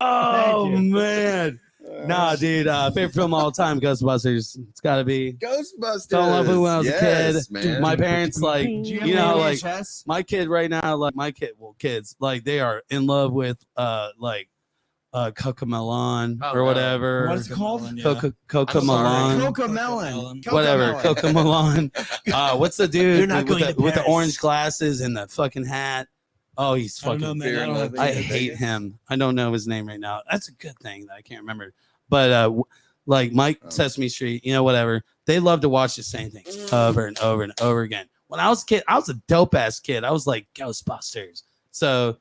Oh Thank you. man, nah, dude. Favorite film of all time, Ghostbusters. It's got to be. Ghostbusters. Fell in love with it when I was a kid. Man. My parents like, Do you have you know, like VHS? my kid right now, like my kid, well, kids like they are in love with Cocomelon Oh, or no. whatever. What is it called? Cocomelon. Cocomelon. Whatever, Cocomelon. Cocomelon. What's the You're dude not with going to the Paris. orange glasses and the fucking hat? Oh, he's I don't know, fucking. man. I don't have I any hate idea. him. I don't know his name right now. That's a good thing that I can't remember. But like Mike Oh. Sesame Street, you know, whatever. They love to watch the same thing over and over and over again. When I was a kid, I was a dope ass kid. I was like Ghostbusters. So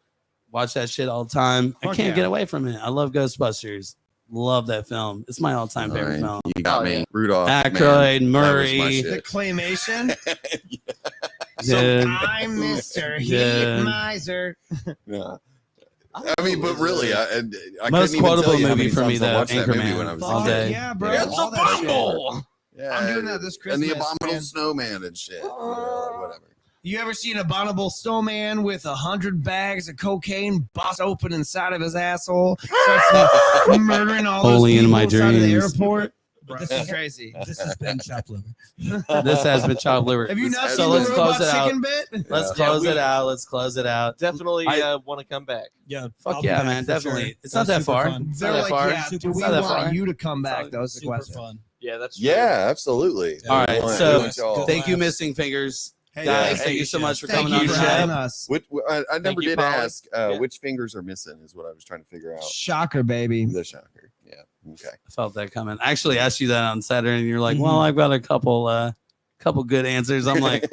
watch that shit all the time. I Fuck can't yeah. get away from it. I love Ghostbusters. Love that film. It's my all-time All favorite right, film. You got Oh, me, yeah. Rudolph. Aykroyd, man. That was my Murray. The shit. claymation. Dude. I'm Mr. Dude. Heat Miser. Yeah. I mean, but really, I Most couldn't even tell quotable you how movie many for me times I though, watched that movie Anchorman. when I was all a kid. day. Yeah, bro. It's all a that shit. bumble. Yeah, I'm doing that this and the Christmas, abominable man. snowman and shit. You know, like, whatever. You ever seen an abominable snowman with 100 bags of cocaine bust open inside of his asshole? Starts murdering all those Only in people my inside of the dreams. airport. Bro, This this is- is crazy. This has been Chop Liver. This has been chopped liver. Have you not So seen let's the close robot it out. chicken bit? Let's Yeah. close Yeah, it out. Let's close it out. Definitely I- want to come back. Yeah. Fuck I'll be yeah, back man, for definitely. sure. It's That not was that super far. fun. It's They're not that like, far. yeah, do It's we not that want far. you to come back? That was the Super question. fun. Yeah, that's true. Yeah, absolutely. All right, We want- so we want y'all. thank you, laughs. Missing Fingers. Hey, Guys, thanks. thank you so much for Thank coming on you the for having show. us. I never you, did Polly. ask Yeah. which fingers are missing is what I was trying to figure out. Shocker, baby. The shocker. Yeah. Okay. I felt that coming. I actually asked you that on Saturday, and you're like, Mhm. "Well, I've got a couple good answers." I'm like,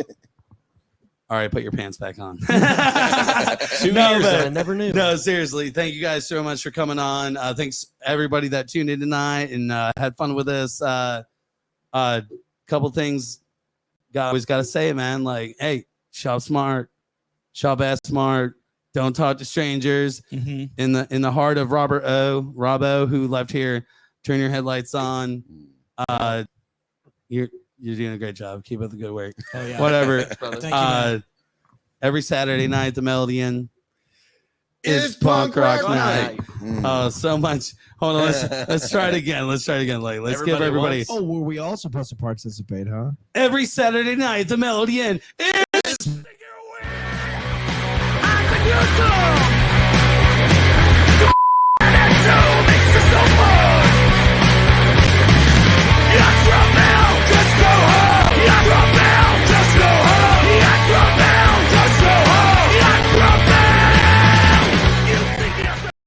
"All right, put your pants back on." 2 No, years but- and I never knew. No, seriously. Thank you guys so much for coming on. Thanks everybody that tuned in tonight and had fun with us. Couple things. Always got to say it, man. Like, hey, shop smart, shop ass smart. Don't talk to strangers. Mm-hmm. In the heart of Robbo, who left here. Turn your headlights on. You're doing a great job. Keep up the good work. Oh yeah. Whatever. Brother. Thank you, man. Every Saturday night, the Melody Inn. It's It's punk rock night. Mm. Oh, so much. Hold on. Let's try it again. Let's try it again. Like, let's give Everybody everybody wants- Oh, were we all supposed to participate, huh? every Saturday night, the Melody Inn. It's